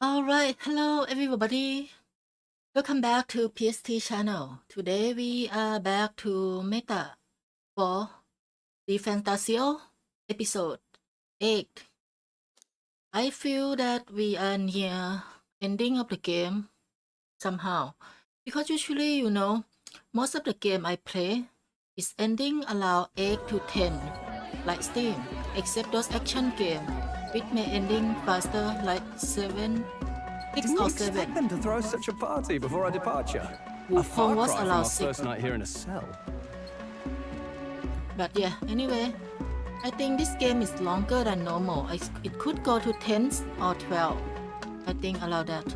Alright, hello everybody. Welcome back to PST channel. Today we are back to meta for Refantazio episode 8. I feel that we are near ending of the game somehow. Because usually, most of the game I play is ending around 8 to 10, like Steam, except those action game, which may ending faster like 7, 6 Didn't or expect 7. them to throw such a party before our departure. Wukong A far was cry from allowed our 6. first night here in a cell. But yeah, anyway, I think this game is longer than normal. It could go to 10 or 12. I think allow that.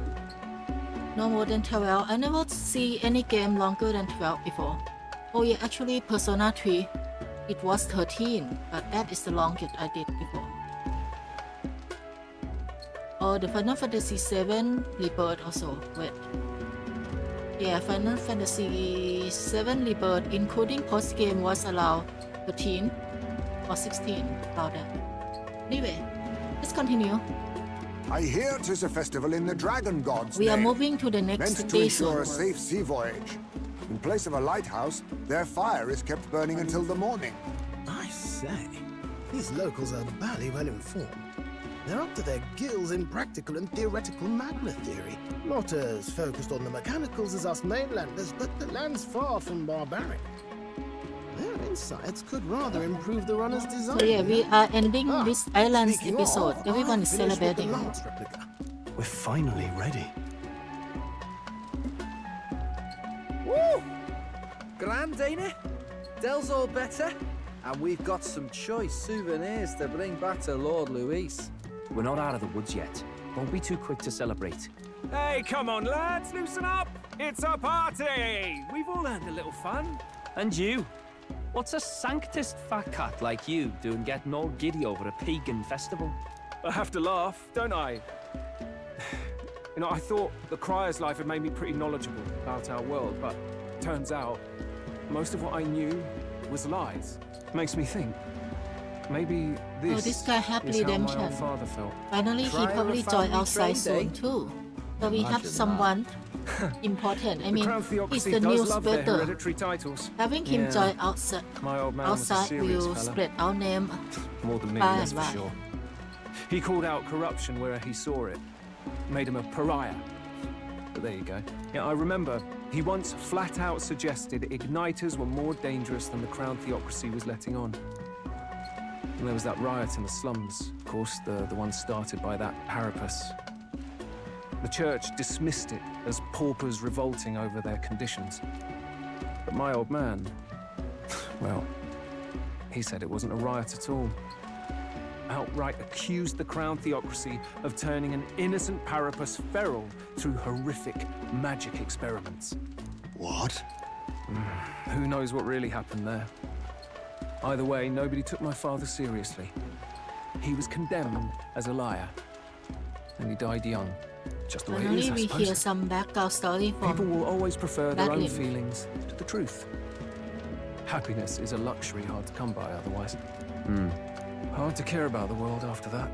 No more than 12. I never see any game longer than 12 before. Oh yeah, actually Persona 3, it was 13, but that is the longest I did before. Or the Final Fantasy 7 Rebirth also. Wait. Yeah, Final Fantasy 7 Rebirth, including post-game, was allowed 13 or 16, about that. Anyway, let's continue. I hear 'tis a festival in the Dragon God's We are name, moving to the next meant to ensure station. a safe sea voyage. In place of a lighthouse, their fire is kept burning until the morning. I say, these locals are bally well informed. They're up to their gills in practical and theoretical magma theory. Not as focused on the mechanicals as us mainlanders, but the land's far from barbaric. Their insights could rather improve the runner's design. So yeah, we are ending this island's Speaking episode. of, Everyone I is finished with the celebrating. last replica. We're finally ready. Woo! Grand, ain't it? Dell's all better, and we've got some choice souvenirs to bring back to Lord Louise. We're not out of the woods yet. Won't be too quick to celebrate. Hey, come on, lads, loosen up! It's a party! We've all earned a little fun. And you? What's a sanctist fat cat like you doing getting all giddy over a pagan festival? I have to laugh, don't I? I thought the Crier's life had made me pretty knowledgeable about our world, but turns out most of what I knew was lies. Makes me think. Maybe this guy have is how my redemption. old father felt. Finally, he Try probably a join family outside trade, soon eh? too. So we have Imagine someone important. I The mean, Crown he's Theocracy the does news love their spreader. hereditary titles. Having him Yeah. join outside, My old man was a serious will fella. spread our name. More than me, Bye, that's for bye. sure. He called out corruption where he saw it. Made him a pariah. But there you go. Yeah, I remember he once flat out suggested igniters were more dangerous than the Crown Theocracy was letting on. And there was that riot in the slums, of course, the one started by that Parapus. The church dismissed it as paupers revolting over their conditions. But my old man, well, he said it wasn't a riot at all. Outright accused the Crown Theocracy of turning an innocent Parapus feral through horrific magic experiments. What? Who knows what really happened there? Either way, nobody took my father seriously. He was condemned as a liar. And he died young. Just the way it Finally, is, I we suppose. hear some background story People from. will always prefer their own Badly. feelings to the truth. Happiness is a luxury hard to come by otherwise. Hard to care about the world after that.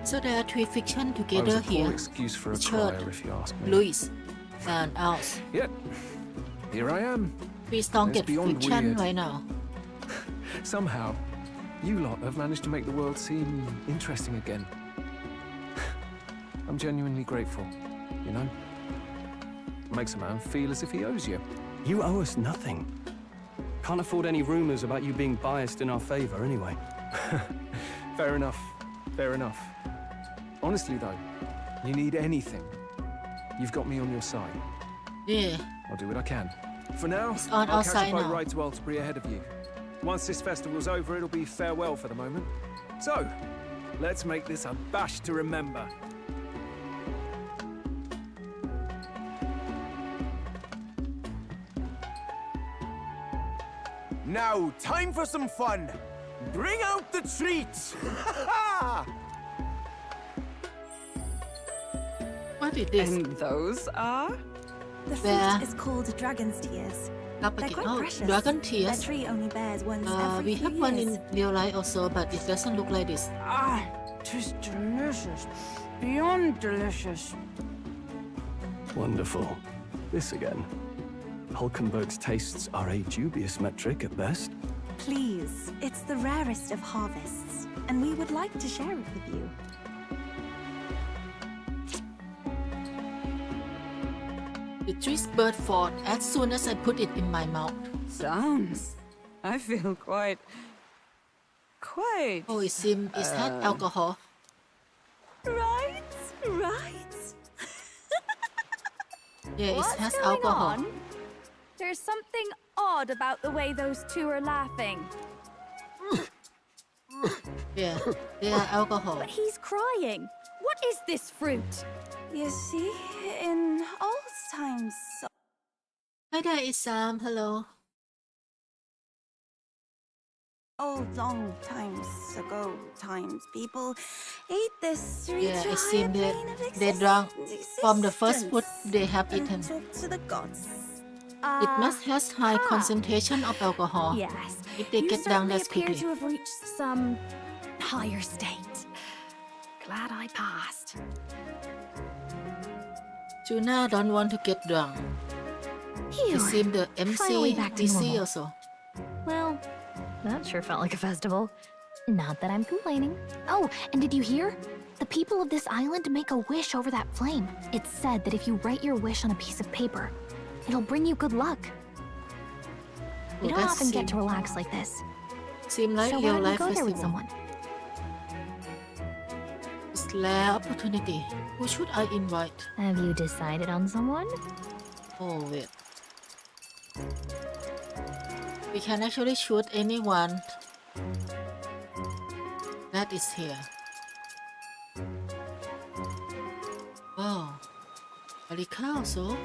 So there are three fiction I was together a poor here. excuse for a Richard, crier, if you ask me. Louise, and ours. Yep. Here I am. Please don't It's get beyond fiction weird. right now. Somehow, you lot have managed to make the world seem interesting again. I'm genuinely grateful, you know? Makes a man feel as if he owes you. You owe us nothing. Can't afford any rumors about you being biased in our favor anyway. Fair enough. Fair enough. Honestly, though, you need anything, you've got me on your side. Yeah. I'll do what I can. For now, It's on I'll our catch side a boat now. right to Altabury ahead of you. Once this festival's over, it'll be farewell for the moment. So, let's make this a bash to remember. Now, time for some fun. Bring out the treats! What is this? And those are? The Where? fruit is called dragon's tears. Up They're again. quite Oh, precious. dragon Their tears. tree only bears once every We few have one years. in real life also, but it doesn't look like this. Ah, tis delicious. beyond delicious. Wonderful. This again. Hulkenberg's tastes are a dubious metric at best. Please, it's the rarest of harvests, and we would like to share it with you. The twist bird fought as soon as I put it in my mouth. Sounds. I feel quite. Oh, it seems it had alcohol. Right, right. Yeah, it What's has going alcohol. on? There's something odd about the way those two are laughing. Yeah, they are alcohol. But he's crying. What is this fruit? You see, in old times, Hi there, it's Sam. Hello. long times ago, people ate this to Yeah, reach a it higher seems that plane of they drank from the first food they have and eaten. talk to the gods. It must have high concentration of alcohol Yes. if they You get down certainly that appear quickly. to have reached some higher state. Glad I passed. Tuna don't want to get drunk. Phew. It seems the Finally MC back to busy normal. also. Well, that sure felt like a festival. Not that I'm complaining. Oh, and did you hear? The people of this island make a wish over that flame. It's said that if you write your wish on a piece of paper, it'll bring you good luck. We Oh, don't that often get seem- to relax like this. Seem like So why real don't you life go there with festival. someone? It's rare opportunity. Who should I invite? Have you decided on someone? Oh wait. We can actually shoot anyone that is here. Wow. Erika also.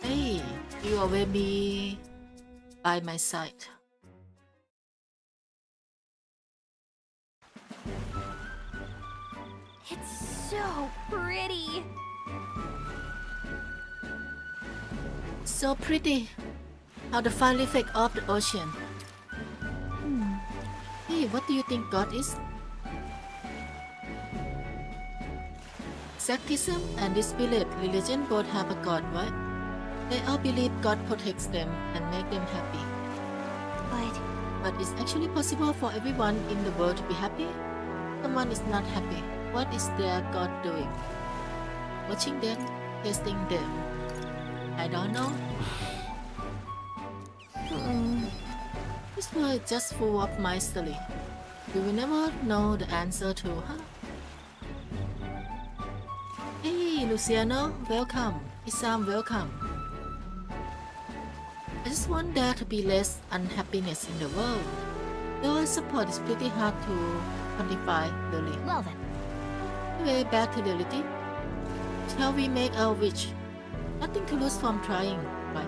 Hey, you always be by my side. It's so pretty. So pretty. How the fine effect of the ocean. Hey, what do you think God is? Skepticism and disbelief religion both have a God, right? They all believe God protects them and make them happy. But it's actually possible for everyone in the world to be happy? Someone is not happy. What is their God doing? Watching them? Testing them? I don't know. This world is just full of mystery. You will never know the answer to, huh? Hey, Luciano, welcome. Isam, welcome. I just want there to be less unhappiness in the world. Though I support is pretty hard to quantify, really. Well then. Anyway, back to reality. Shall we make our wish? Nothing to lose from trying, right?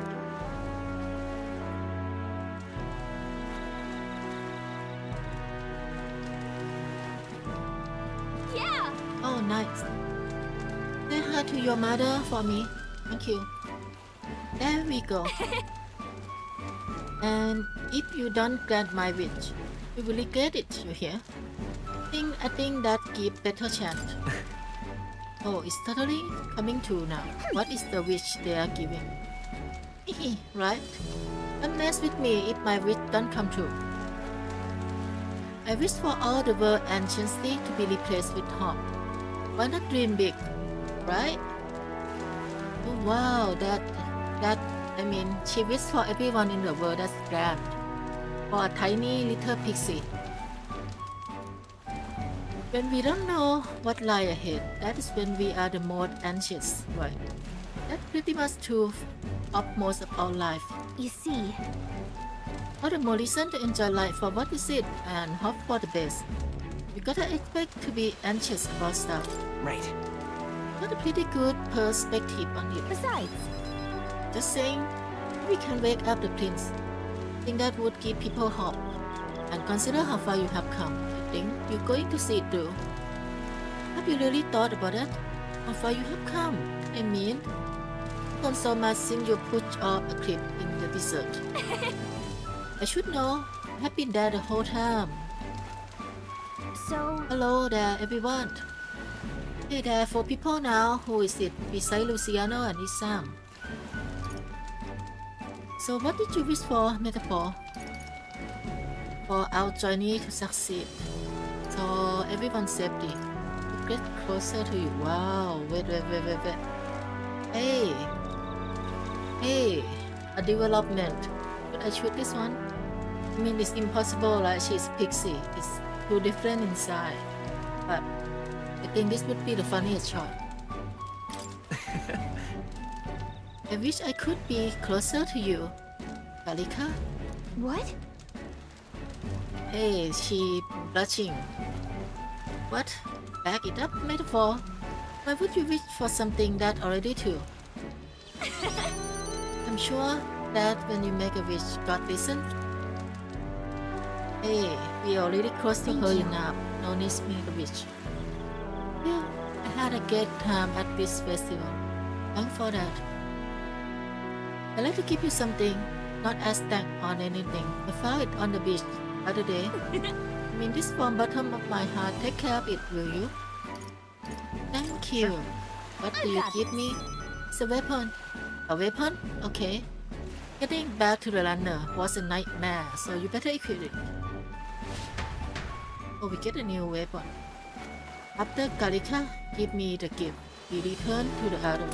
Yeah! Oh, nice. Say hi to your mother for me. Thank you. There we go. And if you don't grant my wish, you will regret it, you hear? I think that give better chance. Oh, it's totally coming true now. What is the wish they are giving? Right? Don't mess with me if my wish don't come true. I wish for all the world anciently to be replaced with hope. Why not dream big, right? Oh wow, I mean, she wished for everyone in the world. That's grand. For a tiny little pixie. When we don't know what lie ahead, that is when we are the most anxious, right? That's pretty much true of most of our life. You see, All the more reason to enjoy life for what is it and hope for the best. You gotta expect to be anxious about stuff. Right. Got a pretty good perspective on it. besides, Just saying, we can wake up the prince. Think that would give people hope. And consider how far you have come. I think you're going to see it through. Have you really thought about that? How far you have come? I mean, gone so much since you pushed off a cliff in the desert. I should know. I've been there the whole time. So, Hello there, everyone. Hey there, 4 people now. Who is it? Besides Luciano and Isam. So, what did you wish for, Metaphor? For our journey to succeed. So, everyone's safety. To get closer to you. Wow. Wait. Hey. A development. Should I shoot this one? I mean, it's impossible, like she's pixie. It's too different inside. But I think this would be the funniest shot. I wish I could be closer to you, Kalika. what? Hey, she blushing. What? Back it up, Metaphor. Why would you wish for something that already true? I'm sure that when you make a wish, God listens. Hey, we already close to her enough. No need to make a wish. Yeah, I had a great time at this festival. Thanks for that. I'd like to give you something, not as thank on anything. I found it on the beach the other day. I mean this from bottom of my heart. Take care of it, will you? Thank you. What do you give me? It's a weapon. A weapon? Okay. Getting back to the runner was a nightmare, so you better equip it. Oh, we get a new weapon. After Kalika give me the gift, we return to the other.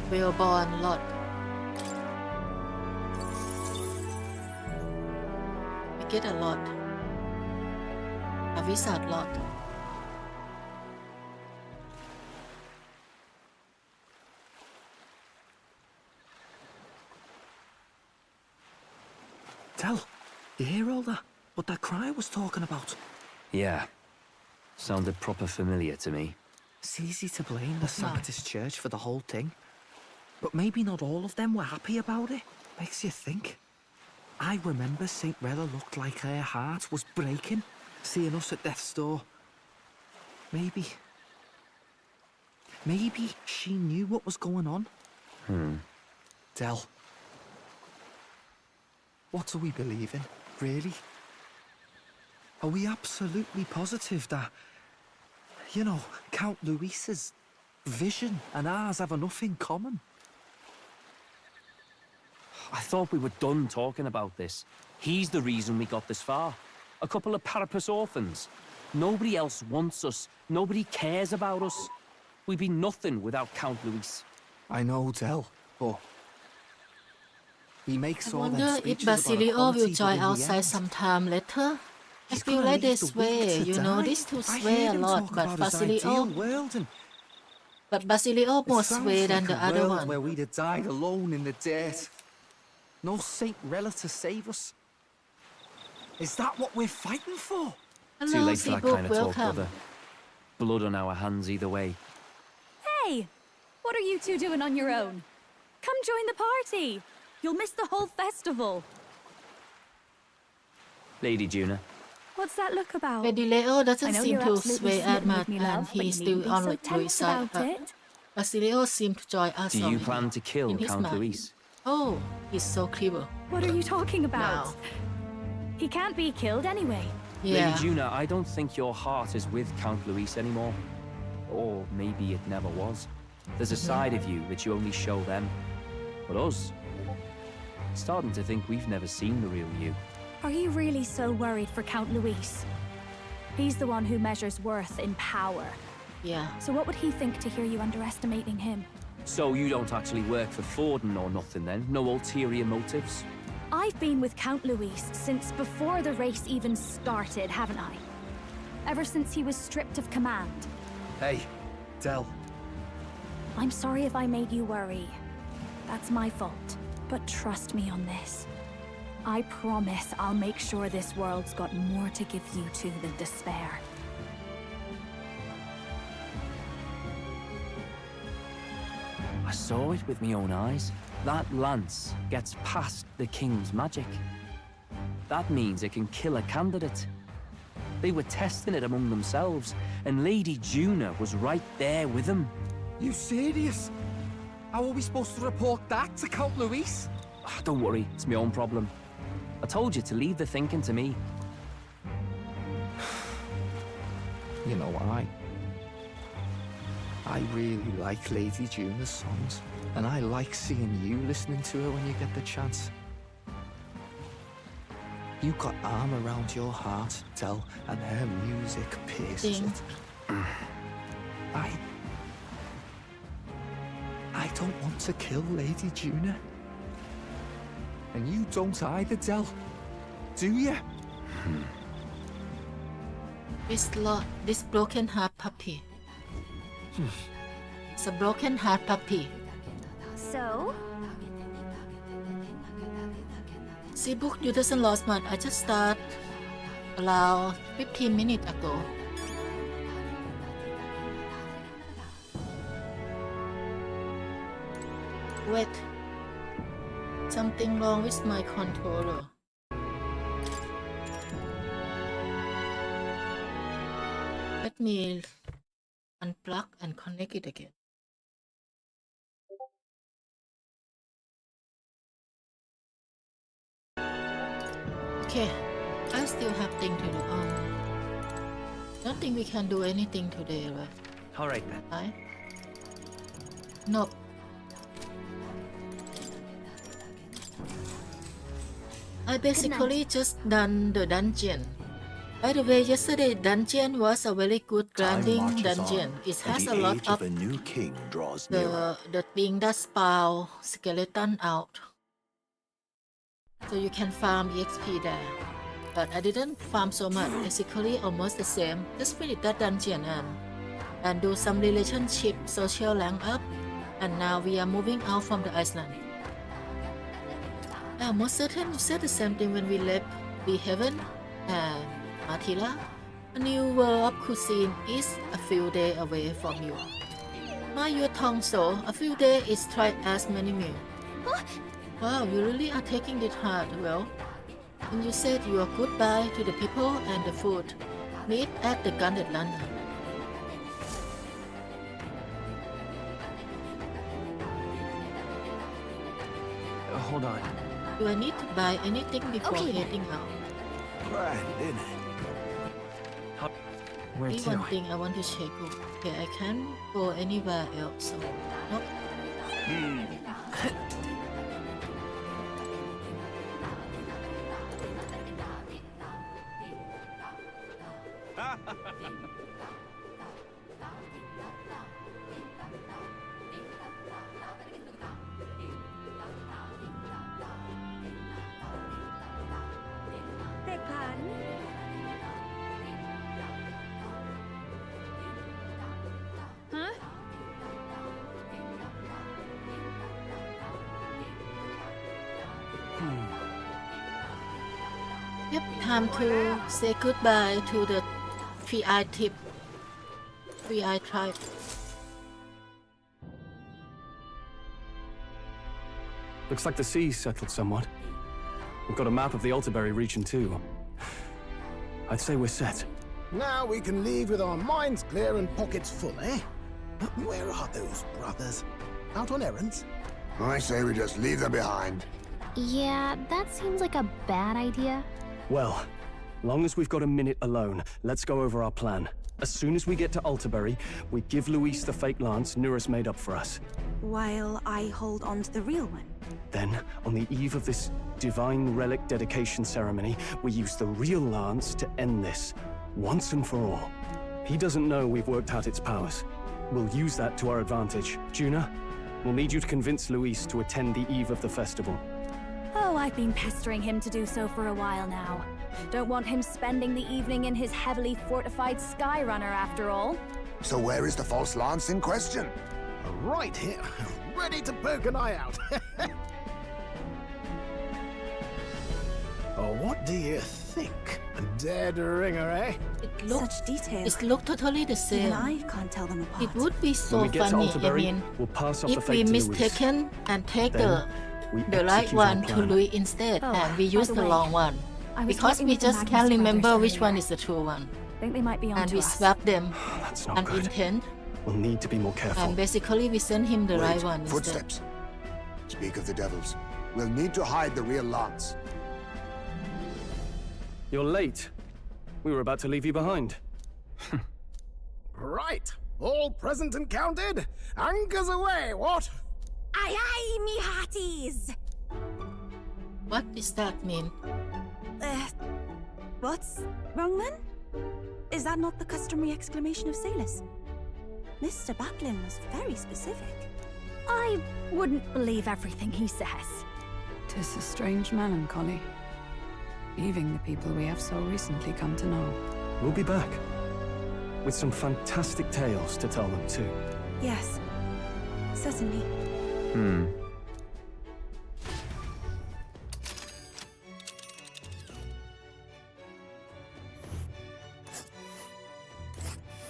Whalebone lot. We get a lot. A wizard lot. Tell, you hear all that? What that cry was talking about? Yeah. Sounded proper familiar to me. It's easy to blame the Sanctus Church for the whole thing. But maybe not all of them were happy about it. Makes you think. I remember St. Rella looked like her heart was breaking, seeing us at death's door. Maybe she knew what was going on. Del. What do we believe in, really? Are we absolutely positive that, you know, Count Louise's vision and ours have enough in common? I thought we were done talking about this. He's the reason we got this far. A couple of parapus orphans. Nobody else wants us. Nobody cares about us. We'd be nothing without Count Louise. I know, Del, but he makes I all them wonder if speeches about Basilio equality, will but join in the outside end, sometime later. I he's feel gonna like they leave the weak sway, to you know, die. these two I sway heard a him lot, talk but about his Basilio, ideal world, and more it sway sounds than like the a other world one. where we'd have died alone in the dirt. No Saint Rella to save us. Is that what we're fighting for? Too Hello, late for that Seabook, kind of talk, welcome. brother. Blood on our hands either way. Hey! What are you two doing on your own? Come join the party! You'll miss the whole festival. Lady Juna. What's that look about? Lady Leo I doesn't know seem you're to absolutely sway as smitten with much me, and love, but he's you still needn't be on so Louis' tense side, about but it. Basilio seemed to join us Do you already, plan to kill in his Count mind. Louise? Oh, he's so clever. What are you talking about? Now. He can't be killed anyway. Yeah. Lady Juna, I don't think your heart is with Count Louise anymore. Or maybe it never was. There's a side of you that you only show them. But us, starting to think we've never seen the real you. Are you really so worried for Count Louise? He's the one who measures worth in power. Yeah. So what would he think to hear you underestimating him? So you don't actually work for Forden or nothing then? No ulterior motives? I've been with Count Louise since before the race even started, haven't I? Ever since he was stripped of command. Hey, Del. I'm sorry if I made you worry. That's my fault. But trust me on this. I promise I'll make sure this world's got more to give you two than despair. I saw it with my own eyes. That lance gets past the king's magic. That means it can kill a candidate. They were testing it among themselves, and Lady Juna was right there with them. You serious? How are we supposed to report that to Count Louise? Don't worry, it's my own problem. I told you to leave the thinking to me. You know what? I really like Lady Juna's songs, and I like seeing you listening to her when you get the chance. You got arm around your heart, Del, and her music pierces it. I don't want to kill Lady Juna. And you don't either, Del. Do you? This broken heart puppy. It's a broken heart puppy. So? See, book you doesn't lost much. I just start around 15 minutes ago. Wait. Something wrong with my controller. Let me unplug and connect it again. Okay, I still have things to do. Don't think we can do anything today, right? Alright then. Right? Nope. I basically just done the dungeon. By the way, yesterday dungeon was a very good grinding dungeon. It has a lot of a new king draws the thing that spawn skeleton out. So you can farm EXP there. But I didn't farm so much, basically almost the same. Just finish that dungeon and do some relationship social rank up. And now we are moving out from the island. Most certain you said the same thing when we left the heaven and Martilla. A new world of cuisine is a few days away from you. Your tongue so a few days is twice as many meals. Wow, you really are taking it hard. Well, when you said your goodbye to the people and the food, meet at the Gunded London. Hold on. Do I need to buy anything before heading out? Grand, isn't it? Where Only to? one thing I want to check. Okay, I can't go anywhere else. So, nope. Yep, time to say goodbye to the 3-eye tip. 3-eye tribe. Looks like the sea's settled somewhat. We've got a map of the Altaberry region too. I'd say we're set. Now we can leave with our minds clear and pockets full, eh? But where are those brothers? Out on errands? I say we just leave them behind. Yeah, that seems like a bad idea. Well, long as we've got a minute alone, let's go over our plan. As soon as we get to Altaberry, we give Louise the fake lance Nuris made up for us. While I hold on to the real one. Then, on the eve of this divine relic dedication ceremony, we use the real lance to end this, once and for all. He doesn't know we've worked out its powers. We'll use that to our advantage. Juna, we'll need you to convince Louise to attend the eve of the festival. Oh, I've been pestering him to do so for a while now. Don't want him spending the evening in his heavily fortified Skyrunner after all. So where is the false lance in question? Right here, ready to poke an eye out. Oh, what do you think? A dead ringer, eh? Such detail. It looked totally the same. Even I can't tell them apart. It would be so When we get funny, to Altaberry, I mean, we'll pass off the if fake we to Louise. mistaken and take Then the right execute our one to plan. Louis instead, Oh, and we by use the the way, wrong one. I was Because talking we with the just Magnus can't brothers remember which earlier. one is the true one. Think they might be And onto we us. swap them That's not on good. intent, We'll need to be more careful. and basically we send him the right Wait, one instead. footsteps. Speak of the devils. We'll need to hide the real lance. You're late. We were about to leave you behind. Right. All present and counted? Anchors away, what? Aye aye, me hearties! What does that mean? What's wrong then? Is that not the customary exclamation of sailors? Mr. Batlin was very specific. I wouldn't believe everything he says. 'Tis a strange melancholy, leaving the people we have so recently come to know. We'll be back. With some fantastic tales to tell them too. Yes, certainly.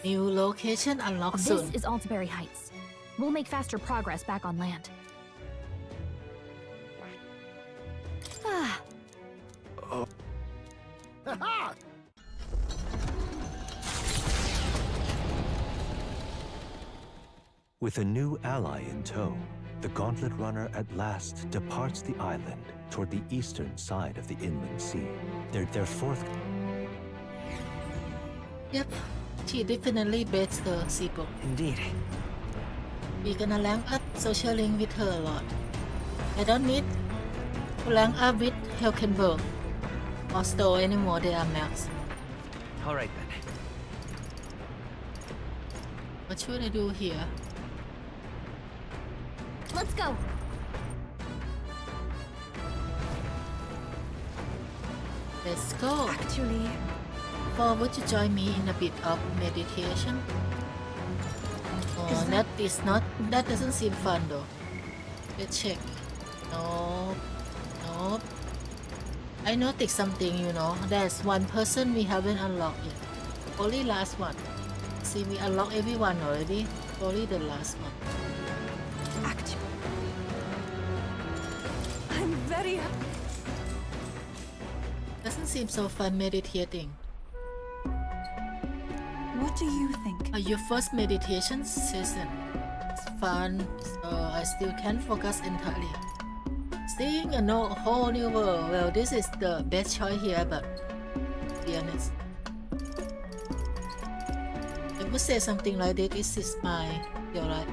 New location unlocked This soon. is Altaberry Heights. We'll make faster progress back on land. Ah, Ha-ha! With a new ally in tow, the Gauntlet Runner at last departs the island toward the eastern side of the inland sea. Their fourth... Yep, she definitely beats the sequel. Indeed. We're gonna rank up social link with her a lot. I don't need to rank up with Helkenberg or Stowe anymore, they are max. Alright then. What should I do here? let's go. Let's go. Actually, For would you join me in a bit of meditation? Oh, that doesn't seem fun though. Let's check. Nope. Nope. I noticed something, you know. There's one person we haven't unlocked yet. Only last one. See, we unlocked everyone already. Only the last one. actually, I'm very Doesn't seem so fun meditating. What do you think? Your first meditation session. It's fun, so I still can't focus entirely. Seeing a whole new world. Well, this is the best choice here, but to be honest, I would say something like this is my feel like.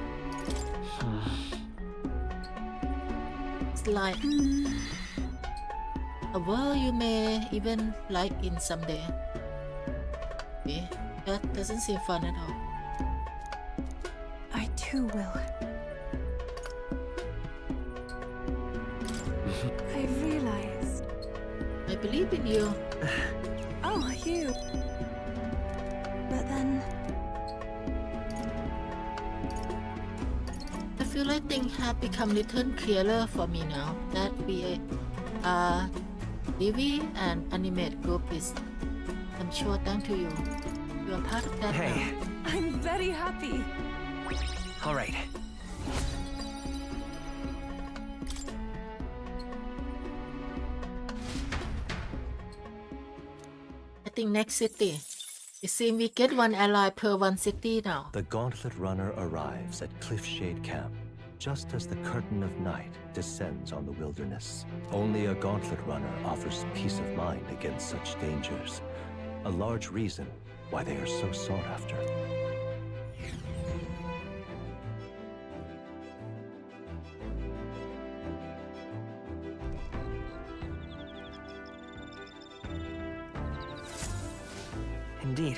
It's like a world you may even like in someday. Okay, that doesn't seem fun at all. I too will. I realized. I believe in you. Oh, you. But then, I feel like things have become little clearer for me now that we are TV and animate group is. I'm sure thanks to you. You are part of that Hey. now. I'm very happy. Alright. I think next city. It seems we get one ally per one city now. The Gauntlet Runner arrives at Cliffshade Camp, just as the curtain of night descends on the wilderness. Only a Gauntlet Runner offers peace of mind against such dangers, a large reason why they are so sought after. Indeed.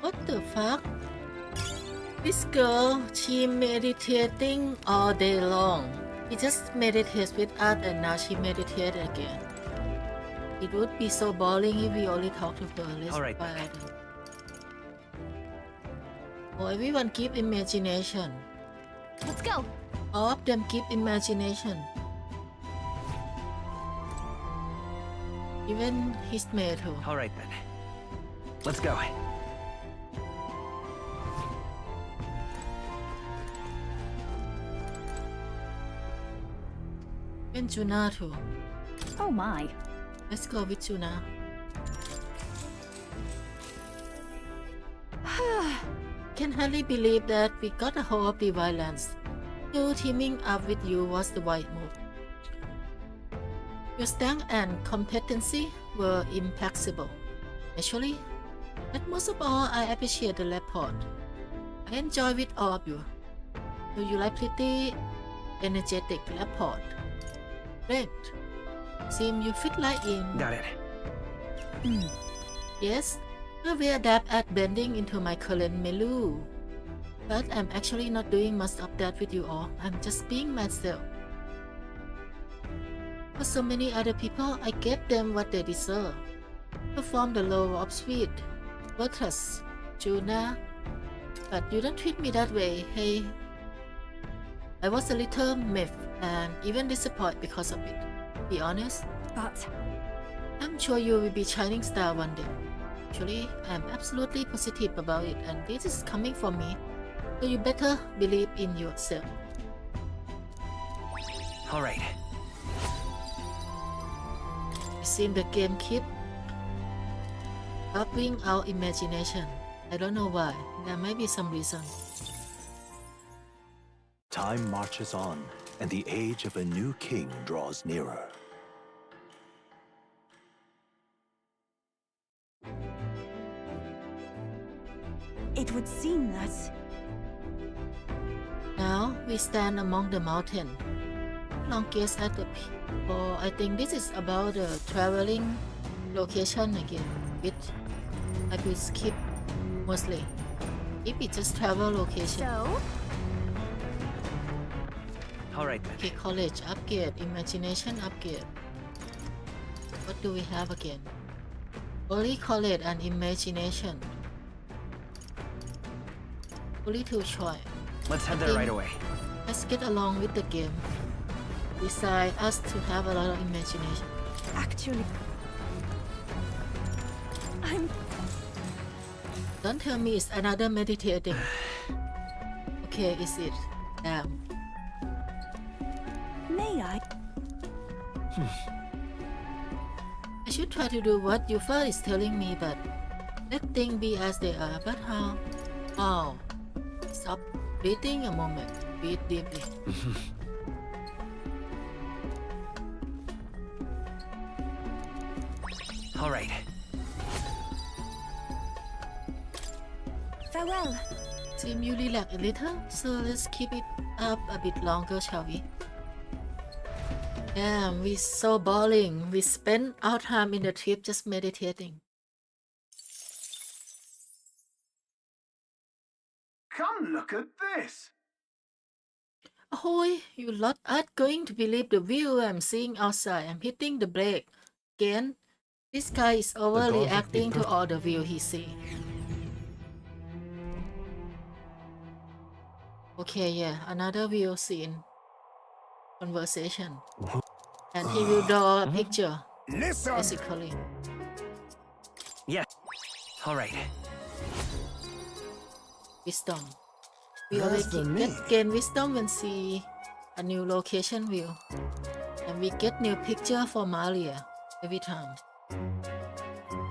What the fuck? This girl, she meditating all day long. She just meditates with us and now she meditated again. It would be so boring if we only talk to her. Let's All right. try it. Oh, everyone keep imagination. Let's go. All of them keep imagination. Even his mate too. Alright then. Let's go. And Juna too. Oh my. Let's go with Juna. Can hardly believe that we got a hold of the violence. You teaming up with you was the right move. Your strength and competency were impeccable. Actually, but most of all, I appreciate the rapport. I enjoy with all of you. So you like pretty energetic rapport. Great. Seem you fit right in. Got it. Yes, I will adapt at blending into my current milieu. But I'm actually not doing much of that with you all. I'm just being myself. For so many other people, I gave them what they deserve. Perform the role of sweet, virtuous, Juna. But you don't treat me that way, hey. I was a little miffed and even disappointed because of it. Be honest. But I'm sure you will be shining star one day. Actually, I'm absolutely positive about it, and this is coming from me. So you better believe in yourself. All right. It seems the game keeps upping our imagination. I don't know why. There might be some reason. Time marches on, and the age of a new king draws nearer. It would seem that Now we stand among the mountain. Longest at the or I think this is about the traveling location again. I will skip mostly. If it's just travel location. so All right then. Okay, college upgrade, imagination upgrade. What do we have again? Only college and imagination. Only two choice. Let's head there right away. Let's get along with the game. Decide us to have a lot of imagination. actually, I'm Don't tell me it's another meditating. Okay, is it? Damn. may I? I should try to do what Yufa is telling me, but let things be as they are. But how? Oh. Stop breathing a moment. Breathe deeply. All right. Farewell. Seem you relax a little, so let's keep it up a bit longer, shall we? Damn, we're so boring. We spent our time in the trip just meditating. Come look at this. Ahoy, you lot aren't going to believe the view I'm seeing outside. I'm hitting the brake. Again, this guy is overreacting to all the view he sees. Okay, yeah, another view scene. Conversation. And he will draw a picture, Listen! basically. Yeah. All right. Wisdom. We As always for me, gain wisdom when see a new location view. And we get new picture for Maria every time.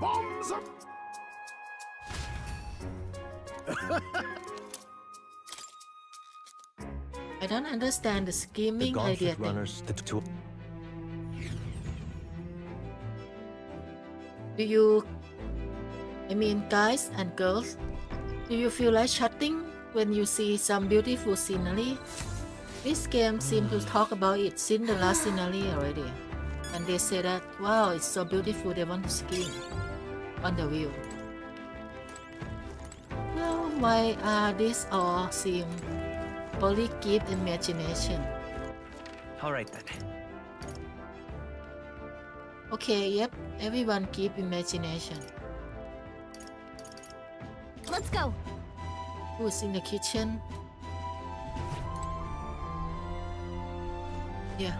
Bombs up! I don't understand the The scheming idea gauntlet thing. runners, the two. Do you, I mean guys and girls, do you feel like shutting when you see some beautiful scenery? This game seems to talk about it since the last scenery already. And they say that, wow, it's so beautiful, they want to ski on the view. Well, why are these all seem only give imagination? All right then. Okay, yep, everyone keep imagination. Let's go. Who's in the kitchen? Yeah.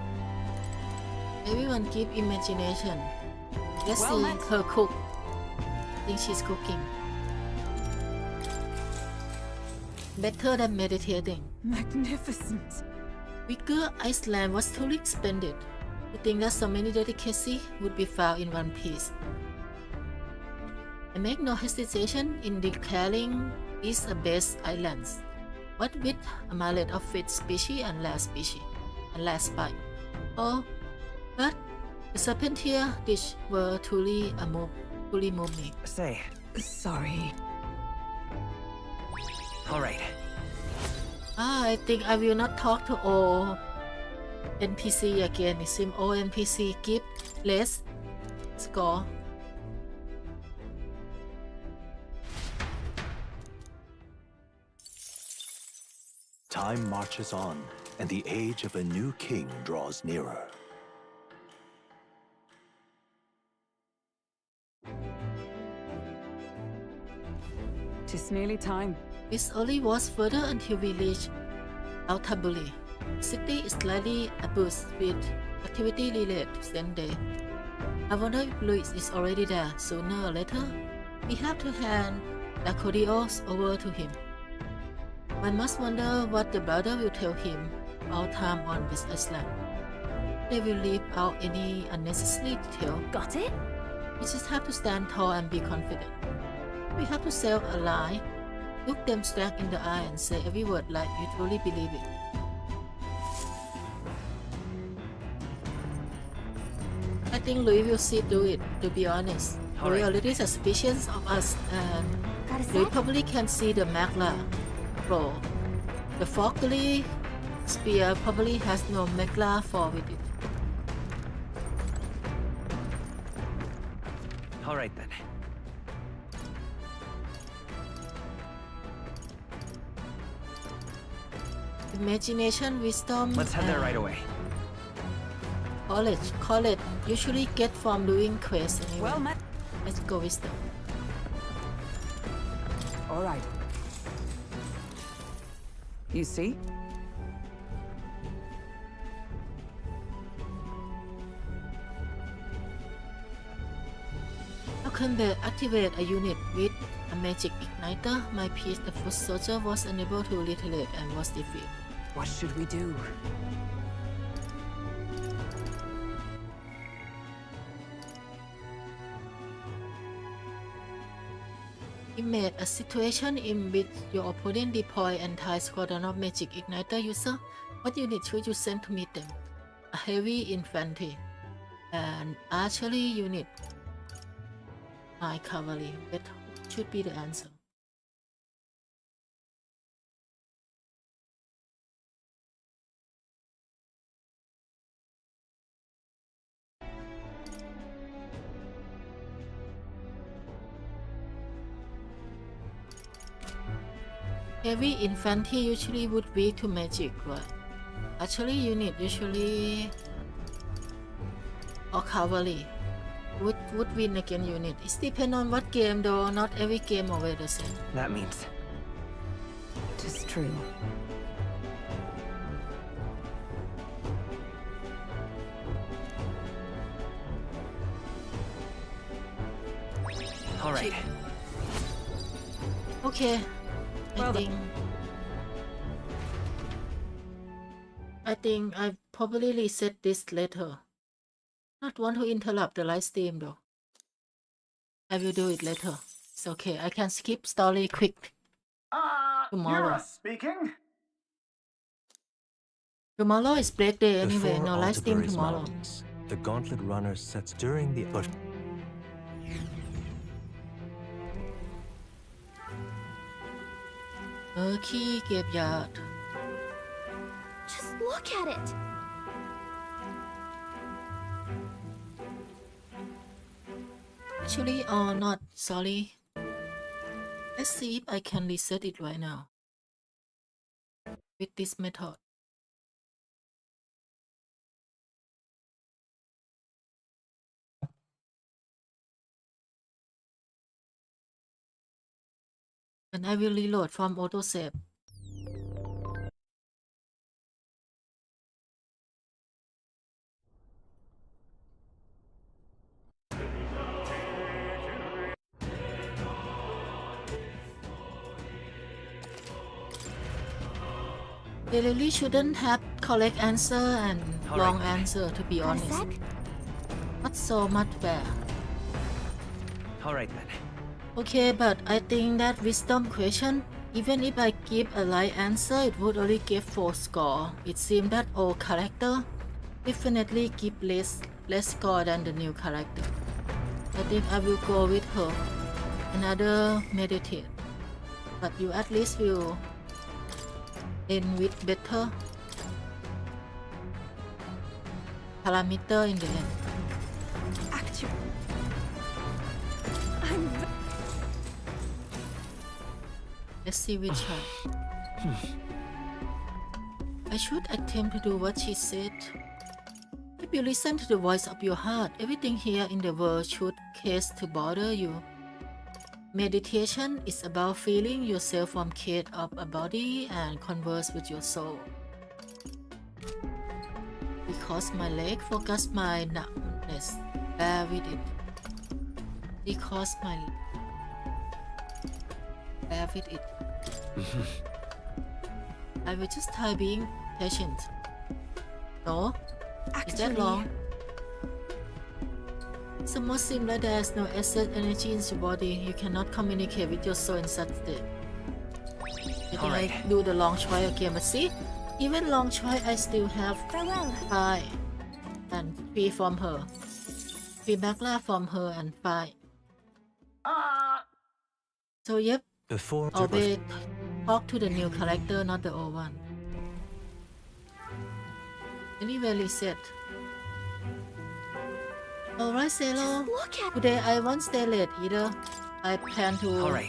Everyone keep imagination. Let's Well see met. her cook. Think she's cooking. Better than meditating. Magnificent. Bigger Iceland was totally expanded. To think that so many delicacies would be found in one piece. I make no hesitation in declaring these the best islands. What with a mallet of fish species and land species, and last bite. Oh, but The serpentier dish were truly move me. Say, Sorry. all right. I think I will not talk to all NPC again. It seems all NPC give less score. Time marches on, and the age of a new king draws nearer. Tis nearly time. This only was further until we reached Altabuli. City is slightly abuzed with activity related to Sunday. I wonder if Louise is already there. Sooner or later, we have to hand Lacodios over to him. One must wonder what the brother will tell him about time on this island. They will leave out any unnecessary detail. Got it? We just have to stand tall and be confident. We have to sell a lie, look them straight in the eye and say every word like you truly believe it. I think Louis will see through it, to be honest. Louis already suspicious of us and Louis probably can see the magla roll. The forgery spear probably has no magla for with it. All right then. Imagination, wisdom. Let's head there right away. College usually get from doing quests anyway. Well met. Let's go wisdom. All right. You see? How can they activate a unit with a magic igniter? My piece, the foot soldier, was unable to retaliate and was defeated. What should we do? Imagine a situation in which your opponent deploy entire squadron of magic igniter user. What unit should you send to meet them? A heavy infantry, an archery unit, high cavalry. That should be the answer. Heavy infantry usually would be to magic, right? Archery unit usually or cavalry would win against unit. It depends on what game though, not every game always the same. That means. Tis true. All right. Okay. I think I probably reset this later. Not want to interrupt the live stream though. I will do it later. It's okay. I can skip story quick. Tomorrow. Yura speaking. Tomorrow is break day anyway. Before No live stream Altabury's tomorrow. mountains, the Gauntlet Runner sets during the Murky graveyard. Just look at it. Actually, or not. Sorry. Let's see if I can reset it right now with this method. And I will reload from autosave. They really shouldn't have correct answer and wrong answer, to be honest. Not so much fair. All right then. Okay, but I think that wisdom question, even if I give a right answer, it would only give 4 score. It seems that all character definitely give less less score than the new character. I think I will go with her. Another meditate. But you at least will end with better parameter in the end. Actually, Let's see which one. I should attempt to do what she said. If you listen to the voice of your heart, everything here in the world should cease to bother you. Meditation is about feeling yourself from cage of a body and converse with your soul. Because my leg focus my numbness, bear with it. Because my bear with it. I will just try being patient. No? Is that wrong? It's almost similar. There's no asset energy in your body. You cannot communicate with your soul in such state. I think I do the long choice again, but see? Even long choice, I still have 5 and 3 from her. 3 backlash from her and 5. So yep, Before always talk to the new character, not the old one. Anyway, reset. Alright, Sailor. Today I won't stay late either. I plan to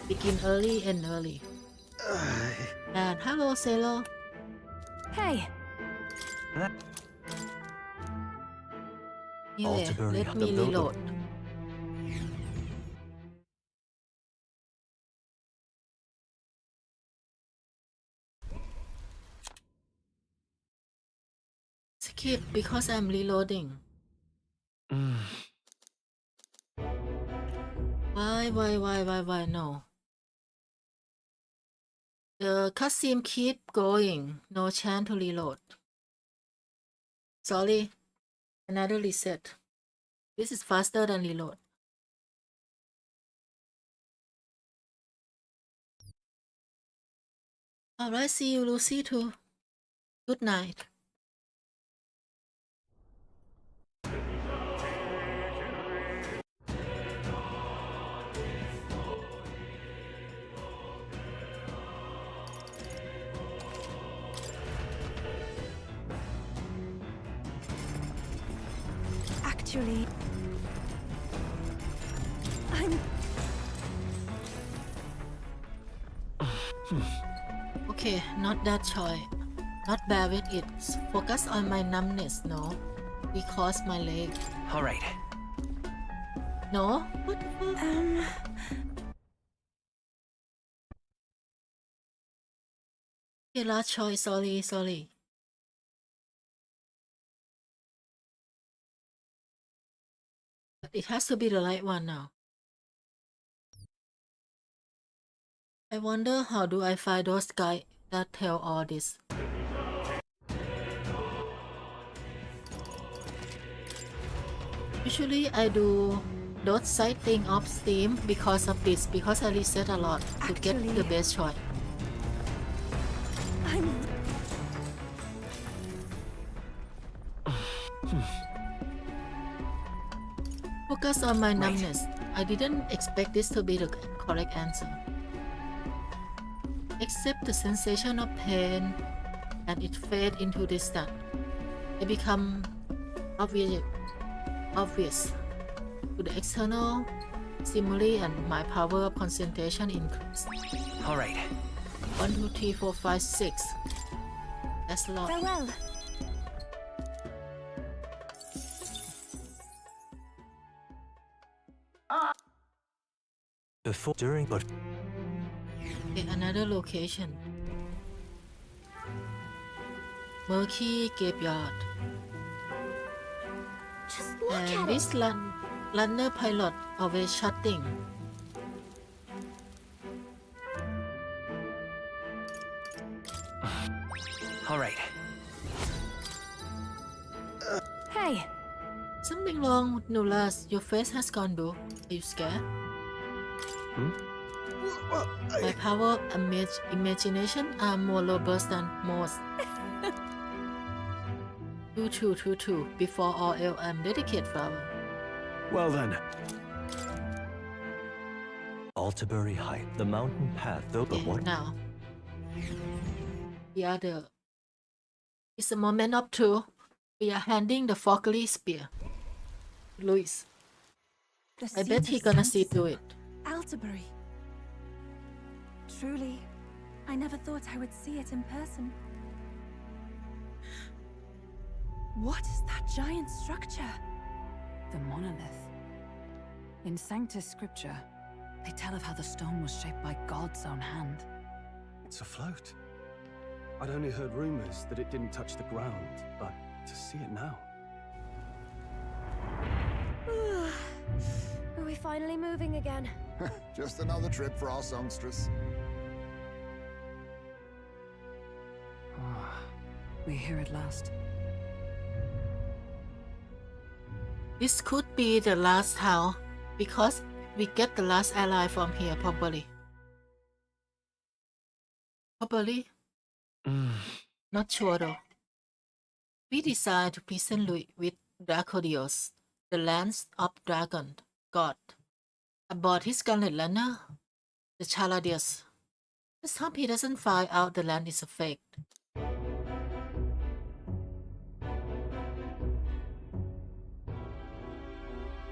begin early and early. And hello, Sailor. Hey. Anyway, let me reload. Skip because I'm reloading. Why, no. The cutscene keep going, no chance to reload. Sorry, another reset. This is faster than reload. Alright, see you, Lucy, too. Good night. Actually, I'm... Okay, not that choice. Not bear with it. Focus on my numbness, no. Because my leg. Alright. No? What the fuck? Okay, last choice, sorry. But it has to be the right one now. I wonder how do I find those guys that tell all this. Usually I do those side thing off Steam because of this, because I reset a lot to get the best choice. Focus on my numbness. I didn't expect this to be the correct answer. Accept the sensation of pain and it fades into distance. It becomes obvious to the external stimuli and my power of concentration increased. Alright. 1, 2, 3, 4, 5, 6. That's a lot. Farewell. Before, during, but Okay, another location. Murky Graveyard. Just look And at this it. runner pilot always shutting. Alright. Hey. Something wrong with Nulas. Your face has gone blue. Are you scared? My power of imagination are more robust than most. True. Before all else, I'm dedicated flower. Well then, Altabury Height, the mountain path, though, but Okay, what? now. The other. It's a moment of truth. We are handing the forgery spear. Louise. The I bet seat he of gonna see Sanctism. to it. Altabury. Truly, I never thought I would see it in person. What is that giant structure? The monolith. In Sanctus scripture, they tell of how the stone was shaped by God's own hand. it's afloat. I'd only heard rumors that it didn't touch the ground, but to see it now. Are we finally moving again? Just another trip for our songstress. We're here at last. This could be the last house because we get the last ally from here probably. Not sure though. We decide to present Louis with Dracodios, the Lance of Dragon God, aboard his Scarlet Runner, the Chaladius. Let's hope he doesn't find out the land is a fake.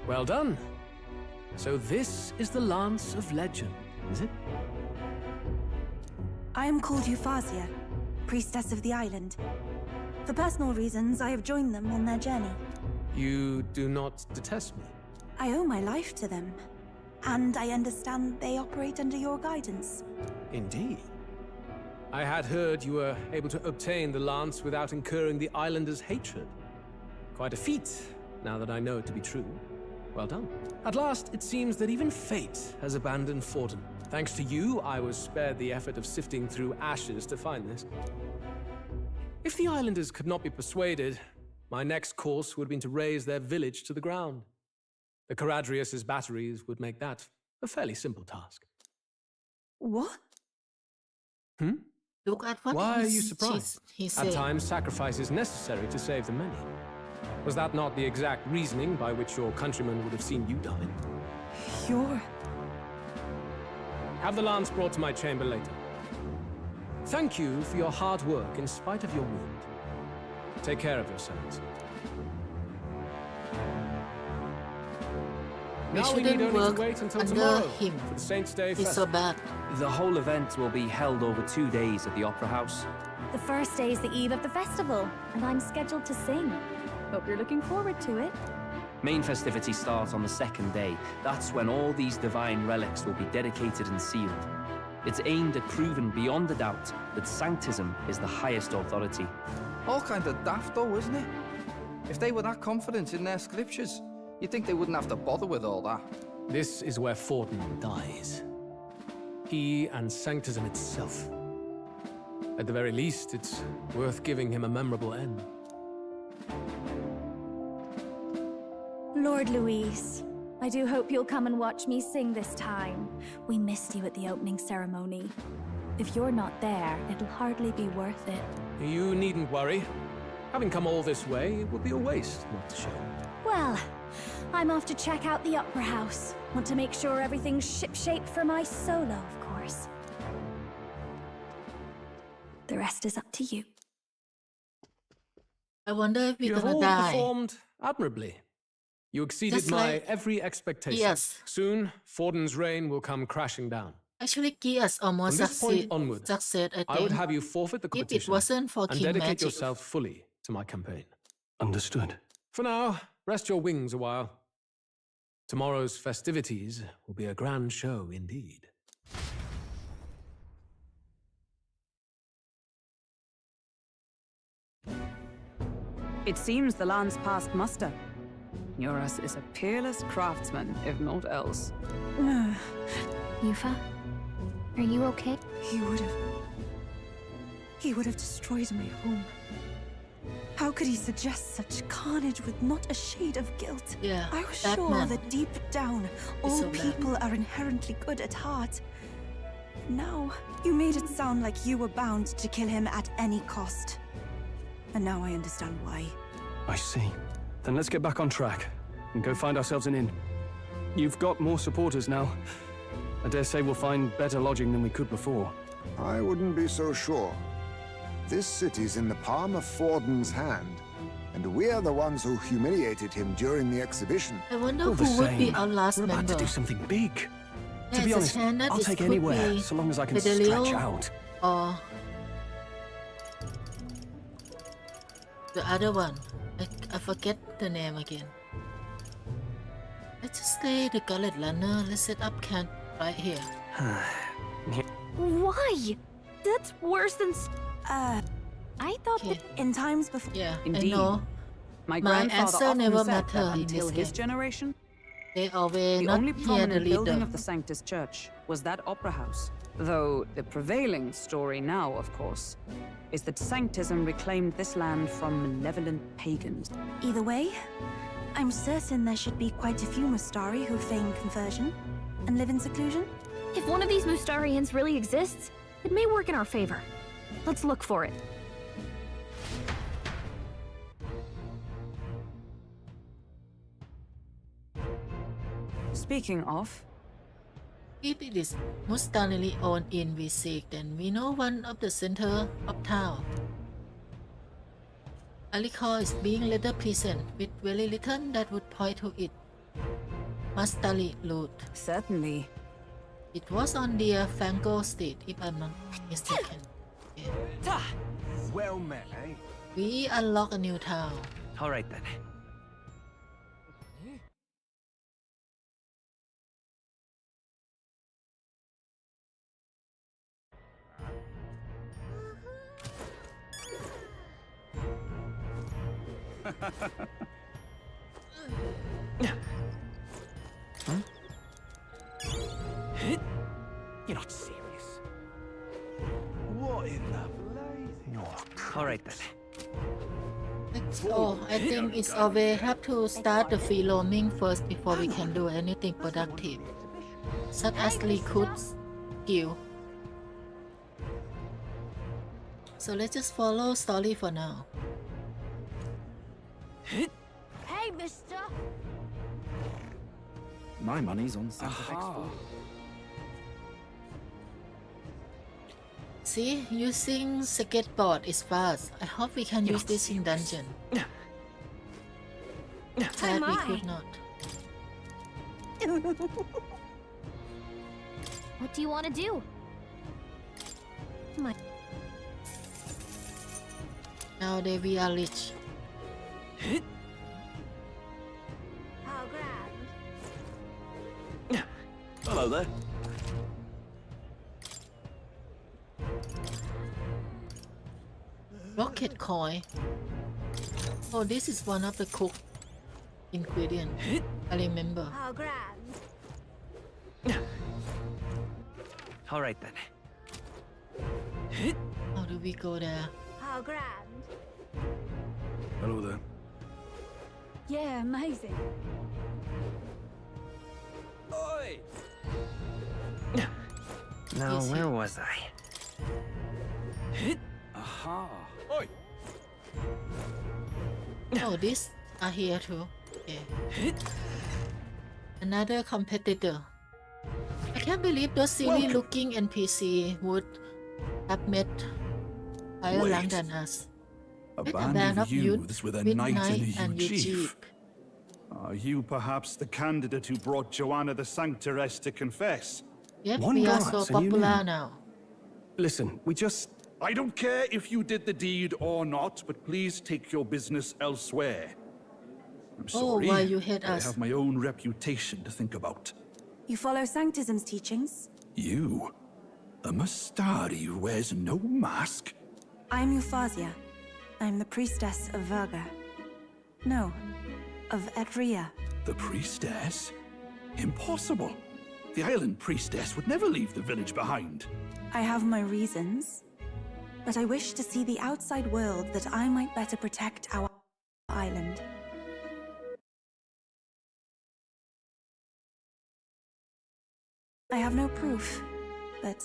Well done. So this is the Lance of Legend, is it? I am called Euphrasia, priestess of the island. For personal reasons, I have joined them on their journey. You do not detest me? I owe my life to them, and I understand they operate under your guidance. Indeed. I had heard you were able to obtain the lance without incurring the islanders' hatred. Quite a feat, now that I know it to be true. Well done. At last, it seems that even fate has abandoned Forden. Thanks to you, I was spared the effort of sifting through ashes to find this. If the islanders could not be persuaded, my next course would have been to raze their village to the ground. The Caradrius' batteries would make that a fairly simple task. What? Look at what Why are you surprised? he At said. times, sacrifice is necessary to save the many. Was that not the exact reasoning by which your countrymen would have seen you die? You're... Have the lance brought to my chamber later. Thank you for your hard work in spite of your wound. Take care of yourselves. We Now we need shouldn't only work to wait until under tomorrow him. for the Saints' Day He's so festival. bad. The whole event will be held over 2 days at the Opera House. The first day is the eve of the festival, and I'm scheduled to sing. Hope you're looking forward to it. Main festivities start on the second day. That's when all these divine relics will be dedicated and sealed. It's aimed at proving beyond a doubt that Sanctism is the highest authority. All kind of daft though, isn't it? If they were that confident in their scriptures, you'd think they wouldn't have to bother with all that. This is where Forden dies. He and Sanctism itself. At the very least, it's worth giving him a memorable end. Lord Louise, I do hope you'll come and watch me sing this time. We missed you at the opening ceremony. If you're not there, it'll hardly be worth it. You needn't worry. Having come all this way, it would be a waste not to show. Well, I'm off to check out the Opera House. Want to make sure everything's shipshape for my solo, of course. The rest is up to you. I wonder if we're You have gonna all die. performed admirably. You exceeded Just my like- every expectation. Yes. Soon, Forden's reign will come crashing down. Actually, Gears almost From this point succeed. onward, Succeed, I I would think. have you forfeit the If it competition wasn't for and King dedicate Magic. yourself fully to my campaign. Understood. For now, rest your wings a while. Tomorrow's festivities will be a grand show indeed. It seems the land's passed muster. Eurus is a peerless craftsman, if not else. Yufa, are you okay? He would have destroyed my home. How could he suggest such carnage with not a shade of guilt? Yeah, I was that sure man. that deep down, He's all so bad. people are inherently good at heart. Now, you made it sound like you were bound to kill him at any cost. And now I understand why. I see. Then let's get back on track and go find ourselves an inn. You've got more supporters now. I dare say we'll find better lodging than we could before. I wouldn't be so sure. This city's in the palm of Forden's hand, and we're the ones who humiliated him during the exhibition. I wonder All the who would be same, our last we're about member. to do something big. Yeah, To be honest, that I'll this take could anywhere, be so long as I can Fidelio stretch out. Or the other one. I forget the name again. Let's just stay the Gullet Runner. Let's set up camp right here. Why? That's worse than. I thought that in times before. Yeah, Indeed. I know. My My grandfather answer often never said matter that in until this his game. generation, They always the not only hear the prominent building leader. of the Sanctus Church was that opera house. Though the prevailing story now, of course, is that Sanctism reclaimed this land from malevolent pagans. Either way, I'm certain there should be quite a few Mustari who feign conversion and live in seclusion. If one of these Mustarians really exists, it may work in our favor. Let's look for it. Speaking of, If it is Mustarily owned in we seek, then we know one of the center of town. I recall is being later present with very little that would point to it. Mustali route. Certainly. It was on the Fango Street, if I'm not mistaken. Okay. Well met, eh? We unlock a new town. All right then. You're not serious. What in the blazing? All right then. Oh, I think it's always have to start the free roaming first before we can do anything productive, such as recruit skill. So let's just follow story for now. Hey, mister! My money's on Santa Fe. See, using skateboard is fast. I hope we can use this in dungeon. Sad we could not. What do you want to do? Now that we are rich. How grand. Hello there. Rocket coin. Oh, this is one of the cook ingredient. I remember. How grand. All right then. How do we go there? How grand. Hello there. Yeah, amazing. Oi! Now, Yes, where was I? Aha! Oi! Oh, these are here too. Okay. Another competitor. I can't believe those silly looking NPC would have met higher rank than us. A With band of youth youths with a with knight and a knight and huge huge chief. Are you perhaps the candidate who brought Joanna the Sanctoress to confess? Yep, One we are glance so and you popular knew. now. Listen, we just... I don't care if you did the deed or not, but please take your business elsewhere. I'm Oh, sorry. why you hate I us? have my own reputation to think about. You follow Sanctism's teachings? You? A Mustari who wears no mask? I'm Euphausia. I'm the priestess of Verga. No, of Etria. The priestess? Impossible. The island priestess would never leave the village behind. I have my reasons, but I wish to see the outside world that I might better protect our island. I have no proof, but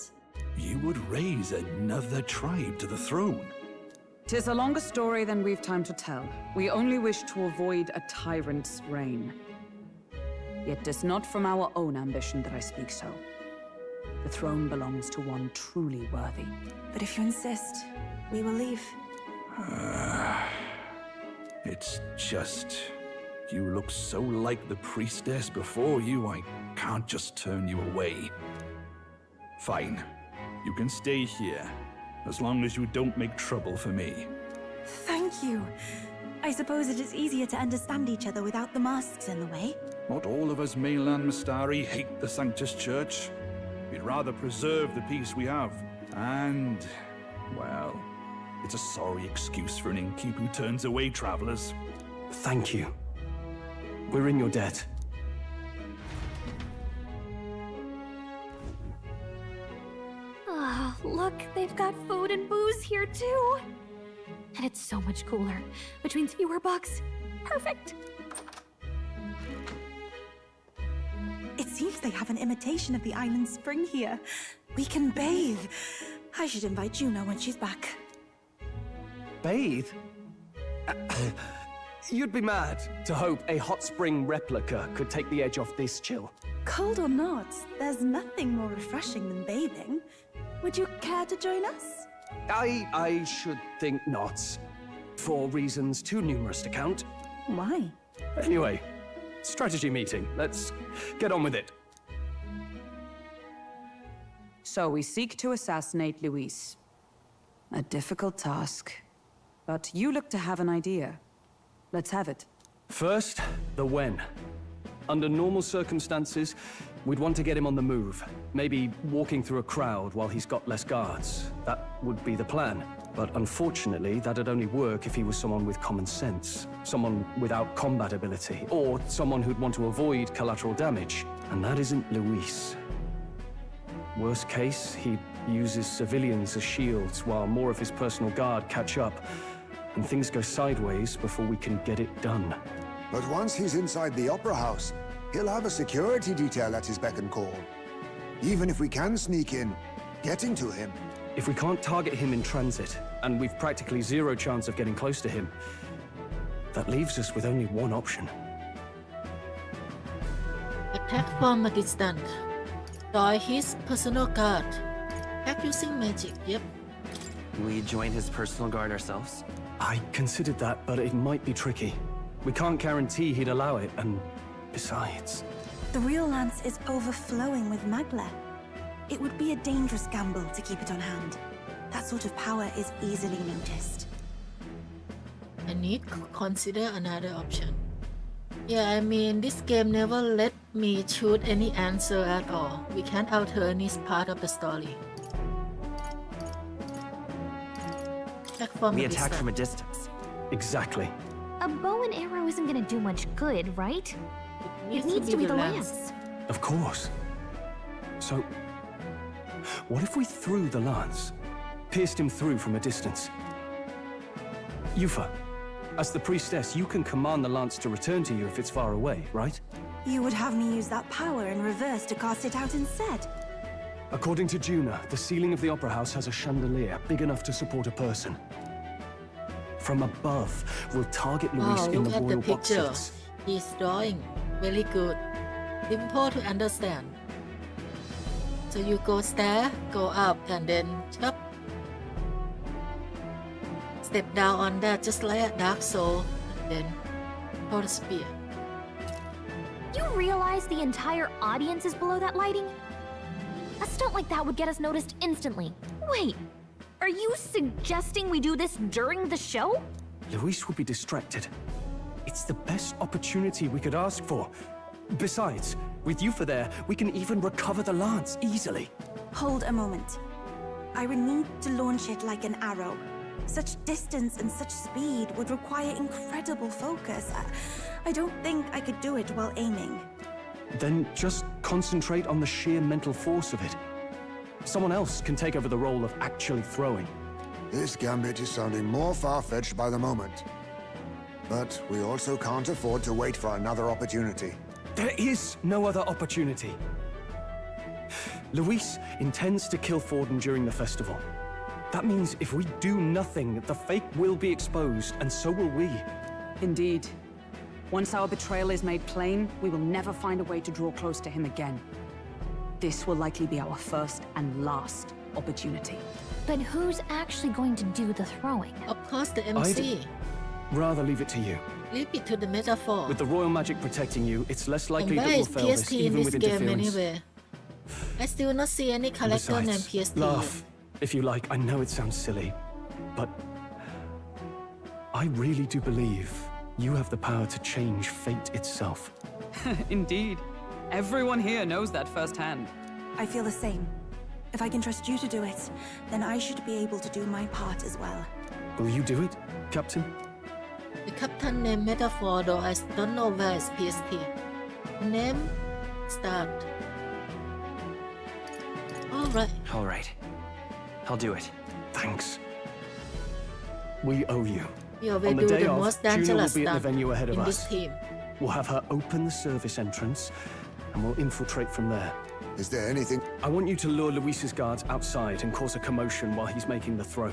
You would raise another tribe to the throne. 'Tis a longer story than we've time to tell. We only wish to avoid a tyrant's reign. Yet 'tis not from our own ambition that I speak so. The throne belongs to one truly worthy. But if you insist, we will leave. It's just... You look so like the priestess before you, I can't just turn you away. Fine. You can stay here, as long as you don't make trouble for me. Thank you. I suppose it is easier to understand each other without the masks in the way. Not all of us mainland Mystari hate the Sanctus Church. We'd rather preserve the peace we have. And, well, it's a sorry excuse for an innkeep who turns away travelers. Thank you. We're in your debt. Ah, look, they've got food and booze here too. And it's so much cooler, which means fewer bugs. Perfect. It seems they have an imitation of the island spring here. We can bathe. I should invite Juno when she's back. Bathe? You'd be mad to hope a hot spring replica could take the edge off this chill. Cold or not, there's nothing more refreshing than bathing. Would you care to join us? I should think not. For reasons too numerous to count. Why? Anyway, strategy meeting. Let's get on with it. So we seek to assassinate Louise. A difficult task. But you look to have an idea. Let's have it. First, the when. Under normal circumstances, we'd want to get him on the move. Maybe walking through a crowd while he's got less guards. That would be the plan. But unfortunately, that'd only work if he was someone with common sense. Someone without combat ability. Or someone who'd want to avoid collateral damage. And that isn't Louise. Worst case, he'd use his civilians as shields while more of his personal guard catch up. And things go sideways before we can get it done. But once he's inside the Opera House, he'll have a security detail at his beck and call. Even if we can sneak in, getting to him. If we can't target him in transit, and we've practically zero chance of getting close to him, that leaves us with only one option. Attack from a distance. Deploy his personal guard. Attack using magic, yep. We join his personal guard ourselves? I considered that, but it might be tricky. We can't guarantee he'd allow it, and besides... The real lance is overflowing with magla. It would be a dangerous gamble to keep it on hand. That sort of power is easily noticed. I need to consider another option. Yeah, I mean, this game never let me choose any answer at all. We can't alter this part of the story. We attack from a distance. Exactly. A bow and arrow isn't gonna do much good, right? It needs to be the lance. Of course. So, what if we threw the lance? Pierced him through from a distance? Yufa, as the priestess, you can command the lance to return to you if it's far away, right? You would have me use that power in reverse to cast it out instead. According to Juna, the ceiling of the Opera House has a chandelier big enough to support a person. From above, we'll target Louise in look the at the royal picture. boxes. He's drawing. Very good. Simple to understand. So you go stair, go up, and then chop. Step down on that just like a Dark Soul, and then throw the spear. You realize the entire audience is below that lighting? A stunt like that would get us noticed instantly. Wait, are you suggesting we do this during the show? Louise would be distracted. It's the best opportunity we could ask for. Besides, with Yufa there, we can even recover the lance easily. Hold a moment. I would need to launch it like an arrow. Such distance and such speed would require incredible focus. I don't think I could do it while aiming. Then just concentrate on the sheer mental force of it. Someone else can take over the role of actually throwing. This gambit is sounding more far-fetched by the moment. But we also can't afford to wait for another opportunity. There is no other opportunity. Louise intends to kill Forden during the festival. That means if we do nothing, the fake will be exposed, and so will we. Indeed. Once our betrayal is made plain, we will never find a way to draw close to him again. This will likely be our first and last opportunity. But who's actually going to do the throwing? Of course, the MC. Rather leave it to you. Leave it to the metaphor. With the royal magic protecting you, it's less And likely where that we'll is fail this, PST in even this with game interference. anyway? I still not see any character named Besides, PST. laugh, if you like. I know it sounds silly, but I really do believe you have the power to change fate itself. Indeed. Everyone here knows that firsthand. I feel the same. If I can trust you to do it, then I should be able to do my part as well. Will you do it, Captain? The captain name metaphor, though I don't know where is PST. Name, start. Alright. All right. I'll do it. Thanks. We owe you. We will On the do day the of, most Juno will dangerous be at the stuff venue ahead of in us. this team. We'll have her open the service entrance, and we'll infiltrate from there. Is there anything? I want you to lure Luis's guards outside and cause a commotion while he's making the throw.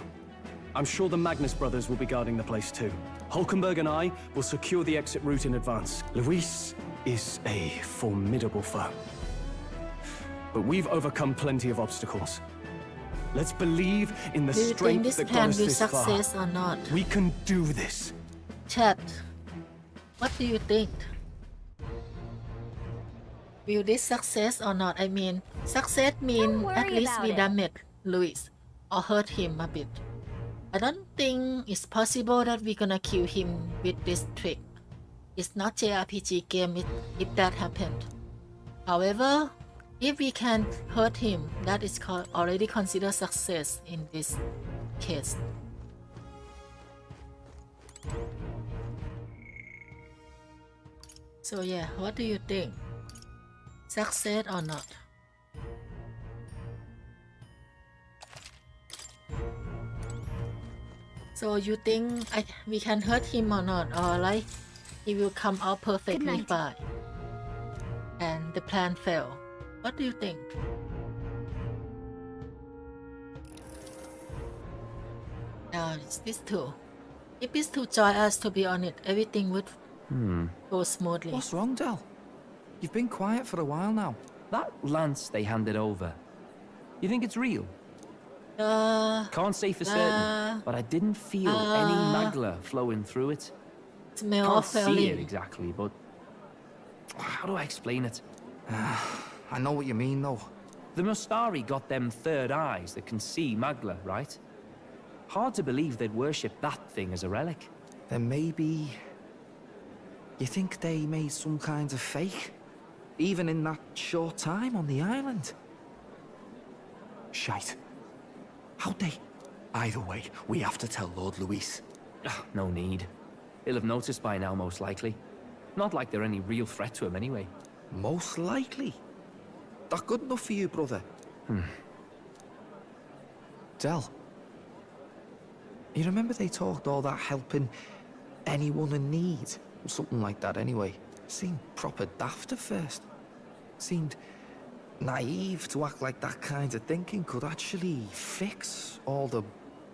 I'm sure the Magnus brothers will be guarding the place too. Hulkenberg and I will secure the exit route in advance. Luis is a formidable foe. But we've overcome plenty of obstacles. Let's believe in the Do you think strength this that plan got us will this far. success or not? We can do this. Chat. What do you think? Will this success or not? I mean, success mean worry at least about we it. damage Louise or hurt him a bit. I don't think it's possible that we're gonna kill him with this trick. It's not JRPG game if that happened. However, if we can hurt him, that is already considered success in this case. So yeah, what do you think? Success or not? So you think we can hurt him or not? Or like he will come out perfectly night. fine and the plan fail? What do you think? Now it's these two. If these two join us, to be honest, everything would go smoothly. What's wrong, Del? You've been quiet for a while now. That lance they handed over, you think it's real? Can't say for certain, but I didn't feel any magla flowing through it. Smell Can't of see it failing. exactly, but how do I explain it? I know what you mean, though. The Mustari got them third eyes that can see magla, right? Hard to believe they'd worship that thing as a relic. Then maybe... You think they made some kind of fake? Even in that short time on the island? Shite. How'd they? Either way, we have to tell Lord Louise. No need. He'll have noticed by now, most likely. Not like they're any real threat to him anyway. Most likely. That good enough for you, brother? Del. You remember they talked all that helping anyone in need? Something like that anyway. Seemed proper daft at first. Seemed naive to act like that kind of thinking could actually fix all the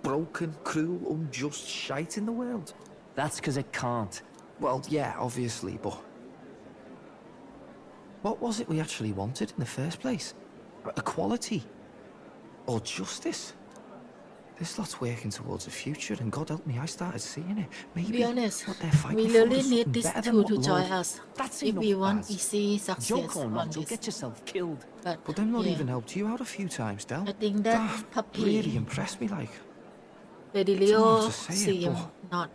broken, cruel, unjust shite in the world. That's because it can't. Well, yeah, obviously, but... What was it we actually wanted in the first place? Equality? Or justice? This lot's working towards a future, and God help me, I started seeing it. Maybe To be honest, what they're fighting we for really is need something these better two than to what join Lord- us That's if we enough, want Baz. easy success Joke or on not, you'll this. get yourself killed. But them not yeah, even helped you out a few times, Del. I think that puppy really impressed me, like. Lady Don't know Leo how to say it, seem but- not.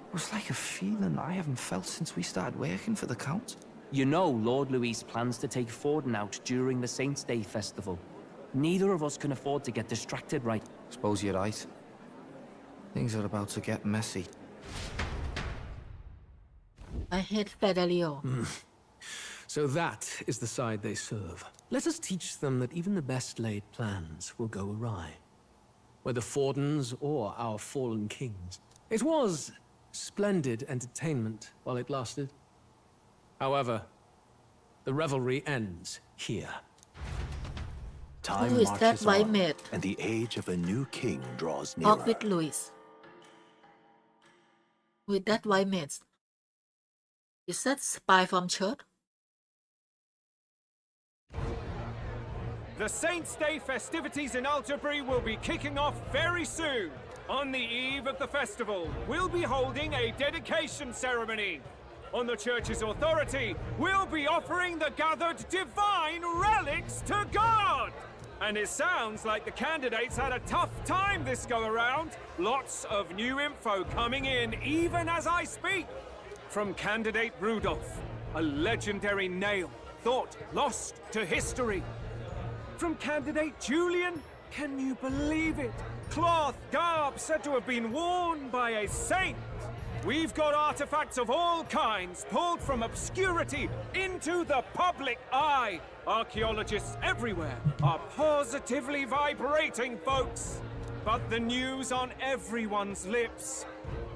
It was like a feeling I haven't felt since we started working for the Count. You know Lord Louise plans to take Forden out during the Saints' Day festival. Neither of us can afford to get distracted, right? Suppose you're right. Things are about to get messy. I hate Lady Leo. So that is the side they serve. Let us teach them that even the best laid plans will go awry. Whether Fordens or our fallen kings. It was splendid entertainment while it lasted. However, the revelry ends here. Time Who is that marches white on, maid? and the age of a new king draws Talk nearer. with Louise. With that white maid. Is that spy from church? The Saints' Day festivities in Alderbury will be kicking off very soon. On the eve of the festival, we'll be holding a dedication ceremony. On the church's authority, we'll be offering the gathered divine relics to God! And it sounds like the candidates had a tough time this go-around. Lots of new info coming in even as I speak. From candidate Rudolph, a legendary nail, thought lost to history. From candidate Julian, can you believe it? Cloth garb said to have been worn by a saint. We've got artifacts of all kinds pulled from obscurity into the public eye. Archaeologists everywhere are positively vibrating, folks. But the news on everyone's lips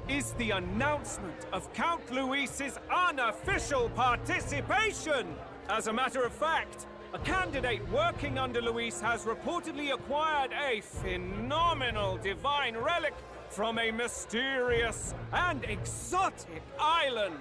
is the announcement of Count Louise's unofficial participation. As a matter of fact, a candidate working under Louise has reportedly acquired a phenomenal divine relic from a mysterious and exotic island.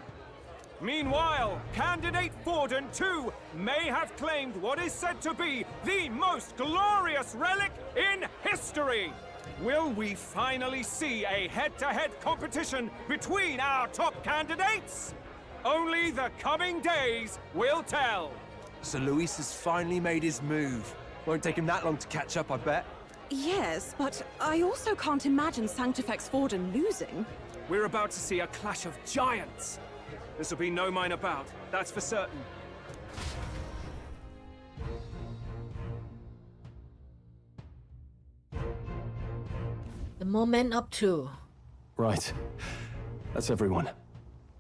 Meanwhile, candidate Forden, too, may have claimed what is said to be the most glorious relic in history. Will we finally see a head-to-head competition between our top candidates? Only the coming days will tell. So Luis has finally made his move. Won't take him that long to catch up, I bet. Yes, but I also can't imagine Sanctifex Forden losing. We're about to see a clash of giants. This'll be no minor bout, that's for certain. The moment of truth. Right. That's everyone.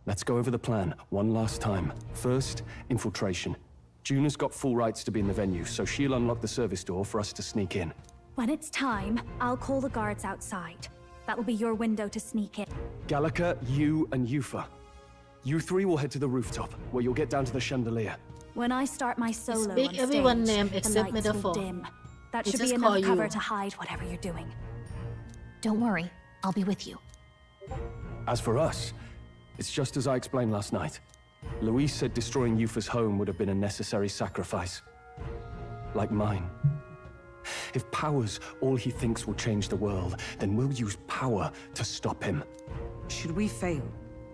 Let's go over the plan one last time. First, infiltration. Juna's got full rights to be in the venue, so she'll unlock the service door for us to sneak in. When it's time, I'll call the guards outside. That'll be your window to sneak in. Gallica, you, and Yufa. You three will head to the rooftop, where you'll get down to the chandelier. When I start my solo Speak on everyone's stage, name the except lights Metaphor. will dim. That We should be just enough call cover you. to hide whatever you're doing. Don't worry, I'll be with you. As for us, it's just as I explained last night. Louise said destroying Yufa's home would have been a necessary sacrifice. Like mine. If power's all he thinks will change the world, then we'll use power to stop him. Should we fail,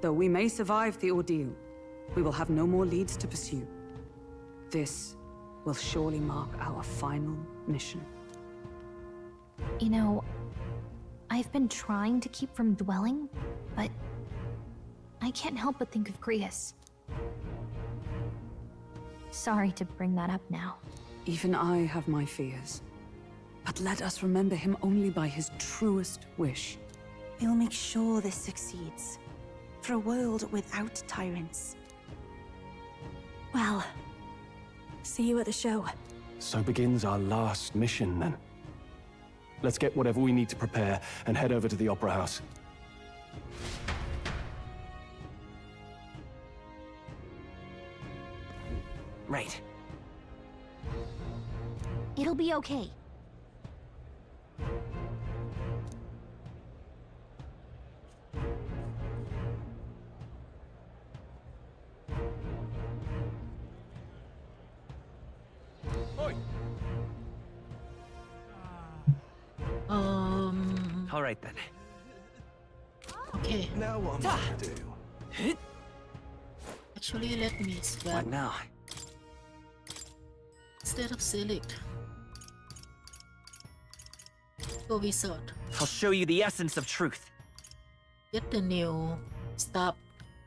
though we may survive the ordeal, we will have no more leads to pursue. This will surely mark our final mission. You know, I've been trying to keep from dwelling, but I can't help but think of Grius. Sorry to bring that up now. Even I have my fears. But let us remember him only by his truest wish. We'll make sure this succeeds. For a world without tyrants. Well, see you at the show. So begins our last mission, then. Let's get whatever we need to prepare and head over to the Opera House. Right. It'll be okay. All right then. Okay. Now what am I to do? Actually, let me swap What now? instead of select. Go wizard. I'll show you the essence of truth. Get the new stuff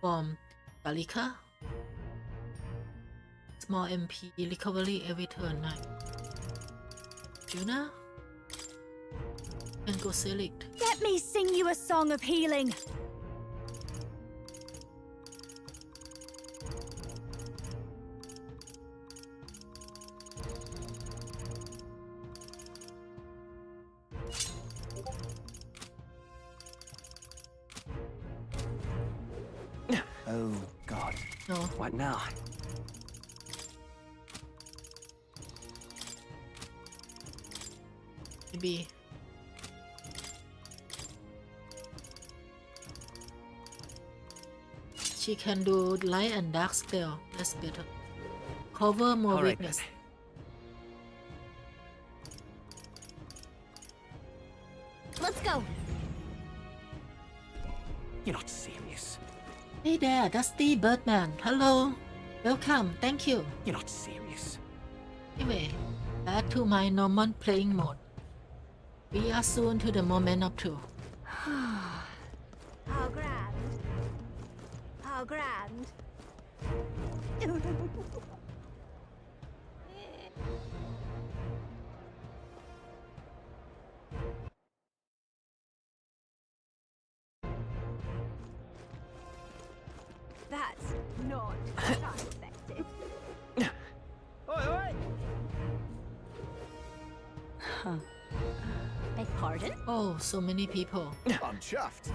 from Gallica. Small MP recovery every turn 9. Juna? And go select. Let me sing you a song of healing. Oh, God. No. What now? maybe. She can do light and dark spell. That's better. Cover more All right, weakness. Let's go. You're not serious. Hey there, Dusty Birdman. Hello. Welcome. Thank you. You're not serious. Anyway, back to my normal playing mode. We are soon to the moment of truth. How grand. How grand. That's not what I expected. Huh. Beg pardon? Oh, so many people. I'm chuffed.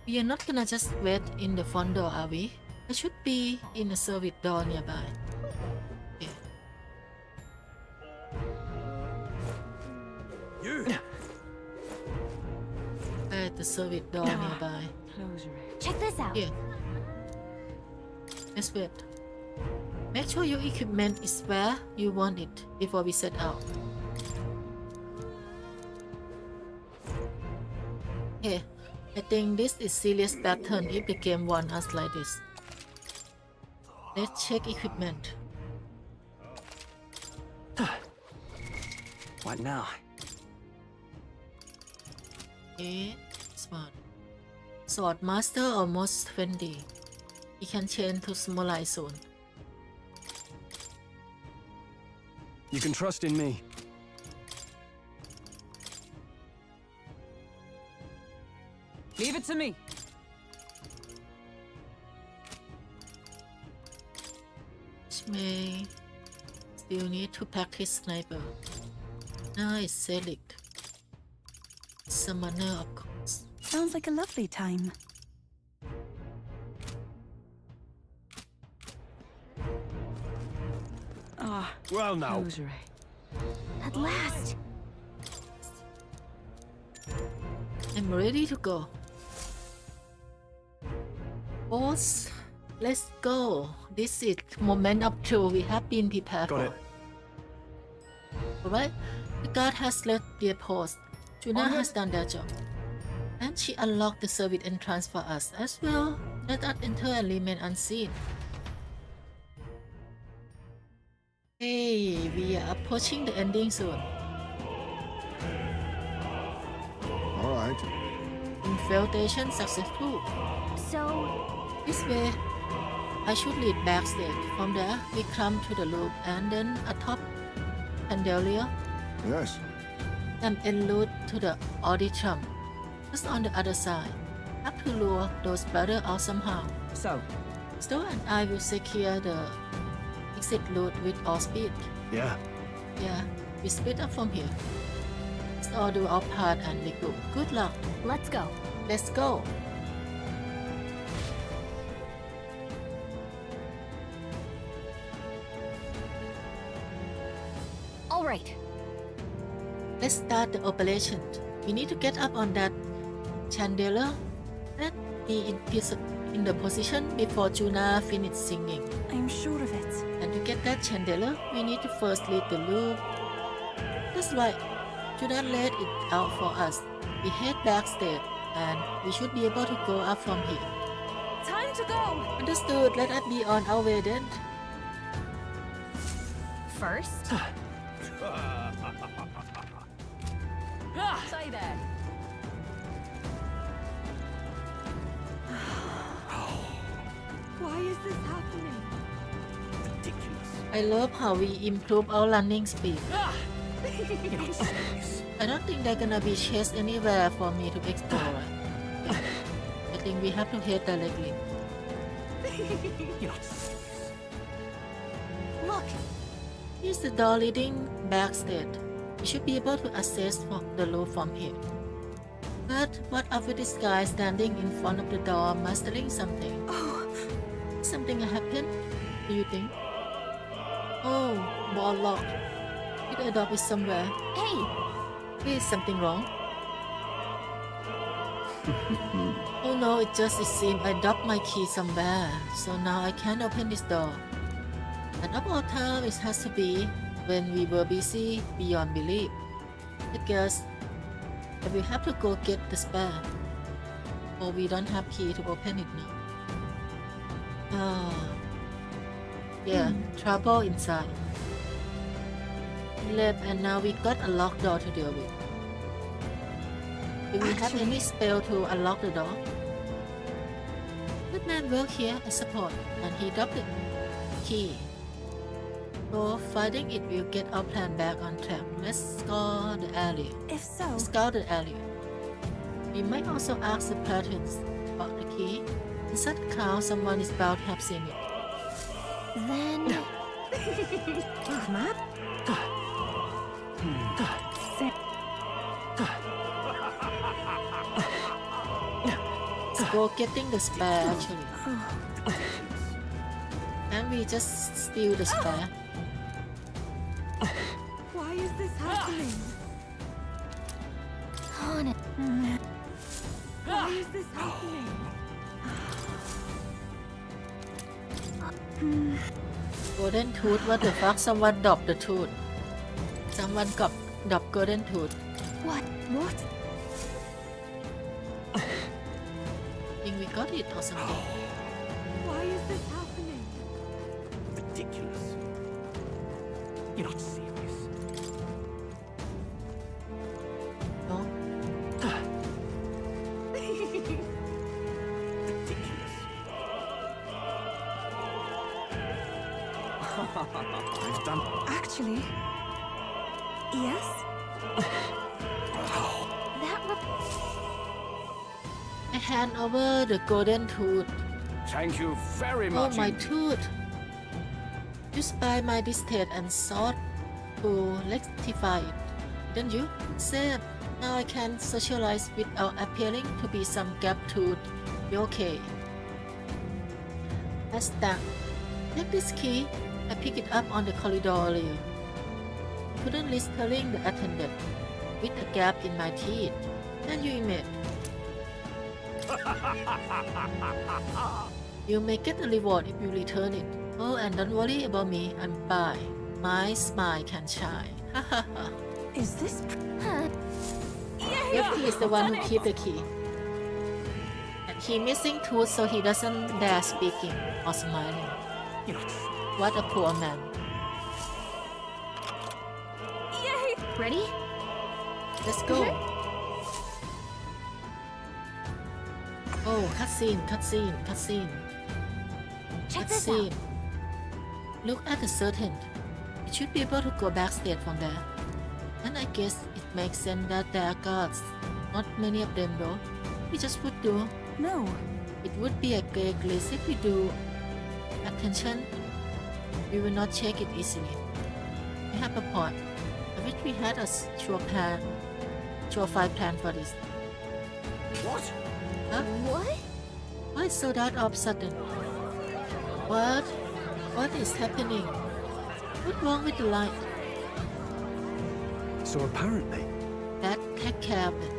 We are not gonna just wait in the front door, are we? There should be in a service door nearby. Okay. You! At the service door nearby. Check this out. Here. Let's wait. Make sure your equipment is where you want it before we set out. Okay, I think this is serious pattern if the game wants us like this. Let's check equipment. What now? Okay, this one. Sword Master almost 20. We can change to Smolai soon. You can trust in me. Leave it to me. May still need to practice sniper. Now it's select. Summoner of course. Sounds like a lovely time. Ah, Well now. rosary. At last. I'm ready to go. Boss, let's go. This is moment of truth we have been prepared Got for. it. Alright, the guard has left their post. Juna has done their job. And she unlocked the service entrance for us as well. Let us enter and remain unseen. Hey, we are approaching the ending soon. All right. Infiltration successful. So, This way, I should lead backstage. From there, we come to the loop and then atop Pandaria Yes. and en route to the auditorium. Just on the other side. Have to lure those brothers out somehow. So, Stowe and I will secure the exit route with all speed. Yeah. Yeah, we split up from here. Let's all do our part and regroup. Good luck. let's go. Let's go. All right. Let's start the operation. We need to get up on that chandelier and be in the position before Juna finishes singing. I'm sure of it. And to get that chandelier, we need to first lead the loop. That's right. Juna laid it out for us. We head backstage, and we should be able to go up from here. time to go. Understood. Let us be on our way then. First, Say that. Why is this happening? Ridiculous. I love how we improve our running speed. You're not serious. I don't think there's gonna be chase anywhere for me to explore. I think we have to head directly. You're not serious. Look! Here's the door leading backstage. We should be able to access the loop from here. But what of this guy standing in front of the door mastering something? Oh, Something happened? Do you think? Oh, wall locked. Did I drop it somewhere? Hey! Is something wrong? Oh no, it seems I dropped my key somewhere, so now I can't open this door. And of all time, it has to be when we were busy beyond belief. I guess I will have to go get the spare, or we don't have key to open it now. Yeah, trouble inside. Left, and now we got a locked door to deal with. Do we have any spell to unlock the door? Good man worked here as support, and he dropped the key. So finding it will get our plan back on track. Let's scour the area. If so, Scout the area. We might also ask the patrons about the key. In such a crowd, someone is bound to have seen it. Then... Map? Let's go getting the spare actually. And we just steal the spare. Why is this happening? On it. Why is this happening? Golden tooth, what the fuck? Someone dropped the tooth. Someone dropped golden tooth. What? What? I think we got it or something. Why is this happening? Ridiculous. You're not serious. No? Ridiculous. I've done. Actually, yes? I hand over the golden tooth. Thank you very Oh, much. my indeed. tooth! Used by my distaste and sought to rectify it. Didn't you? Said, now I can socialize without appearing to be some gap tooth. You okay? That's that. Take this key. I picked it up on the corridor earlier. Couldn't risk telling the attendant with a gap in my teeth. Can you imagine? You may get a reward if you return it. Oh, and don't worry about me, I'm by. My smile can shine. Ha ha ha. Is this... Yep, he is the one who keeps the key. And he missing tooth so he doesn't dare speaking or smiling. What a poor man. Ready? Let's go. Oh, cutscene. Check this out. Look at the serpent. It should be able to go backstage from there. And I guess it makes sense that there are guards. Not many of them though. We just would do. No. It would be a great glitch if we do. Attention. We will not check it easily. We have a point. I wish we had a surefire plan for this. What? Huh? What? Why is so that all of a sudden? What? What is happening? What's wrong with the light? So apparently, That take care of it.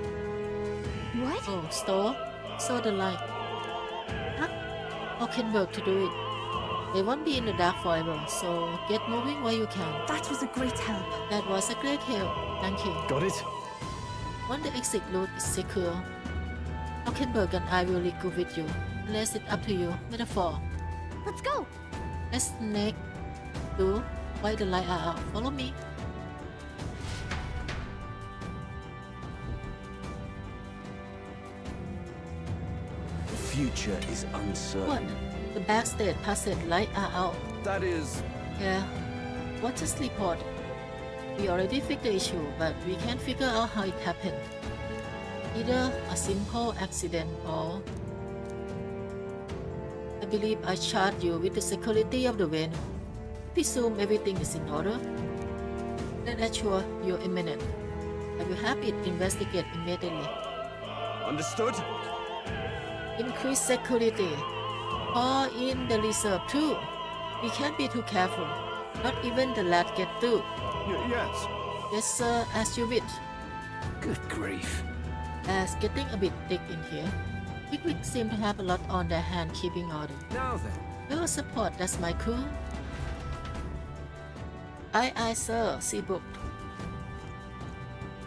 What? Oh, store? So the light. Huh? How can work to do it? They won't be in the dark forever, so get moving while you can. That was a great help. That was a great help. Thank you. got it? Once the exit route is secure, Hockenberg and I will go with you. Unless it's up to you. Metaphor. Let's go! Let's snake do while the light are out. Follow me. The future is uncertain. What? The backstage passage light are out. That is... Yeah. What just report? We already fixed the issue, but we can't figure out how it happened. Either a simple accident or... I believe I charged you with the security of the venue. Presume everything is in order. Then assure you're imminent. I will have it investigated immediately. Understood? Increase security. Or in the reserve too. We can't be too careful. Not even the lad get through. Yes. Yes, sir, as you wish. Good grief. As getting a bit thick in here, Pickwick seem to have a lot on their hand keeping order. Now then. Your support, that's my crew. Aye, sir, see booked.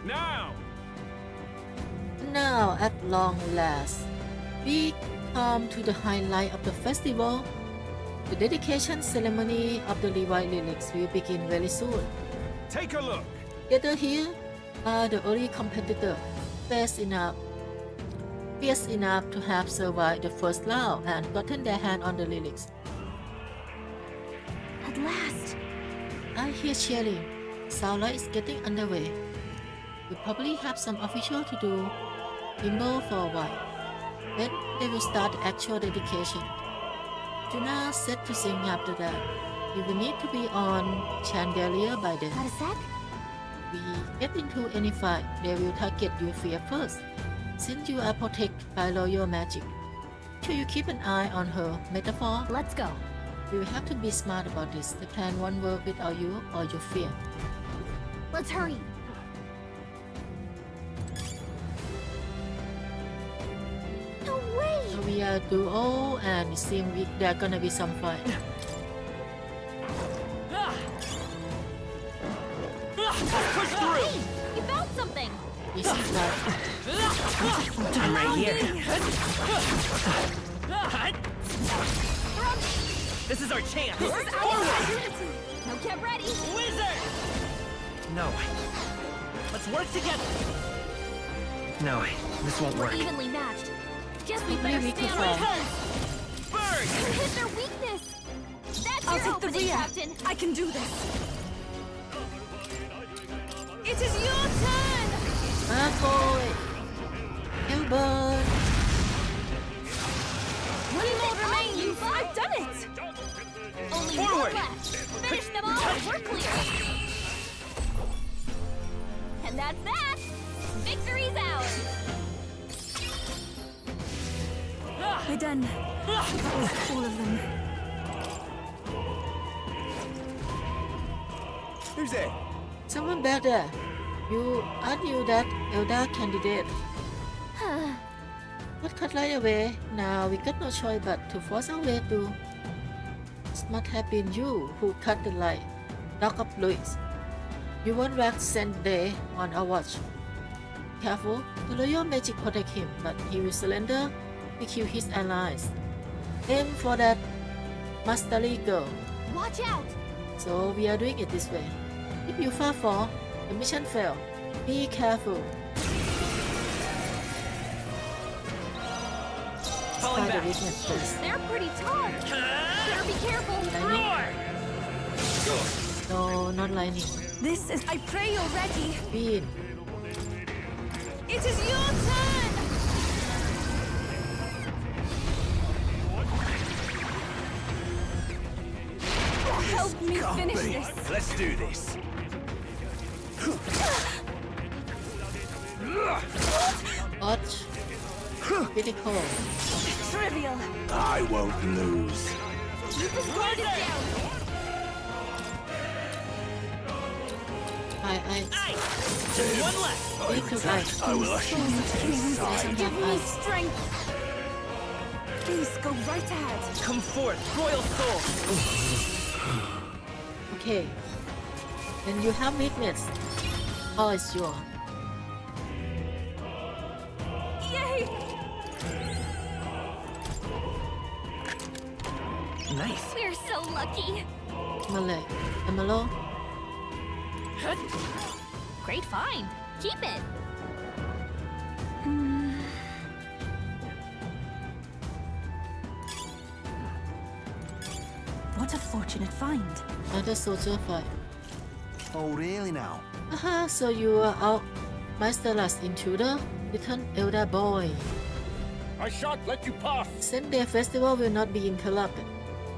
Now! Now, at long last, we come to the highlight of the festival. The dedication ceremony of the Levi lyrics will begin very soon. Take a look. Gathered here are the early competitors, fierce enough to have survived the first round and gotten their hand on the lyrics. At last! I hear cheering. Sound like it's getting underway. We probably have some official to do limbo for a while. Then they will start the actual dedication. Juna set to sing after that. You will need to be on Chandelier by then. Got a sec? We get into any fight, they will target your fear first. Since you are protected by royal magic, should you keep an eye on her metaphor? Let's go. We will have to be smart about this. The plan won't work without you or your fear. Let's hurry. No way! So we are duo and it seems there gonna be some fight. Push through! You found something! Easy fight. I'm right here. This is our chance. This is our opportunity. Now get ready. Wizard! No. Let's work together. No, this won't We're work. evenly matched. Guess we better Maybe stand we our can turn. Burn! You hit their weakness. That's I'll your take the opening, rear. Captain. I can do this. It is your turn! Malfoy! Gilbert! One more remains. I've done it! Only Forward. one left. Finish them all. We're clear. And that's that. Victory's ours. We're done. That was all of them. Who's there? Someone back there. Aren't you that Elder candidate? What cut right away? Now we got no choice but to force our way through. It must have been you who cut the light. Dog of Louise. You won't wax send day on our watch. Careful, the royal magic protect him, but he will surrender to kill his allies. Aim for that mastery girl. Watch out. So we are doing it this way. If you fall, the mission failed. Be careful. Falling Try the back. weakness first. They're pretty tall. Better be careful. No, not lightning. This is. I pray you're ready. Bean. It is your turn! Help me finish this. Let's do this. Watch. Critical. Trivial. I won't lose. Guard it down. Just one left. Need to ice. I will usher you to his side. Give me strength. Please go right ahead. Come forth, royal soul. Okay. When you have weakness, all is yours. Yay! Nice. We're so lucky. Malay. Amalo. Great find. Keep it. What a fortunate find. Another soldier fight. Oh, really now? Aha, so you are out masterless intruder, little elder boy. I shan't let you pass. Since their festival will not be interrupted,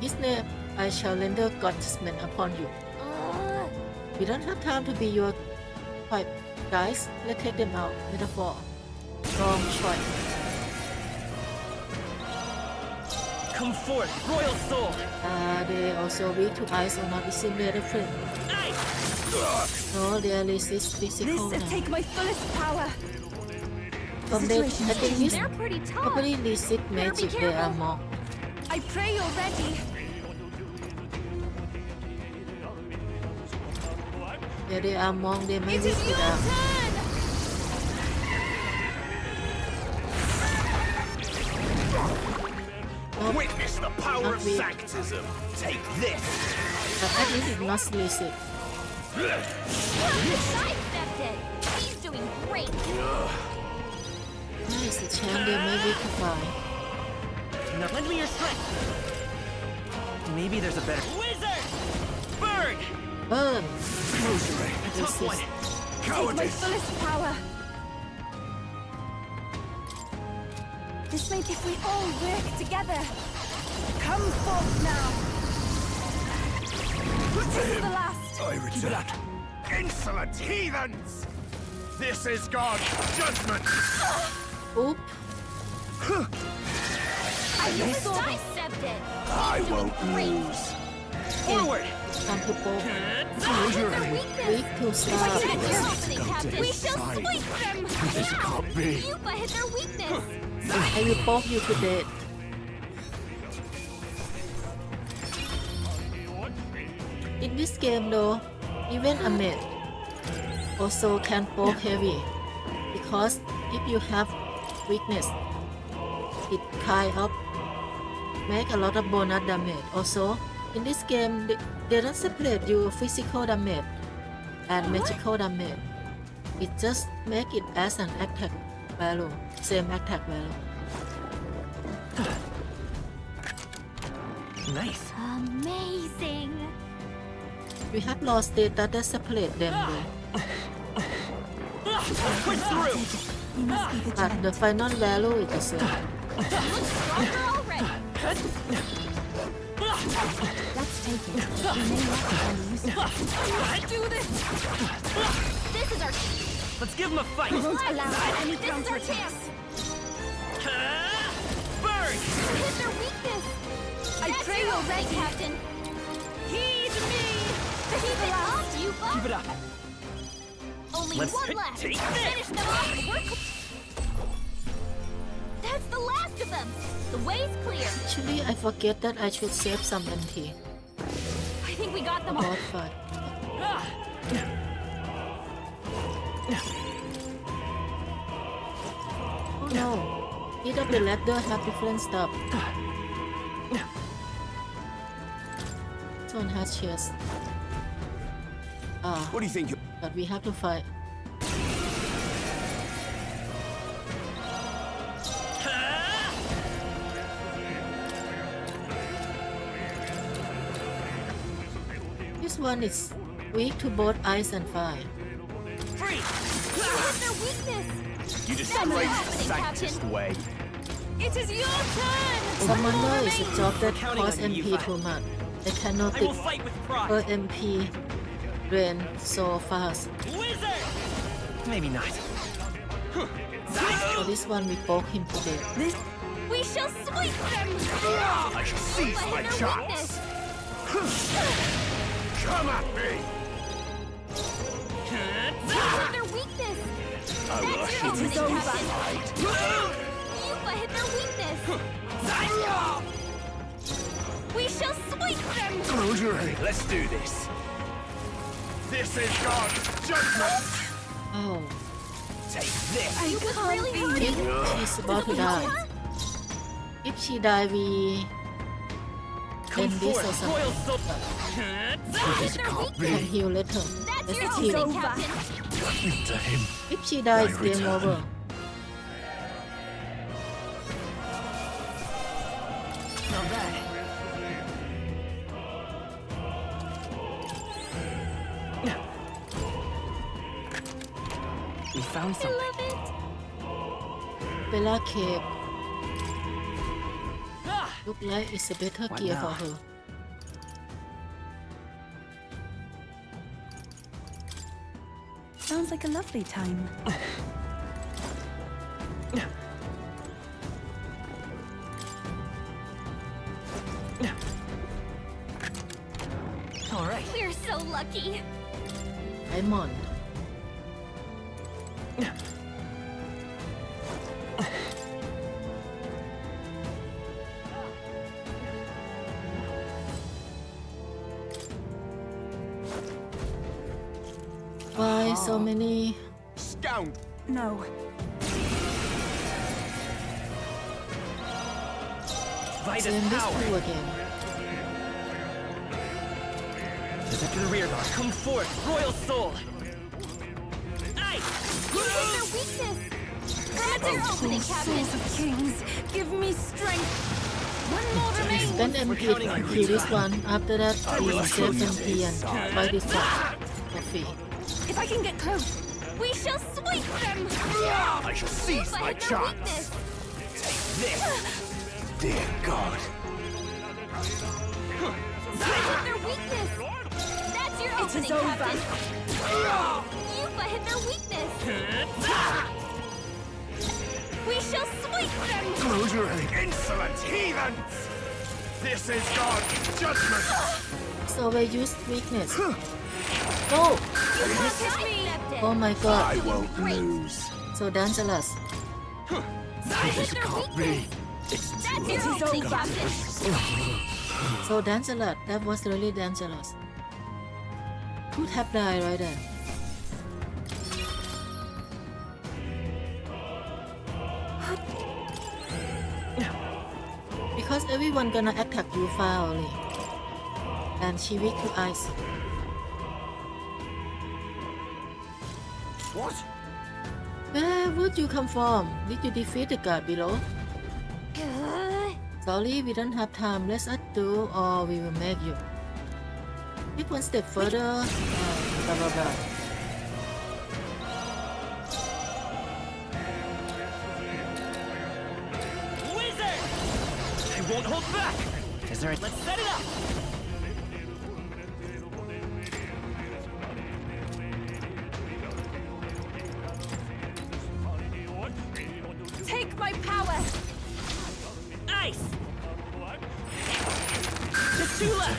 his name I shall render judgment upon you. We don't have time to be your pipe. Guys, let's take them out. Metaphor. Wrong choice. Come forth, royal soul. They also weak to ice or not similar different. No, they resist physical This take my fullest power. From the, I think this They're pretty tough. probably resist magic they are more. I pray you're ready. Yeah, they are monk, they may It weak is to your them. turn! Witness the power of weak. sanctism. Take this. But I think it must resist. Sidestepped it. He's doing great. Nice, the chance they may weak to fire. Now lend me your strength. Maybe there's a better. Wizard! Bird! Burn! Tough one. Take my fullest power. This way if we all work together. Come forth now. This is the last. I return. Insolent heathens! This is God's judgment! Oop! I sidestepped it. I won't lose. Forward! Time to poke. Weak to start. That's your opening, Captain. We shall Side. sweep them. This can't be. Yupa hit their weakness. I will poke you to death. In this game though, even a mage also can poke heavy, because if you have weakness, it kind of make a lot of bonus damage. Also, in this game, they don't separate you physical damage and magical damage. It just make it as an attack value, same attack value. Nice. Amazing. We have lost data that separate them though. Push through! You must be But the final value is the same. Stronger already. Let's take it. We may not have use it. Do this. This is our. Let's give him a fight! We won't allow any This is our counterattacks. chance! Bird! Hit their weakness. I That's pray your you're opening, ready. Captain. Heed me. Keep it up, Yupa. Keep it up! Only Let's one left. take Finish them off. That's the last of them. The way's clear. Actually, I forget that I should save some NT. I think we got them all. God fight. Oh no. Each of the ladder have different stuff. This one has chest. Ah, What do you think? but we have to fight. This one is weak to both ice and fire. Free! Hit their weakness. You disgrace the happening, sanctist Captain. way. It is your turn. Summoner is a job that Counting costs on you, MP Yupa. too much. I cannot I pick will fight with pride! per MP drain so fast. Wizard! Maybe not. So this one we poke him to death. We shall sweep them. I shall seize Yupa my hit their chance. weakness. Come at me! Hit their weakness. I will That's usher your you opening, to Captain. side. Yupa hit their weakness. We shall sweep them. Close your eyes. Let's do this. This is God's judgment. Oh, Take this. I was can't really be. hurting. she's about to die. If she die, we Come end this or forth, something. royal soul! Hit their Can weakness. heal later. That's Let's your heal. opening, Captain. To him. If she dies, I game return. over. Not bad. We found I something. love it. Bella Cave. Ah! Look like it's a better What gear now? for her. Sounds like a lovely time. All right. We're so lucky. Diamond. Why so many? Scound! No. Same this two again. Protect the rear guard. Come forth, royal soul. Ice! You hit their weakness. Grant your opening, Captain. Souls of kings, give me strength. One more remains. Spend MP to this one. After that, we save MP and buy this one for free. If I can get close. We shall sweep them. I shall seize my chance. Take this! Dear God. Hit their weakness. That's your opening, Captain. Yupa hit their weakness. We shall sweep them. Insolent heathens! This is God's judgment! So we use weakness. No! Oh my god. I won't lose. So dangerous. This can't be. It's too That's your opening, Captain. So dangerous. That was really dangerous. Could have died right there. Because everyone gonna attack you far only. And she weak to ice. What? Where would you come from? Did you defeat the guard below? Sorry, we don't have time. Let us do or we will make you. Take one step further. Blah blah blah. Wizard! I won't hold back! Is there a... Let's set it up! Take my power. Ice! The Tula!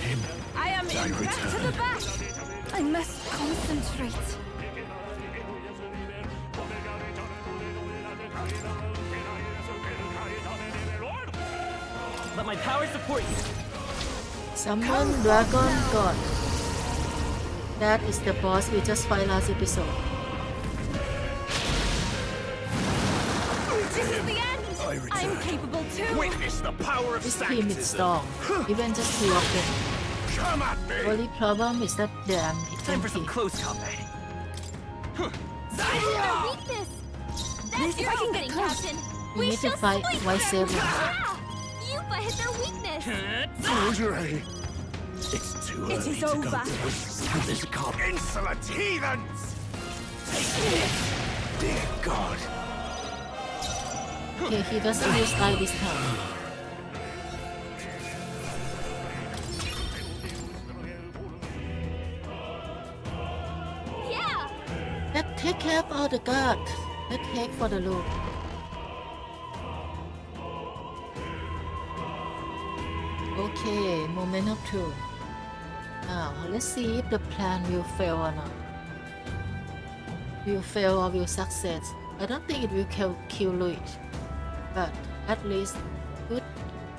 I am in back to the back. I must concentrate. Let my power support you. Summon Dragon God. That is the boss we just fight last episode. This is the end. I'm capable too. Witness the power of This team is strong. Even just two of them. Come at me! Only problem is that they are Time for some empty. close combat. Their weakness. That's your opening, Captain. We need to fight while saving. Yupa hit their weakness. Forgery! It's too early It is to go over. through this cop. Insolent heathens! Take this! Dear God. Okay, he doesn't use eye this time. Yeah. Let's take care of all the guards. Let's take for the loot. Okay, moment of truth. Now, let's see if the plan will fail or not. Will fail or will success. I don't think it will kill Louise. But at least could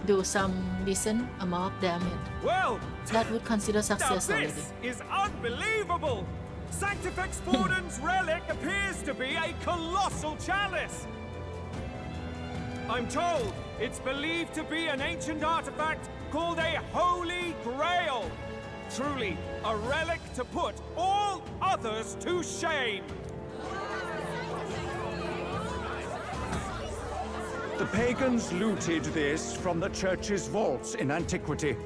do some decent amount of damage. Well, That would consider now success already. this is unbelievable! Sanctifex Forden's relic appears to be a colossal chalice! I'm told it's believed to be an ancient artifact called a Holy Grail. Truly, a relic to put all others to shame. The pagans looted this from the church's vaults in antiquity.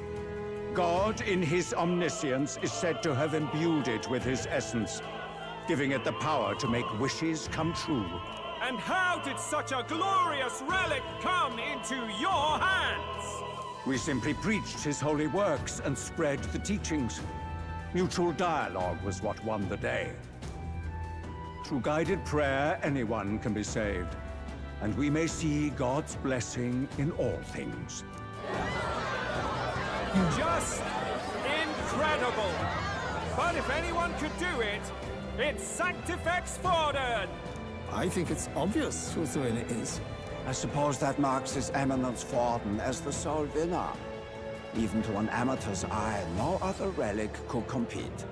God, in his omniscience, is said to have imbued it with his essence, giving it the power to make wishes come true. And how did such a glorious relic come into your hands? We simply preached his holy works and spread the teachings. Mutual dialogue was what won the day. Through guided prayer, anyone can be saved, and we may see God's blessing in all things. Just incredible! incredible! But if anyone could do it, it's Sanctifex Forden! I think it's obvious who Thrin is. I suppose that marks His Eminence Forden as the sole winner. Even to an amateur's eye, no other relic could compete.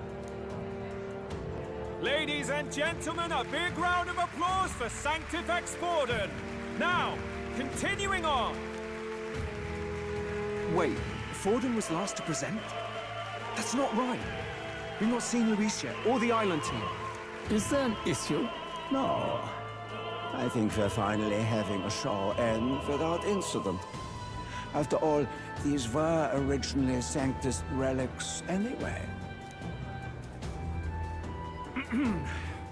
Ladies and gentlemen, a big round of applause for Sanctifex Forden! Now, continuing on! Wait, Forden was last to present? That's not right. We've not seen Louise yet, or the island team. Is there an issue? No. I think we're finally having a show end without incident. After all, these were originally Sanctus relics anyway.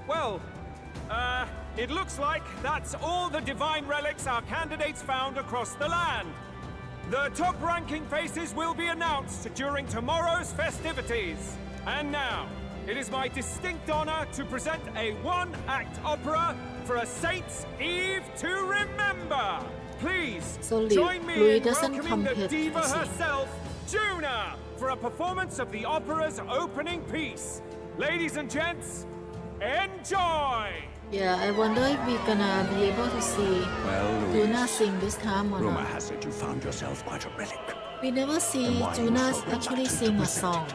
Well, it looks like that's all the divine relics our candidates found across the land. The top-ranking faces will be announced during tomorrow's festivities. And now, it is my distinct honor to present a one-act opera for a Saint's Eve to remember. Please, So join me Louis in doesn't welcoming the compete, diva I see. herself, Juna, for a performance of the opera's opening piece. Ladies and gents, enjoy! Yeah, I wonder if we're gonna be able to see Well, Juna Louise, sing this time or rumor not. has it you found yourself quite a relic. We never see And why Juna you so actually reluctant sing to a present song.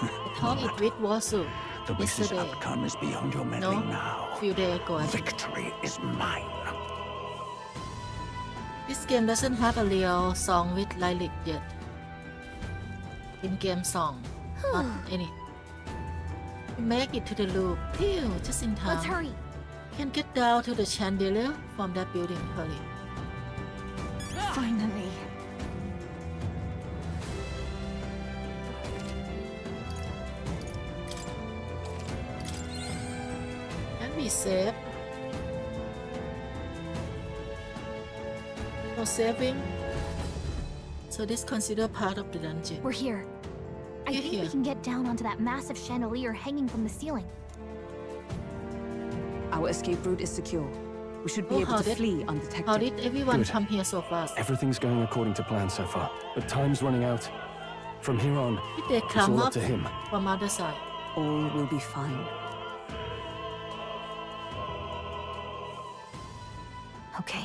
I talked it with Wasu The wish's yesterday. outcome is beyond your meddling No, now. few days ago. I think. Victory is mine. This game doesn't have a real song with lyric yet. In-game song, not any. We make it to the loop. Phew, just in time. Let's hurry. Can get down to the chandelier from that building. Hurry. Finally. And we save. No saving. So this considered part of the dungeon. We're here. I You're think here. we can get down onto that massive chandelier hanging from the ceiling. Our escape route is secure. We should be Oh, able how to did- flee undetected. How did everyone Good. come here so fast? Everything's going according to plan so far, but time's running out. From here on, Did they it's come all up up to him. from other side? All will be fine. Okay.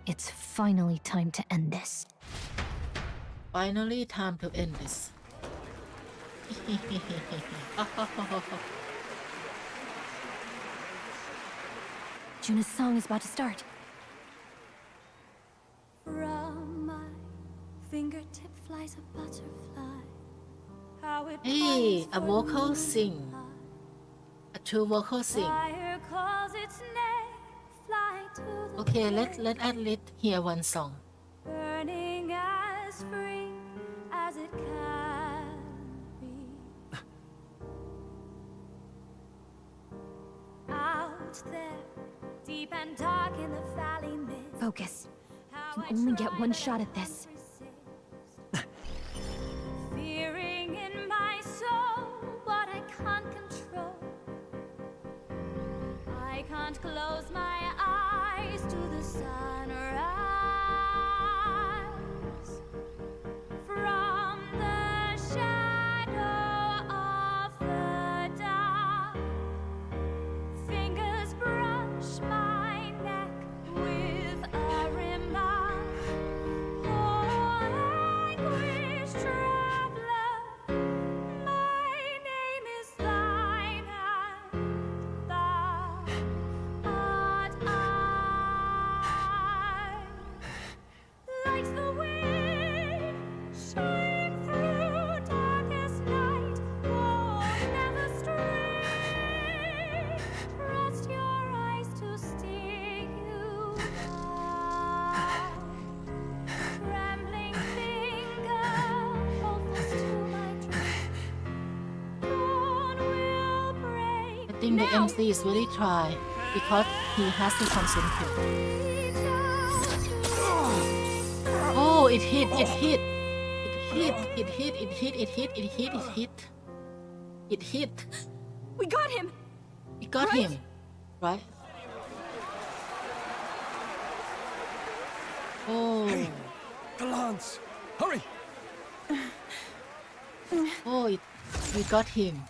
It's finally time to end this. Finally, time to end this. Juna's song is about to start. From my fingertip flies a butterfly. How it Hey, a flies vocal for sing. A true vocal sing. fire calls its name, fly to the Okay, let at least hear one song. burning as free as it can be. Out there, deep and dark in the valley mist. Focus. You can only get one shot at this. Fearing in my soul what I can't control. I can't close my eyes to the sunrise. From the shadow of the dark, fingers brush my neck with a remark. Oh, anguish traveler, my name is thine, and thou art I. Like the wind, shine through darkest night. Oh, never stray. Trust your eyes to steer you by. Trembling finger holds us to my dream. Dawn will break. I think the MC is really try because he has to concentrate. Oh, it hit, it hit. It hit, it hit, it hit, it hit, it hit. It hit. We got him! It got Right? him. Right? Oh. Hey, the lance! Hurry! Oh, we got him.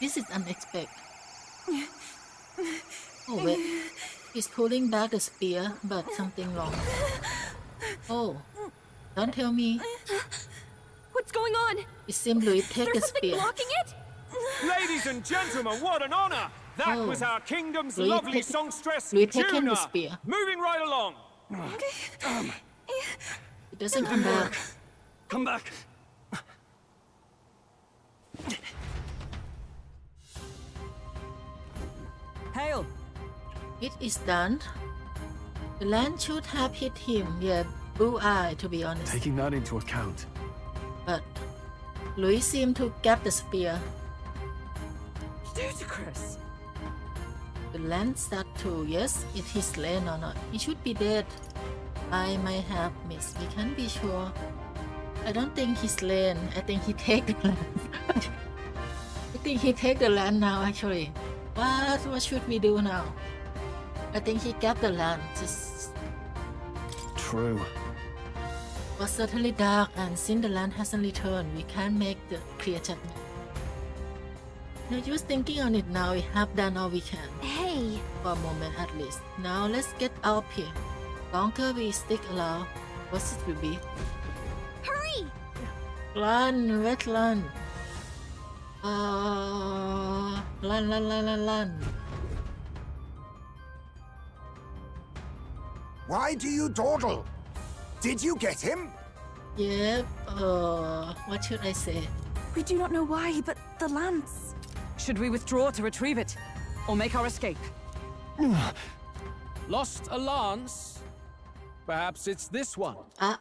This is unexpected. Oh wait, he's pulling back the spear, but something wrong. Oh, don't tell me. What's going on? It seems Louis take the Is there something spear. blocking it? Ladies and gentlemen, what an honor! That was our kingdom's Louis lovely take- songstress, Louis taking the Juna. spear. Moving right along. It doesn't come back. Come back. Hail! It is done. The land should have hit him. Yeah, blue eye to be honest. Taking that into account, But Louis seemed to get the spear. Ludicrous! The land start to, yes, it his land or not. He should be dead. I might have missed. We can't be sure. I don't think he's land. I think he take the land. I think he take the land now actually. What should we do now? I think he got the land. Just true. was certainly dark, and since the land hasn't returned, we can't make the clear judgment. Now just thinking on it now, we have done all we can. Hey! For a moment at least. Now let's get out of here. Longer we stick around, what it will be? Hurry! Run, let's run. Run. Why do you dawdle? Did you get him? Yep, what should I say? We do not know why, but the lance. Should we withdraw to retrieve it? Or make our escape? Lost a lance? Perhaps it's this one. Ah.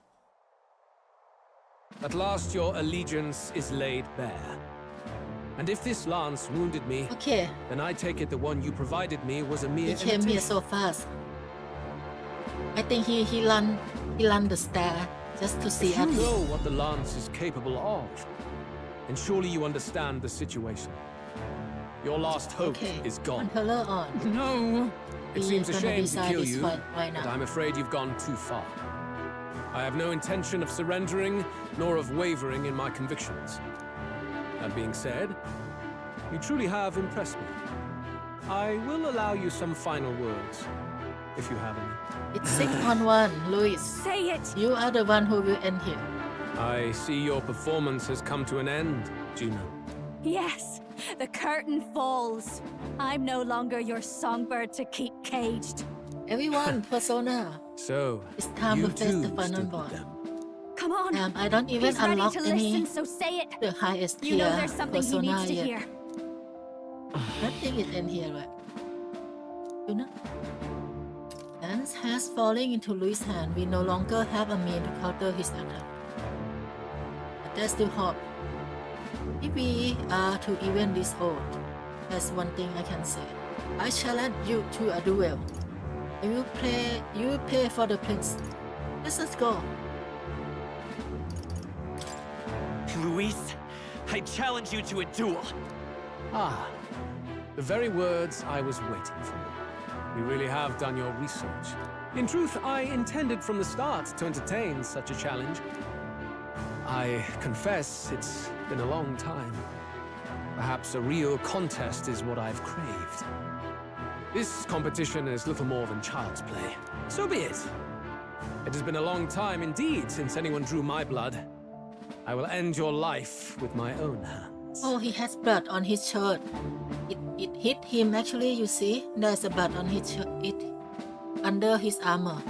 At last your allegiance is laid bare. And if this lance wounded me, Okay, then I take it the one you provided me was a mere he came here imitation. so fast. I think he run the stair just to see If you us. know what the lance is capable of, then surely you understand the situation. Your last hope is gone. Controller on. No! It seems a gonna shame to decide kill this you, fight right but now. I'm afraid you've gone too far. I have no intention of surrendering, nor of wavering in my convictions. That being said, you truly have impressed me. I will allow you some final words, if you have any. It's 6-on-1, Louis. Say it! You are the one who will end here. I see your performance has come to an end, Juno. Yes, the curtain falls. I'm no longer your songbird to keep caged. Everyone, Persona. So, It's time you to face the too final stood boss. with them. Come on. I don't even He's ready unlock to any listen, so say it. the highest You know tier there's something he Persona needs to yet. hear. Nothing is in here, right? You know? Lance has fallen into Louis' hand. We no longer have a mean to counter his attack. But there's still hope. If we are to even this old, that's one thing I can say. I challenge you to a duel. You will pay for the prince. Let's go. Louise, I challenge you to a duel. Ah, the very words I was waiting for. You really have done your research. In truth, I intended from the start to entertain such a challenge. I confess it's been a long time. Perhaps a real contest is what I've craved. This competition is little more than child's play. So be it. It has been a long time indeed since anyone drew my blood. I will end your life with my own hands. Oh, he has blood on his shirt. It hit him actually, you see? There's a blood on his shirt. It under his armor.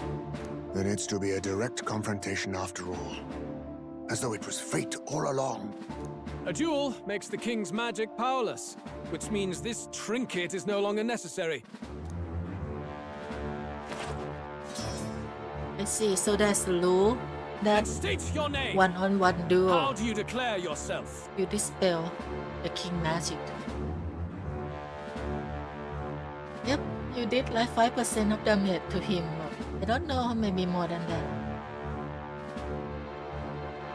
Then it's to be a direct confrontation after all. As though it was fate all along. A duel makes the king's magic powerless, which means this trinket is no longer necessary. I see, so that's the rule. That State your name. one-on-one duel. How do you declare yourself? You dispel the king magic. Yep, you did like 5% of damage to him. I don't know, maybe more than that.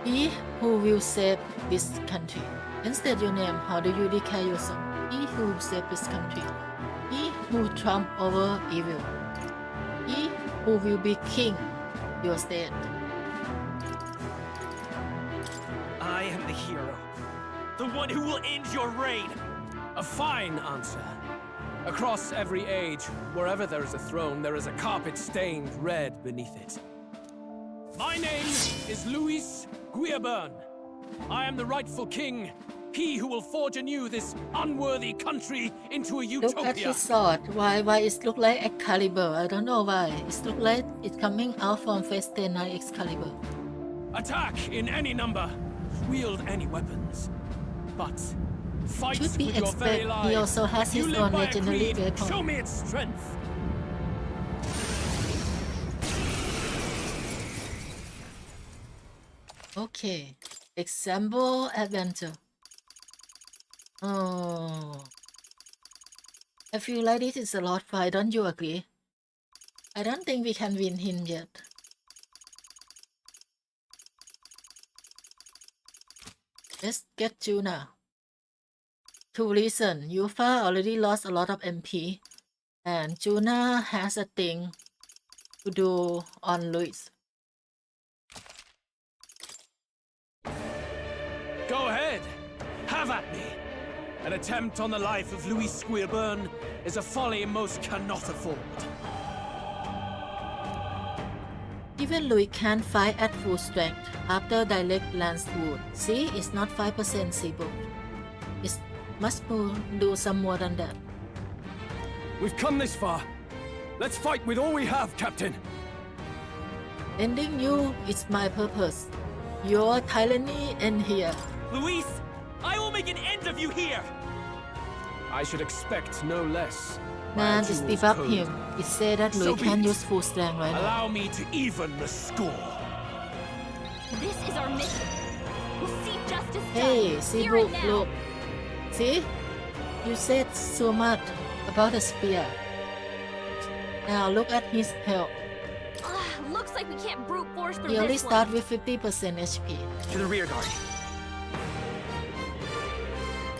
He who will save this country. Instead your name, how do you declare yourself? He who will save this country. He who trump over evil. He who will be king, your state. I am the hero. The one who will end your reign. A fine answer. Across every age, wherever there is a throne, there is a carpet stained red beneath it. My name is Louise Guilburn. I am the rightful king, he who will forge anew this unworthy country into a Look at utopia. his sword. Why it look like Excalibur? I don't know why. It look like it's coming out from First Archetype Excalibur. Attack in any number. Wield any weapons. But fight Should be with your very expect. lives. He also has You his live own by a legendary creed. Show weapon. me its strength. Okay. Example adventure. Oh. I feel like this is a lot fight, don't you agree? I don't think we can win him yet. Let's get Juna. Two reasons. Yufa already lost a lot of MP. And Juna has a thing to do on Louise. Go ahead. Have at me. An attempt on the life of Louise Guilburn is a folly most cannot afford. Even Louis can't fight at full strength after direct lance wound. See, it's not 5% Seabolt. It must do some more than that. We've come this far. Let's fight with all we have, Captain. Ending you is my purpose. Your tyranny end here. Louise, I will make an end of you here. I should expect no less. Man, just debuff him. It said that So Louis be can't it. use full strength right now. Allow me to even the score. This is our mission. We'll see justice Hey, done. Here Seabolt, and now. look. See? You said so much about the spear. Now look at his health. Looks like we can't brute force through He only this starts one. with 50% HP. To the rear guard.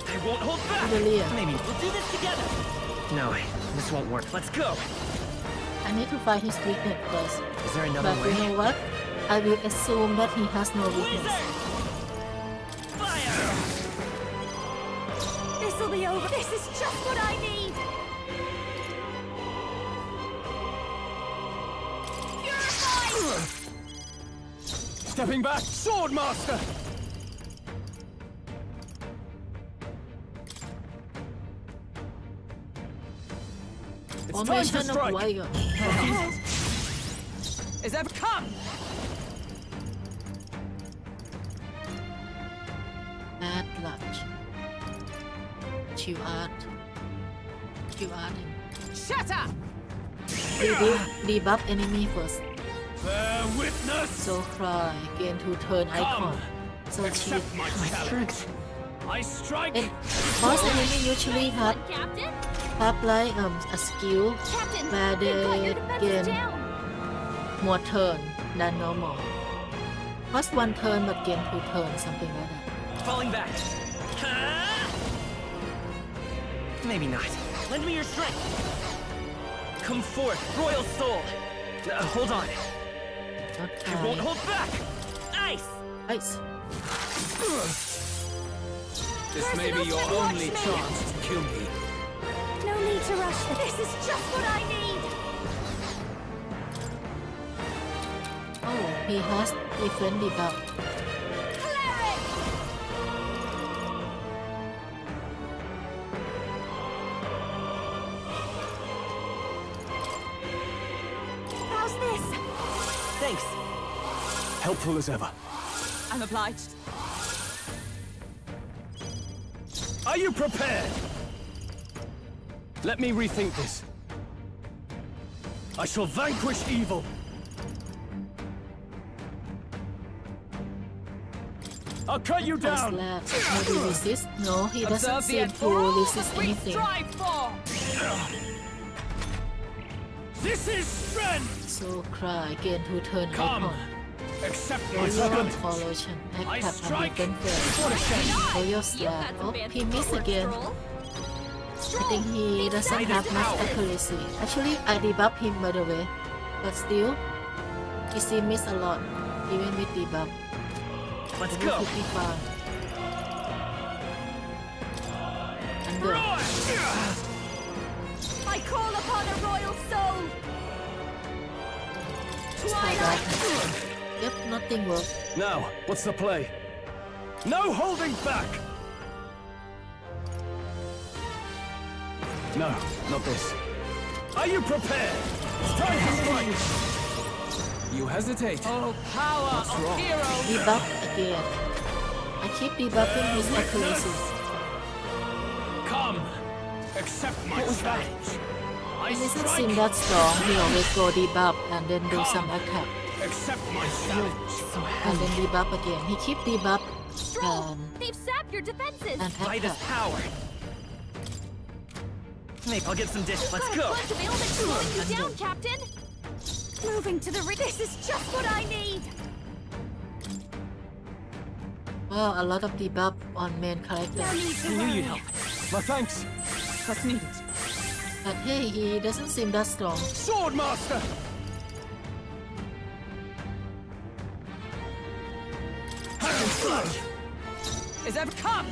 I won't hold back. To the rear. Maybe we'll do this together. No, this won't work. Let's go. I need to find his weakness first. Is there another But way? you know what? I will assume that he has no weakness. Fire! This'll be over. This is just what I need. Purified! Stepping back, Sword Master! It's time to Formation of strike! warrior. Is that come? Bad lunch. Chill art. Chill art him. Shut up! Debuff enemy first. Bear witness! So cry. Gain 2 turn icon. So cheap. Accept my challenge. I strike. And boss enemy usually have like a skill where they gain more turn than normal. Cost 1 turn but gain 2 turn, something like that. Falling back. Maybe not. Lend me your strength. Come forth, royal soul. Hold on. Okay. I won't hold back. Ice. Ice. This may be your only chance to kill me. No need to rush this. This is just what I need. Oh, he has different debuff. How's this? Thanks. Helpful as ever. I'm obliged. Are you prepared? Let me rethink this. I shall vanquish evil. I'll cut you down. Maybe resist? No, he doesn't Observe the seem end to for all resist that we anything. strive for. This is strength. So cry, gain 2 turn Come. icon. Accept my Royal second. Corrosion. I Act strike. What a shame. Royal Slap. Oh, he missed again. I think he doesn't have much accuracy. Actually, I debuff him by the way. But still, he still miss a lot, even with debuff. Let's Level go. 55. Thunder. I call upon a royal soul. Twilight. Yep, nothing worked. Now, what's the play? No holding back! No, not this. Are you prepared? It's time to strike! You hesitate. Oh, power What's of wrong? heroes! Debuff again. I keep debuffing his accuracy. Come, accept my challenge. He doesn't seem that strong. He always go debuff and then do some attack. Accept my challenge. And then debuff again. He keep debuff Stroll, they've sapped your defenses. and By this attack. power. Maybe I'll get some dish. Let's Got go. a bunch of ailments slowing you down, Captain. Moving to the This is just what I need. Wow, a lot of debuff on main No character. need to I knew you'd worry. help. My thanks! What's needed? But hey, he doesn't seem that strong. Swordmaster! Is ever come?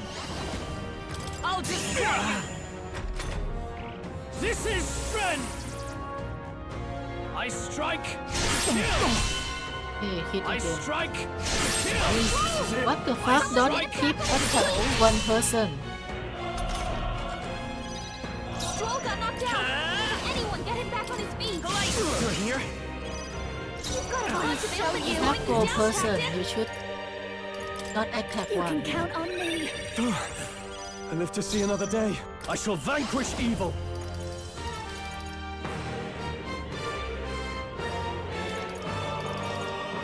I'll destroy you. This is strength. I strike. Kill. Hey, hit I again. strike. Kill. What the fuck? Don't keep attack one person. Stroll got knocked out. Anyone get him back on his feet. You're here? You've got a bunch of ailments slowing Attack you one down, person. Captain. You should not attack You one. can count on me. I live to see another day. I shall vanquish evil.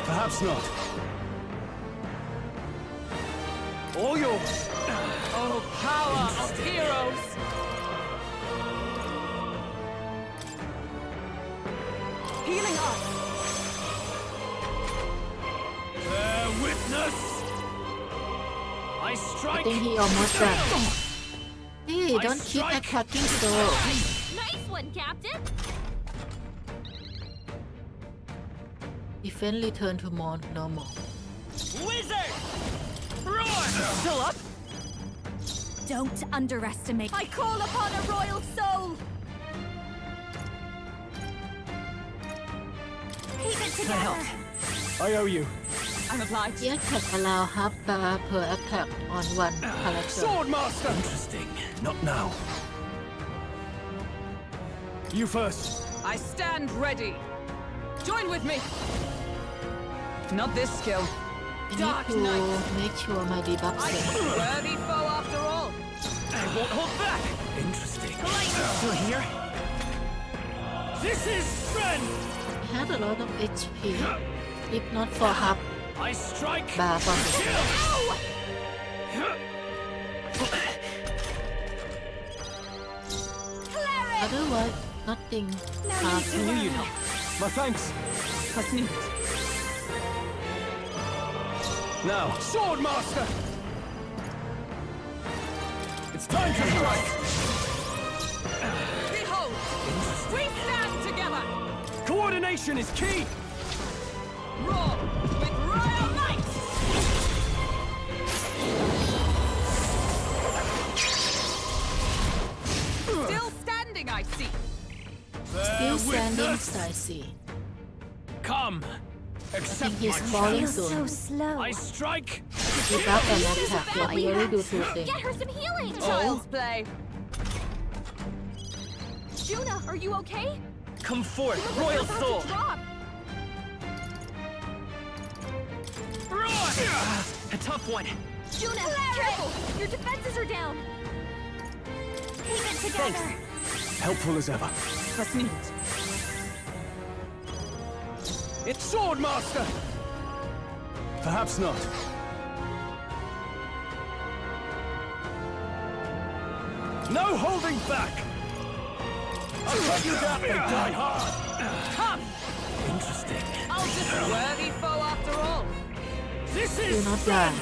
Perhaps not. All yours. Oh, power of heroes! Healing up! Bear witness. I I strike. think he almost done. Hey, I don't keep strike. attacking so. Nice one, Captain. Defense return to more normal. Wizard. Roar. Still up? Don't underestimate. I call upon a royal soul. Keep it Can I help? together. I owe you. I'm obliged. The attack allow half bar per attack on one character. Swordmaster! Interesting. Not now. You first. I stand ready. Join with me. Not this skill. I Dark need to Knight. make sure my debuff I set. am a worthy foe after all. I won't hold back. Interesting. Still here? This is strength. He had a lot of HP. If not for half I strike. bar from the Kill. otherwise nothing No fast. need to I knew worry. you'd help. My thanks. What's needed? Now, Swordmaster! It's time to strike! Behold! We stand together! Coordination is key! Roar with royal might! Still standing, I see. Still standing, I see. Come. I Accept think he's my falling challenge. soon. slow. I strike. Debuff and attack. Yeah, he already do two things. Get her some healing. Child's play. Juna, are you okay? Come forth, You look like royal you're soul! about to drop. A tough one. Juna, careful! Your defenses are down. Keep it together. Helpful as ever. What's needed? It's Swordmaster! Perhaps not. No holding back! I'll cut you down and die hard! Come! Interesting. I'll just a worthy foe after all. This Do is not die.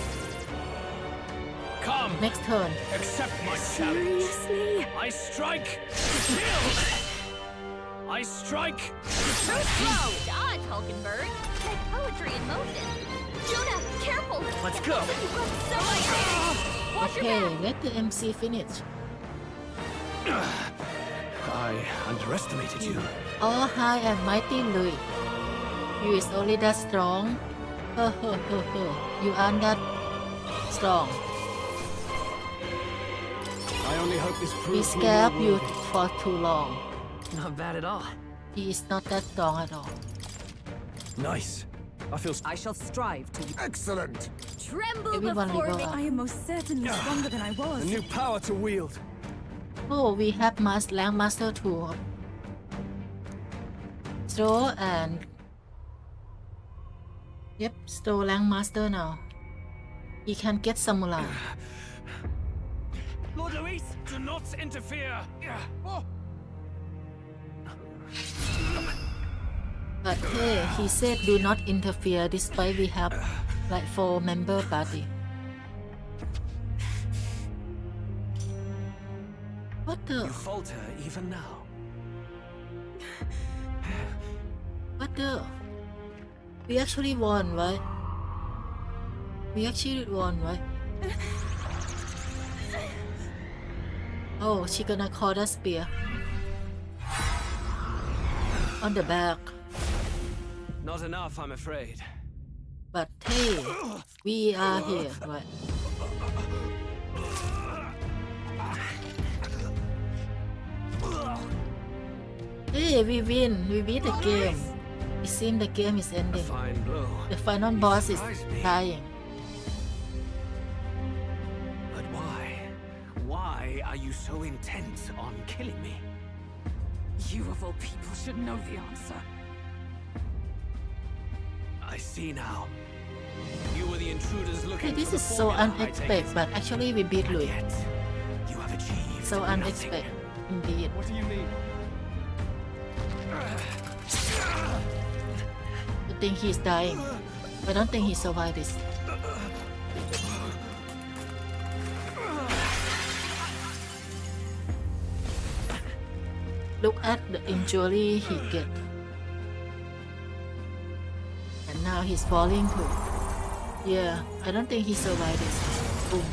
Come. Next turn. Accept my challenge. Seriously? I strike. Kill. I strike. Too slow! Dodge, Hulkenberg. Like poetry in motion. Juna, careful! Let's It go. looks like you've got so much damage. Watch your Okay, back. let the MC finish. I underestimated you. Oh, high and mighty Louis. You is only that strong. You aren't that strong. I only hope this We proves me scared more you worthy. for too long. Not bad at all. He is not that strong at all. Nice. I feel. I shall strive to. Excellent. Tremble Everyone before level me. up. I am most certainly stronger than I A was. new power to wield. Oh, we have Rank Master 2. Stro and... Yep, Stro Rank Master now. He can get Samurai. Lord Louise, do not interfere. Oh. But hey, he said do not interfere despite we have like 4-member party. What the? You falter even now. What the? We actually won, right? We actually won, right? Oh, she gonna call us spear. On the back. Not enough, I'm afraid. But hey, we are here, right? Hey, we win. We beat the game. It seems the game is ending. Fine blow. The final boss is dying. But why? Why are you so intent on killing me? You of all people should know the answer. I see now. You were the intruders looking Hey, this for is the so formula, I take unexpected, it. but actually we beat Louis. Yet, you have achieved So nothing. unexpected, indeed. What do you mean? I think he's dying. I don't think he survived this. Look at the injury he get. And now he's falling too. Yeah, I don't think he survived this. Boom.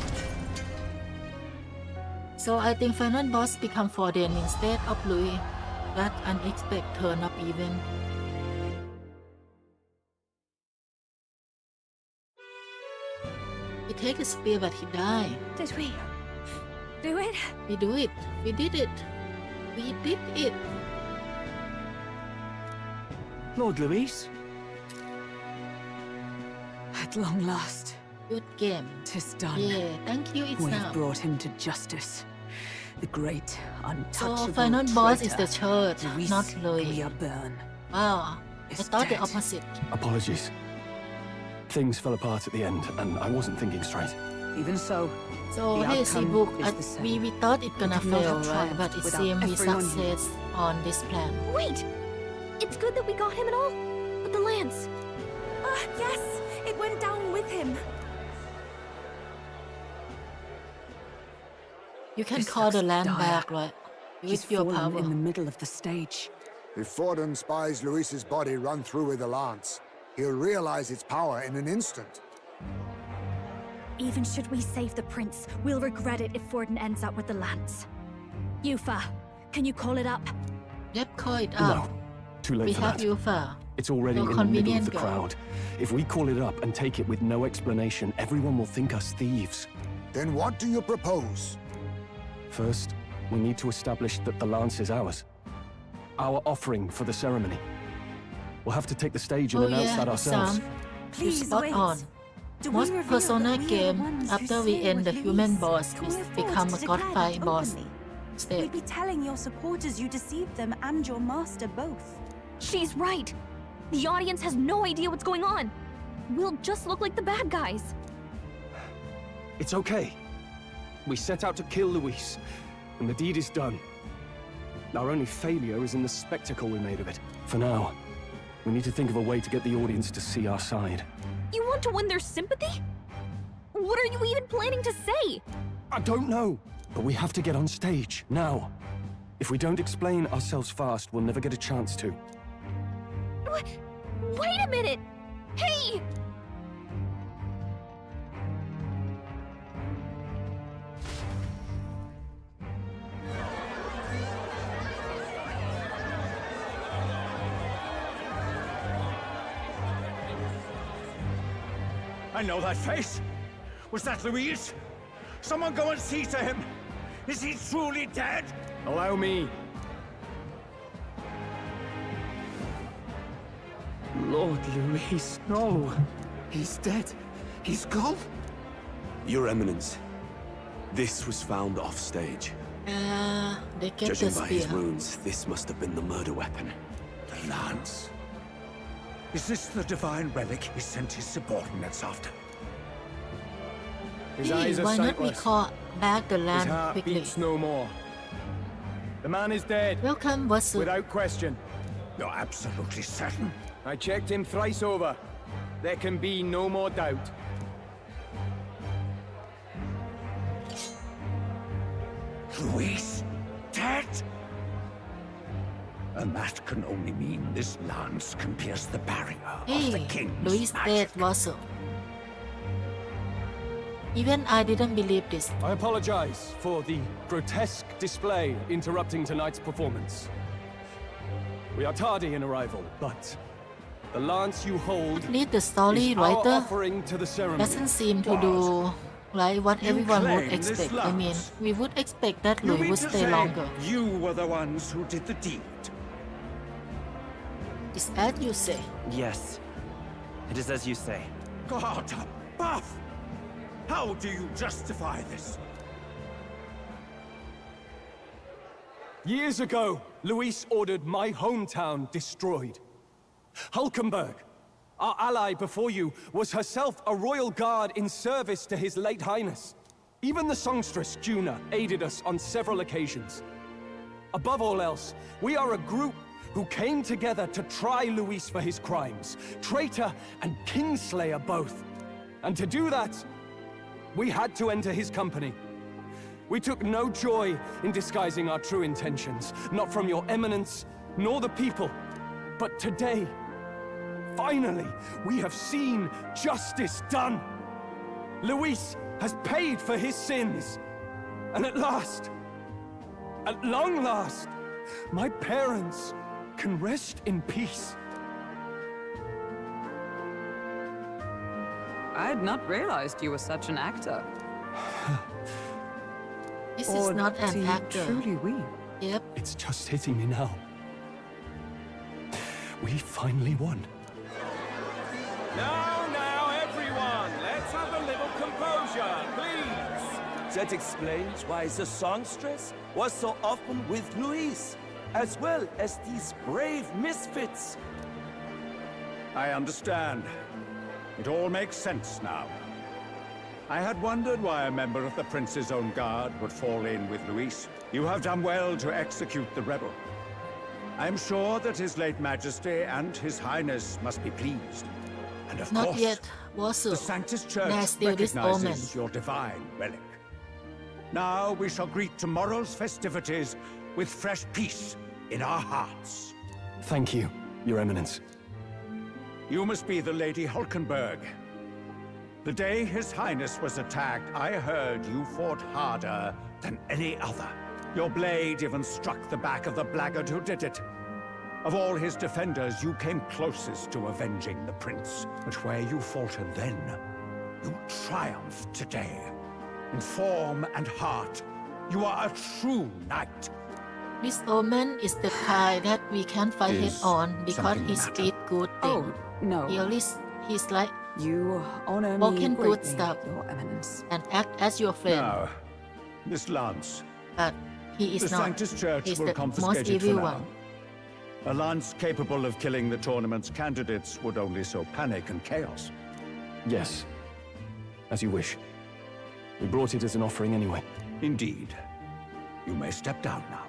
So I think final boss become Forden instead of Louis. That unexpected turn of event. He take a spear but he died. Did we do it? We do it. We did it. We did it. Lord Louise? At long last. Good game. 'Tis done. Yeah, thank you. It's We now. have brought him to justice. The great, untouchable So final boss is traitor, the church, Louise not Louis. Gliaburn. Wow. I is thought the dead. opposite. Apologies. Things fell apart at the end, and I wasn't thinking straight. Even so, So the hey, outcome book. is the same. We thought it gonna could not fail, have right? triumphed But it without seems we everyone success on this plan. Wait! It's good that we got him and all, but the lance. Ah, yes! It went down with him. You can This call the looks land dire. back, right? He's With your fallen power. in the middle of the stage. If Forden spies Luis's body run through with a lance, he'll realize its power in an instant. Even should we save the prince, we'll regret it if Forden ends up with the lance. Yufa, can you call it up? Yep, call it No, up. too late We for have that. Yufa. It's already So in the middle of convenient the girl. crowd. If we call it up and take it with no explanation, everyone will think us thieves. Then what do you propose? First, we need to establish that the lance is ours. Our offering for the ceremony. We'll have to take the stage and Oh announce yeah, that ourselves. Sam. You Please spot wait. on. Do we Most reveal Persona that we are the game, ones who after we slay end the with human Louise? boss, Can we we afford become to a god declare fight that boss. openly? Instead. We'd be telling your supporters you deceived them and your master both. She's right. The audience has no idea what's going on. We'll just look like the bad guys. It's okay. We set out to kill Louise, and the deed is done. Our only failure is in the spectacle we made of it. For now, we need to think of a way to get the audience to see our side. You want to win their sympathy? What are you even planning to say? I don't know, but we have to get on stage, now. If we don't explain ourselves fast, we'll never get a chance to. Wait a minute! Hey! I know that face. Was that Louise? Someone go and see to him. Is he truly dead? Allow me. Lord Louise, no. He's dead. He's gone. Your Eminence, this was found offstage. They get Judging the by his spear. wounds, this must have been the murder weapon. The lance. Is this the divine relic he sent his subordinates after? His Hey, eyes are why not we sightless. call back the His land heart quickly? beats no more. The man is dead. Welcome, Wasu. Without question. You're absolutely certain? I checked him thrice over. There can be no more doubt. Louise, dead? And that can only mean this lance can pierce the barrier of the Hey, king's Louise magic. dead, Wasu. Even I didn't believe this. I apologize for the grotesque display interrupting tonight's performance. We are tardy in arrival, but the lance you hold At least the story is our writer offering to the ceremony. doesn't seem to do like what You everyone would claim this expect. I mean, lance? we would expect that You Louis mean would to stay say longer. you were the ones who did the deed? Is as you say. Yes. It is as you say. God above! How do you justify this? Years ago, Louise ordered my hometown destroyed. Hulkenberg, our ally before you, was herself a royal guard in service to his late highness. Even the songstress, Juna, aided us on several occasions. Above all else, we are a group who came together to try Louise for his crimes, traitor and kingslayer both. And to do that, we had to enter his company. We took no joy in disguising our true intentions, not from your eminence, nor the people. But today, finally, we have seen justice done. Louis has paid for his sins. And at last, at long last, my parents can rest in peace. I had not realized you were such an actor. This Or is not do an you actor. truly weep? Yep. It's just hitting me now. We finally won. Now, everyone, let's have a little composure, please. That explains why the songstress was so often with Louise, as well as these brave misfits. I understand. It all makes sense now. I had wondered why a member of the Prince's own guard would fall in with Louise. You have done well to execute the rebel. I am sure that His late Majesty and His Highness must be pleased. And of Not course, yet, Wasu. the Sanctus Church There's still this recognizes omen. your divine relic. Now we shall greet tomorrow's festivities with fresh peace in our hearts. Thank you, Your Eminence. You must be the Lady Hulkenberg. The day His Highness was attacked, I heard you fought harder than any other. Your blade even struck the back of the blackguard who did it. Of all his defenders, you came closest to avenging the prince. But where you faltered then, you triumphed today. In form and heart, you are a true knight. This omen is the kind that we can fight head Is on because something he the matter? did good thing. Oh, no. He's like You honor me spoken good greatly, stuff Your Eminence. and act as your friend. Now, this lance. But he is The not. Sanctus Church He's will the confiscate most it for evil now. one. A lance capable of killing the tournament's candidates would only sow panic and chaos. Yes, as you wish. We brought it as an offering anyway. Indeed. You may step down now.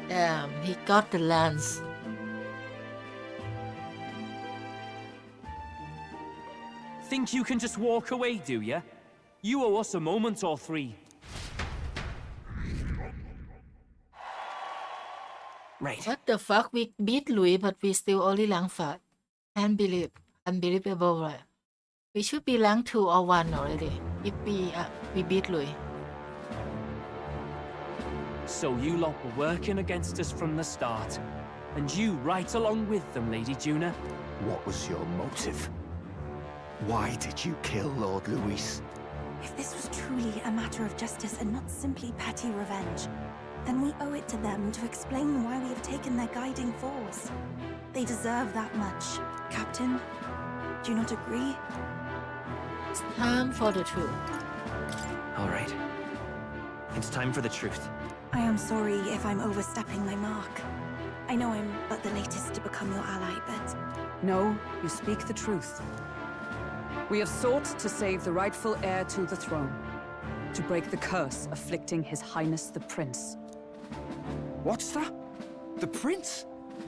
Damn, he got the lance. Think you can just walk away, do ya? You owe us a moment or three. Right. What the fuck? We beat Louis, but we still only rank 5. Can't believe. Unbelievable, right? We should be rank 2 or 1 already. If we beat Louis. So you lot were working against us from the start. And you right along with them, Lady Juna. What was your motive? Why did you kill Lord Louise? If this was truly a matter of justice and not simply petty revenge, then we owe it to them to explain why we have taken their guiding force. They deserve that much. Captain, do you not agree? It's time for the truth. All right. It's time for the truth. I am sorry if I'm overstepping my mark. I know I'm but the latest to become your ally, but... No, you speak the truth. We have sought to save the rightful heir to the throne, to break the curse afflicting His Highness the Prince. What's that? The prince?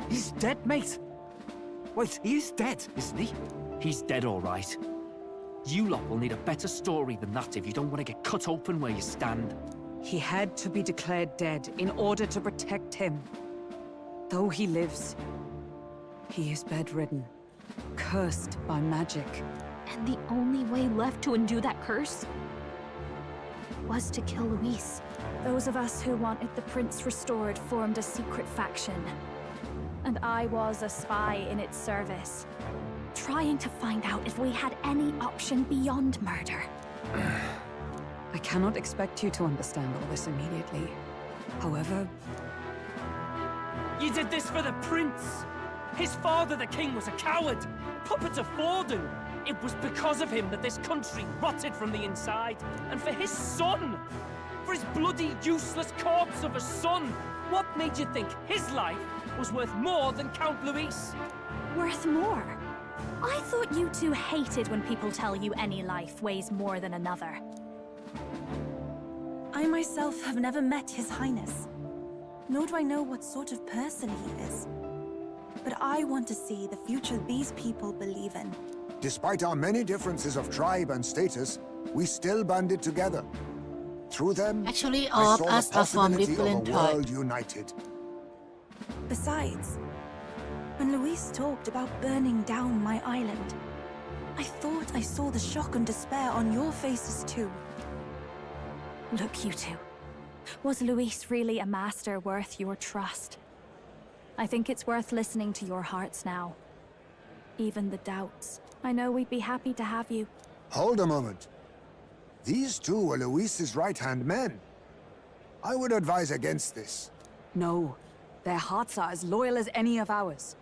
He's dead, mate. Wait, he is dead, isn't he? He's dead, all right. You lot will need a better story than that if you don't want to get cut open where you stand. He had to be declared dead in order to protect him. Though he lives, he is bedridden, cursed by magic. And the only way left to undo that curse was to kill Louise. Those of us who wanted the prince restored formed a secret faction. And I was a spy in its service, trying to find out if we had any option beyond murder. I cannot expect you to understand all this immediately. However... You did this for the prince! His father, the king, was a coward! Puppet of Forden! It was because of him that this country rotted from the inside. And for his son! For his bloody, useless corpse of a son! What made you think his life was worth more than Count Louise? Worth more? I thought you two hated when people tell you any life weighs more than another. I myself have never met His Highness, nor do I know what sort of person he is. But I want to see the future these people believe in. Despite our many differences of tribe and status, we still banded together. Through them, Actually, I all of saw us the are from possibility of a different world tribes. united. Besides, when Louise talked about burning down my island, I thought I saw the shock and despair on your faces too. Look, you two. Was Louise really a master worth your trust? I think it's worth listening to your hearts now. Even the doubts. I know we'd be happy to have you. Hold a moment. These two were Louise's right-hand men. I would advise against this. No. Their hearts are as loyal as any of ours.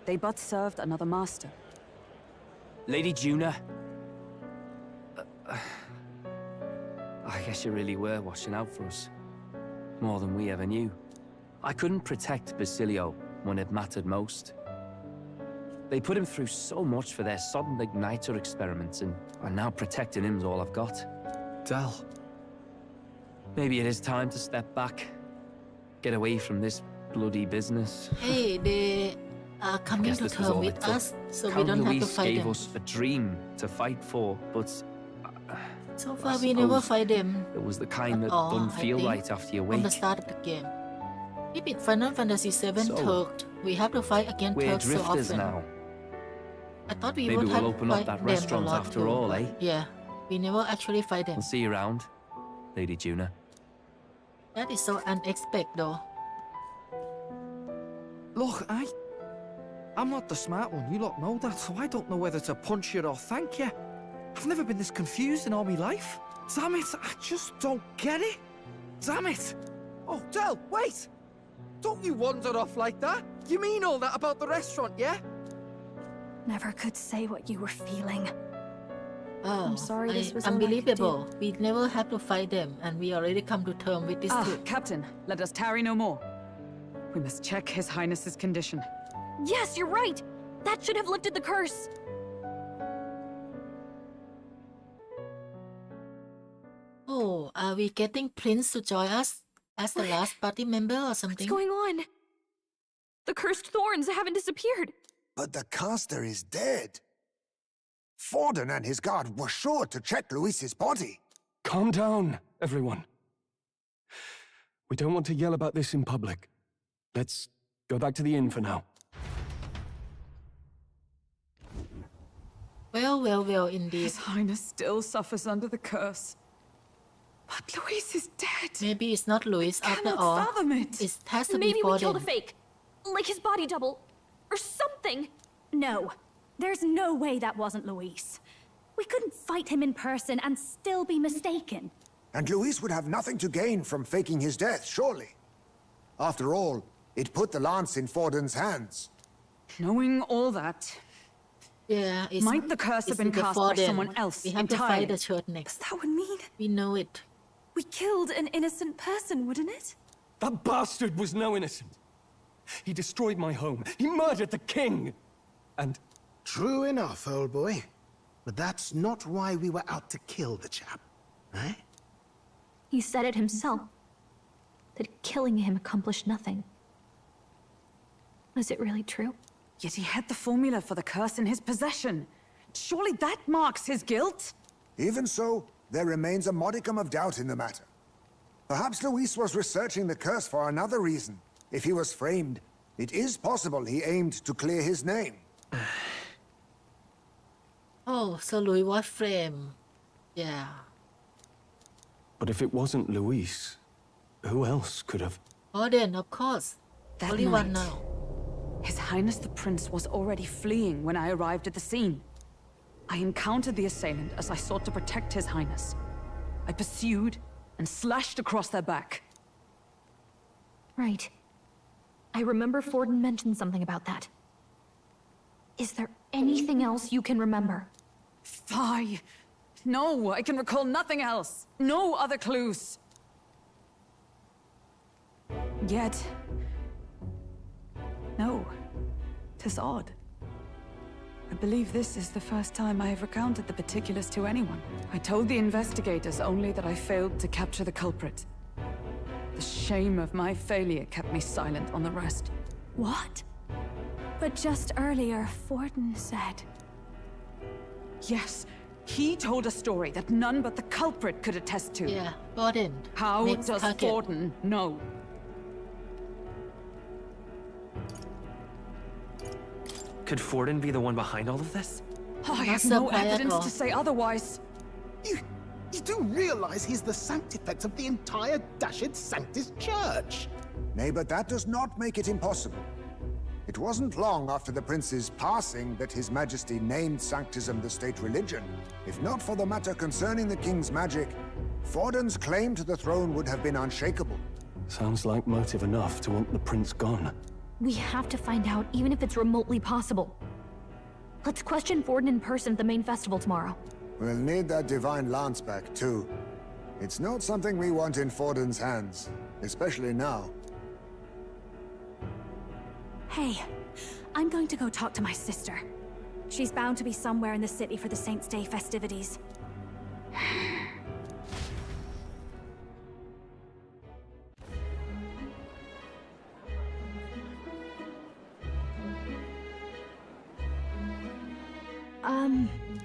They but served another master. Lady Juna. I guess you really were watching out for us. More than we ever knew. I couldn't protect Basilio when it mattered most. They put him through so much for their sudden igniter experiments, and now protecting him's all I've got. Del. Maybe it is time to step back. Get away from this bloody business. Hey, they are coming Guess to this was terms all with it took. us, so we Count don't have to Louise fight gave them. us a dream to fight for, but So I far, we never suppose fight them it was the kind that all, doesn't I feel think, right after you from wake. the start of the game. If it's Final Fantasy VII So, Turk, we have to fight against We're Turks so drifters often. now. I thought we Maybe would we'll have open to up fight that them restaurant a lot after too, all, but eh? Yeah, we never actually fight them. We'll see you around, Lady Juna. That is so unexpected though. Look, I'm not the smart one, you lot know that, so I don't know whether to punch you or thank you. I've never been this confused in all my life. Damn it, I just don't get it. Damn it. Oh, Del, wait! Don't you wander off like that? You mean all that about the restaurant, yeah? Never could say what you were feeling. Oh, I'm sorry this was all I could unbelievable. We never have to fight them, and we already come to terms with this too. Captain, let us tarry no more. We must check His Highness's condition. Yes, you're right! That should have lifted the curse! Oh, are we getting Prince to join us as the last party member or something? What's going on? The cursed thorns haven't disappeared. But the caster is dead. Forden and his guard were sure to check Louise's body. Calm down, everyone. We don't want to yell about this in public. Let's go back to the inn for now. Well, indeed. His Highness still suffers under the curse. But Louise is dead. Maybe it's not Louise after cannot all. fathom it. It has to Maybe be we killed a Forden. fake. Like his body double. Or something. No. There's no way that wasn't Louise. We couldn't fight him in person and still be mistaken. And Louise would have nothing to gain from faking his death, surely. After all, it put the lance in Forden's hands. Knowing all that, Yeah, it's, might the curse have been in the cast by Forden. someone else We have to entirely? fight the church next. That would mean We know it. we killed an innocent person, wouldn't it? That bastard was no innocent. He destroyed my home. He murdered the king. And True enough, old boy. But that's not why we were out to kill the chap, eh? He said it himself. That killing him accomplished nothing. Was it really true? Yet he had the formula for the curse in his possession. Surely that marks his guilt? Even so, there remains a modicum of doubt in the matter. Perhaps Louise was researching the curse for another reason. If he was framed, it is possible he aimed to clear his name. Oh, so Louis was framed. Yeah. But if it wasn't Louise, who else could have? Forden, of course. That Only one night, now. His Highness the Prince was already fleeing when I arrived at the scene. I encountered the assailant as I sought to protect His Highness. I pursued and slashed across their back. Right. I remember Forden mentioned something about that. Is there anything else you can remember? Fie! No, I can recall nothing else. No other clues. Yet... no. 'Tis odd. I believe this is the first time I have recounted the particulars to anyone. I told the investigators only that I failed to capture the culprit. The shame of my failure kept me silent on the rest. What? But just earlier, Forden said... Yes, he told a story that none but the culprit could attest to. Yeah, Forden. How Next does target. Forden know? Could Forden be the one behind all of this? I have Not no surprised at evidence all. to say otherwise. You do realize he's the sanctifex of the entire Dashed Sanctus Church. Nay, but that does not make it impossible. It wasn't long after the prince's passing that His Majesty named Sanctism the state religion. If not for the matter concerning the king's magic, Forden's claim to the throne would have been unshakable. Sounds like motive enough to want the prince gone. We have to find out, even if it's remotely possible. Let's question Forden in person at the main festival tomorrow. We'll need that divine lance back, too. It's not something we want in Forden's hands, especially now. Hey, I'm going to go talk to my sister. She's bound to be somewhere in the city for the Saints' Day festivities.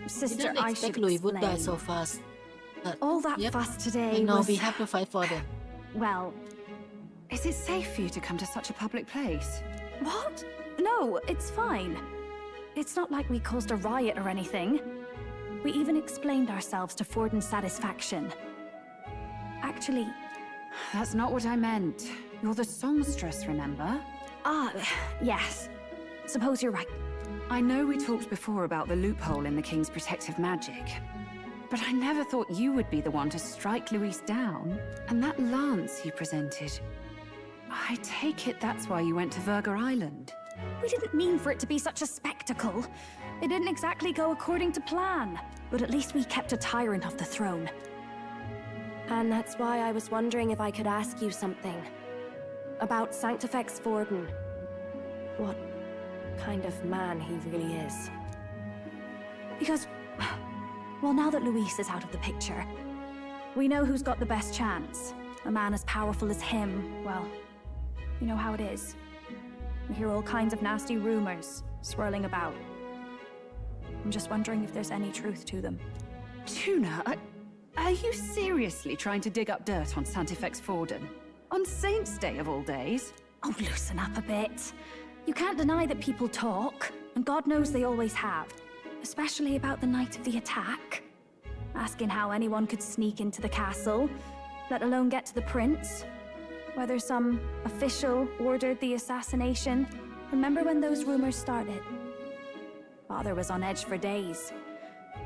Sister, Didn't I expect should Louis would die explain. so fast. But All that yep, fuss today we know was... we have to fight for them. Well, Is it safe for you to come to such a public place? what? No, it's fine. It's not like we caused a riot or anything. We even explained ourselves to Forden's satisfaction. Actually... That's not what I meant. You're the songstress, remember? Ah, yes. Suppose you're right. I know we talked before about the loophole in the king's protective magic, but I never thought you would be the one to strike Louise down. And that lance you presented, I take it that's why you went to Virga Island. We didn't mean for it to be such a spectacle. It didn't exactly go according to plan. But at least we kept a tyrant off the throne. And that's why I was wondering if I could ask you something. About Sanctifex Forden. What kind of man he really is. Because, well, now that Louise is out of the picture, we know who's got the best chance. A man as powerful as him, well, you know how it is. We hear all kinds of nasty rumors swirling about. I'm just wondering if there's any truth to them. Tuna, are you seriously trying to dig up dirt on Sanctifex Forden? On Saints' Day of all days? Oh, loosen up a bit. You can't deny that people talk, and God knows they always have. Especially about the night of the attack. Asking how anyone could sneak into the castle, let alone get to the prince. Whether some official ordered the assassination. Remember when those rumors started? Father was on edge for days.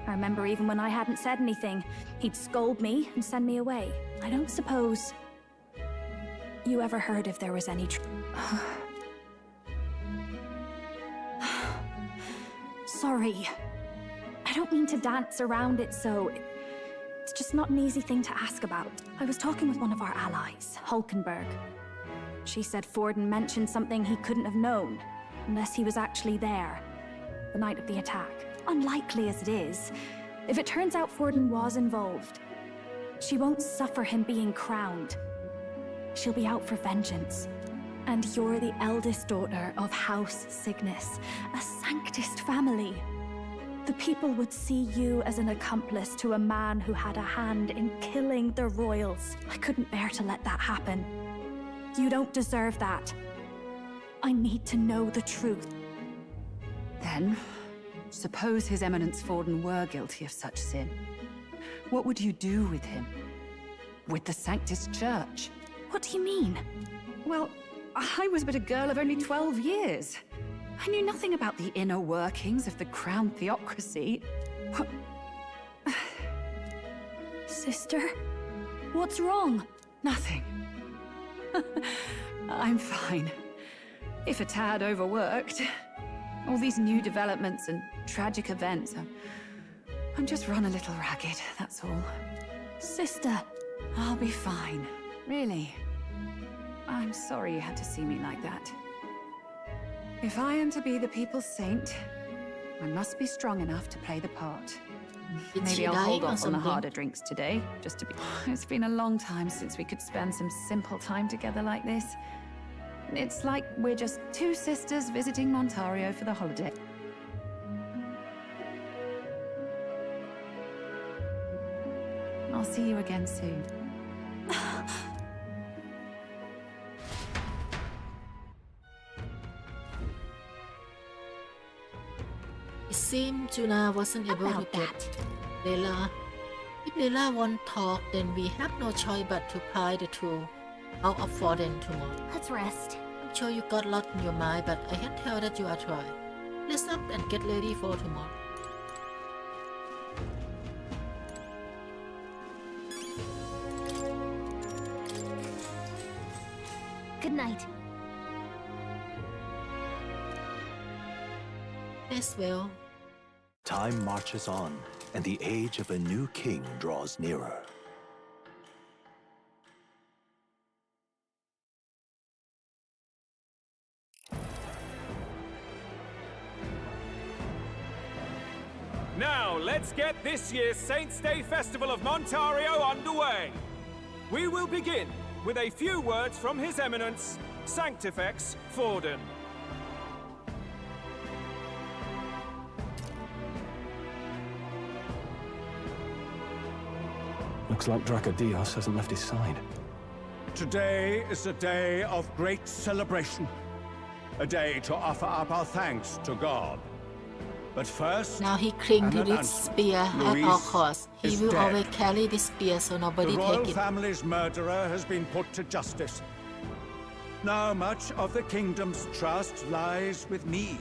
I remember even when I hadn't said anything, he'd scold me and send me away. I don't suppose you ever heard if there was any Sorry. I don't mean to dance around it, so it's just not an easy thing to ask about. I was talking with one of our allies, Hulkenberg. She said Forden mentioned something he couldn't have known, unless he was actually there, the night of the attack. Unlikely as it is, if it turns out Forden was involved, she won't suffer him being crowned. She'll be out for vengeance. And you're the eldest daughter of House Cygnus, a Sanctist family. The people would see you as an accomplice to a man who had a hand in killing the royals. I couldn't bear to let that happen. You don't deserve that. I need to know the truth. Then, suppose His Eminence Forden were guilty of such sin. What would you do with him? With the Sanctist Church? What do you mean? Well, I was but a girl of only 12 years. I knew nothing about the inner workings of the crown theocracy. Sister, what's wrong? Nothing. I'm fine. If a tad overworked. All these new developments and tragic events. I'm just run a little ragged, that's all. Sister! I'll be fine. Really. I'm sorry you had to see me like that. If I am to be the people's saint, I must be strong enough to play the part. Maybe I'll hold off on the harder drinks today, just to be... It's been a long time since we could spend some simple time together like this. It's like we're just two sisters visiting Montario for the holiday. I'll see you again soon. It seemed Juna wasn't able to get Layla. If Layla won't talk, then we have no choice but to pry the two out of Forden tomorrow. Let's rest. I'm sure you got a lot in your mind, but I can tell that you are trying. Let's up and get ready for tomorrow. Good night. As well. Time marches on, and the age of a new king draws nearer. Now, let's get this year's Saints' Day Festival of Montario underway. We will begin with a few words from His Eminence, Sanctifex Forden. Looks like Dracodios hasn't left his side. Today is a day of great celebration. A day to offer up our thanks to God. But first, now he cling to this announcement. spear at all costs. He will always carry this spear so nobody The royal take it. family's murderer has been put to justice. Now much of the kingdom's trust lies with me.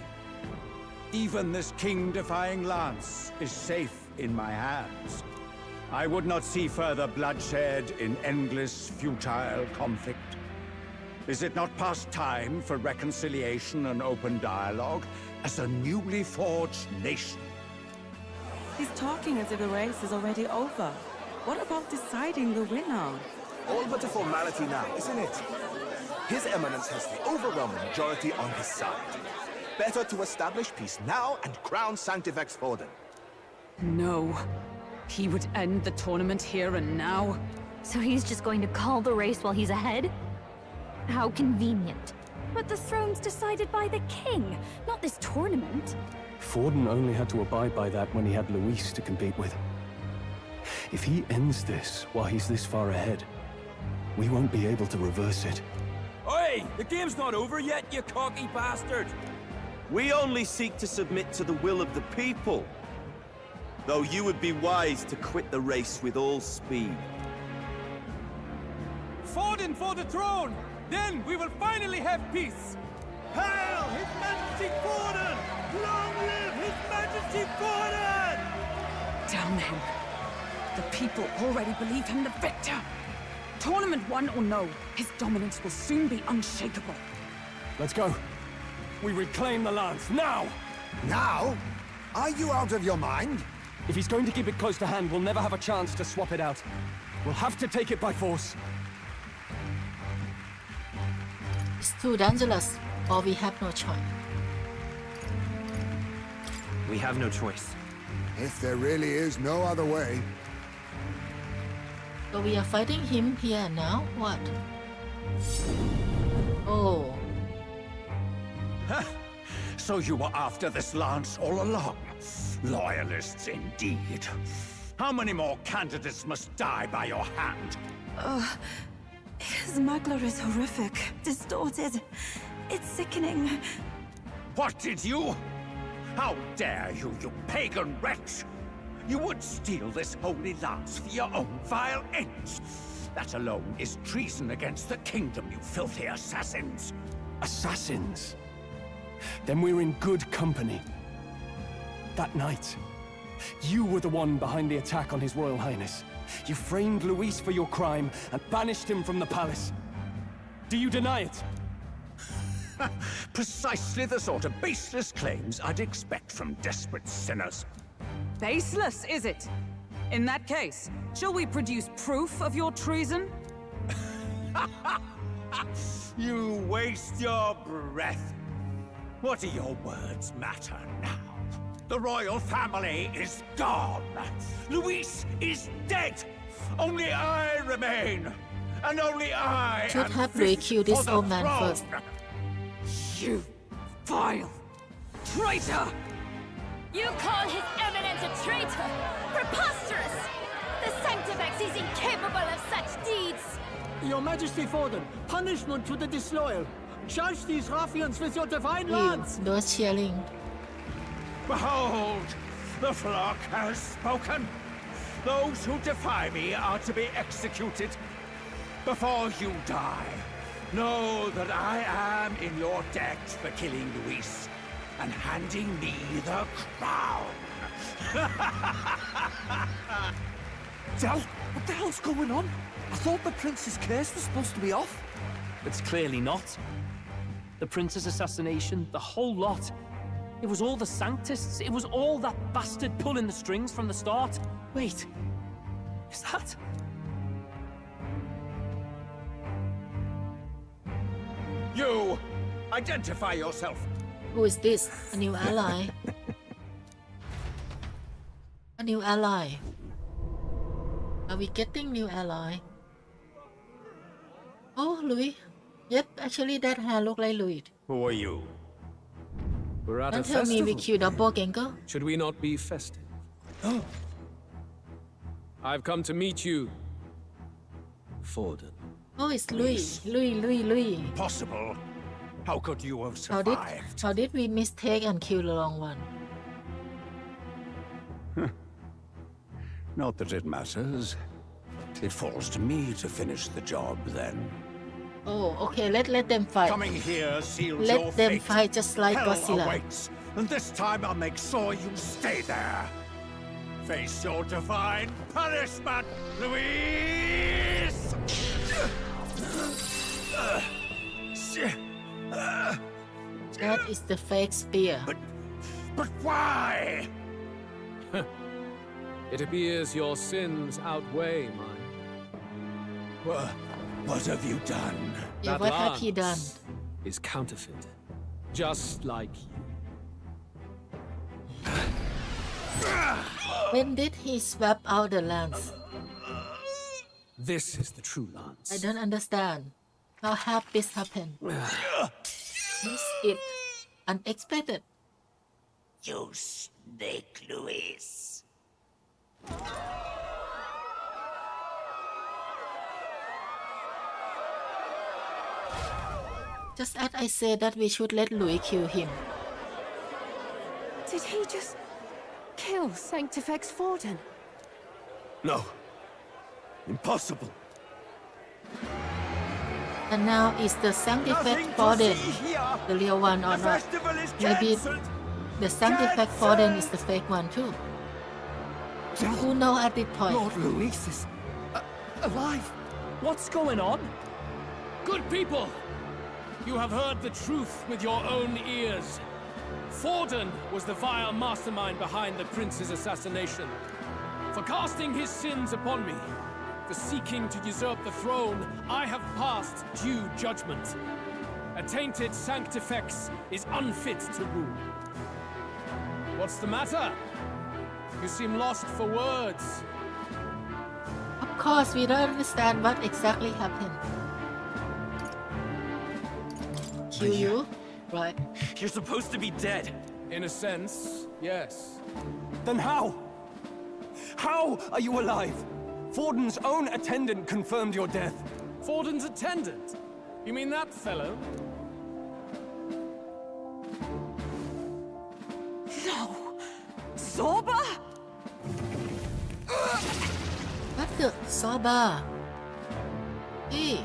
Even this king-defying lance is safe in my hands. I would not see further bloodshed in endless, futile conflict. Is it not past time for reconciliation and open dialogue as a newly forged nation? He's talking as if the race is already over. What about deciding the winner? All but a formality now, isn't it? His Eminence has the overwhelming majority on his side. Better to establish peace now and crown Sanctifex Forden. No. He would end the tournament here and now. So he's just going to call the race while he's ahead? How convenient. But the throne's decided by the king, not this tournament. Forden only had to abide by that when he had Louise to compete with. If he ends this while he's this far ahead, we won't be able to reverse it. Oi! The game's not over yet, you cocky bastard! We only seek to submit to the will of the people. Though you would be wise to quit the race with all speed. Forden for the throne! Then we will finally have peace! Hail His Majesty Forden! Long live His Majesty Forden! Damn him. The people already believe him the victor. Tournament won or no, his dominance will soon be unshakable. Let's go. We reclaim the lance, now! Now? Are you out of your mind? If he's going to keep it close to hand, we'll never have a chance to swap it out. We'll have to take it by force. It's too dangerous, or we have no choice. We have no choice. If there really is no other way. So we are fighting him here and now? What? Oh. So you were after this lance all along? Loyalists indeed. How many more candidates must die by your hand? His Magler is horrific, distorted. It's sickening. What did you? How dare you, you pagan wretch! You would steal this holy lance for your own vile ends. That alone is treason against the kingdom, you filthy assassins. Assassins? Then we're in good company. That night, you were the one behind the attack on His Royal Highness. You framed Louise for your crime and banished him from the palace. Do you deny it? Precisely the sort of baseless claims I'd expect from desperate sinners. Baseless, is it? In that case, shall we produce proof of your treason? You waste your breath. What do your words matter now? The royal family is gone. Louise is dead. Only I remain. And only I Should am have fit Louis killed this for the old man throne. first. You vile traitor! You call His Eminence a traitor? Preposterous! The Sanctifex is incapable of such deeds! Your Majesty Forden, punishment to the disloyal. Charge these ruffians with your divine Ew, lance! those cheering. Behold, the flock has spoken. Those who defy me are to be executed. Before you die, know that I am in your debt for killing Louise and handing me the crown. Del, what the hell's going on? I thought the prince's curse was supposed to be off. It's clearly not. The prince's assassination, the whole lot. It was all the Sanctists. It was all that bastard pulling the strings from the start. Wait, is that? You, identify yourself. Who is this? A new ally? A new ally. Are we getting new ally? Oh, Louis. Yep, actually that hair look like Louis. Who are you? We're at Don't a tell me we festival. killed doppelganger. Should we not be festive? I've come to meet you, Forden. Oh, it's Louis. Louis. Impossible. How could you have How survived? did we mistake and kill the wrong one? Not that it matters. It falls to me to finish the job then. Oh, okay, let them fight. Coming here seals Let your them fate. fight just like Hell Godzilla. awaits, and this time I'll make sure you stay there. Face your divine punishment, Louise! That is the fake spear. But why? It appears your sins outweigh mine. What have you done? Yeah, That what have he done? lance is counterfeit, just like you. When did he swap out the lance? This is the true lance. I don't understand. How have this happened? Is it unexpected? You snake, Louise. Just as I said that we should let Louis kill him. Did he just kill Sanctifex Forden? No. Impossible. And now is the Sanctifex Forden the real one or not? Maybe the Sanctifex Forden is the fake one too. Who know at this point? Lord Louise is alive. What's going on? Good people, you have heard the truth with your own ears. Forden was the vile mastermind behind the prince's assassination. For casting his sins upon me, for seeking to usurp the throne, I have passed due judgment. A tainted Sanctifex is unfit to rule. What's the matter? You seem lost for words. Of course, we don't understand what exactly happened. Kill you? Right. You're supposed to be dead. In a sense, yes. Then how? How are you alive? Forden's own attendant confirmed your death. Forden's attendant? You mean that fellow? No! Zorba? What the Soba? Hey,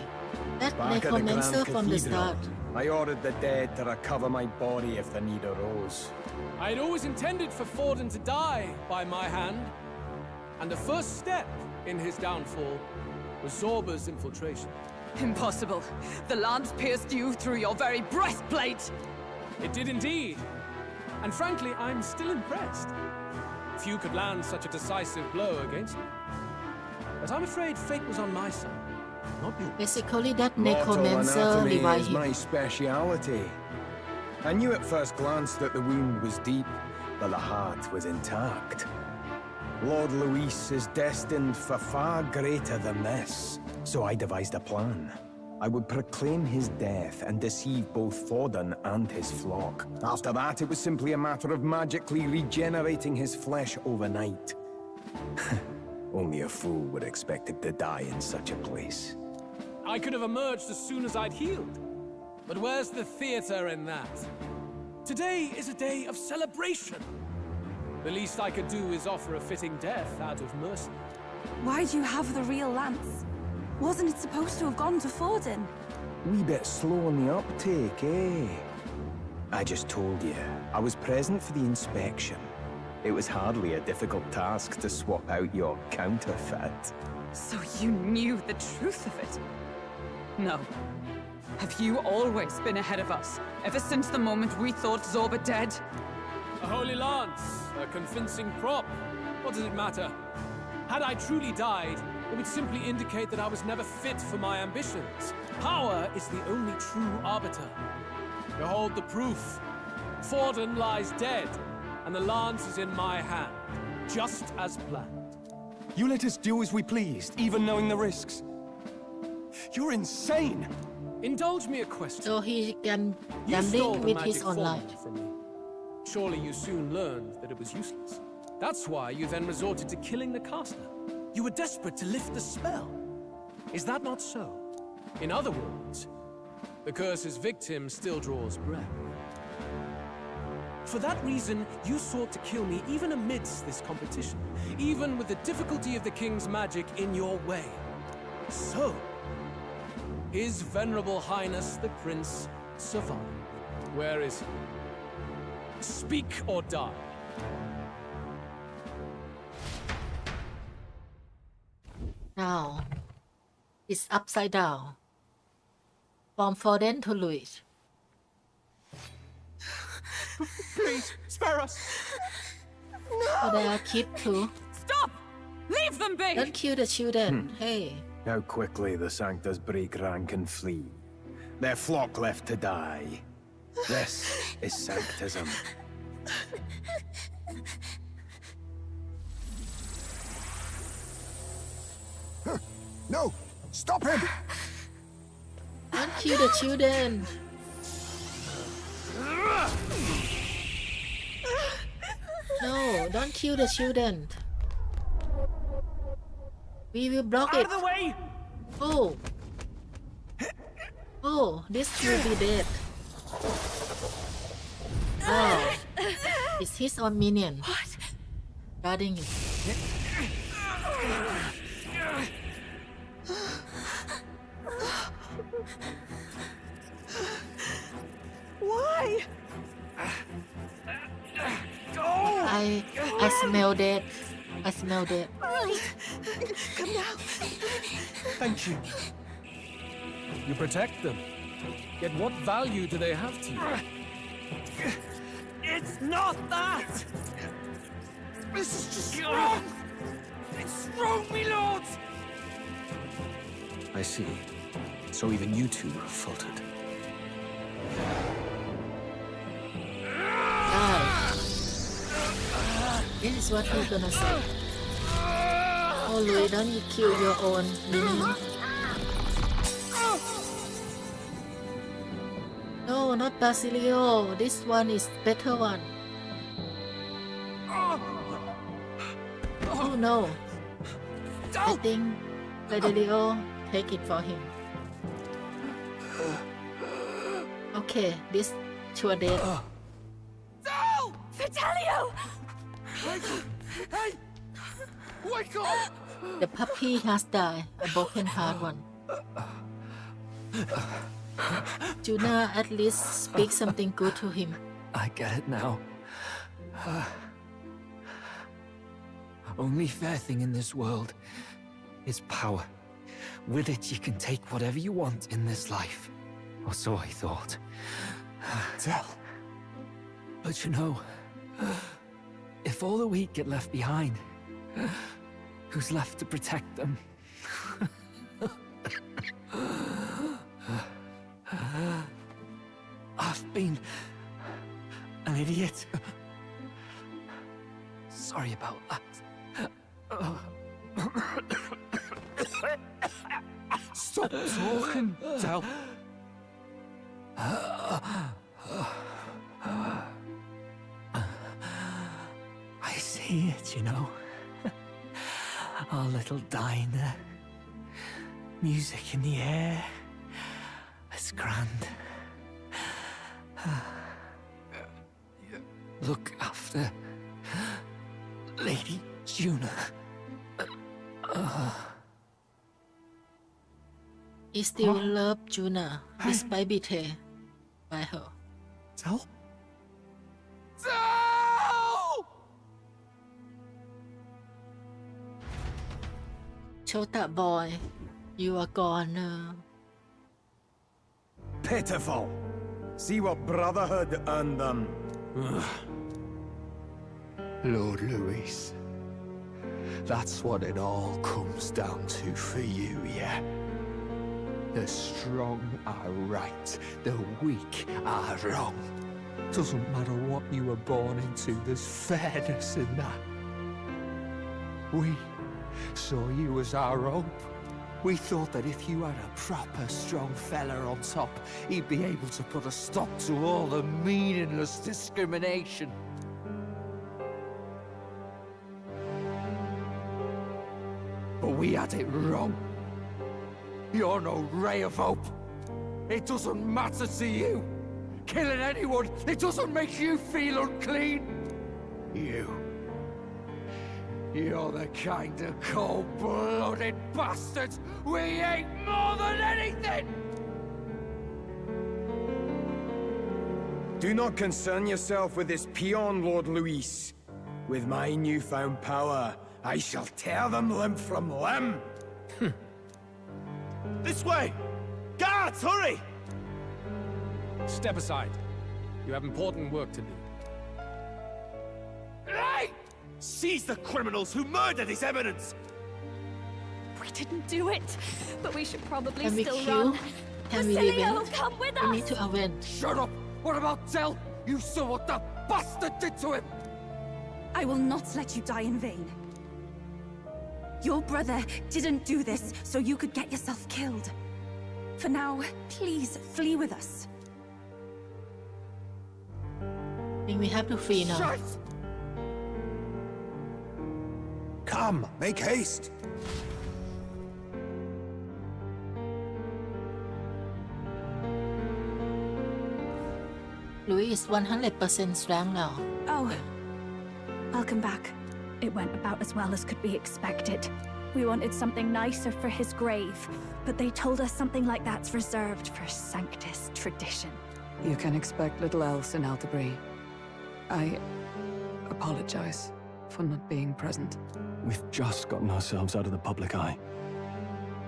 that Back at the necromancer Grand from the Cathedral, start. I ordered the dead to recover my body if the need arose. I had always intended for Forden to die by my hand. And the first step in his downfall was Zorba's infiltration. Impossible. The lance pierced you through your very breastplate! It did indeed. And frankly, I'm still impressed. Few could land such a decisive blow against me. But I'm afraid fate was on my side, not yours. Basically, that Mortal necromancer anatomy revived is him. my speciality. I knew at first glance that the wound was deep, but the heart was intact. Lord Louise is destined for far greater than this, so I devised a plan. I would proclaim his death and deceive both Forden and his flock. After that, it was simply a matter of magically regenerating his flesh overnight. Only a fool would expect him to die in such a place. I could have emerged as soon as I'd healed. But where's the theater in that? Today is a day of celebration. The least I could do is offer a fitting death out of mercy. Why do you have the real lance? Wasn't it supposed to have gone to Forden? Wee bit slow on the uptake, eh? I just told you, I was present for the inspection. It was hardly a difficult task to swap out your counterfeit. So you knew the truth of it? No. Have you always been ahead of us? Ever since the moment we thought Zorba dead? A holy lance, a convincing prop. What does it matter? Had I truly died, it would simply indicate that I was never fit for my ambitions. Power is the only true arbiter. Behold the proof. Forden lies dead, and the lance is in my hand, just as planned. You let us do as we pleased, even knowing the risks. You're insane! Indulge me a question. So he can You stole gambling the with magic his formula online. from me. Surely you soon learned that it was useless. That's why you then resorted to killing the caster. You were desperate to lift the spell. Is that not so? In other words, the curse's victim still draws breath. For that reason, you sought to kill me even amidst this competition, even with the difficulty of the king's magic in your way. So, His Venerable Highness the Prince survived. Where is he? Speak or die. Now, it's upside down. From Forden to Louise. Please, spare us! So they are kid too. Stop! Leave them be! Don't kill the children. Hey. How quickly the Sanctas break rank and flee. Their flock left to die. This is Sanctism. No! Stop him! Don't kill the children. No, don't kill the children. We will block it. Out of the way! Oh. Oh, this will be dead. Oh. It's his own minion. What? Guarding him. Why? I smell death. I smell it. Right. Come now. Thank you. You protect them. Yet what value do they have to you? It's not that! This is just wrong! It's wrong, me lords! I see. So even you two faltered. This is what he's gonna say. Oh, Louis, don't you kill your own minion. No, not Basilio. This one is better one. Oh no. I think Basilio take it for him. Okay, this sure dead. No! Fidelio! Hey! Wake up! The puppy has died, a broken heart one. Juna at least speak something good to him. I get it now. Only fair thing in this world is power. With it, you can take whatever you want in this life. Or so I thought. Tell. But you know, if all the weak get left behind, who's left to protect them? I've been an idiot. Sorry about that. Stop talking, Del. I see it, you know. Our little diner. Music in the air. It's grand. Look after Lady Juna. He still love Juna despite betrayed by her. Tell? Chota boy, you are gone now. Pitiful. See what Brotherhood earned them. Lord Louise, that's what it all comes down to for you, yeah? The strong are right, the weak are wrong. Doesn't matter what you were born into, there's fairness in that. We saw you as our hope. We thought that if you had a proper strong fella on top, he'd be able to put a stop to all the meaningless discrimination. But we had it wrong. You're no ray of hope. It doesn't matter to you. Killing anyone, it doesn't make you feel unclean. You're the kind of cold-blooded bastards we hate more than anything! Do not concern yourself with this peon, Lord Louise. With my newfound power, I shall tear them limb from limb. This way! Guards, hurry! Step aside. You have important work to do. Hey! Seize the criminals who murdered His Eminence! We didn't do it, but we should probably Can we still kill? run. Can we Basilio, revenge? come with We us! need to avenge. Shut up! What about Del? You saw what that bastard did to him! I will not let you die in vain. Your brother didn't do this so you could get yourself killed. For now, please flee with us. I think we have to flee now. Shut! Come, make haste. Louis is 100% strong now. Oh, welcome back. It went about as well as could be expected. We wanted something nicer for his grave, but they told us something like that's reserved for Sanctus tradition. You can expect little else in Altabri. I apologize for not being present. We've just gotten ourselves out of the public eye.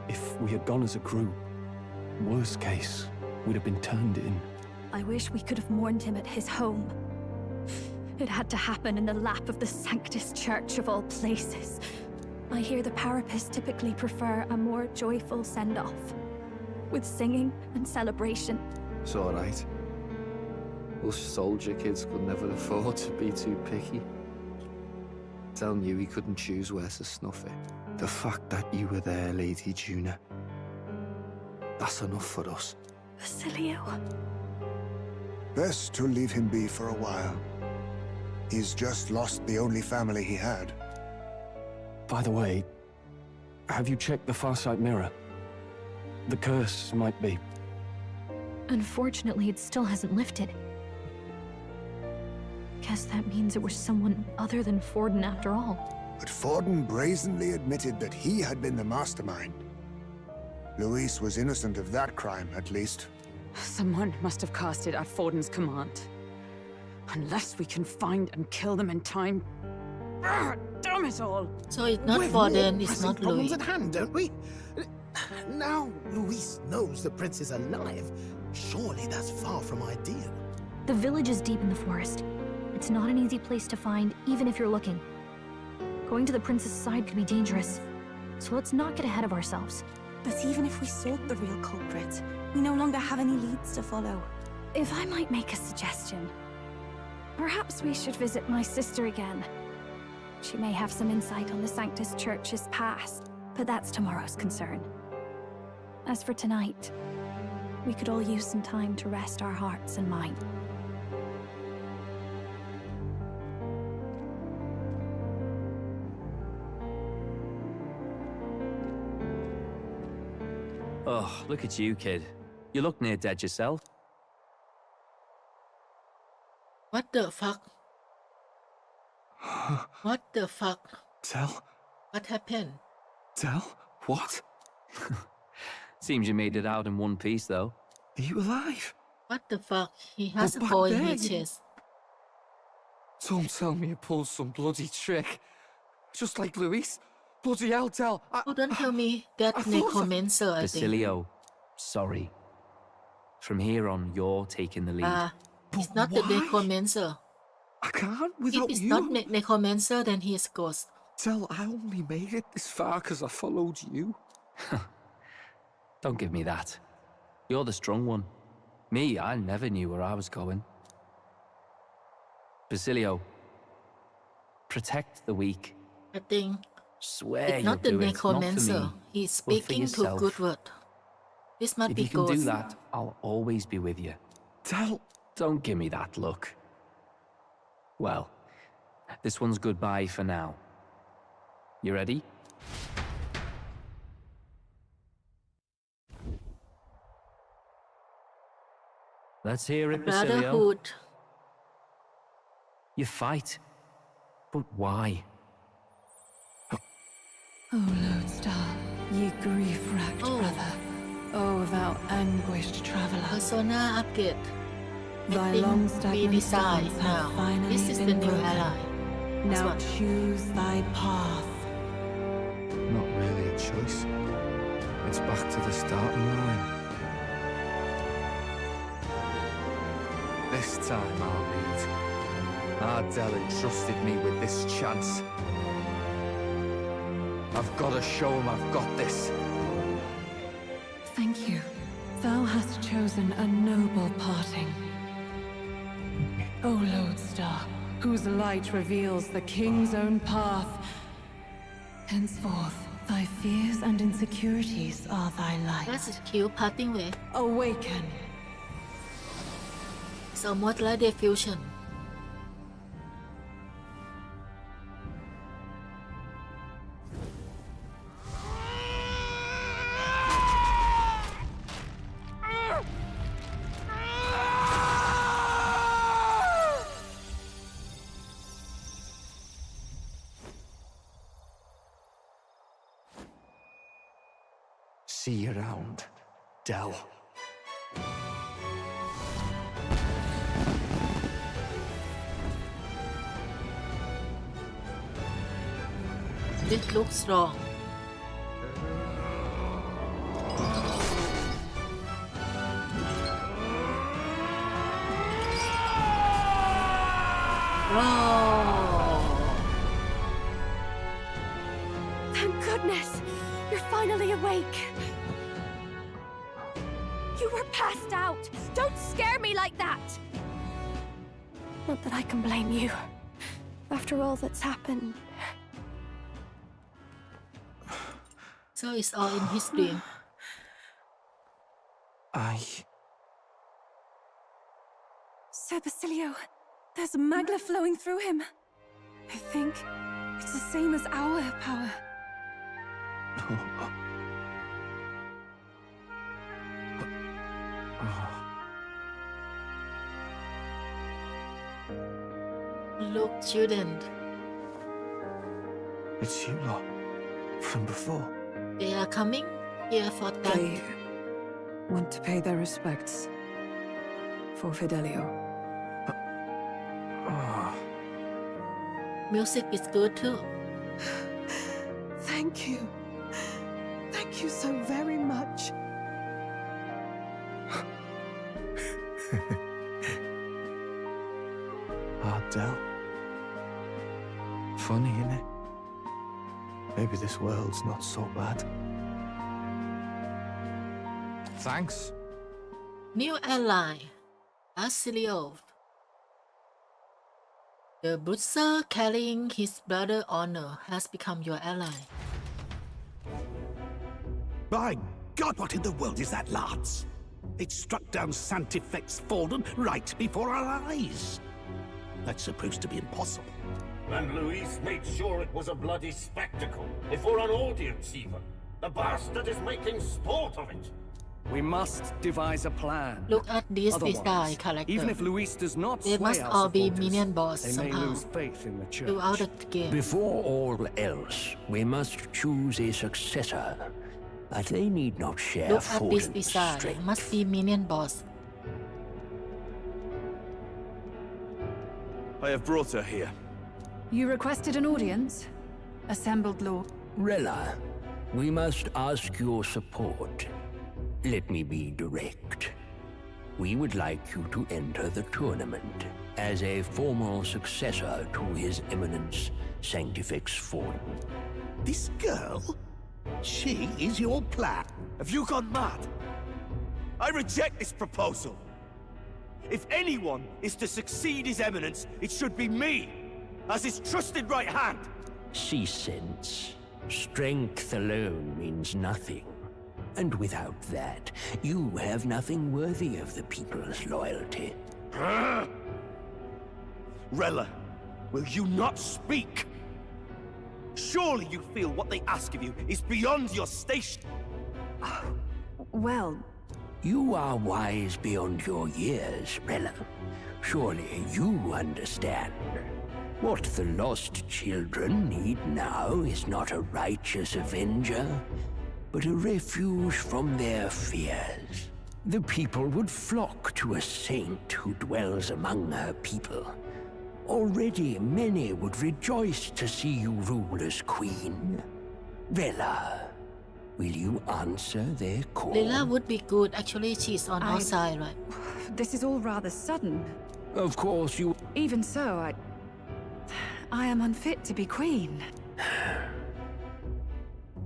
If we had gone as a group, worst case, we'd have been turned in. I wish we could have mourned him at his home. It had to happen in the lap of the Sanctus Church of all places. I hear the Parapists typically prefer a more joyful send-off, with singing and celebration. It's all right. Us soldier kids could never afford to be too picky. Telling you he couldn't choose where to snuff it. The fact that you were there, Lady Juna, that's enough for us. Basilio. Best to leave him be for a while. He's just lost the only family he had. By the way, have you checked the Farsight mirror? The curse might be... Unfortunately, it still hasn't lifted. Guess that means it was someone other than Forden after all. But Forden brazenly admitted that he had been the mastermind. Louise was innocent of that crime, at least. Someone must have cast it at Forden's command. Unless we can find and kill them in time. Damn it all! So it's not Forden, it's not Louis. At hand, don't we? Now Louise knows the prince is alive. Surely that's far from ideal. The village is deep in the forest. It's not an easy place to find, even if you're looking. Going to the prince's side could be dangerous, so let's not get ahead of ourselves. But even if we sought the real culprit, we no longer have any leads to follow. If I might make a suggestion, perhaps we should visit my sister again. She may have some insight on the Sanctus Church's past, but that's tomorrow's concern. As for tonight, we could all use some time to rest our hearts and minds. Oh, look at you, kid. You look near dead yourself. What the fuck? What the fuck? Tell? What happened? Tell? What? Seems you made it out in one piece, though. Are you alive? What the fuck? He has a back hole in there, his chest. Don't tell me you pulled some bloody trick. Just like Louise. Bloody hell, Tell. Oh, don't tell me that necromancer, I think. Basilio, sorry. From here on, you're taking the lead. He's not the necromancer. I can't without If it's you. not necromancer, then he is ghost. Tell, I only made it this far because I followed you. Don't give me that. You're the strong one. Me, I never knew where I was going. Basilio, protect the weak. I think Swear it's not the you'll do it, not for necromancer. me, He's but for speaking to yourself. Goodwood. This must If be you can ghost. do that, I'll always be with you. Tell. Don't give me that look. Well, this one's goodbye for now. You ready? Let's hear it, Basilio. Brotherhood. You fight. But why? O Lodestar, ye grief-racked brother, O thou anguished traveler. Persona upgrade. Thy I think long we stagnant decide bonds have now. finally This is the been new broken. ally. This Now one. choose thy path. Not really a choice. It's back to the starting line. This time I'll lead. Ardell entrusted me with this chance. I've got to show him I've got this. Thank you. Thou hast chosen a noble parting. O Lodestar, whose light reveals the king's own path. Henceforth, thy fears and insecurities are thy light. That's a cute parting way. Awaken. It's almost like diffusion. See you around, Dell. This looks strong. Thank goodness! You're finally awake! You were passed out! Don't scare me like that! Not that I can blame you. After all that's happened. So it's all in his dream. Sir Basilio, there's magla flowing through him. I think it's the same as our power. Look, children. It's you lot. From before. They are coming here for that. They want to pay their respects for Fidelio. Music is good too. Thank you. Thank you so very much. Ardell. Funny, innit? Maybe this world's not so bad. Thanks. New ally, Basilio. The bruiser carrying his brother's honor has become your ally. By God, what in the world is that, lads? It struck down Sanctifex Forden right before our eyes. That's supposed to be impossible. And Louise made sure it was a bloody spectacle, before an audience even. The bastard is making sport of it. We must devise a plan. Look at this Otherwise, freestyle character. even if Louise does not They sway must our all be supporters, minion boss they may somehow lose faith in the church. throughout the game. Before all else, we must choose a successor. But they need not share Look at this Forden's design. strength. Must be minion boss. I have brought her here. You requested an audience? Assembled Lord. Rella, we must ask your support. Let me be direct. We would like you to enter the tournament as a formal successor to His Eminence Sanctifex Forden. This girl? She is your plan. Have you gone mad? I reject this proposal. If anyone is to succeed His Eminence, it should be me, as his trusted right hand. See sense. Strength alone means nothing. And without that, you have nothing worthy of the people's loyalty. Rella, will you not speak? Surely you feel what they ask of you is beyond your station. Well... You are wise beyond your years, Rella. Surely you understand. What the lost children need now is not a righteous avenger, but a refuge from their fears. The people would flock to a saint who dwells among her people. Already many would rejoice to see you rule as queen. Rella, will you answer their call? Lila would be good. Actually, she's on our side, right? This is all rather sudden. Of course you... Even so, I am unfit to be queen.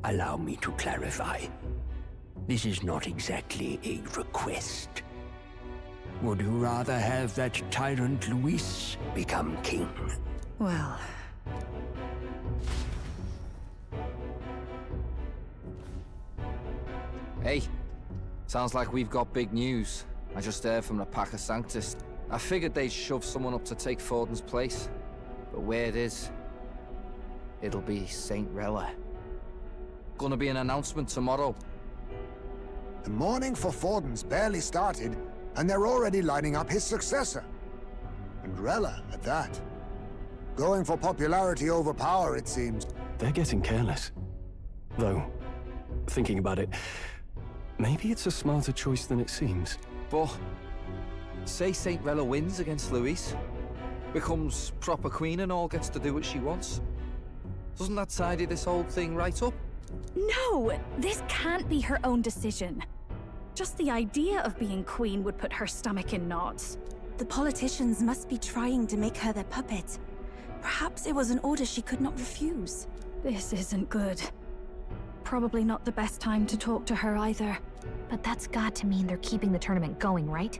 Allow me to clarify. This is not exactly a request. Would you rather have that tyrant Louise become king? Well... Hey, sounds like we've got big news. I just heard from the Pack of Sanctus. I figured they'd shove someone up to take Forden's place. But where it is, it'll be Saint Rella. Gonna be an announcement tomorrow. The mourning for Forden's barely started, and they're already lining up his successor. And Rella, at that. Going for popularity over power, it seems. They're getting careless. Though, thinking about it, maybe it's a smarter choice than it seems. But, say Saint Rella wins against Louise, becomes proper queen and all gets to do what she wants. Doesn't that tidy this whole thing right up? No! This can't be her own decision. Just the idea of being queen would put her stomach in knots. The politicians must be trying to make her their puppet. Perhaps it was an order she could not refuse. This isn't good. Probably not the best time to talk to her either. But that's got to mean they're keeping the tournament going, right?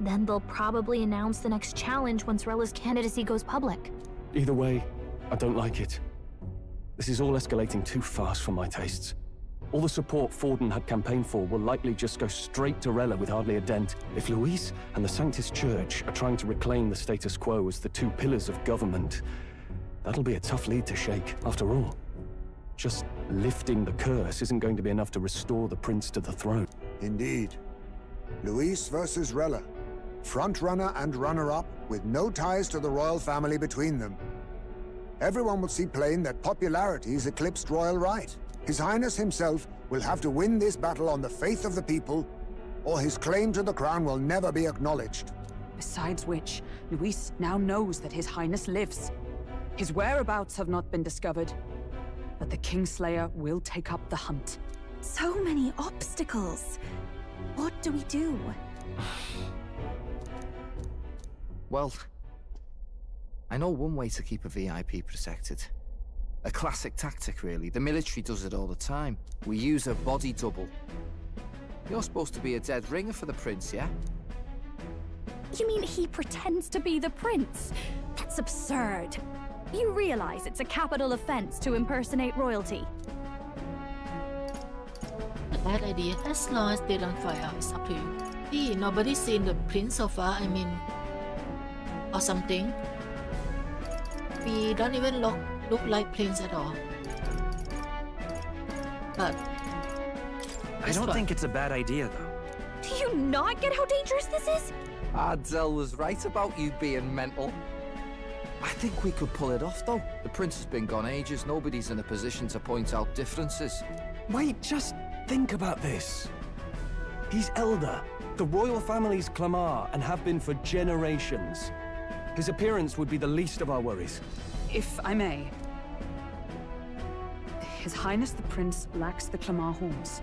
Then they'll probably announce the next challenge once Rella's candidacy goes public. Either way, I don't like it. This is all escalating too fast for my tastes. All the support Forden had campaigned for will likely just go straight to Rella with hardly a dent. If Louise and the Sanctus Church are trying to reclaim the status quo as the two pillars of government, that'll be a tough lead to shake. After all, just lifting the curse isn't going to be enough to restore the prince to the throne. Indeed. Louise versus Rella. Frontrunner and runner-up, with no ties to the royal family between them. Everyone will see plain that popularity is eclipsed royal right. His Highness himself will have to win this battle on the faith of the people, or his claim to the crown will never be acknowledged. Besides which, Louise now knows that His Highness lives. His whereabouts have not been discovered, but the Kingslayer will take up the hunt. So many obstacles. What do we do? Well, I know one way to keep a VIP protected. A classic tactic, really. The military does it all the time. We use a body double. You're supposed to be a dead ringer for the prince, yeah? You mean he pretends to be the prince? That's absurd. You realize it's a capital offense to impersonate royalty. Bad idea. As long as they don't find out, it's up to you. Hey, nobody's seen the prince so far, I mean... or something. We don't even look like prince at all. But... I don't think it's a bad idea, though. Do you not get how dangerous this is? Ardell was right about you being mental. I think we could pull it off, though. The prince has been gone ages. Nobody's in a position to point out differences. Wait, just think about this. He's elder. The royal family's Clamar and have been for generations. His appearance would be the least of our worries. If I may. His Highness the Prince lacks the Clamar horns.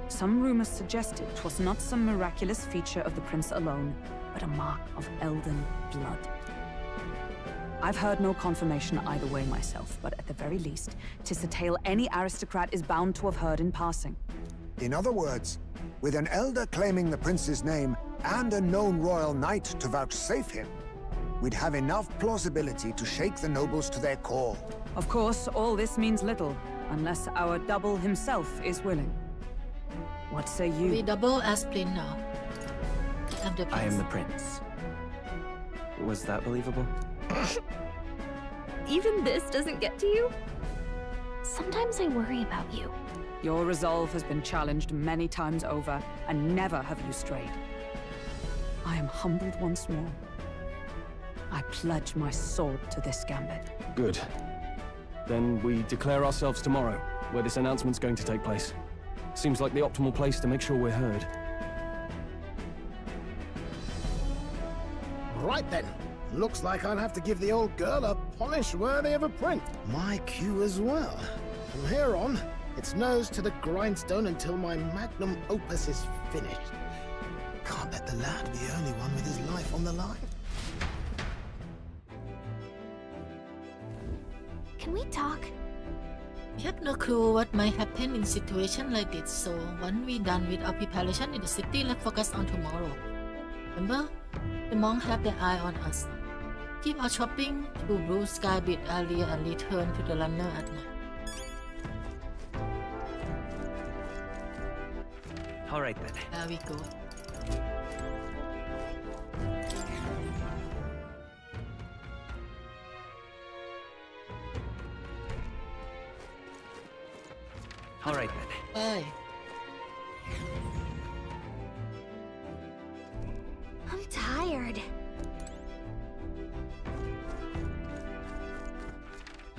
Some rumors suggested 'twas not some miraculous feature of the prince alone, but a mark of elden blood. I've heard no confirmation either way myself, but at the very least, 'tis a tale any aristocrat is bound to have heard in passing. In other words, with an elder claiming the prince's name and a known royal knight to vouchsafe him, we'd have enough plausibility to shake the nobles to their core. Of course, all this means little, unless our double himself is willing. What say you? We double as prince now. I'm the prince. I am the prince. Was that believable? Even this doesn't get to you? Sometimes I worry about you. Your resolve has been challenged many times over, and never have you strayed. I am humbled once more. I pledge my sword to this gambit. Good. Then we declare ourselves tomorrow, where this announcement's going to take place. Seems like the optimal place to make sure we're heard. Right then. Looks like I'll have to give the old girl a polish worthy of a prince. My cue as well. From here on, it's nose to the grindstone until my magnum opus is finished. Can't let the lad be the only one with his life on the line. Can we talk? We have no clue what might happen in situation like this, so once we're done with our preparation in the city, let's focus on tomorrow. Remember, the monk have their eye on us. Keep our shopping to Blue Sky bit earlier and return to the runner at night. Alright then. There we go. Alright then. Bye. I'm tired.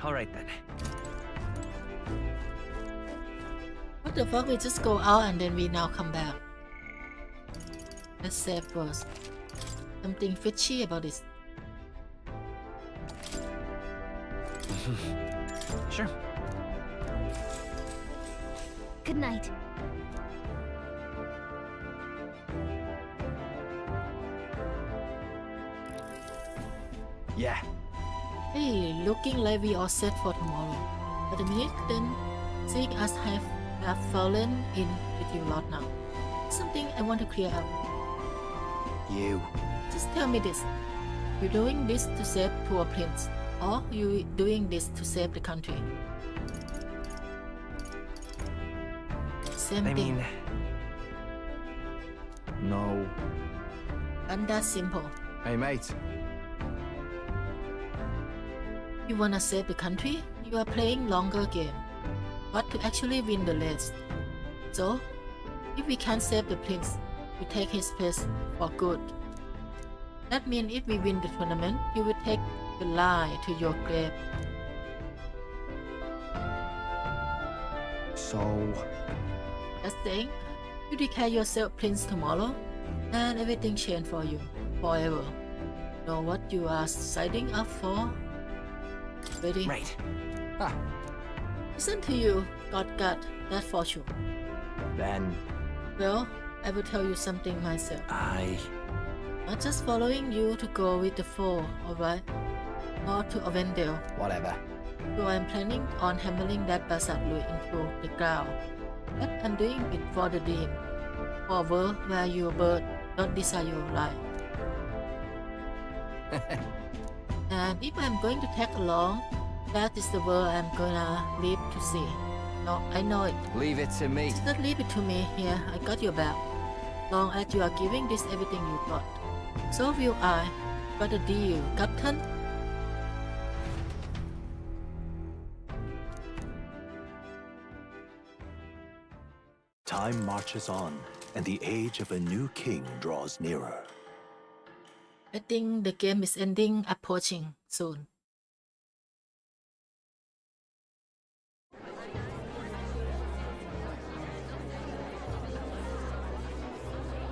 Alright then. What the fuck? We just go out and then we now come back. Let's save first. Something fishy about this. Sure. Good night. Yeah. Hey, looking like we all set for tomorrow. But a minute, then seeing us have fallen in with you lot now. Something I want to clear up. You. Just tell me this. You doing this to save poor prince, or you doing this to save the country? Same I thing. mean... No. And that's simple. Hey, mate. You wanna save the country? You are playing longer game, but to actually win the race. So, if we can't save the prince, we take his place for good. That means if we win the tournament, you will take the lie to your grave. So... Just saying, you declare yourself prince tomorrow, and everything change for you, forever. Know what you are signing up for? Ready? Right. Listen to you, got that for sure. Then... Well, I will tell you something myself. Not just following you to go with the foe, alright? Or to Avendale. Whatever. So I'm planning on hammering that bastard Louis into the ground. But I'm doing it for the dream. For a world where your bird don't desire your life. And if I'm going to tag along, that is the world I'm gonna live to see. No, I know it. Leave it to me. Just leave it to me. Here, I got your back. Long as you are giving this everything you got. So will I. Got a deal, Captain? Time marches on, and the age of a new king draws nearer. I think the game is ending, approaching soon.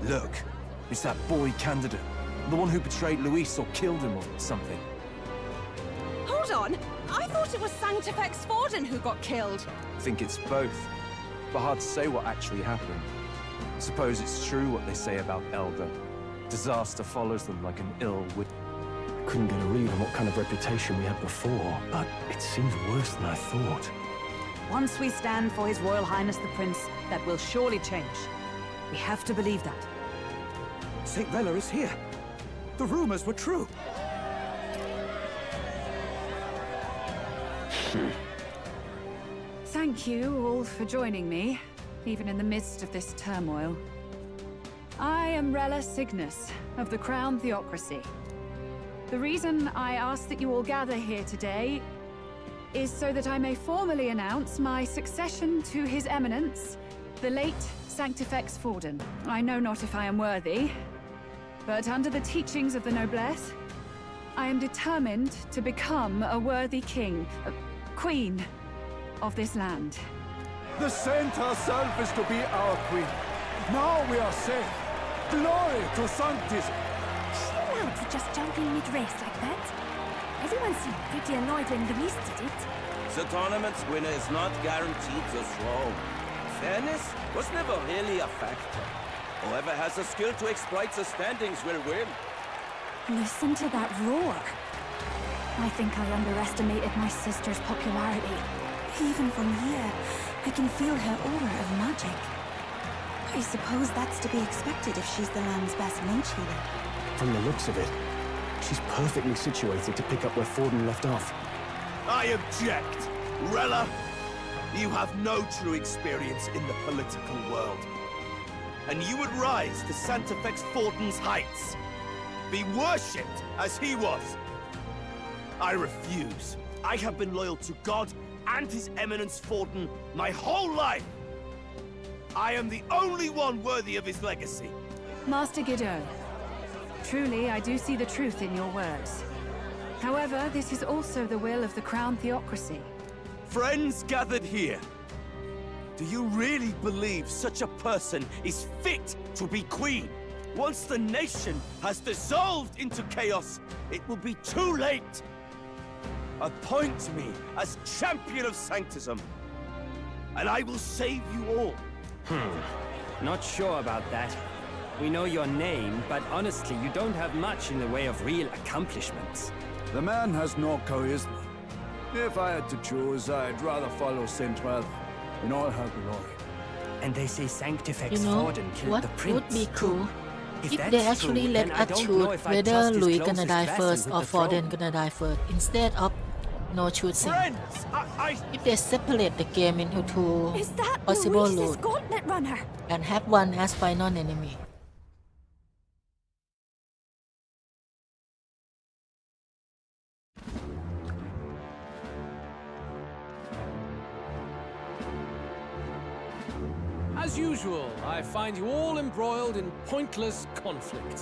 Look, it's that boy candidate. The one who betrayed Louise or killed him or something. Hold on! I thought it was Sanctifex Forden who got killed. I think it's both. But hard to say what actually happened. Suppose it's true what they say about Elder. Disaster follows them like an ill wind. Couldn't get a read on what kind of reputation we had before, but it seems worse than I thought. Once we stand for His Royal Highness the Prince, that will surely change. We have to believe that. St. Rella is here. The rumors were true. Thank you all for joining me, even in the midst of this turmoil. I am Rella Cygnus, of the Crown Theocracy. The reason I ask that you all gather here today is so that I may formally announce my succession to His Eminence, the late Sanctifex Forden. I know not if I am worthy, but under the teachings of the noblesse, I am determined to become a worthy king, queen of this land. The saint herself is to be our queen. Now we are safe. Glory to Sanctism. Chill out for just jumping mid-race like that. Everyone seemed pretty annoyed when Louise did it. The tournament's winner is not guaranteed the throne. Fairness was never really a factor. Whoever has the skill to exploit the standings will win. Listen to that roar. I think I underestimated my sister's popularity. Even from here, I can feel her aura of magic. I suppose that's to be expected if she's the land's best mage healer. From the looks of it, she's perfectly situated to pick up where Forden left off. I object! Rella, you have no true experience in the political world. And you would rise to Sanctifex Forden's heights. Be worshipped as he was. I refuse. I have been loyal to God and His Eminence Forden my whole life. I am the only one worthy of his legacy. Master Guido, truly I do see the truth in your words. However, this is also the will of the Crown Theocracy. Friends gathered here, do you really believe such a person is fit to be queen? Once the nation has dissolved into chaos, it will be too late. appoint me as champion of Sanctism, and I will save you all. Not sure about that. We know your name, but honestly, you don't have much in the way of real accomplishments. The man has no charisma. If I had to choose, I'd rather follow Saint Rella in all her glory. And they say Sanctifex You know Forden killed what the prince. would be cool? If If that's they actually true, let then I us don't choose know if I whether trust his Louis gonna closest die vassal first with or the Forden throne. gonna die first, instead of no choosing. Friends, If they separate the game into two Is that possible Louise's routes gauntlet runner? and have one as final enemy. As usual, I find you all embroiled in pointless conflict.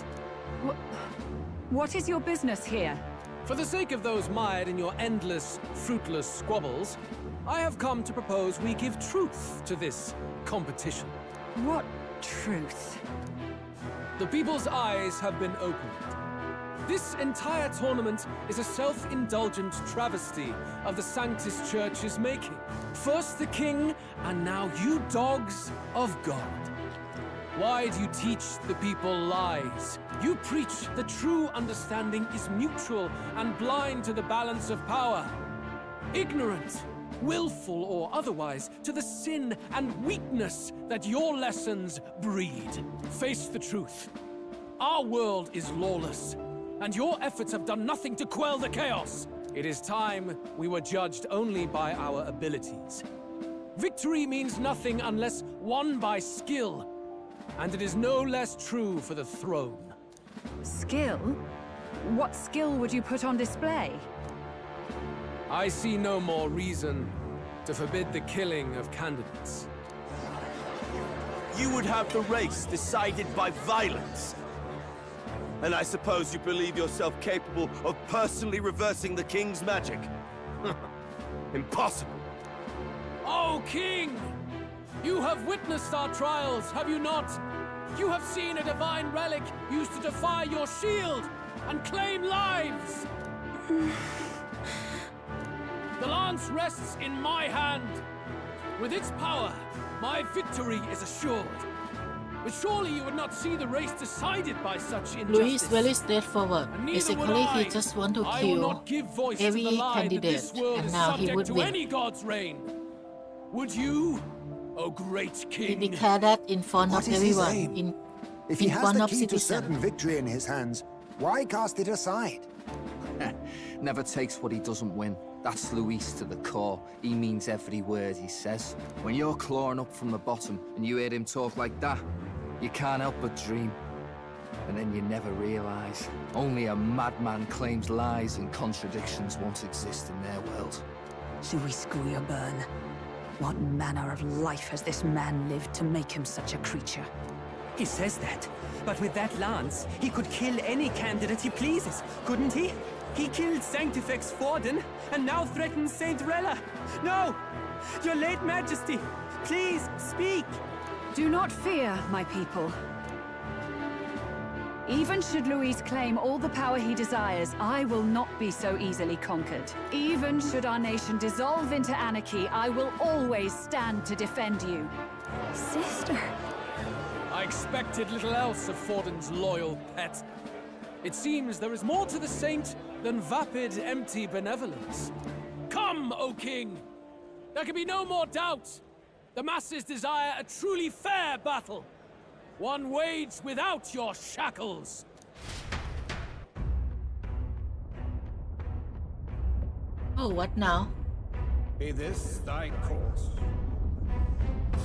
What is your business here? For the sake of those mired in your endless, fruitless squabbles, I have come to propose we give truth to this competition. What truth? The people's eyes have been opened. This entire tournament is a self-indulgent travesty of the Sanctus Church's making. First the king, and now you dogs of God. Why do you teach the people lies? You preach the true understanding is mutual and blind to the balance of power. Ignorant, willful or otherwise, to the sin and weakness that your lessons breed. Face the truth. Our world is lawless, and your efforts have done nothing to quell the chaos. It is time we were judged only by our abilities. Victory means nothing unless won by skill, and it is no less true for the throne. Skill? What skill would you put on display? I see no more reason to forbid the killing of candidates. You would have the race decided by violence. And I suppose you believe yourself capable of personally reversing the king's magic? Impossible. Oh, King! You have witnessed our trials, have you not? You have seen a divine relic used to defy your shield and claim lives! The lance rests in my hand. With its power, my victory is assured. But surely you would not see the race decided by such injustice. Louis very straightforward. And neither would Basically, he I. just want to I will kill not give voice to every the lie that candidate, this world and is now he subject would to win. any god's reign. Would you, O great He king? declared that in front What of is his everyone, aim? If in he has front the of key to citizens. certain victory in his hands, why cast it aside? Never takes what he doesn't win. That's Louise to the core. He means every word he says. When you're clawing up from the bottom and you hear him talk like that, you can't help but dream. And then you never realize. Only a madman claims lies and contradictions won't exist in their world. Louis Guillerburn. What manner of life has this man lived to make him such a creature? He says that, but with that lance, he could kill any candidate he pleases, couldn't he? He killed Sanctifex Forden, and now threatens Saint Rella. No! Your late majesty, please, speak! Do not fear, my people. Even should Louise claim all the power he desires, I will not be so easily conquered. Even should our nation dissolve into anarchy, I will always stand to defend you. Sister. I expected little else of Forden's loyal pet. It seems there is more to the saint than vapid, empty benevolence. Come, O king! There can be no more doubt. The masses desire a truly fair battle. One waged without your shackles. Oh, what now? Be this thy course.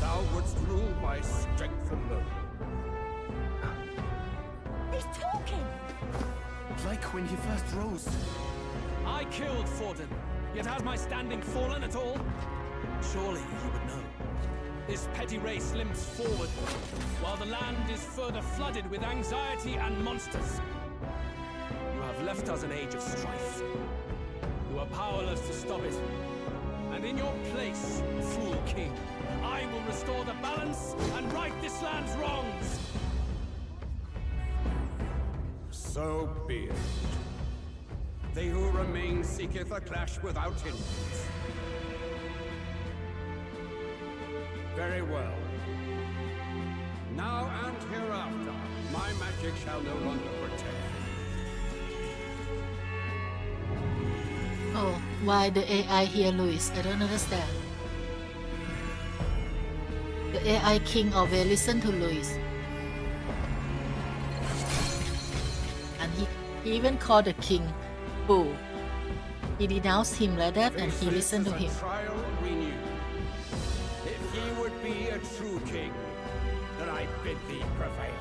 Thou wouldst rule by strength alone. He's talking! Like when he first rose. I killed Forden, yet has my standing fallen at all? Surely you would know. This petty race limps forward, while the land is further flooded with anxiety and monsters. You have left us an age of strife. You are powerless to stop it. And in your place, fool king, I will restore the balance and right this land's wrongs. So be it. They who remain seeketh a clash without hindrance. Very well. Now and hereafter, my magic shall no longer protect thee. Oh, why the AI here, Louise? I don't understand. The AI king always listen to Louise. And he even called the king fool. He denounced him like that and he listened to him. Trial renewed. If he would be a true king, then I bid thee prevail.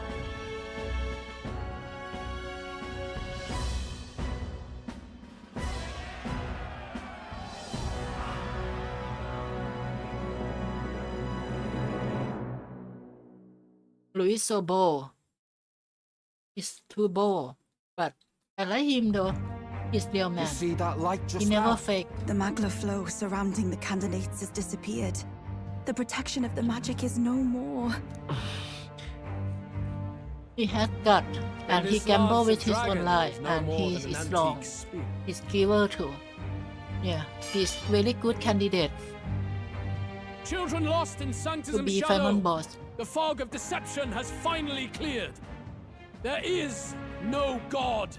Louis so bold. He's too bold. But I like him though. He's real man. You see that light just He never now? fake. The magla flow surrounding the candidates has disappeared. The protection of the magic is no more. He has gut and he this gamble lance with of his own dragon life is no and more he than an is strong. antique spear. He's giver too. Yeah, he's really good candidate Children lost in to Sanctism be shadow. final boss. The fog of deception has finally cleared. There is no God.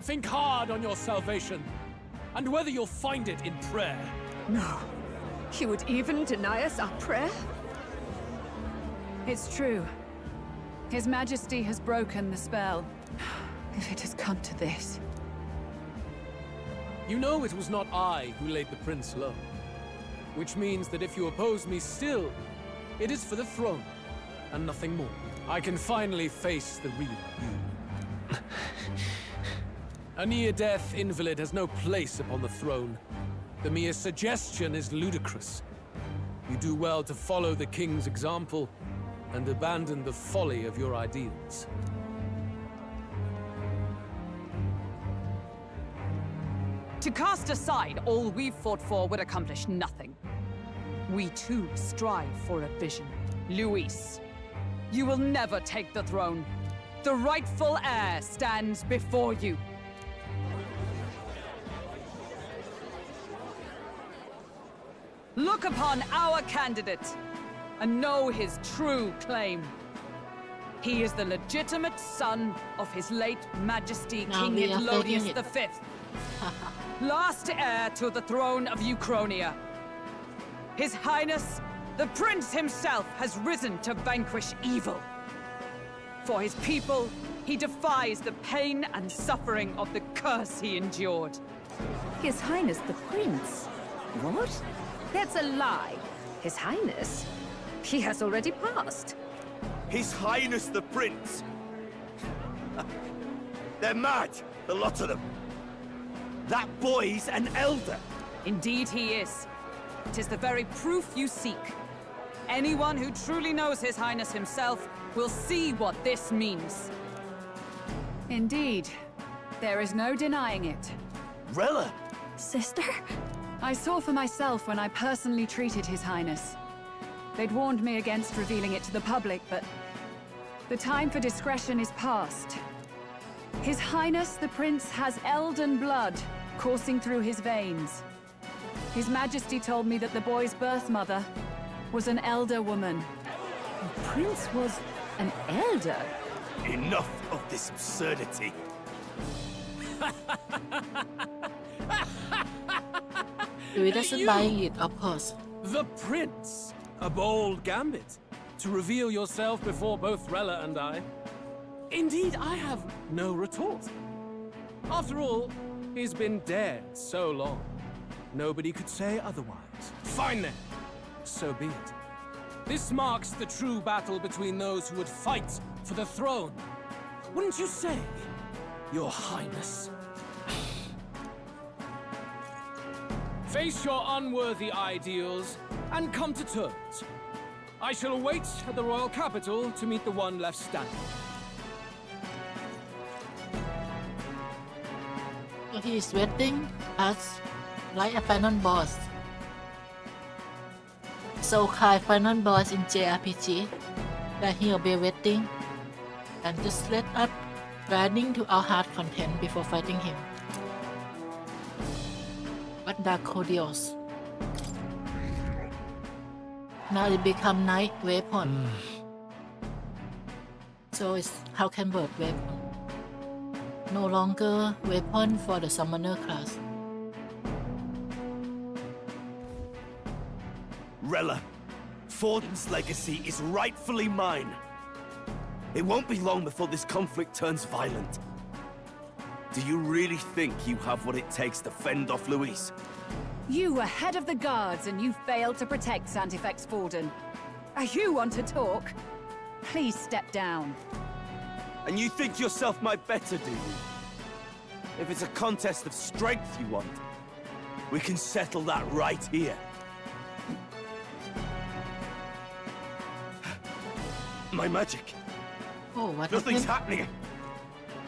Think hard on your salvation, and whether you'll find it in prayer. No. He would even deny us our prayer? It's true. His Majesty has broken the spell. If it has come to this. You know it was not I who laid the prince low. Which means that if you oppose me still, it is for the throne, and nothing more. I can finally face the real you. A near-death invalid has no place upon the throne. The mere suggestion is ludicrous. You do well to follow the king's example and abandon the folly of your ideals. To cast aside all we've fought for would accomplish nothing. We too strive for a vision. Louise, you will never take the throne. The rightful heir stands before you. Look upon our candidate and know his true claim. He is the legitimate son of his late Majesty Now King we are Idlodius faking it. V, last heir to the throne of Uchronia. His Highness, the Prince himself, has risen to vanquish evil. For his people, he defies the pain and suffering of the curse he endured. His Highness the Prince? What? That's a lie. His Highness? He has already passed. His Highness the Prince! They're mad, the lot of them. That boy's an elder. Indeed he is. It is the very proof you seek. Anyone who truly knows His Highness himself will see what this means. Indeed. There is no denying it. Rella! Sister? I saw for myself when I personally treated His Highness. They'd warned me against revealing it to the public, but the time for discretion is past. His Highness the Prince has elden blood coursing through his veins. His Majesty told me that the boy's birth mother was an elder woman. The Prince was an elder? Enough of this absurdity. Louis doesn't buy it, of course. The Prince! A bold gambit. To reveal yourself before both Rella and I. Indeed, I have no retort. After all, he's been dead so long. Nobody could say otherwise. Fine then. So be it. This marks the true battle between those who would fight for the throne. Wouldn't you say, Your Highness? Face your unworthy ideals and come to terms. I shall await at the royal capital to meet the one left standing. So he is waiting as like a final boss. So kind final boss in JRPG that he'll be waiting and just let us grinding to our hard content before fighting him. What Darkodios. Now it become night weapon. So it's how can word weapon. No longer weapon for the summoner class. Rella, Forden's legacy is rightfully mine. It won't be long before this conflict turns violent. Do you really think you have what it takes to fend off Louise? You were head of the guards and you failed to protect Santifex Forden. You want to talk? Please step down. And you think yourself my better, do you? If it's a contest of strength you want, we can settle that right here. My magic. Oh, what Nothing's happened? happening.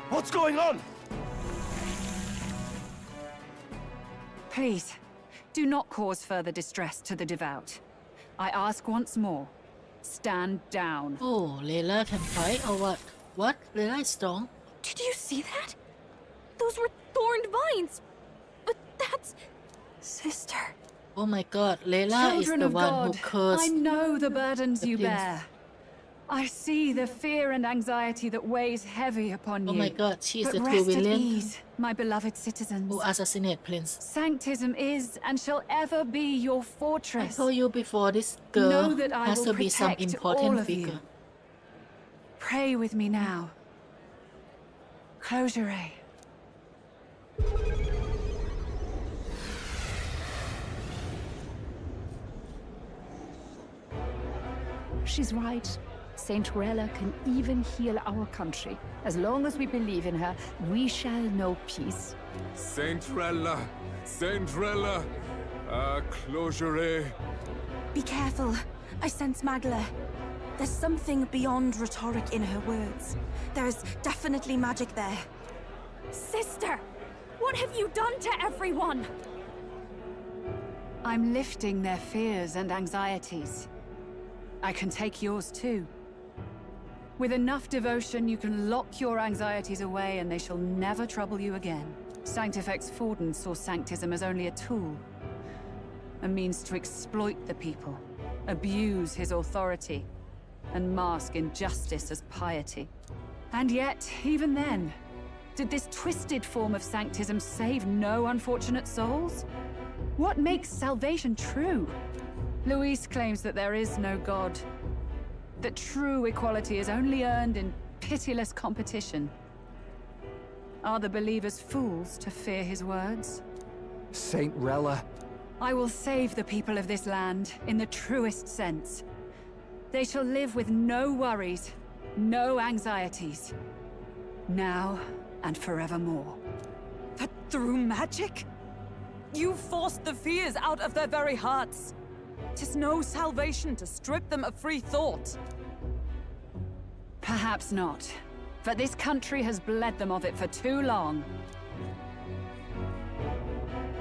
What's going on? Please, do not cause further distress to the devout. I ask once more, stand down. Oh, Layla can fight or what? What? Layla is strong. Did you see that? Those were thorned vines. But that's... Sister. Oh my god, Layla Children is the of one God, who cursed. I know the burdens the you prince. bear. I see the fear and anxiety that weighs heavy upon you. Oh my god, she is But the true rest at villain ease, my beloved citizens. who assassinate Prince. Sanctism is and shall ever be your I fortress. told you before, this girl Know that I has will to be some protect all important of figure. you. Pray with me now. Close your eye. She's right. Saint Rella can even heal our country. As long as we believe in her, we shall know peace. Saint Rella! Saint Rella! Closure. Be careful. I sense Magla. There's something beyond rhetoric in her words. There's definitely magic there. Sister! What have you done to everyone? I'm lifting their fears and anxieties. I can take yours too. With enough devotion, you can lock your anxieties away and they shall never trouble you again. Sanctifex Forden saw Sanctism as only a tool. A means to exploit the people, abuse his authority, and mask injustice as piety. And yet, even then, did this twisted form of Sanctism save no unfortunate souls? What makes salvation true? Louise claims that there is no God. That true equality is only earned in pitiless competition. Are the believers fools to fear his words? Saint Rella. I will save the people of this land in the truest sense. They shall live with no worries, no anxieties. Now and forevermore. But through magic? You forced the fears out of their very hearts. 'Tis no salvation to strip them of free thought. Perhaps not. But this country has bled them of it for too long.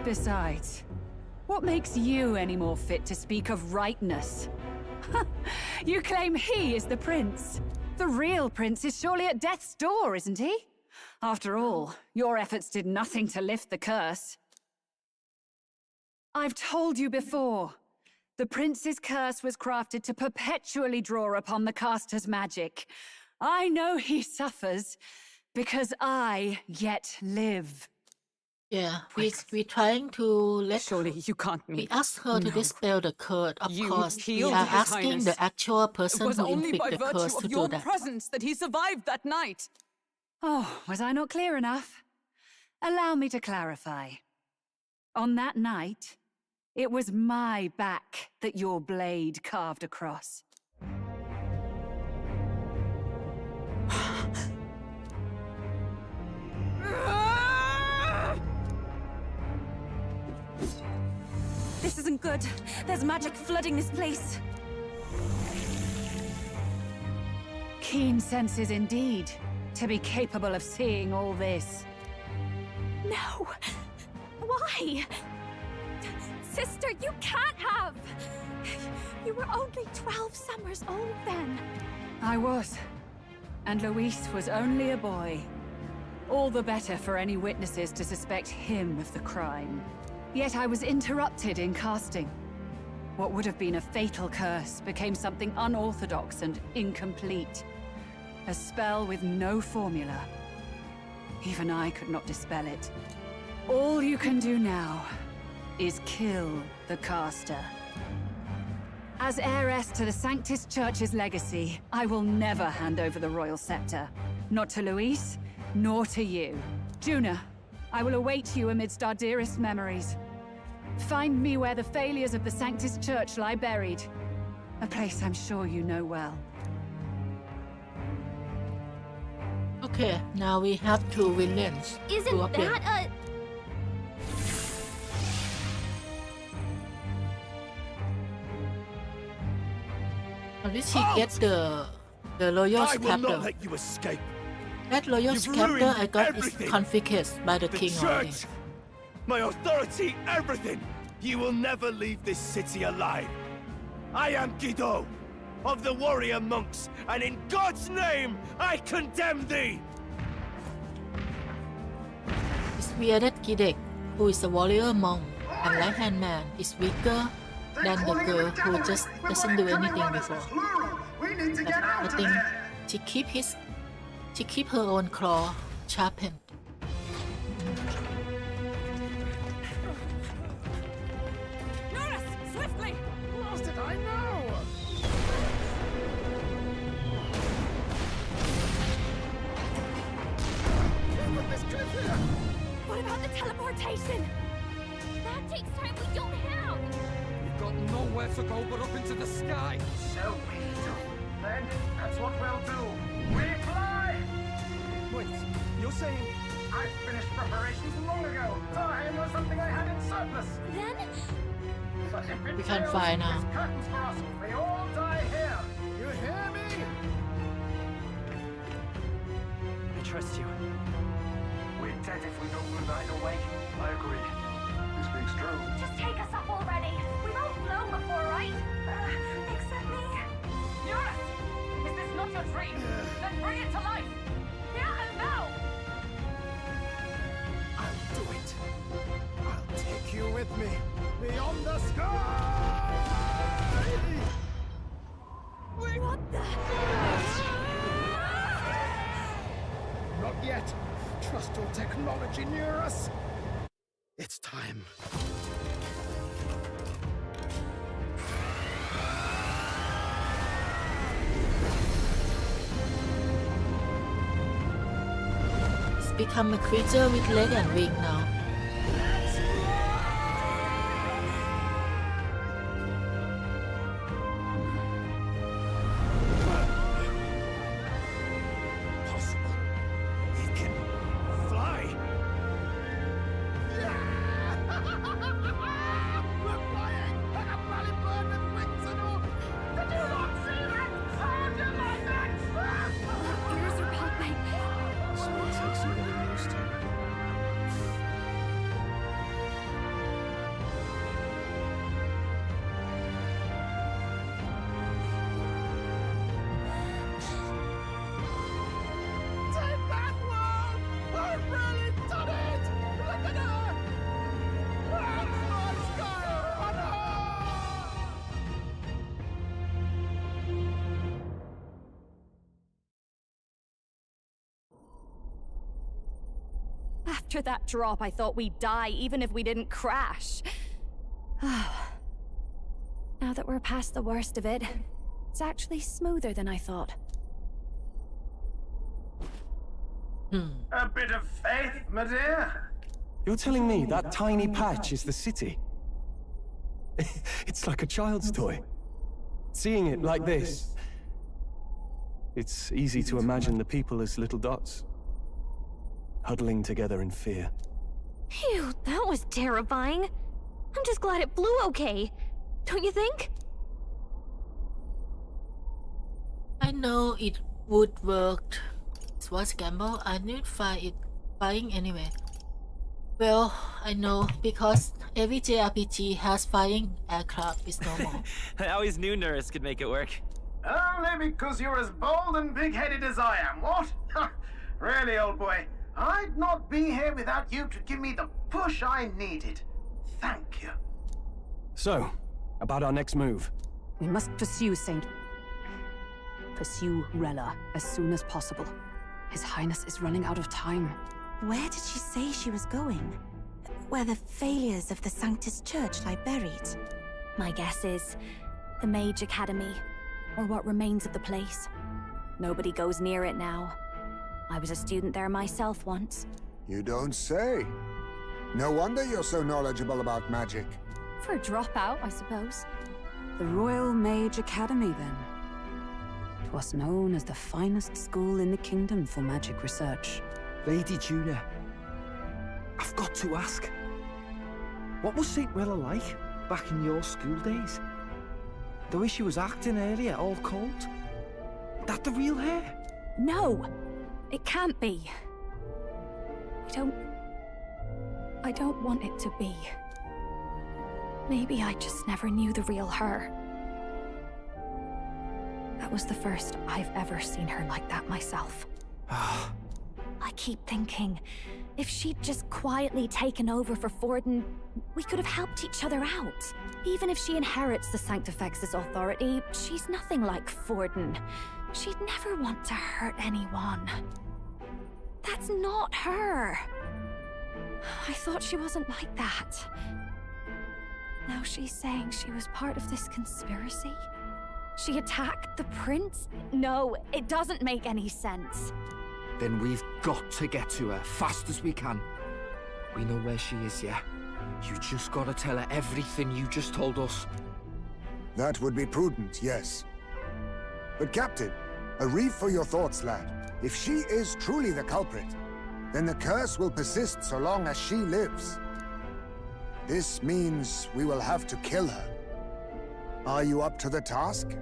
Besides, what makes you any more fit to speak of rightness? You claim he is the prince. The real prince is surely at death's door, isn't he? After all, your efforts did nothing to lift the curse. I've told you before. The prince's curse was crafted to perpetually draw upon the caster's magic. I know he suffers, because I yet live. Yeah, we're trying to let Surely you can't mean. We asked her to No. dispel the curse. Of You course, we healed are His asking Highness. the actual It person was who only by inflicted the virtue curse to of do your that. presence that he survived that night. Oh, was I not clear enough? Allow me to clarify. On that night, it was my back that your blade carved across. This isn't good. There's magic flooding this place. Keen senses indeed, to be capable of seeing all this. No! Why? Sister, you can't have! You were only 12 summers old then. I was. And Louise was only a boy. All the better for any witnesses to suspect him of the crime. Yet I was interrupted in casting. What would have been a fatal curse became something unorthodox and incomplete. A spell with no formula. Even I could not dispel it. All you can do now is kill the caster. As heiress to the Sanctus Church's legacy, I will never hand over the royal scepter. Not to Louise, nor to you. Juna, I will await you amidst our dearest memories. Find me where the failures of the Sanctus Church lie buried. A place I'm sure you know well. Okay, now we have two villains. Isn't two of them. that How did she get the royal I will not scepter? let you escape. That royal You've scepter ruined I got everything. is confiscated by the king already. Church, my authority, everything. You will never leave this city alive. I am Guido, of the warrior monks, and in God's name, I condemn thee! It's weird that Gidek, who is a warrior monk and right-hand man, is weaker than the girl who just doesn't do anything before. But I think she keep her own claw sharpened. Norris, swiftly! Lost it, I know! Look at this cliff here! What about the teleportation? That takes time we don't have. We've got nowhere to go but up into the sky. So we do. Then that's what we'll do. We fly! Wait, you're saying... I finished preparations long ago. Time was something I had in surplus. Then? But if it We can fails, fly now. there's curtains for us. We all die here. You hear me? I trust you. We're dead if we don't move either way. I agree. This rings true. Just take us up already. We won't blow before, right? Except me. Norris! Is this not your dream? Then bring it to life! Here and now! I'll do it. I'll take you with me. Beyond the sky! What the? Not yet. Trust your technology near us. It's time. It's become a creature with leg and wing now. Possible. He can fly. We're flying like a valley bird with wings and all. Did you not see that? Sound in my neck! Ears are popping. So it takes you getting used to. Take that one! I've really done it! Look at her! That's my sky runner! After that drop, I thought we'd die even if we didn't crash. Now that we're past the worst of it, it's actually smoother than I thought. A bit of faith, my dear. You're telling me that tiny patch is the city? It's like a child's toy. Seeing it like this, it's easy to imagine the people as little dots, huddling together in fear. Phew, that was terrifying. I'm just glad it flew okay. Don't you think? I know it would work. It was a gamble. I knew flying anyway. Well, I know because every JRPG has flying aircraft is normal. I always knew Norris could make it work. Only because you're as bold and big-headed as I am, what? Really, old boy, I'd not be here without you to give me the push I needed. Thank you. So, about our next move. We must pursue Rella as soon as possible. His Highness is running out of time. Where did she say she was going? Where the failures of the Sanctus Church lie buried? My guess is the Mage Academy, or what remains of the place. Nobody goes near it now. I was a student there myself once. You don't say. No wonder you're so knowledgeable about magic. For a dropout, I suppose. The Royal Mage Academy, then. 'Twas known as the finest school in the kingdom for magic research. Lady Juna, I've got to ask. What was St. Rella like back in your school days? The way she was acting earlier, all cold? That the real hair? No! It can't be. I don't want it to be. Maybe I just never knew the real her. That was the first I've ever seen her like that myself. I keep thinking, if she'd just quietly taken over for Forden, we could have helped each other out. Even if she inherits the Sanctifex's authority, she's nothing like Forden. She'd never want to hurt anyone. That's not her. I thought she wasn't like that. Now she's saying she was part of this conspiracy? She attacked the prince? No, it doesn't make any sense. Then we've got to get to her fast as we can. We know where she is, yeah? You just gotta tell her everything you just told us. That would be prudent, yes. But Captain, a reef for your thoughts, lad. If she is truly the culprit, then the curse will persist so long as she lives. This means we will have to kill her. Are you up to the task?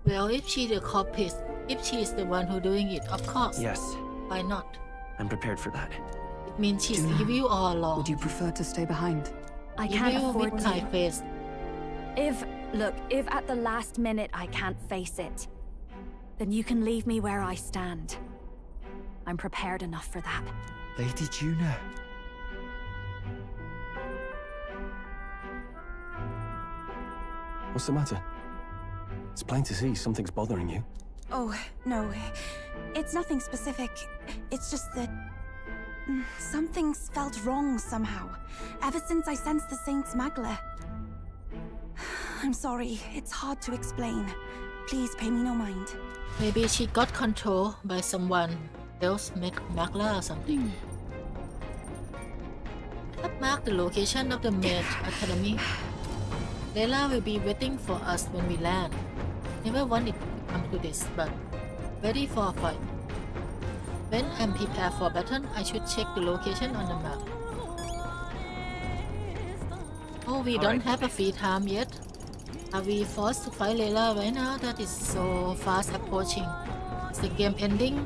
Well, if she's the culprit, if she's the one who doing it, of course. Yes. Why not? I'm prepared for that. It means she's evil all along. Would you prefer to stay behind? I can't Evil afford with to. my face. If at the last minute I can't face it, then you can leave me where I stand. I'm prepared enough for that. Lady Juna. What's the matter? It's plain to see something's bothering you. Oh, no. It's nothing specific. It's just that... something's felt wrong somehow. Ever since I sensed the Saint's Magla. I'm sorry. It's hard to explain. Please pay me no mind. Maybe she got controlled by someone else, Magla or something. Mark the location of the Mage Academy. Layla will be waiting for us when we land. Never wanted to come to this, but ready for a fight. When I'm prepared for battle, I should check the location on the map. Oh, we don't have a free time yet. Are we forced to fight Layla right now? That is so fast approaching. Is the game ending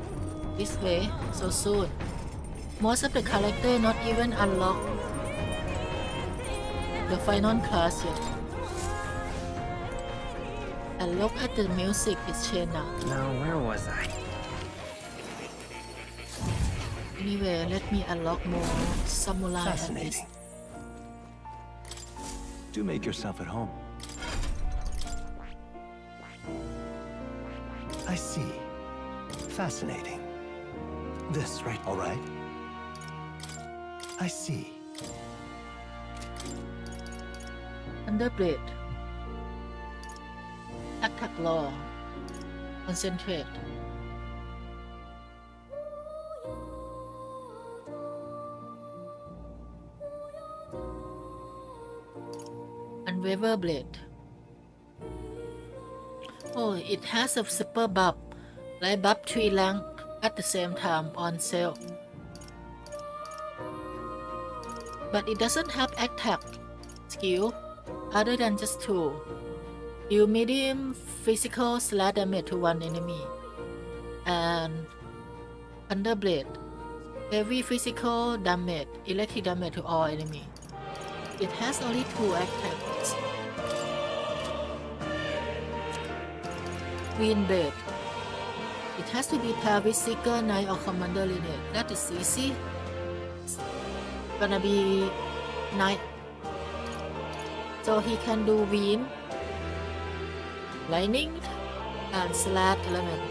this way so soon? Most of the characters not even unlock the final class yet. And look at the music, it's changed now. Now, where was I? Anyway, let me unlock more samurai at least. Fascinating. Do make yourself at home. I see. Fascinating. This, right? All right. I see. Underblade. Attack law. Concentrate. Unwaver blade. Oh, it has a super buff. Like buff 3 rank at the same time on sale. But it doesn't have attack skill other than just 2. Deal medium physical slash damage to one enemy. And Thunderblade. Heavy physical damage, electric damage to all enemy. It has only 2 attacks. Green Blade. It has to be paired with Seeker, Knight or Commander lineage. That is easy. It's gonna be Knight So he can do wind, lightning, and slash element.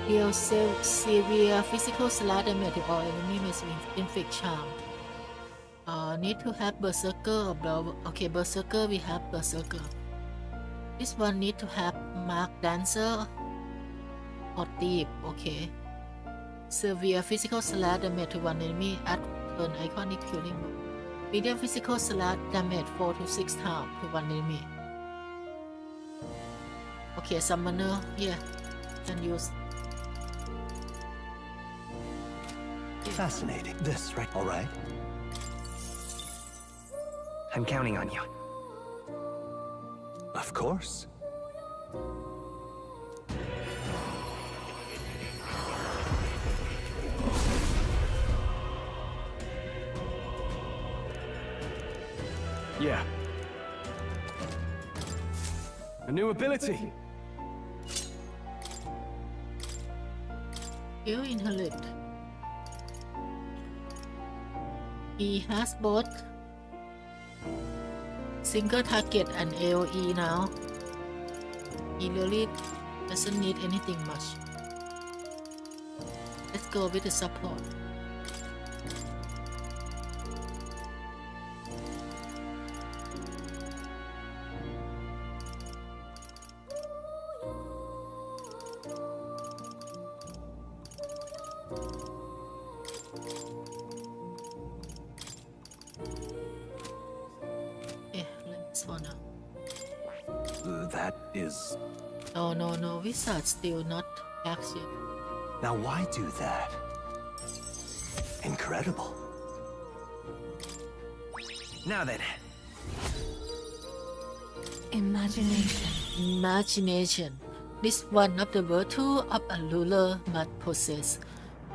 Deal severe physical slash damage to all enemy with inflict charm. Need to have berserker or blow. Okay, berserker we have berserker. This one need to have mark dancer or thief. Okay. Severe physical slash damage to one enemy at turn iconic killing move. Medium physical slash damage 4 to 6 times to one enemy. Okay, summoner here can use. Fascinating. This right? All right. I'm counting on you. Of course. Yeah. A new ability. You inherit. He has both single target and AoE now. He really doesn't need anything much. Let's go with the support. That is... No, wizard still not active. Now why do that? Incredible. Now then. Imagination. This one of the virtue of a ruler must possess.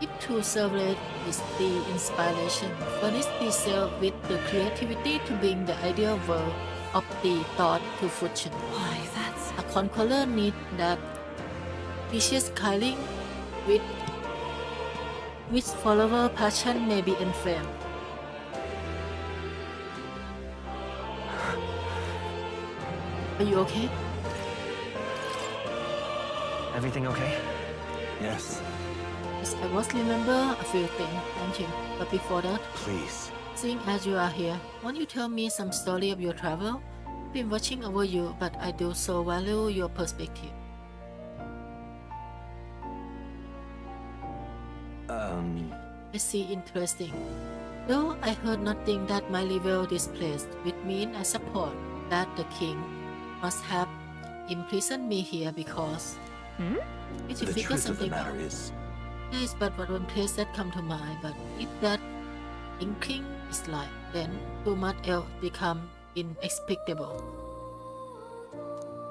It to celebrate is the inspiration, furnish itself with the creativity to bring the ideal world of the thought to fruition. Why, that's... A conqueror need that precious killing with which follower passion may be inflamed. Are you okay? Everything okay? Yes. Yes, I was remember a few things, thank you. But before that, please. Seeing as you are here, won't you tell me some story of your travel? I've been watching over you, but I do so value your perspective. I see, interesting. Though I heard nothing that my level displaced, which means I support that the king must have imprisoned me here because... Did you The figure truth of the something matter out? is... Yes, but one place that come to mind, but if that thinking is like, then too much else become inexplicable.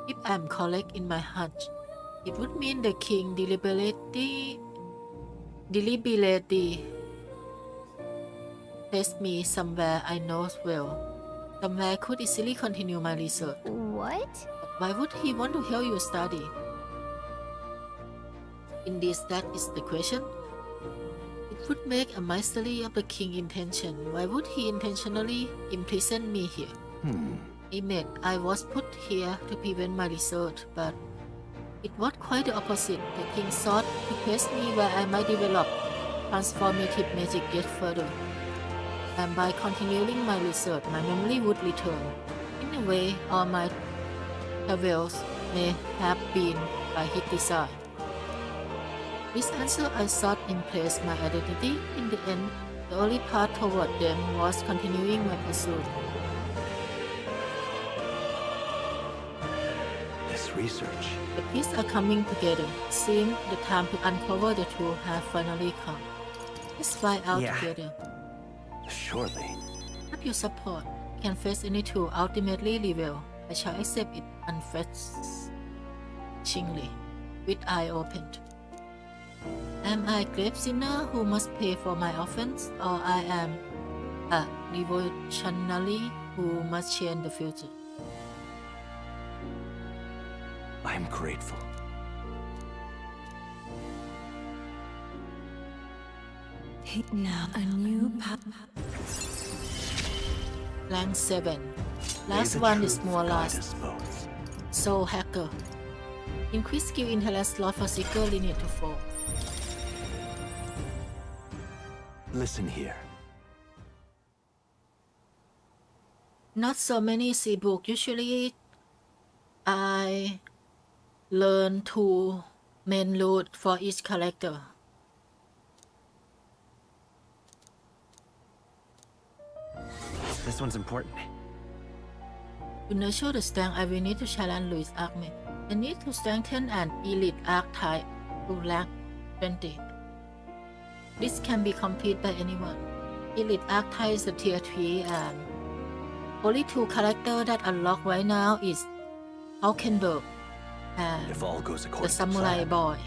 If I'm correct in my hunch, it would mean the king deliberately placed me somewhere I know well. Somewhere I could easily continue my research. What? But why would he want to help you study? Indeed, that is the question. It would make a mystery of the king's intention. Why would he intentionally imprison me here? I was put here to prevent my research, but it was quite the opposite. The king sought to place me where I might develop transformative magic yet further. And by continuing my research, my memory would return. In a way, all my travels may have been by his design. This answer I sought in place my identity. In the end, the only path toward them was continuing my pursuit. This research... The pieces are coming together. Seems the time to uncover the truth has finally come. Let's find out together. Surely. Have your support. Can face any tool ultimately reveal. I shall accept it unflinchingly, with eye opened. Am I a grave sinner who must pay for my offense, or I am a revolutionary who must change the future? I am grateful. Now a new Rank 7. May Last the one is truth more guide last. us both. Soul Hacker. Increase skill interest slot for Seeker limit to 4. Listen here. Not so many C book. Usually, I learn 2 main route for each character. This one's important. To nurture the strength, I will need to challenge Louise army. I need to strengthen an elite archetype to rank 20. This can be completed by anyone. Elite archetype is a tier 3 and only 2 characters that unlock right now is Hawkenberg and If all goes the according to Samurai plan, Boy.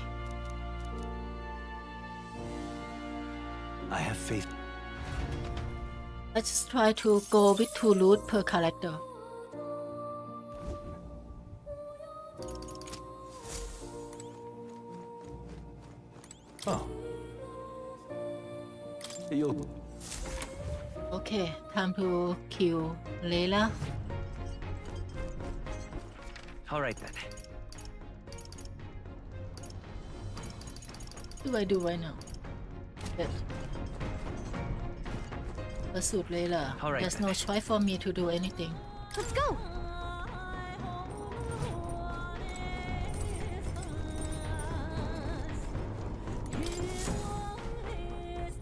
I have faith. Let's try to go with 2 routes per character. Oh. You'll... Okay, time to kill Layla. Alright then. What do I do right now? Yes. Pursuit Layla. All right, There's then. no choice for me to do anything. Let's go!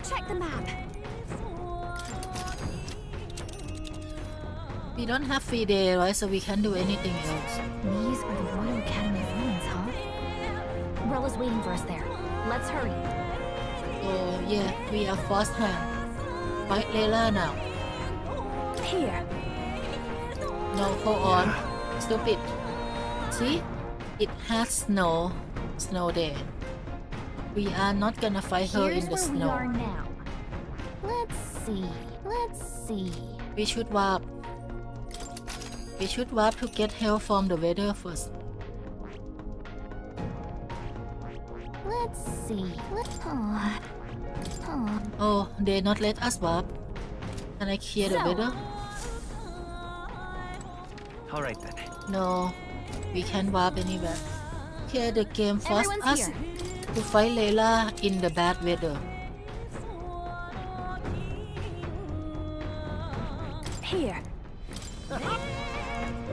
Check the map. We don't have free day, right? So we can't do anything else. These are the Royal Academy ruins, huh? Rella's waiting for us there. Let's hurry. Oh yeah, we are first hand. Fight Layla now. Here. No, hold on. Stupid. See? It has snow. Snow there. We are not gonna fight her Here's in the where we snow. are now. Let's see. Let's see. We should warp. We should warp to get help from the weather first. Let's see. Oh, they not let us warp. Can I clear the So- weather? Alright then. No, we can't warp anywhere. Here the game forced Everyone's us here. to fight Layla in the bad weather. Here.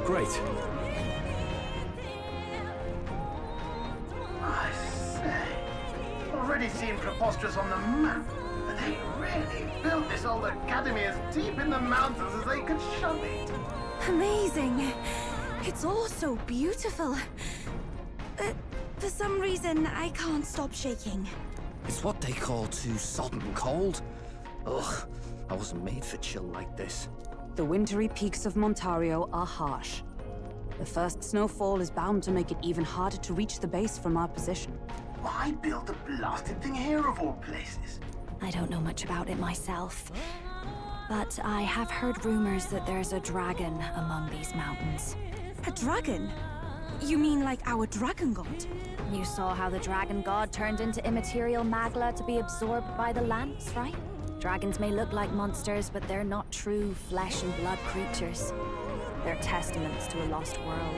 Great. I say, already seemed preposterous on the map, but they really built this old academy as deep in the mountains as they could shove it. Amazing. It's all so beautiful. But for some reason, I can't stop shaking. It's what they call too sodden cold. Ugh, I wasn't made for chill like this. The wintry peaks of Montario are harsh. The first snowfall is bound to make it even harder to reach the base from our position. Why build a blasted thing here of all places? I don't know much about it myself, but I have heard rumors that there's a dragon among these mountains. A dragon? You mean like our dragon god? You saw how the dragon god turned into immaterial magla to be absorbed by the lance, right? Dragons may look like monsters, but they're not true flesh and blood creatures. They're testaments to a lost world.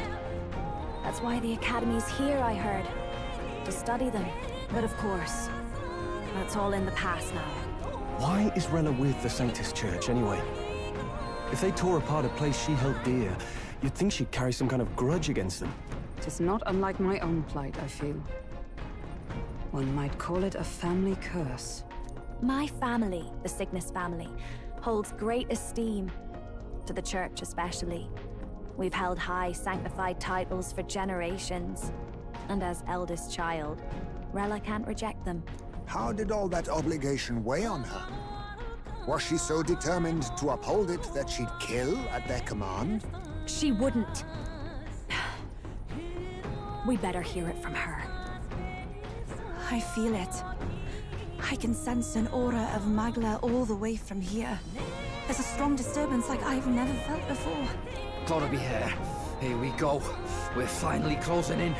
That's why the Academy's here, I heard. To study them. But of course, that's all in the past now. Why is Rella with the Sanctus Church, anyway? If they tore apart a place she held dear, you'd think she'd carry some kind of grudge against them. Tis not unlike my own plight, I feel. One might call it a family curse. My family, the Cygnus family, holds great esteem, to the Church especially. We've held high sanctified titles for generations, and as eldest child, Rella can't reject them. How did all that obligation weigh on her? Was she so determined to uphold it that she'd kill at their command? She wouldn't. We'd better hear it from her. I feel it. I can sense an aura of Magla all the way from here. There's a strong disturbance like I've never felt before. Gotta be here. Here we go. We're finally closing in.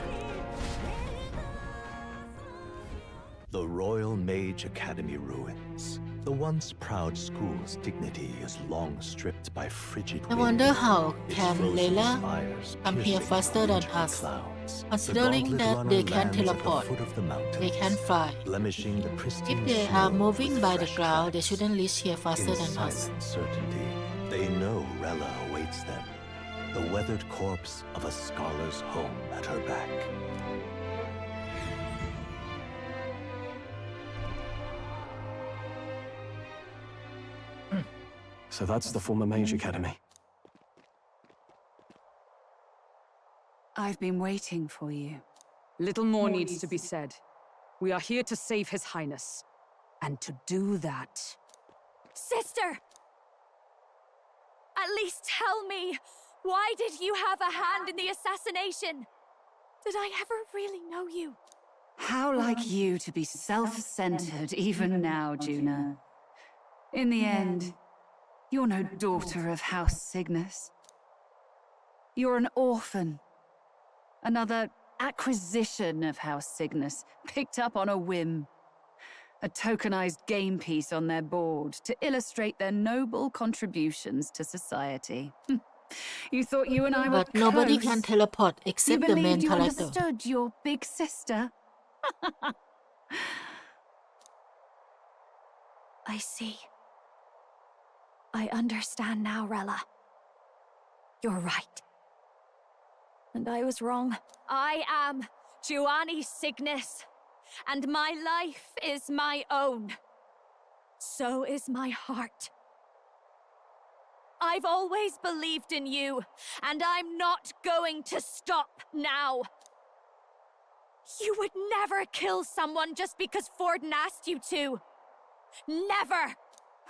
The Royal Mage Academy ruins. The once proud school's dignity is long stripped by frigid I wind. wonder how Its can frozen Layla spires come here piercing faster than into us, clouds. considering The that gauntlet they runner can lands at the teleport, foot of the mountains, they can fly. blemishing the If pristine they are snow moving with by the fresh ground, they tracks. shouldn't reach here faster In than us. silent certainty, they know Rella awaits them, the weathered corpse of a scholar's home at her back. So that's the former Mage Academy. I've been waiting for you. Little more needs to be said. We are here to save His Highness. And to do that... Sister! At least tell me, why did you have a hand in the assassination? Did I ever really know you? How like you to be self-centered even now, Juna. In the end, you're no daughter of House Cygnus. You're an orphan. Another acquisition of House Cygnus, picked up on a whim. A tokenized game piece on their board to illustrate their noble contributions to society. You thought you and I were But nobody close. can teleport You except the main believed you character. understood your big sister. I see. I understand now, Rella. You're right. And I was wrong. I am Giovanni Cygnus, and my life is my own. So is my heart. I've always believed in you, and I'm not going to stop now. You would never kill someone just because Forden asked you to. Never!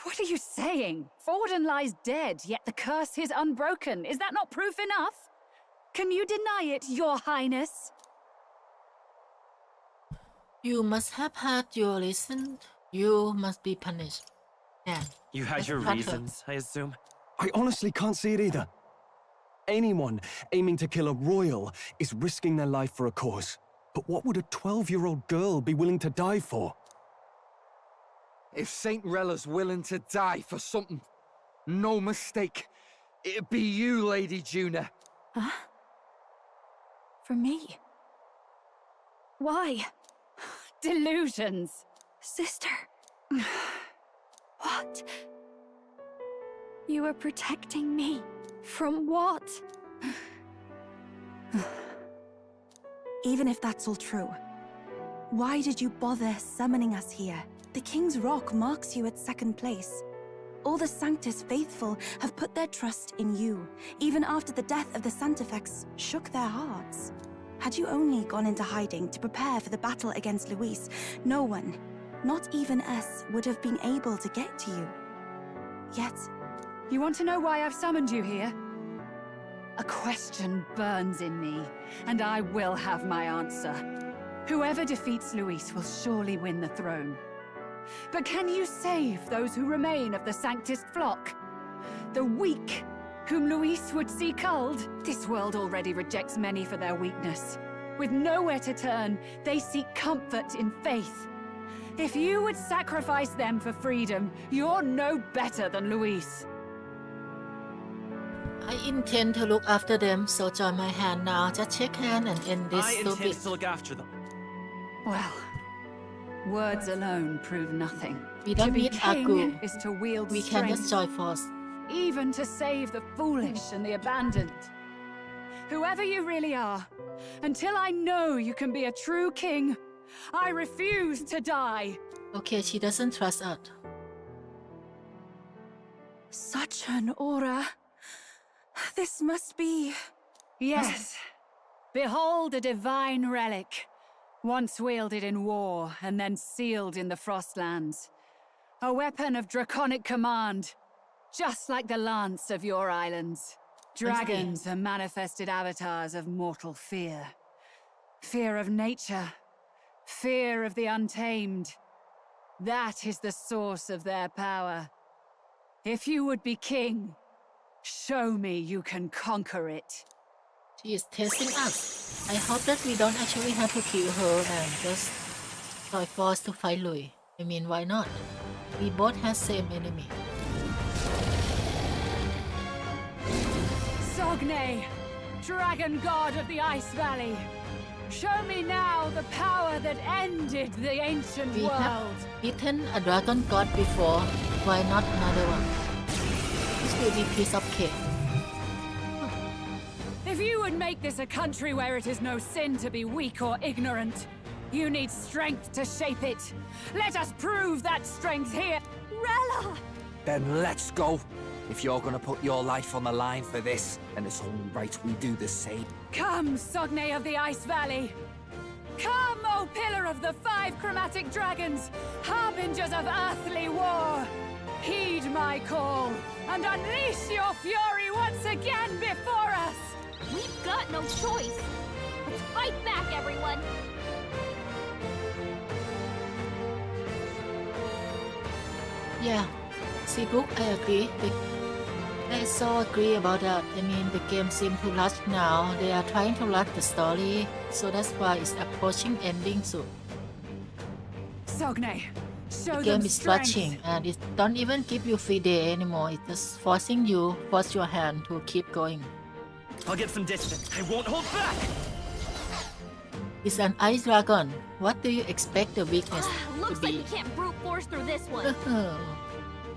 What are you saying? Forden lies dead, yet the curse is unbroken. Is that not proof enough? Can you deny it, Your Highness? You must have had your reason. You must be punished. Yeah. You had let's your cut her. reasons, I assume. I honestly can't see it either. Anyone aiming to kill a royal is risking their life for a cause. But what would a 12-year-old girl be willing to die for? If Saint Rella's willing to die for something, no mistake, it'd be you, Lady Juna. Huh? For me? Why? Delusions. Sister. What? You are protecting me. From what? Even if that's all true, why did you bother summoning us here? The King's Rock marks you at second place. All the Sanctus faithful have put their trust in you, even after the death of the Santifex shook their hearts. Had you only gone into hiding to prepare for the battle against Louise, no one, not even us, would have been able to get to you. Yet... You want to know why I've summoned you here? A question burns in me, and I will have my answer. Whoever defeats Louise will surely win the throne. But can you save those who remain of the Sanctist flock? The weak, whom Louise would see culled? This world already rejects many for their weakness. With nowhere to turn, they seek comfort in faith. If you would sacrifice them for freedom, you're no better than Louise. I intend to look after them, so join my hand now. Just shake hand and end this I stupid. intend to look after them. Well, words alone prove nothing. We To don't be need king argue. is to wield We can strength, just join force. even to save the foolish and the abandoned. Whoever you really are, until I know you can be a true king, I refuse to die. Okay, she doesn't trust us. Such an aura. This must be... Yes. Behold a divine relic, once wielded in war and then sealed in the Frostlands. A weapon of draconic command, just like the lance of your islands. Dragons are manifested avatars of mortal fear. Fear of nature, fear of the untamed. That is the source of their power. If you would be king, show me you can conquer it. She is testing us. I hope that we don't actually have to kill her and just So I forced to fight Louis. I mean, why not? We both have same enemy. Sogne, Dragon God of the Ice Valley. Show me now the power that ended the ancient We world. have beaten a dragon god before. Why not another one? This will be piece of cake. If you would make this a country where it is no sin to be weak or ignorant, you need strength to shape it. Let us prove that strength here. Rella! Then let's go. If you're gonna put your life on the line for this, then it's only right we do the same. Come, Sogne of the Ice Valley. Come, O Pillar of the 5 Chromatic Dragons, harbingers of earthly war. Heed my call, and unleash your fury once again before us. We've got no choice. Let's fight back, everyone. Yeah, see book, I agree. I so agree about that. I mean, the game seems to rush now. They are trying to rush the story, so that's why it's approaching ending soon. Sogne, show The them game is strength. rushing, and it don't even give you free day anymore. It's just forcing you, force your hand to keep going. I'll get some distance. I won't hold back! It's an ice dragon. What do you expect the weakness to Looks like be? we can't brute force through this one.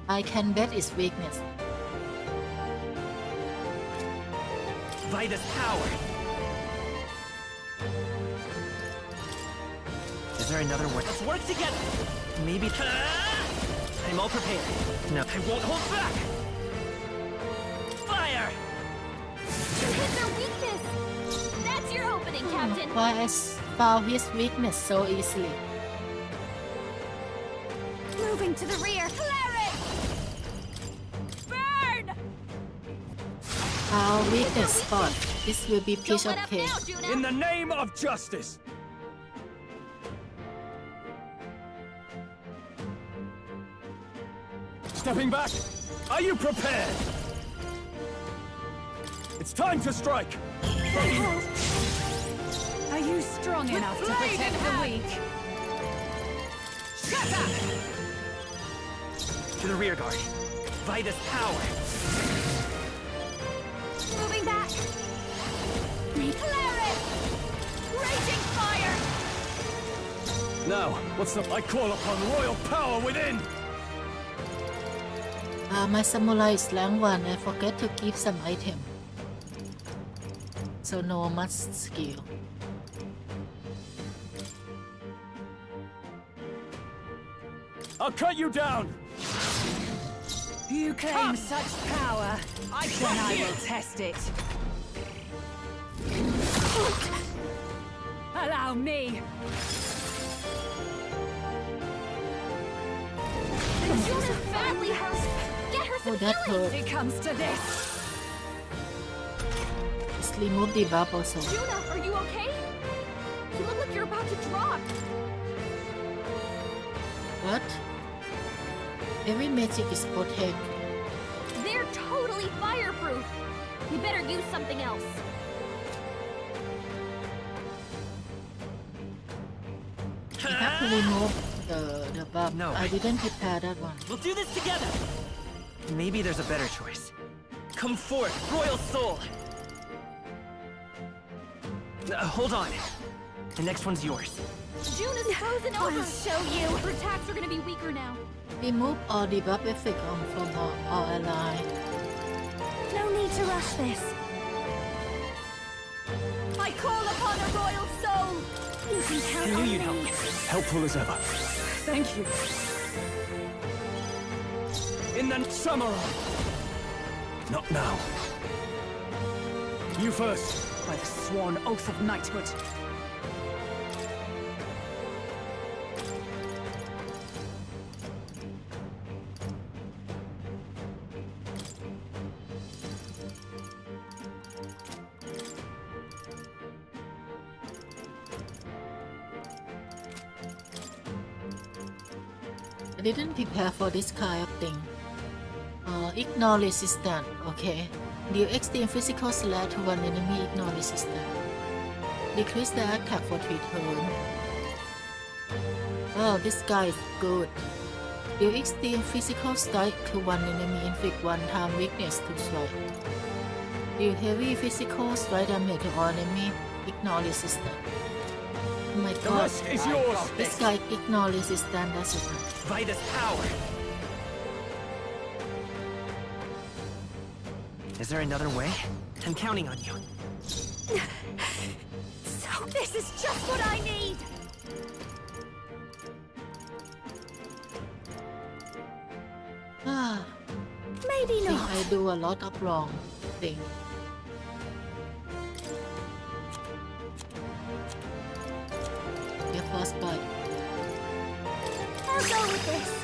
I can bet its weakness. Vida's power! Is there another way? Let's work together! Maybe... I'm all prepared. No, I won't hold back! Fire! You hit their weakness! That's your opening, Captain! Why I found his weakness so easily? Moving to the rear! Cleric! Burn! Our weakness spot. This will be piece of cake. In the name of justice! Stepping back! Are you prepared? It's time to strike! Are you strong enough to protect the weak? Shut up! To the rear guard. Vida's power! Moving back! Cleric! Raging fire! Now, what's the... I call upon royal power within! My samurai is rank 1. I forget to give some item. So no much skill. I'll cut you down! You claim such power, then I will test it. Allow me. Juna's badly hurt! Get her some that healing! hurt. It comes to this. Let's remove the buff also. Juna, are you okay? You look like you're about to drop. What? Every magic is protect. They're totally fireproof. We better use something else. You have to remove the buff. No. I didn't prepare that one. We'll do this together! Maybe there's a better choice. Come forth, Royal Soul! Hold on. The next one's yours. Juna's frozen over. I'll show you. Her attacks are gonna be weaker now. Remove all the buff effect from our ally. No need to rush this. I call upon a royal soul. You can count I knew on you'd me. help. Helpful as ever. Thank you. In the samurai! Not now. You first. By the sworn oath of knighthood. I didn't prepare for this kind of thing. Ignore resistance. Okay. Deal extreme physical slash to one enemy. Ignore resistance. Decrease the attack for 3 turns. Oh, this guy is good. Deal extreme physical strike to one enemy, inflict one-time weakness to strike. Deal heavy physical strike damage to all enemy, ignore resistance. Oh my The god, rest is yours. this guy ignore resistance, that's it. By this power. Is there another way? I'm counting on you. So this is just what I need! Ah, Maybe I think not. I do a lot of wrong thing. Yeah, first bite. I'll go with this.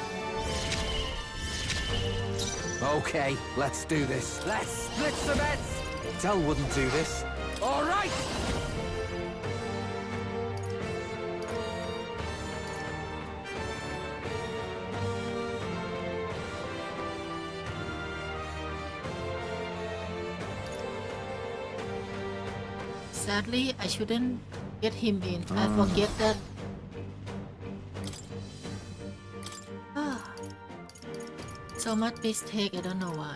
Okay, let's do this. Let's split the bets! Tell wouldn't do this. All right! Sadly, I shouldn't get him in. I forget that. Ah, so much mistake, I don't know why.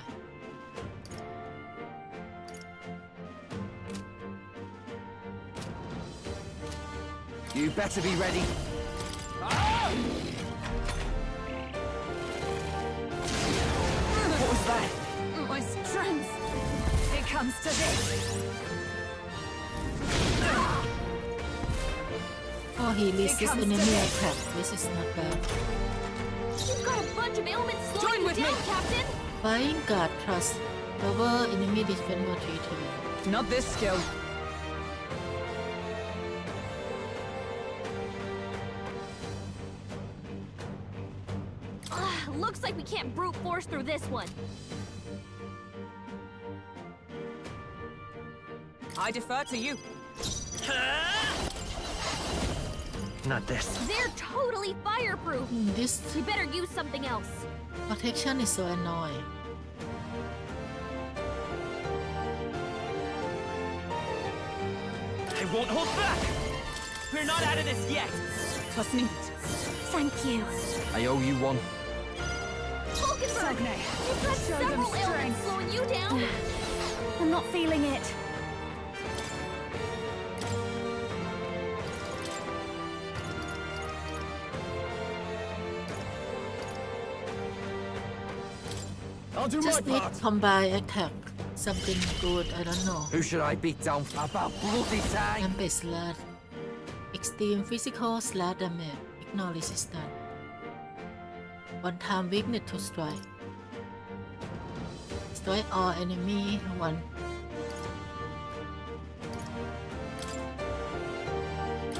You better be ready. What was that? My strength! It comes to this! Oh, he resists comes enemy to this. attack. This is not bad. You've got a bunch of ailments slowing Join you with down, me. Captain! Flying guard trust. Cover enemy defense for 3 turns. Not this skill. Looks like we can't brute force through this one. I defer to you. Not this. They're totally fireproof. This We better use something else. protection is so annoying. I won't hold back! We're not out of this yet! Trust me. Thank you. I owe you one. Hulkenberg! You've got Show them several ailments strength. slowing you down. I'm not feeling it. I'll do Just my need part. combine attack. Something good, I don't know. Who should I beat down? About bloody time. Rampage slash. Extreme physical slash damage. Ignore resistance. One time weakness to strike. Strike all enemy one.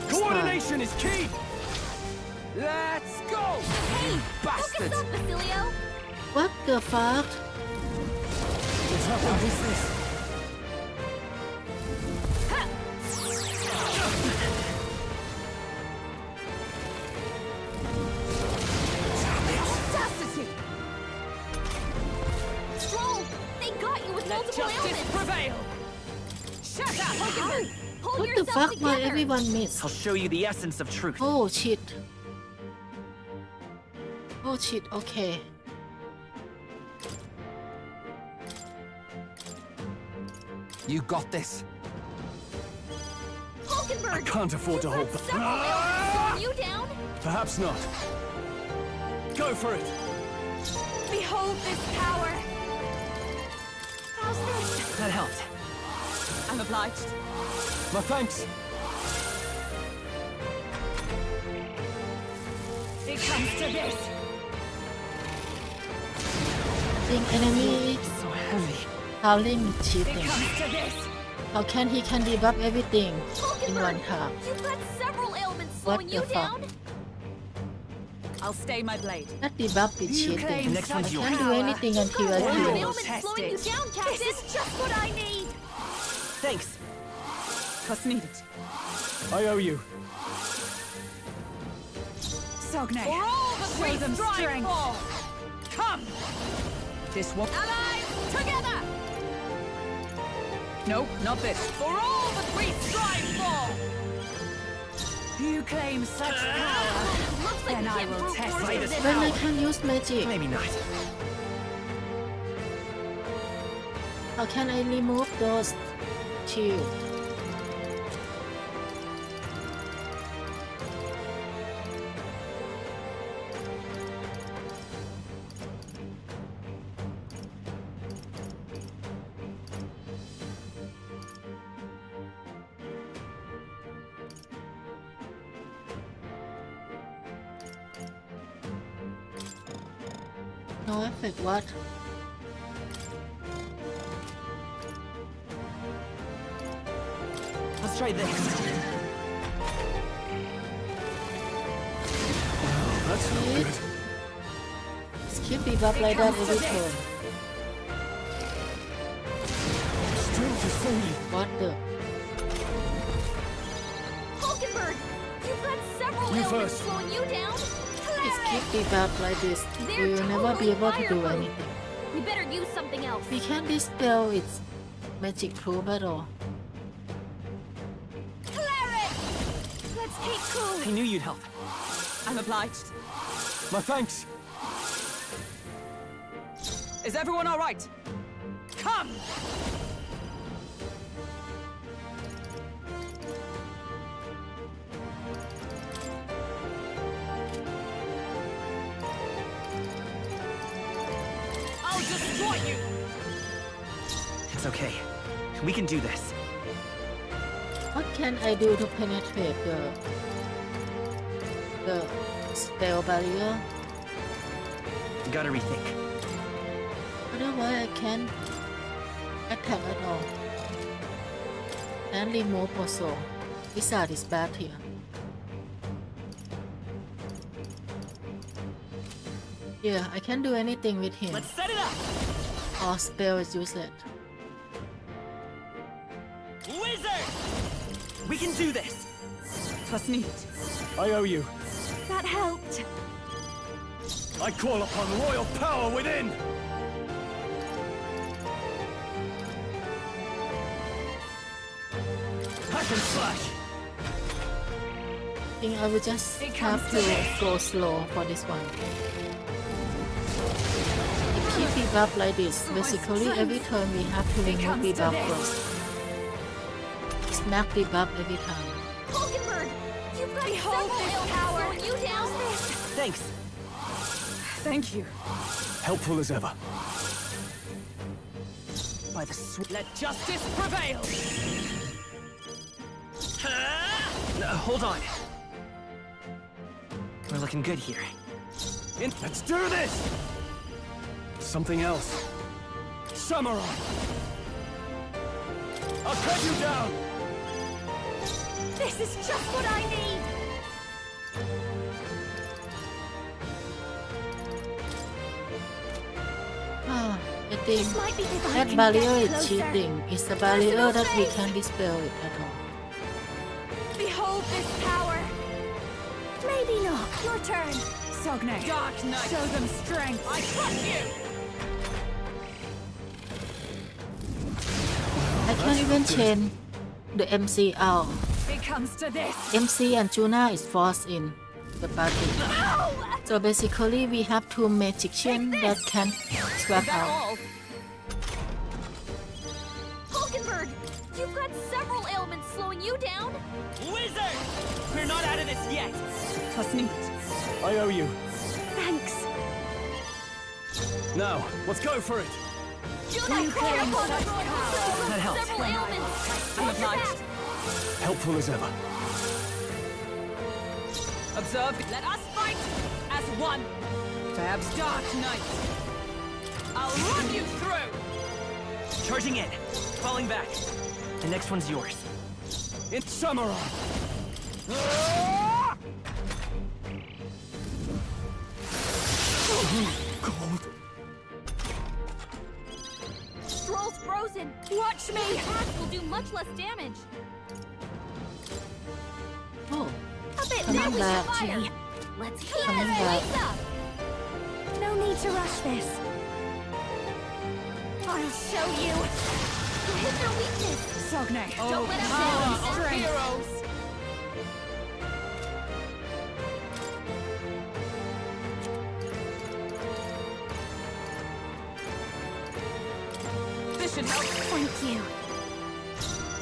Coordination is key. Let's go! Hey! Bastard! Focus up, Basilio! What the fuck? What is this? Audacity! Stroll! They got you with Let multiple justice ailments! prevail! Shut up! Hulkenberg! Pull What the yourself fuck? Why together! everyone miss? I'll show you the essence of truth. Oh shit. Oh shit, okay. You got this. Hulkenberg! I can't afford to hold back. Several ailments slowing you down? Perhaps not. Go for it. Behold this power! How's this? That helped. I'm obliged. My thanks. It comes to this! Think enemy So heavy. howling It cheating. comes to this! How can he can debuff everything in one Hulkenberg! time? You've got several ailments What slowing the you fuck? down? I'll stay my blade. That debuff is You cheating. claim Next I one's can't yours. do anything until I Several do it. ailments Test slowing you it. down, Captain! This is just what I need! Thanks. Trust needed. I owe you. Sogne. For all that Show we them strive strength. for! Come! This one. Allies, together! No, not this. For all that we strive for! You claim such power. Looks Looks like Then we I can't will brute test force it. through this When I hole. can use magic, Maybe not. how can I remove those shields? No effect, what? Let's try this. That's not Shit. good. Skip debuff like that every turn. Strength is failing. What the? Hulkenberg, you've got several You ailments first. slowing you down. Skip debuff like this, They're we will never be totally able to do fireproof. anything. We better use something else. We can dispel its magic proof at all. Let's take cool. I knew you'd help. I'm obliged. My thanks. Is everyone all right? Come! I'll destroy you! It's okay. We can do this. What can I do to penetrate the spell barrier? Gotta rethink. Otherwise, I can't attack at all. And remove also. Wizard is bad here. Yeah, I can't do anything with him. Let's set it up! All spell is useless. Wizard! We can do this! Was neat. I owe you. That helped. I call upon royal power within! Hack and slash! I think I will just have to go slow for this one. Keep debuff like this. Basically, every turn we have to remove debuff first. Smack debuff every time. Hulkenberg, you've got several ailments slowing you down. Thanks. Thank you. Helpful as ever. By the Let justice prevail! No, hold on. We're looking good here. Let's do this! Something else. Samurai! I'll cut you down! This is just what I need. I think This might be if I that can barrier get is closer. cheating. It's a barrier that we can dispel it at all. Behold this power. Maybe not. Your turn. Sogne, Dark Knight! show them strength. I crush you! I can even change the MC out. It comes to this. MC and Juna is forced in the party. So basically, we have two magicians that can swap Is that out. all? Hulkenberg, you've got several ailments slowing you down. Wizard! We're not out of this yet! Was neat. I owe you. Thanks. Now, let's go for it! I call upon the royal power. That helped. Several ailments. I'm Watch your obliged. back. Helpful as ever. Observe. Let us fight as one. Fab's Dark Knight. I'll run you through. Charging in. Falling back. The next one's yours. It's Samurai! Cold. Stroll's frozen. Watch me. Attacks will do much less damage. Oh, A bit Coming now we back. fire. Let's heal Coming this back. place up. No need to rush this. I'll show you. You hit their weakness. Sogne, Don't let Power them of down. heroes. should help. Thank you.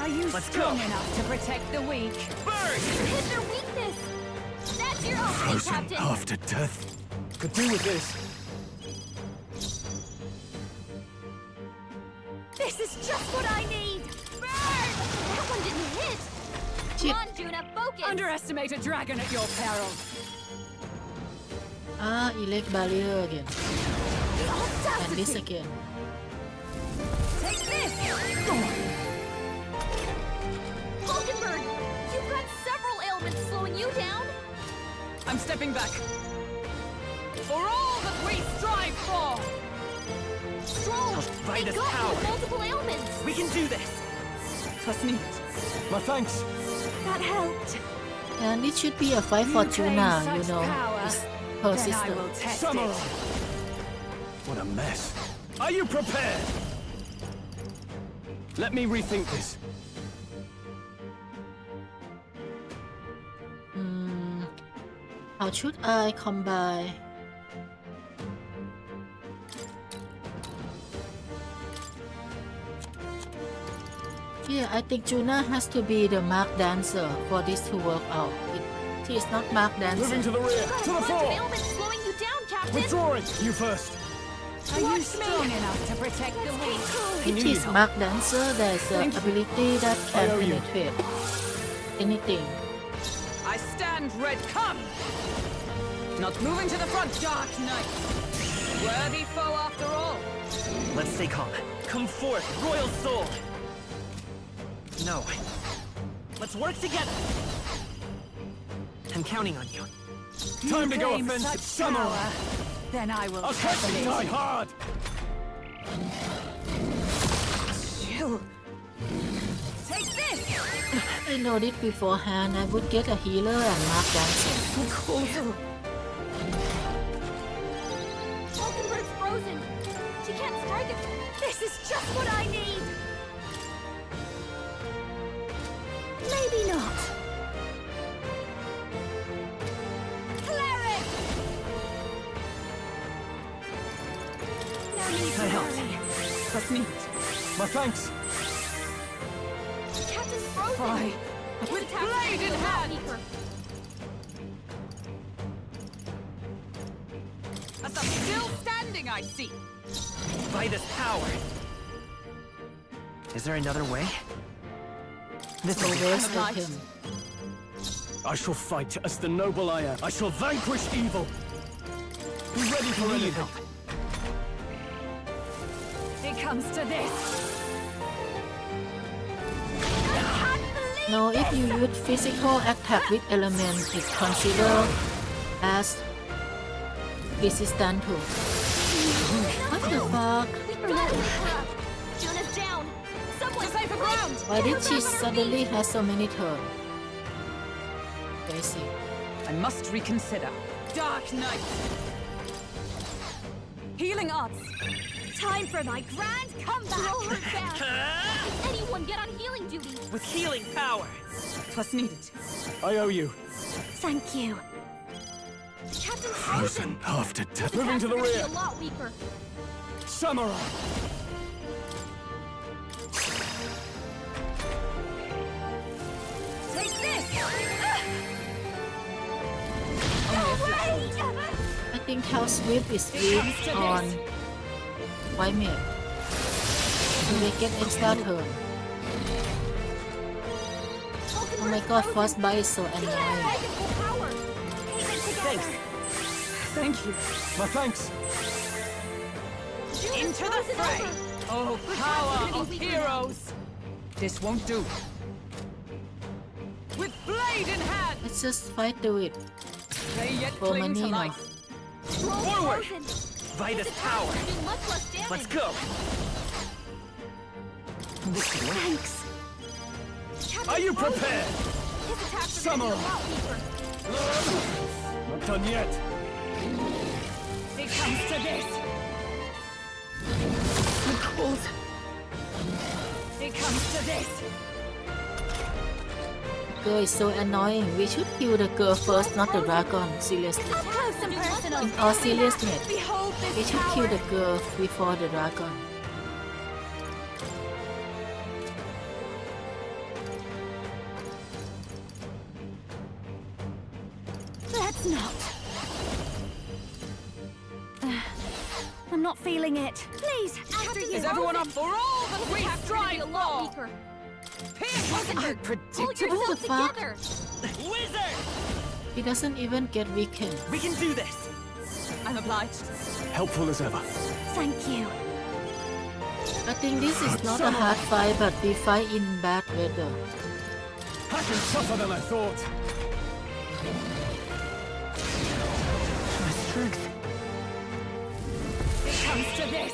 Are you Let's strong go. enough to protect the weak? Hit their weakness! That's your opening, Frozen Captain! after death. Could do with this. This is just what I need! Burn! That one didn't hit! Come on, Juna, focus! Underestimate a dragon at your peril. Elect barrier again. And this again. Take this! Hulkenberg! You've got several ailments slowing you down! I'm stepping back. For all that we strive for! Stroll! By They this got you power. with multiple ailments! We can do this! Trust me. My thanks. That helped! And it should be a fight for Juna, you know. It's her Then I sister. will test Samurai. it. What a mess. Are you prepared? Let me rethink this. How should I combine? Yeah, I think Juna has to be the mark dancer for this to work out. She is not mark dancer. Moving to the rear. Got To a the bunch of fore. ailments slowing you down, Captain! Withdrawing. You first. Are you strong enough to protect the weak? If she's mark dancer, there's an ability that can I owe you. penetrate anything. I stand red. Come! Not moving to the front, Dark Knight. Worthy foe after all. Let's stay calm. Come forth, Royal Soul! No. Let's work together! I'm counting on you. Time to go claim offensive. such Samurai. power, then I will I'll catch test you it. die hard. Chill. Take this! I know this beforehand. I would get a healer and mark dancer. Hulkenberg's frozen! She can't strike it! This is just what I need! Maybe not. Cleric! No need to That helps. worry. Trust me. My thanks. The Captain's frozen! Fly. His With attacks blade are in a lot hand. weaker. As I'm still standing, I see. By this power! Is there another way? This So will be where's Light. him? I shall fight as the noble I am. I shall vanquish evil. Be ready for anything. It comes to this. No, if you use physical attack with element, it's considered as resistant to. What the fuck? We gotta wake her up! Juna's down! Someone To safer ground! Why did she suddenly have so many turns? Crazy. I must reconsider. Dark Knight. Healing arts. Time for my grand comeback! Throw her back! Can anyone get on healing duty? with healing power! Plus needed. I owe you. Thank you. The Captain's Frozen after death. Moving to the attacks are rear. gonna be a lot weaker. Samurai. Take this! I think House Whip is weak on White Mage. So they get extra turn. Oh my god, Frostbite is so annoying. Thanks. Thank you. My thanks. Into the fray! Oh, power of heroes! This won't do. With blade in hand! Let's just fight through it. They yet For cling to Manino. life. Forward! By this power! Much less damage. Let's go! This can work. Thanks. Are you prepared? His attacks are gonna be a Samurai. lot weaker. Not done yet. It comes to this! Cold. It comes to this! Girl is so annoying. We should kill the girl first, not the dragon. Seriously. Up close and personal. In all seriousness, Behold we this should power. kill the girl before the dragon. Let's not. I'm not feeling it. Please, after you. Is everyone up for all that we strive for? Unpredictable. What the fuck? Wizard! He doesn't even get weakened. We can do this! I'm obliged. Helpful as ever. Thank you. I think this is not a hard fight, but we fight in bad weather. I can tougher than I thought. My strength. It comes to this.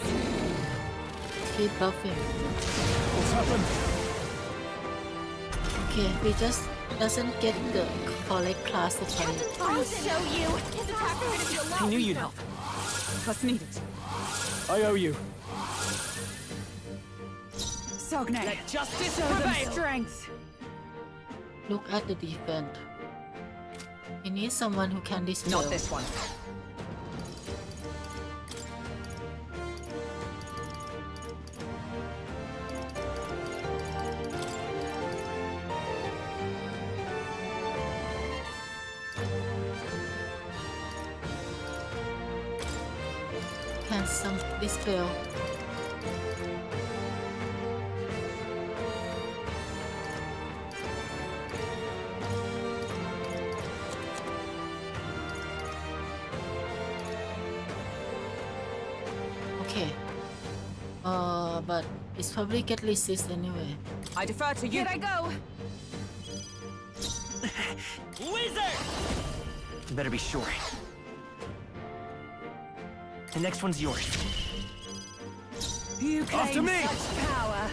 Keep buffing. What's happened? Okay, we just doesn't get the correct class to fight. I'll show you. I knew you'd help. What's needed? I owe you. Sogne, let justice prevail. Strength. Look at the defense. He needs someone who can dispel. Not this one. Can some dispel. Okay. But it's probably get resist anyway. I defer to you. Here I go. Wizard! You better be sure. The next one's yours. You After claim me! such power,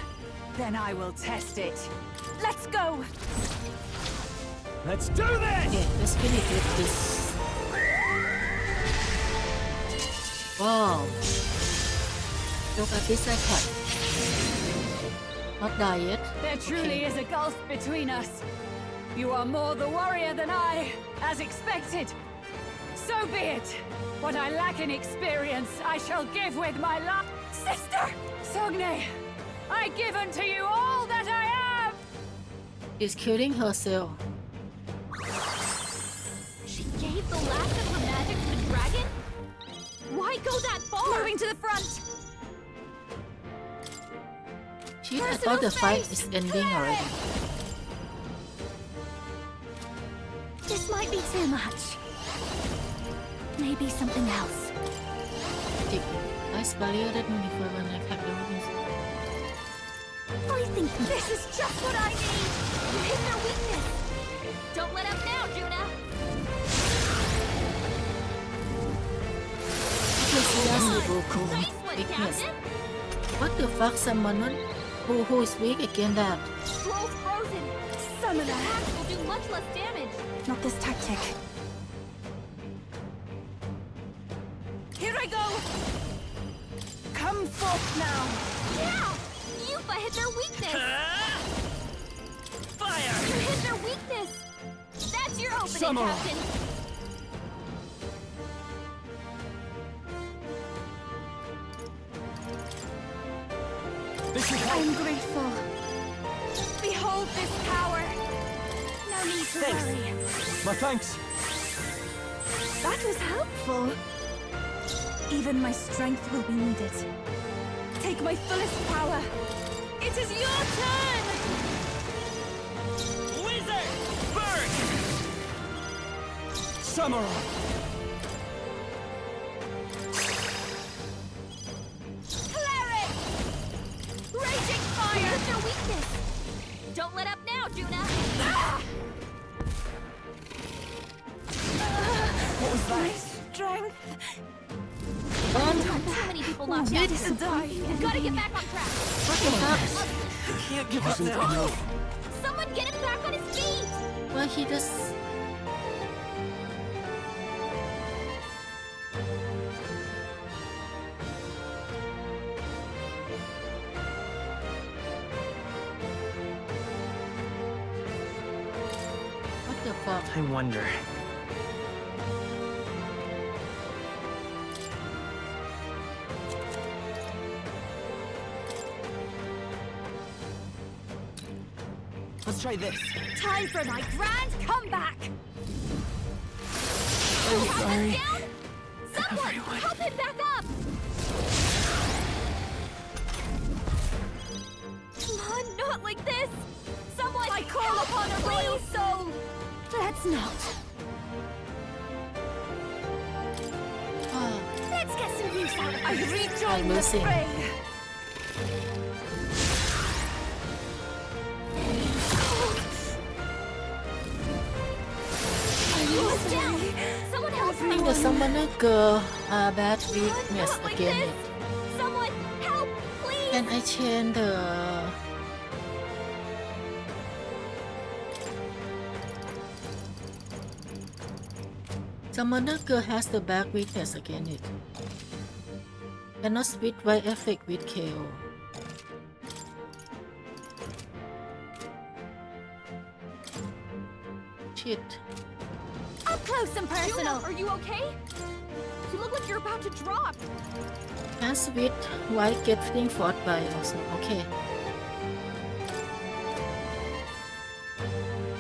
then I will test it. Let's go. Let's do this! Okay, let's finish with this. Wow. Look at this attack. Not die yet. There truly is a gulf between us. You are more the warrior than I, as expected. So be it. What I lack in experience, I shall give with my life. Sister! Sogne, I give unto you all that I am! She's killing herself. She gave the last of her magic to the dragon? Why go that far? Moving to the front. Shit, I thought the fight is ending already. This might be too much. Maybe something else. Ice barrier that uniform and attack the weapons. I think this is just what I need. You hit their weakness. Don't let up now, Juna. Okay, she has the Nice one, weakness. Captain. What the fuck, someone who is weak against that? Troll's frozen. Summoner. Attacks will do much less damage. Not this tactic. Here I go! Come forth now! Yeah! Yufa hit their weakness. Fire! You hit their weakness. That's your opening, Samurai. Captain. This is I'm grateful. Behold this power! No need to worry. my thanks. That was helpful. Even my strength will be needed. Take my fullest power. It is your turn! Wizard! Burn! Samurai! Cleric! Raging You fire! hit their weakness. Don't let up now, Juna. What was that? Strength. Too many people knocked out. You've got to get back on track. What the fuck? I can't give up Wasn't now. enough. Someone get him back on his feet. Why he just... What the fuck? I wonder. Let's try this. Time for my grand comeback. I'm sorry. Someone, help him back up! Come on, not like this! Someone, I call upon a royal soul! Let's not. Let's get some use out of I this. rejoin the fray! Someone help I think the summoner girl are bad weakness again. Someone help, please! Can I change the Summoner girl has the back weakness again it. Cannot switch by effect with KO. Shit. Up close and personal! Are you okay? You look like you're about to drop! Can switch while getting fought by also. Okay.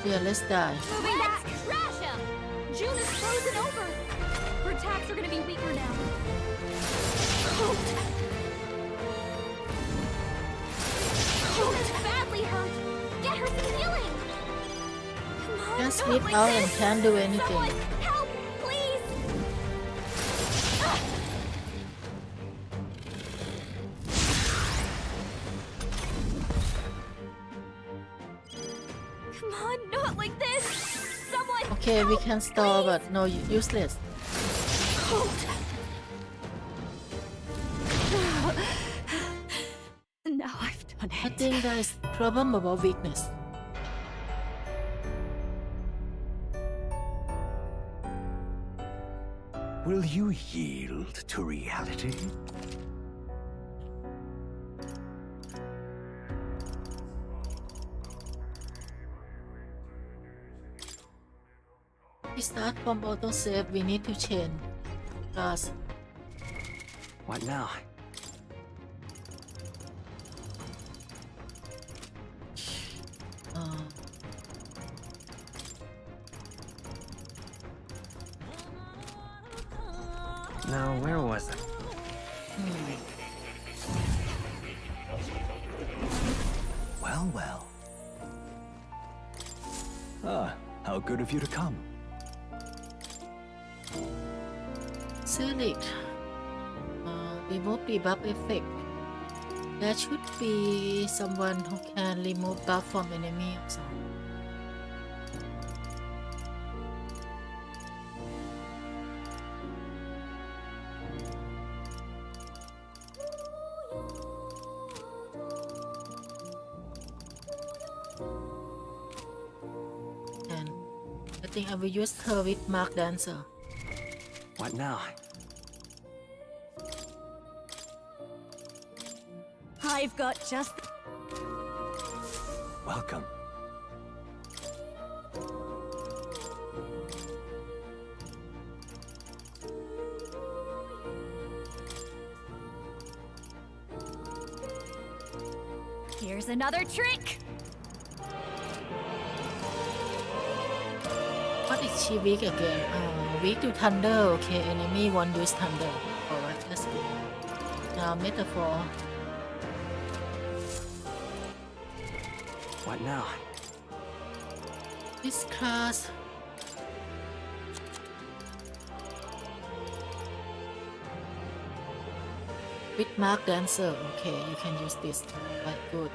Yeah, let's die. Moving back! Trash him! June is frozen over! Her attacks are gonna be weaker now. June is badly hurt! Get her some healing! Come on, Can not sleep like out this. and can't do anything. Someone help, please! Come on, not like this! Someone Okay, we can stall, but no, useless. Now I've done I think there is problem about weakness. Will you yield to reality? We start from autosave, we need to change class. What now? Now, where was I? Well, well. Ah, how good of you to come. Select. Remove debuff effect. There should be someone who can remove buff from enemy also. And I think I will use her with Mark Dancer. What now? I've got just... Welcome. Here's another trick! What is she weak again? Weak to thunder. Okay, enemy won't use thunder. Alright, that's good. Now metaphor. What now? This class. With Mark Dancer. Okay, you can use this. Right, good.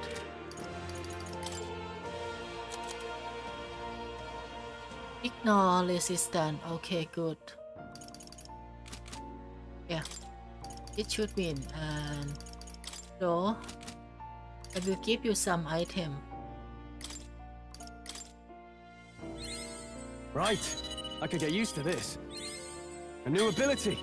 Ignore resistance. Okay, good. Yeah, it should win. And so I will give you some item. Right, I could get used to this. A new ability.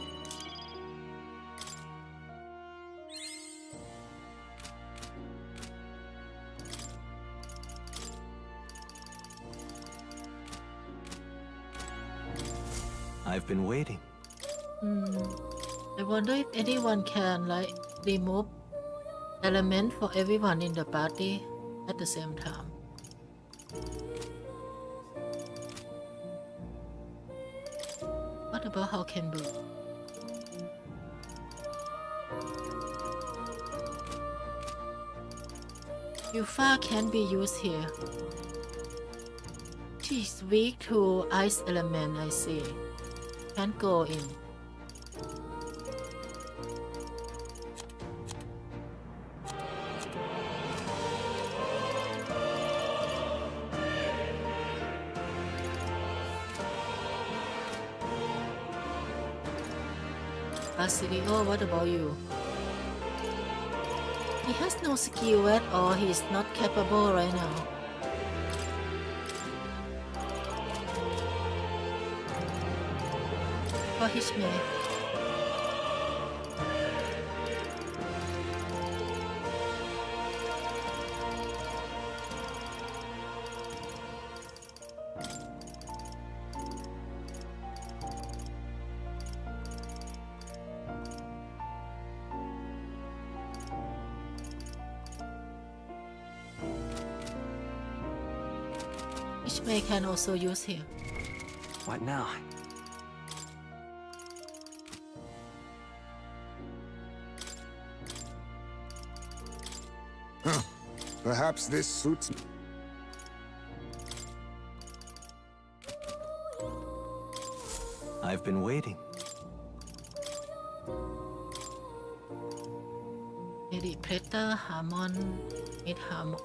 I've been waiting. I wonder if anyone can like remove element for everyone in the party at the same time. What Super Hawkenberg. Yufa can be used here. She's weak to ice element, I see. Can't go in. Basilio, what about you? He has no skill at all. He is not capable right now. For Hishme. Hishme can also use here. What now? Huh. Perhaps this suits me. I've been waiting. Maybe Preta, Harmon, Mid Harmon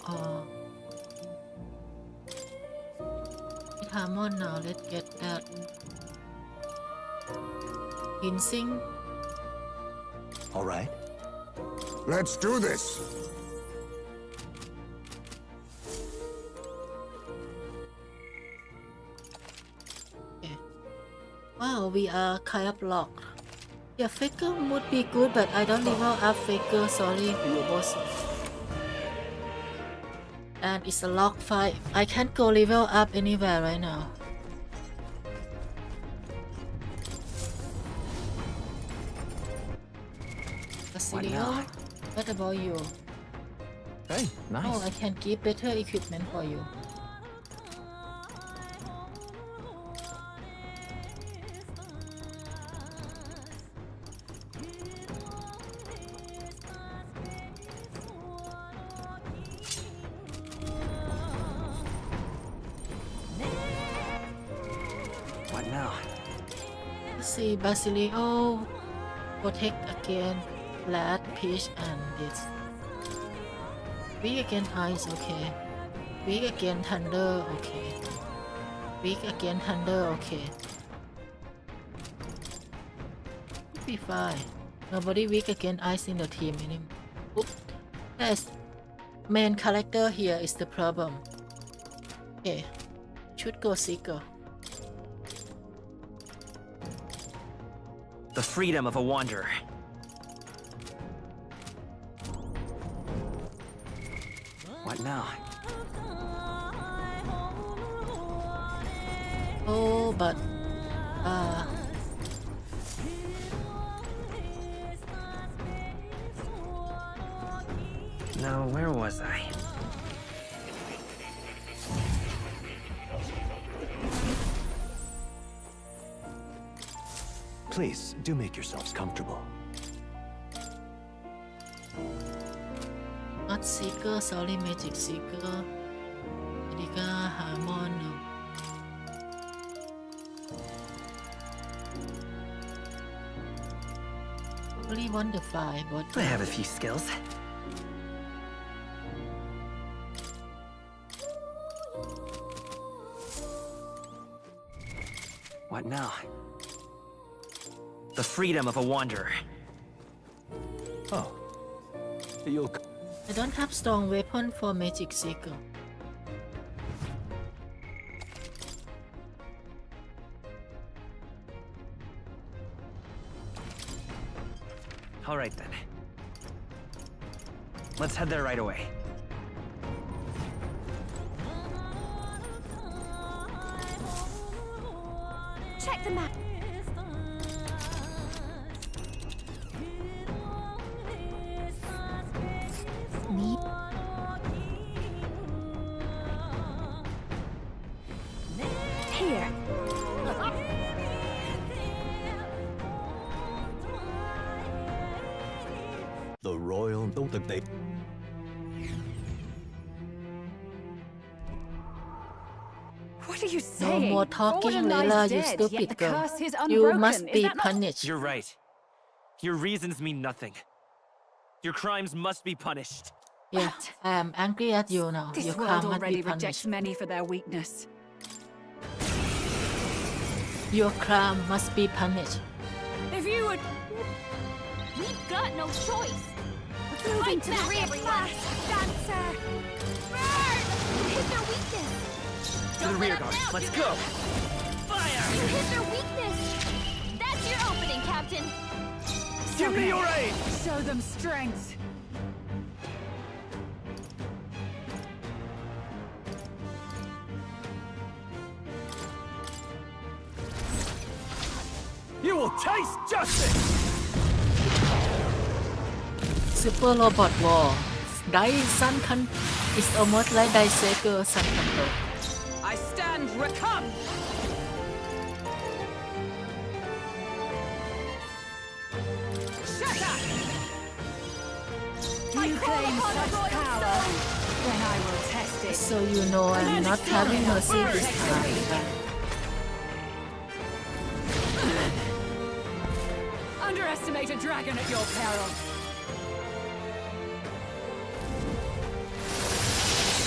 now. Let's get that. Ginseng. All right. Let's do this. Okay. Wow, we are kind of locked. Yeah, Faker would be good, but I don't level up Faker. Sorry, you boss. And it's a lock fight. I can't go level up anywhere right now. Basilio, what about you? Hey, nice. Oh, I can give better equipment for you. What now? Let's see, Basilio, protect again, Flat, Peach, and this. Weak against Ice, okay. Weak against Thunder, okay. Weak against Thunder, okay. Be fine. Nobody weak against Ice in the team anymore. Oops. Yes. Main character here is the problem. Okay. Should go Seeker. The freedom of a wanderer. What now? Oh, but Now, where was I? Please, do make yourselves comfortable. not Seeker, sorry, Magic Seeker. Medica, Harmon, no. Only want the fly, but I have a few skills. What now? The freedom of a wanderer. Oh. You'll... I don't have strong weapon for Magic Seeker. All right then. Let's head there right away. Check the map. Need. Here. don't think they... What are you No saying? more talking, Forden lies Layla, you dead, yet stupid the girl. curse is You unbroken. must Is be that not- punished. You're right. Your reasons mean nothing. Your crimes must be punished. Yeah, I am angry at you now. This Your world crime must already be rejects punished. many for their weakness. Your crime must be punished. If you would... We've got no choice. Moving Fight to the back, rear everyone. fast, dancer! Burn! You hit their weakness. To the rear guard. Let's go. Fire! You hit their weakness. That's your opening, Captain. Give me your aid! Show them strength. You will taste justice! Super Robot War. Sun Can is almost like Daisuke Sun Kanto. I stand recome. Shut up! You claim such power, then I will test it. So you know I'm not having mercy this time. Underestimate a dragon at your peril.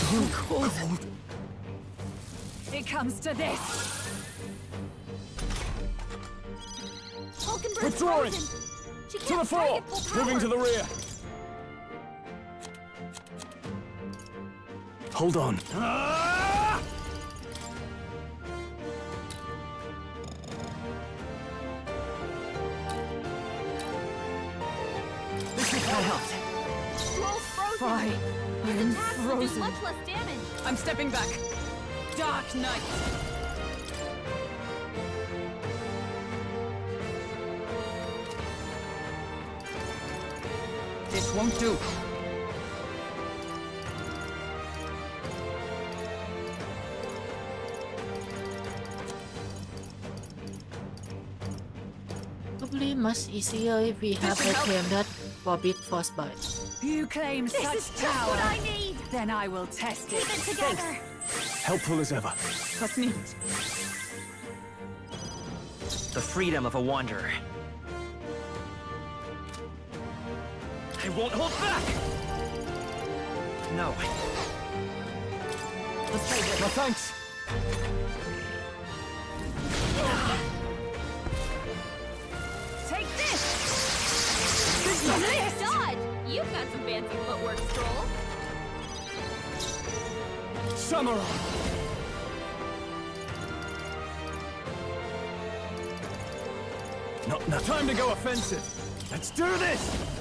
So cold. It comes to this. Withdrawing! She To can't the fore! target full Moving to the power. rear! Hold on. Ah! This is what helps. Scroll's frozen. Fine. His I'm attacks will do frozen. much less damage. I'm stepping back. Dark Knight. This won't do. Probably much easier if we have This will help. item that forbid frostbite. You claim This such is just power. what I need. Then I will test it. Keep it together. Helpful as ever. Trust me. The freedom of a wanderer. I won't hold back! No. Let's play this. No thanks! Take this! Nice dodge. You've got some fancy footwork, Scroll. Samurai! Not now. Time to go offensive! Let's do this!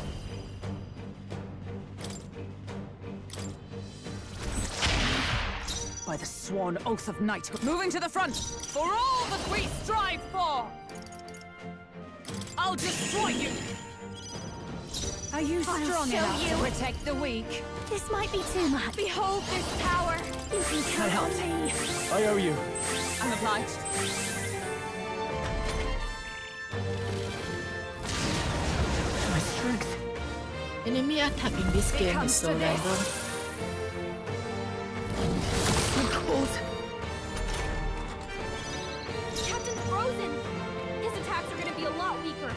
By the sworn oath of knighthood. Moving to the front! For all that we strive for! I'll destroy you! Are you I'll strong show enough you. to protect the weak? This might be too much. Behold this power. You can count on me. I owe you. I'm obliged. My strength. Enemy attack in this game is comes so to this. random. I'm cold. Captain's frozen. His attacks are going to be a lot weaker.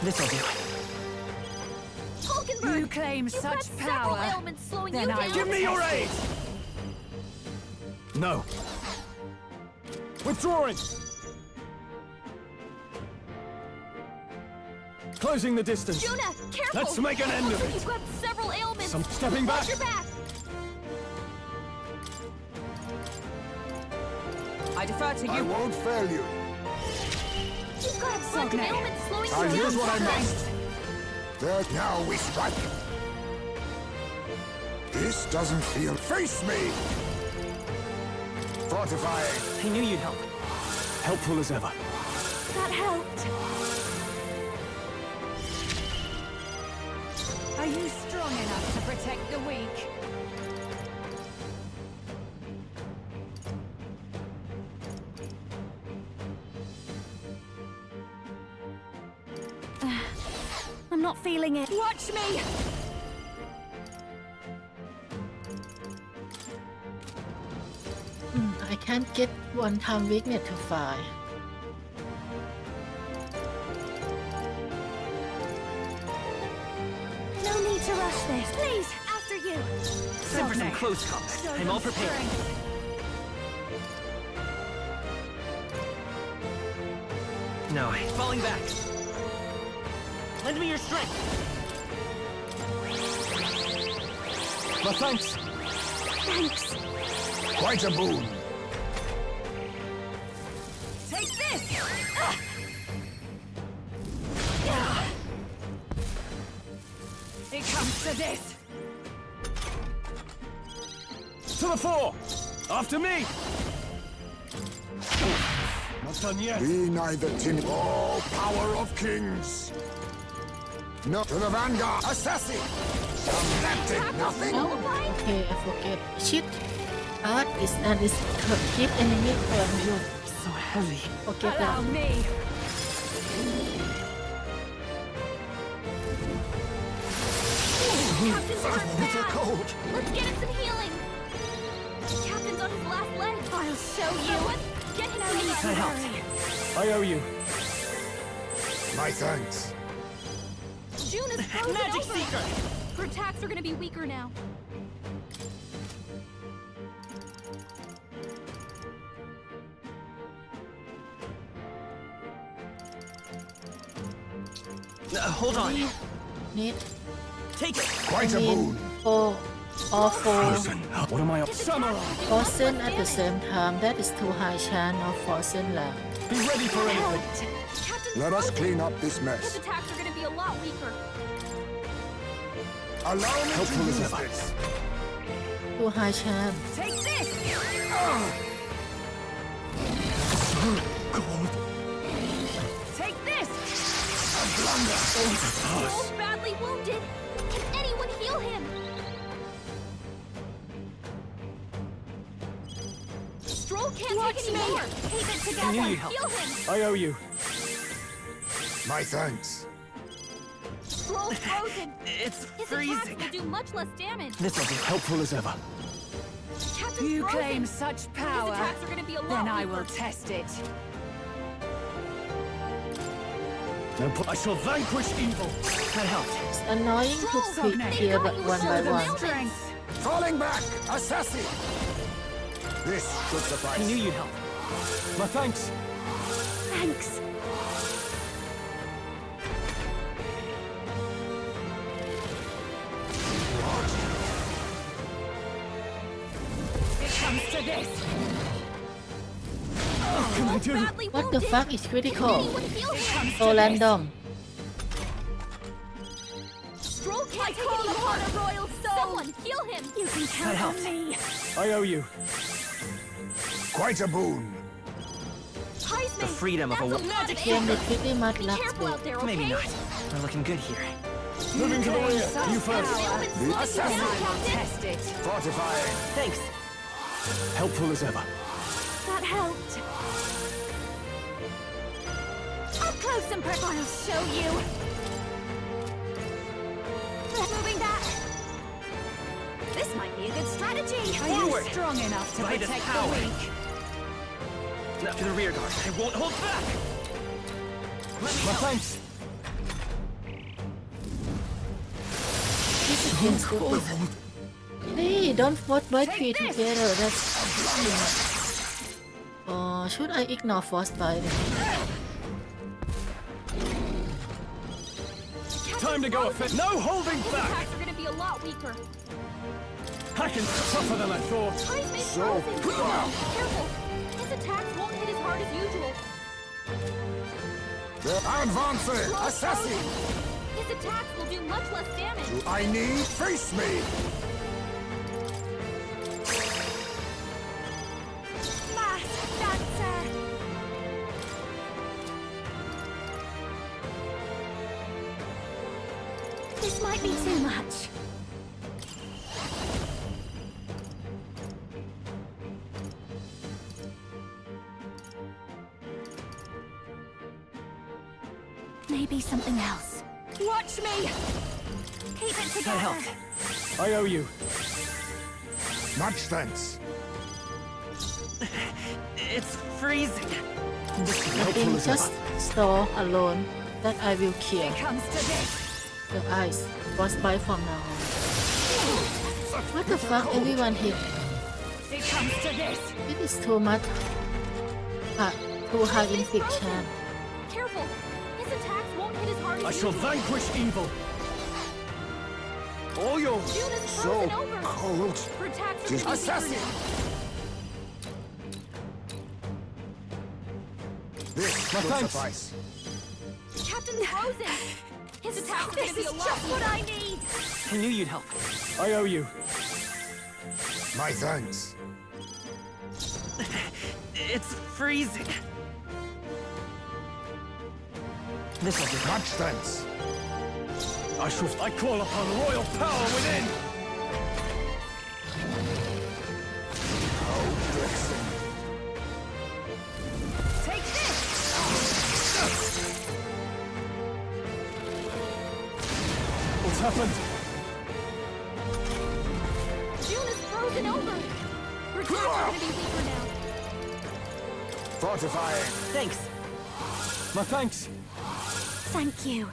This'll do. Hulkenberg, You claim you've got such several power. ailments slowing Then you I down. Give me your aid! No. Withdrawing! Closing the distance. Juna, careful! Let's make an end of Looks like it. You've got several ailments. Some stepping Watch back. your back. I defer to I you. won't fail you. You've got a bunch of Sogne. ailments slowing I'll you use down. what I Captain. must. There, now we strike. This doesn't feel... Face me! Fortifying. I knew you'd help. Helpful as ever. That helped. Are you strong enough to protect the weak? I'm not feeling it. Watch me! I can't get one-time weakness to fire. No need to rush this. Please, after you. Time for some close combat. I'm all prepared. No, falling back. Lend me your strength. My thanks. Thanks. Quite a boon. Take this! It comes to this. To the fore! After me! Not done yet. Be neither timid. Oh, power of kings! Not to the vanguard! Assassin! That did nothing! Okay, I forget. Shit. Art is and is keep enemy on you. So heavy. Forget Allow that. me. Captain's hurt It's a bad. cold! Let's get him some healing. Captain's on his last leg. I'll show you. Get him out of I here. helped. I owe you. My thanks. June is frozen Magic over. Seeker! Her attacks are gonna be weaker now. Hold on. Need Take it. Quite a boon. four or four What am I up? Samurai! frozen at the same time. That is too high chance of frozen left. Be ready for anything. Let us clean up this His mess. attacks are gonna be a lot weaker. Allow me to Helpful as use ever. this. Too high chance. Take this! Take this! He's badly wounded. Can anyone heal him? Stroll can't take any more. Keep it together. need help. Heal him. I owe you. My thanks. Stroll's frozen. It's His freezing. attacks will do much less damage. This will be helpful as ever. Captain's You frozen. claim such power. His attacks are gonna be a lot Then I weaker. will test it. I shall vanquish evil. That helped. It's annoying to click here but one by one. Strength. Falling back! Assassin! This should suffice. I knew you'd help. My thanks. Thanks. It comes to this. What can I do? Badly What the wounded. fuck is critical? Anyone heal him? So random. Stroll can't take any more. A royal soul. Someone heal him. You can That count helped. on me. I owe you. Quite a boon. The freedom of a magic Game is pretty much Be luck careful out there, okay? Maybe not. We're looking good here. Moving to the rear. You first. Ailment's slowing you assassin. down, Captain. Test it. Fortifying. Thanks. Helpful as ever. That helped. Up close and personal. I'll show you. Moving back. This might be a good strategy. Are you Forward. strong enough to By the protect power. the weak? Now to the rear guard. I won't hold back. Let me My help. thanks. This is good. Hey, don't force three together. That's should I ignore frostbite? Time to go offend. No holding His back. attacks are gonna be a lot weaker. I can tougher than I thought. Time is So frozen. clever. Careful. His attacks won't hit as hard as usual. They're advancing. Assassin! His attacks will do much less damage. Do I need? Face me! Mass dancer. This might be too much. Maybe something else. Watch me! Keep it That together. helped. I owe you. Much thanks. It's freezing. In just store alone that I will cure It comes to this. the ice frostbite from now on. What the fuck, everyone hit? It comes to this. It is too much. Too high infliction. Careful! His attacks won't hit as hard as I shall usual. vanquish evil. All yours. June is So frozen over. cold. Her attacks are Just gonna be weaker assassin. now. This My will thanks. suffice. Captain's frozen. His attacks are gonna This be a is lot just what weaker. I need. I knew you'd help. I owe you. My thanks. It's freezing. This'll do. Much thanks. I call upon royal power within. Take this. What's happened? June is frozen over. Her attacks are gonna be weaker now. Fortifying. Thanks. My thanks. Thank you.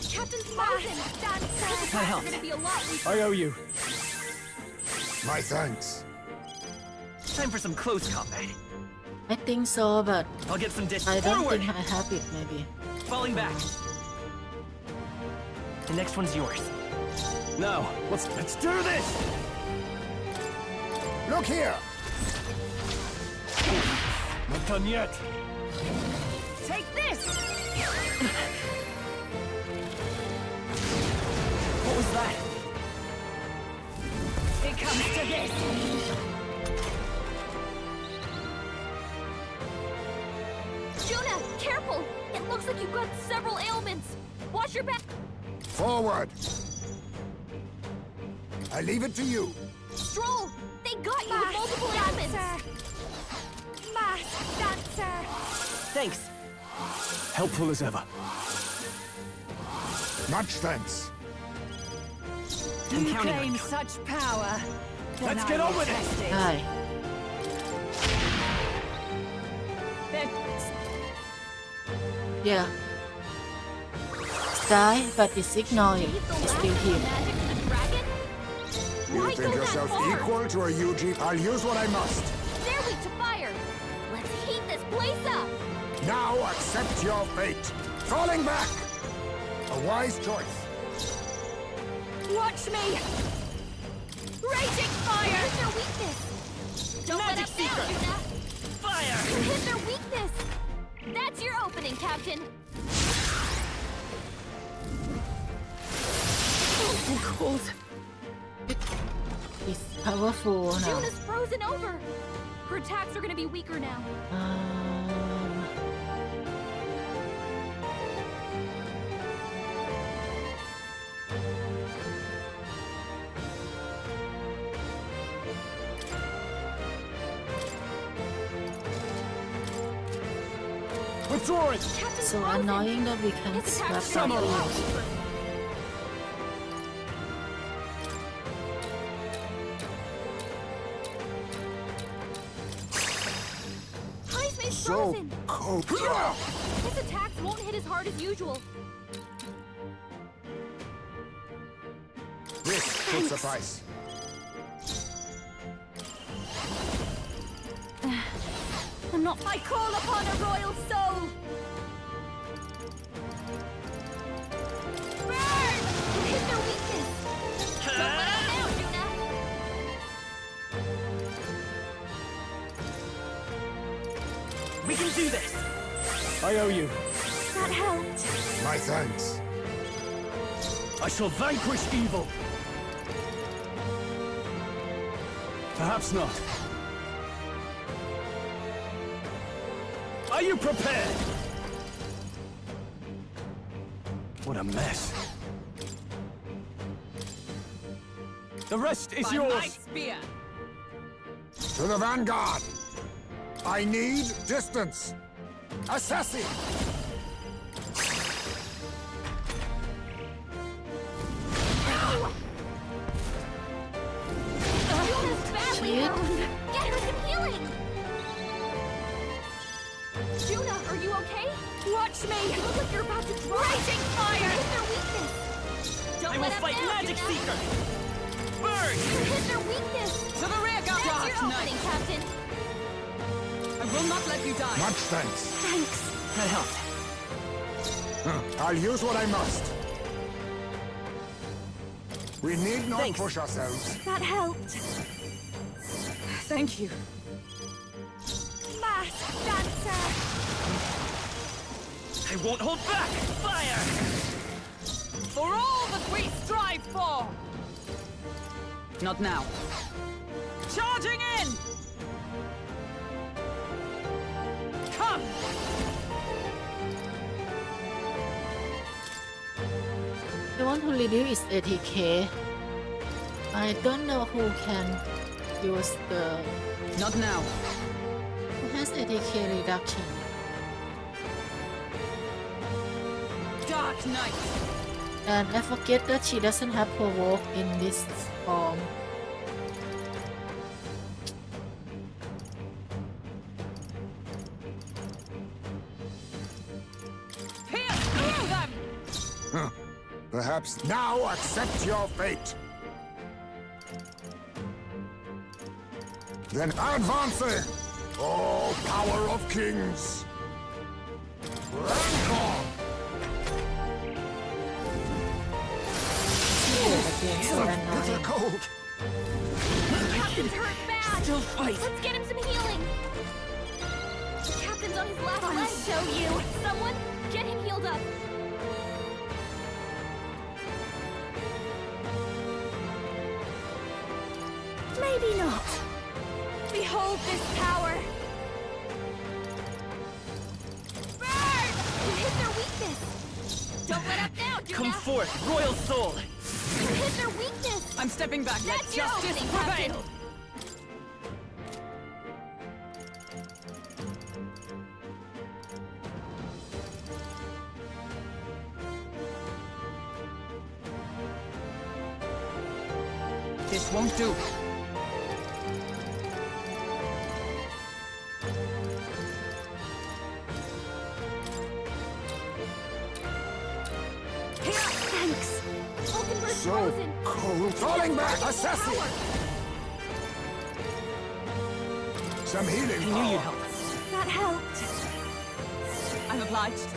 Captain's frozen. His attacks are helped. gonna be a lot weaker. I owe you. My thanks. Time for some close combat. I think so, but I'll get some dishes. I don't Forward! think I have it, maybe. Falling back. The next one's yours. Now, let's do this. Look here. Not done yet. Take this. What was that? It comes to this. Juna, careful! It looks like you've got several ailments. Watch your back. Forward. I leave it to you. Stroll! They got you with multiple ailments. Masked dancer. Thanks. Helpful as ever. Much thanks. I'm You counting on claim you. such power. then Let's I get will on with it. test it. Hi. Then- Yeah. Die, but it's ignoring. It's still here. Magic to the dragon? You Why think go that yourself far? equal to a Yuji? I'll use what I must. They're weak to fire. Let's heat this place up. Now accept your fate. Falling back. A wise choice. Watch me. Raging fire. Hit their weakness. Don't Magic let up now, secret. Juna. Fire! Hit their weakness. That's your opening, Captain. So cold. It's powerful now. Juna's frozen over. Her attacks are gonna be weaker now. Withdraw it. Captain's So frozen. annoying that we can't His swap attacks are gonna be a lot something. weaker. Heisman's So frozen. cold. His attacks won't hit as hard as usual. This should suffice. I'm not. I call upon a royal soul. Burn! Hit their weakness. Don't let out now, Juna. We can do this. I owe you. That helped. My thanks. I shall vanquish evil. Perhaps not. Are you prepared? What a mess. The rest is By yours. my spear. To the vanguard. I need distance. Assassin. it. Get her some healing! Juna, are you okay? Watch me! You look like you're about to drop. Raging fire! Hit their weakness! Don't I will let up fight now, Magic Juna. Seeker! Burn! You hit their weakness! To the rear guard! That's your opening, Captain! I will not let you die. Much thanks. Thanks. That helped. I'll use what I must. We need not Thanks. push ourselves. That helped. Thank you. Mask Dancer! I won't hold back! Fire! For all that we strive for! Not now. Charging in! Come! I want to reduce ATK. I don't know who can use the... Not now. Who has ATK reduction? Dark Knight! And I forget that she doesn't have provoke in this form. Pierce through them! Perhaps now accept your fate. Then advancing! Oh, power of kings! Rancor! Bitter cold! Captain's hurt bad! Still fight! Let's get him some healing! The captain's on his last leg! I'll show you! Someone, get him healed up! Maybe not. Behold this power! Burn! You hit their weakness! Don't let up now, Juna! Come forth, Royal Soul! You hit their weakness! I'm stepping back. Let That's your justice opening, prevail! Captain! This won't do. Thanks! Vulcanburg's So frozen! cold! Falling back! Assassin! Some healing I knew power. you'd help. That helped! I'm obliged.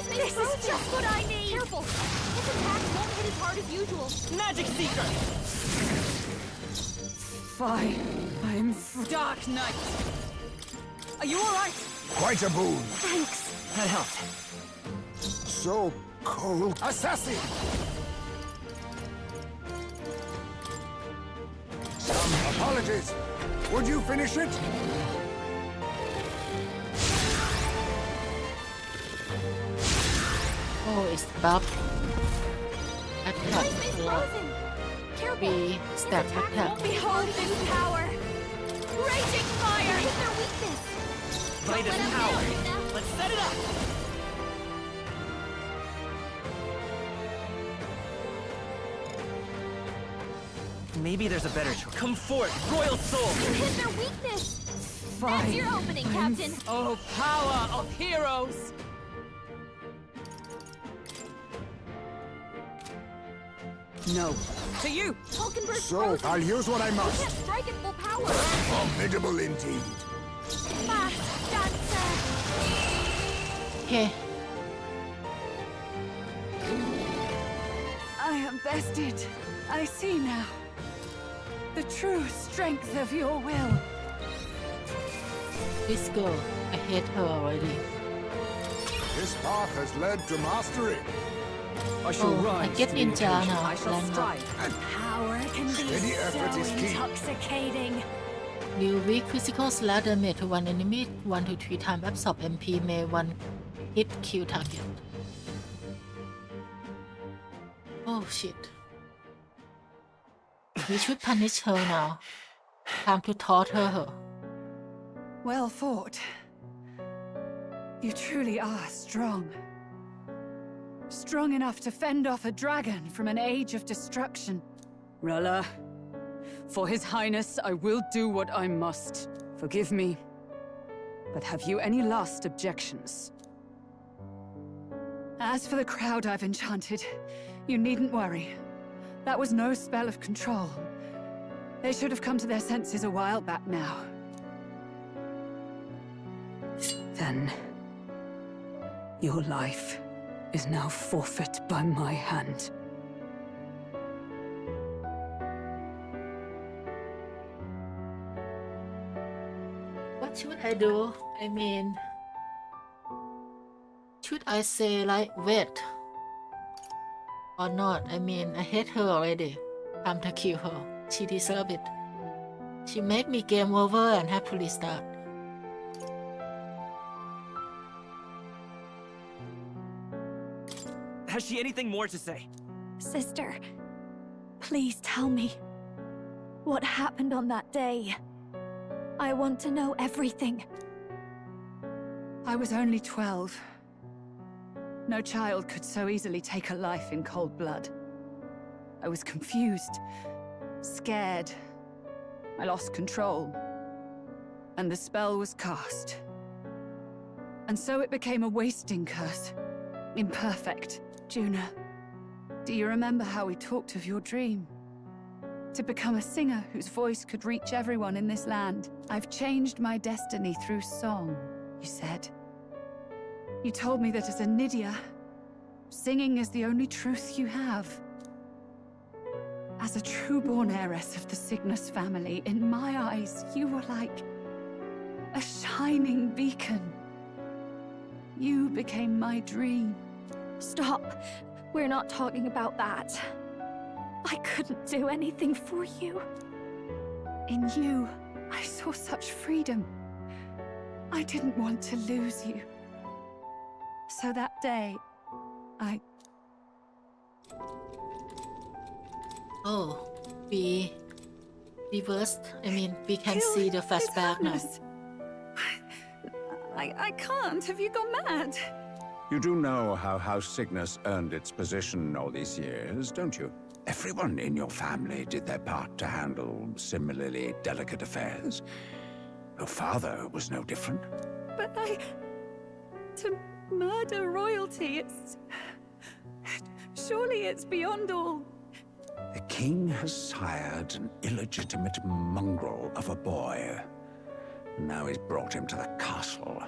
This is just what I need! Careful! His attacks won't hit as hard as usual! Magic Seeker! Fine. I'm Dark Knight! Are you alright? Quite a boon. Thanks! That helped. So cold. Assassin! Some apologies. Would you finish it? Oh, it's buff. Attack He's a lot. frozen! Careful! Be stack His attack attack. won't behold this power! Raging fire! Hit their weakness! By Don't this let him power! down, Juna. Let's set it up! Maybe there's a better choice. Come forth, Royal Soul! You hit their weakness! Fine. That's your opening, Captain! Oh, power of heroes! No. To you! Vulcanburg's So, frozen! I'll use what I You must. can't strike at full power! Formidable indeed. Mask Dancer! Okay. I am bested. I see now. The true strength of your will. This girl, I hate her already. This path has led to mastery. I shall Oh, rise I get to the ninja occasion. now. I shall Land up. strive. Power can be Steady effort so is key. intoxicating. Deal weak physical slash damage to one enemy 1 to 3 times. Absorb MP may one hit kill target. Oh shit. We should punish her now. Time to torture her. Well fought. You truly are strong. Strong enough to fend off a dragon from an age of destruction. Rella, For His Highness, I will do what I must. Forgive me, but have you any last objections? As for the crowd I've enchanted, you needn't worry. That was no spell of control. They should have come to their senses a while back now. Then, your life is now forfeit by my hand. What should I do? I mean, should I say like wait or not? I mean, I hate her already. Time to kill her. She deserves it. She made me game over and have to restart. Has she anything more to say? Sister, please tell me. What happened on that day? I want to know everything. I was only 12. No child could so easily take a life in cold blood. I was confused, scared. I lost control. And the spell was cast. And so it became a wasting curse. Imperfect. Juna, do you remember how we talked of your dream? To become a singer whose voice could reach everyone in this land. I've changed my destiny through song, you said. You told me that as a Nydia, singing is the only truth you have. As a true-born heiress of the Cygnus family, in my eyes, you were like a shining beacon. You became my dream. Stop. We're not talking about that. I couldn't do anything for you. In you, I saw such freedom. I didn't want to lose you. So that day, I... Oh, we reversed. I mean, we can see the flashback now. I can't. Have you gone mad? You do know how House Cygnus earned its position all these years, don't you? Everyone in your family did their part to handle similarly delicate affairs. Your father was no different. But to murder royalty, surely it's beyond all. The king has sired an illegitimate mongrel of a boy. Now he's brought him to the castle.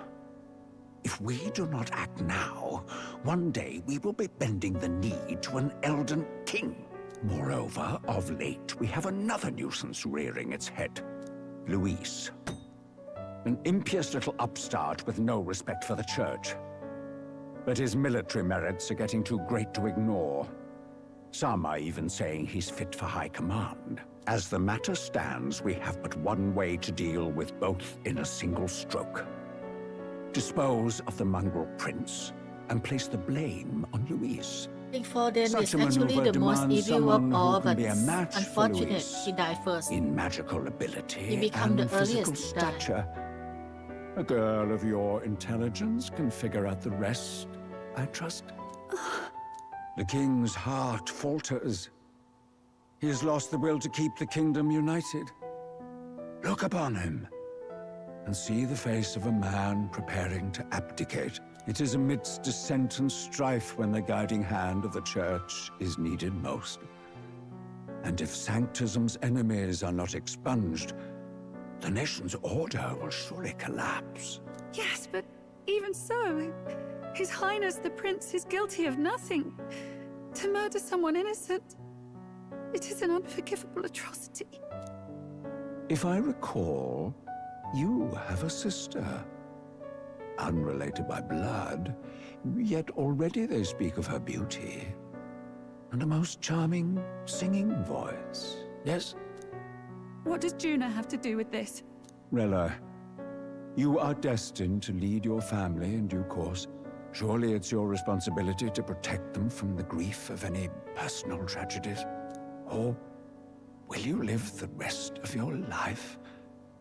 If we do not act now, one day we will be bending the knee to an Elden king. Moreover, of late, we have another nuisance rearing its head. Louise. An impious little upstart with no respect for the church. But his military merits are getting too great to ignore. Some are even saying he's fit for high command. As the matter stands, we have but one way to deal with both in a single stroke. Dispose of the mongrel prince and place the blame on Louise. I think Forden is Such a actually maneuver the most demands evil of someone who all, can but be a it's match for unfortunate Louise he died first. in magical ability He became and the physical earliest to die. stature. A girl of your intelligence can figure out the rest, I trust. The king's heart falters. He has lost the will to keep the kingdom united. Look upon him and see the face of a man preparing to abdicate. It is amidst dissent and strife when the guiding hand of the church is needed most. And if Sanctism's enemies are not expunged, the nation's order will surely collapse. Yes, but even so, His Highness the Prince is guilty of nothing. To murder someone innocent, it is an unforgivable atrocity. If I recall, you have a sister. Unrelated by blood, yet already they speak of her beauty. And a most charming singing voice, yes? What does Juna have to do with this? Rella, you are destined to lead your family in due course. Surely it's your responsibility to protect them from the grief of any personal tragedies. Or will you live the rest of your life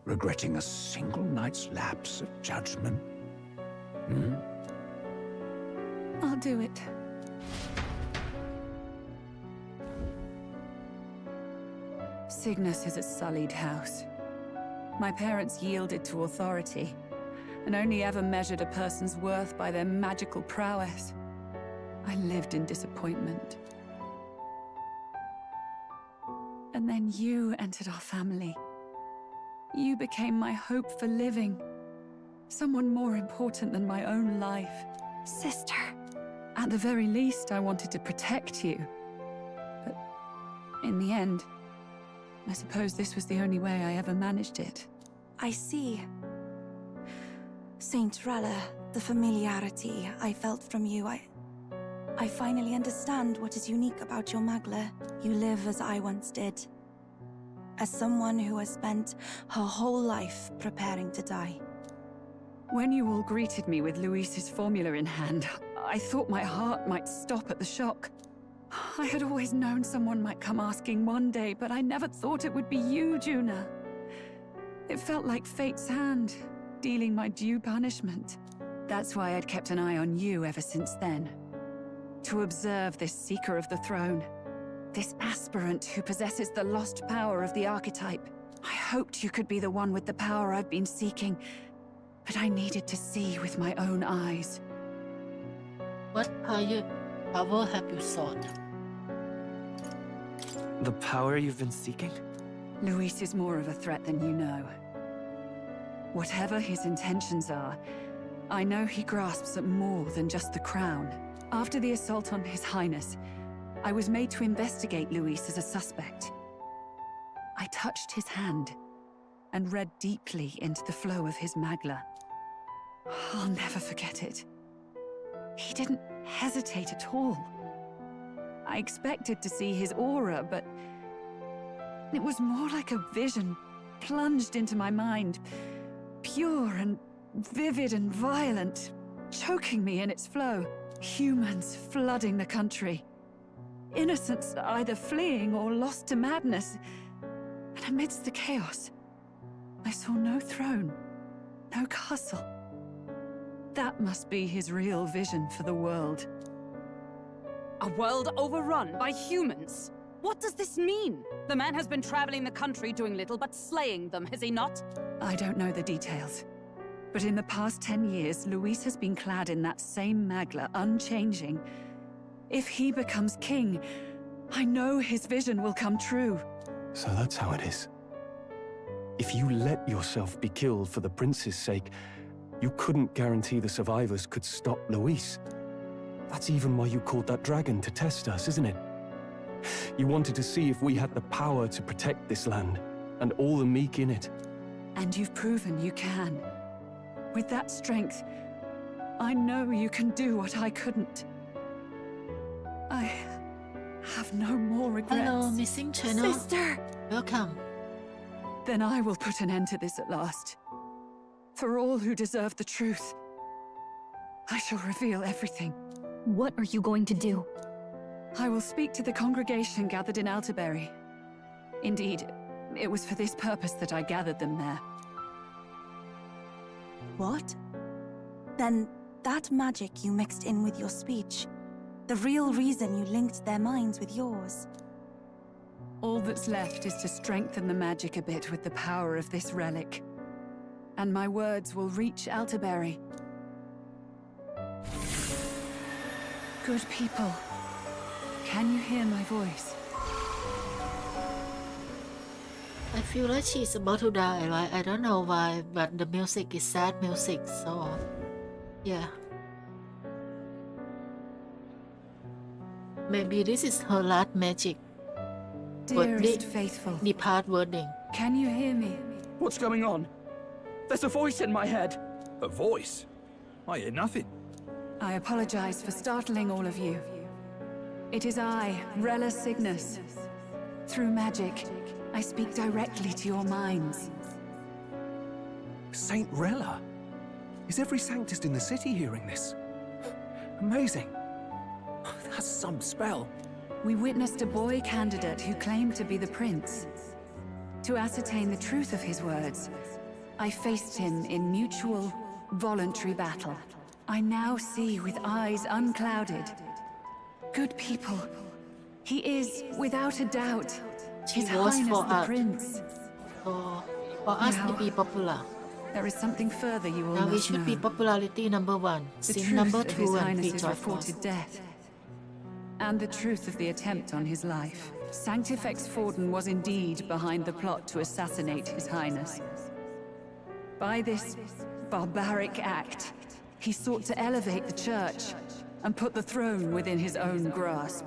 regretting a single night's lapse of judgment? I'll do it. Cygnus is a sullied house. My parents yielded to authority, and only ever measured a person's worth by their magical prowess. I lived in disappointment. And then you entered our family. You became my hope for living. Someone more important than my own life. Sister. At the very least, I wanted to protect you. But in the end, I suppose this was the only way I ever managed it. I see. Saint Rella, the familiarity I felt from you, I finally understand what is unique about your Magla. You live as I once did. As someone who has spent her whole life preparing to die. When you all greeted me with Louise's formula in hand, I thought my heart might stop at the shock. I had always known someone might come asking one day, but I never thought it would be you, Juna. It felt like fate's hand, dealing my due punishment. That's why I'd kept an eye on you ever since then. To observe this seeker of the throne. This aspirant who possesses the lost power of the archetype. I hoped you could be the one with the power I've been seeking, but I needed to see with my own eyes. What power have you sought? The power you've been seeking? Louise is more of a threat than you know. Whatever his intentions are, I know he grasps at more than just the crown. After the assault on His Highness, I was made to investigate Louise as a suspect. I touched his hand and read deeply into the flow of his Magla. I'll never forget it. He didn't hesitate at all. I expected to see his aura, but it was more like a vision plunged into my mind, pure and vivid and violent, choking me in its flow. Humans flooding the country. Innocents either fleeing or lost to madness. And amidst the chaos, I saw no throne, no castle. That must be his real vision for the world. A world overrun by humans? What does this mean? The man has been traveling the country doing little but slaying them, has he not? I don't know the details. But in the past 10 years, Louise has been clad in that same Magla, unchanging. If he becomes king, I know his vision will come true. So that's how it is. If you let yourself be killed for the prince's sake, you couldn't guarantee the survivors could stop Louise. That's even why you called that dragon to test us, isn't it? You wanted to see if we had the power to protect this land, and all the meek in it. And you've proven you can. With that strength, I know you can do what I couldn't. I have no more regrets. Hello, missing channel. Sister! Welcome. Then I will put an end to this at last. For all who deserve the truth, I shall reveal everything. What are you going to do? I will speak to the congregation gathered in Alterbury. Indeed, it was for this purpose that I gathered them there. What? Then that magic you mixed in with your speech, the real reason you linked their minds with yours. All that's left is to strengthen the magic a bit with the power of this relic. And my words will reach Alterbury. Good people, can you hear my voice? I feel like she's about to die, right? I don't know why, but the music is sad music, so yeah. Maybe this is her last magic. Dearest faithful, Depart wording. Can you hear me? What's going on? There's a voice in my head. A voice? I hear nothing. I apologize for startling all of you. It is I, Rella Cygnus. Through magic, I speak directly to your minds. Saint Rella? Is every Sanctist in the city hearing this? Amazing. That's some spell. We witnessed a boy candidate who claimed to be the prince. To ascertain the truth of his words, I faced him in mutual, voluntary battle. I now see with eyes unclouded. Good people, he is, without a doubt, She His votes Highness for the us. Prince. So for us to Now, be popular. There is something further you all Now we must should know. be popularity number 1, The sin truth number of 2, His and Highness's free joy reported force. death. And the truth of the attempt on his life. Sanctifex Forden was indeed behind the plot to assassinate His Highness. By this barbaric act, he sought to elevate the Church and put the throne within his own grasp.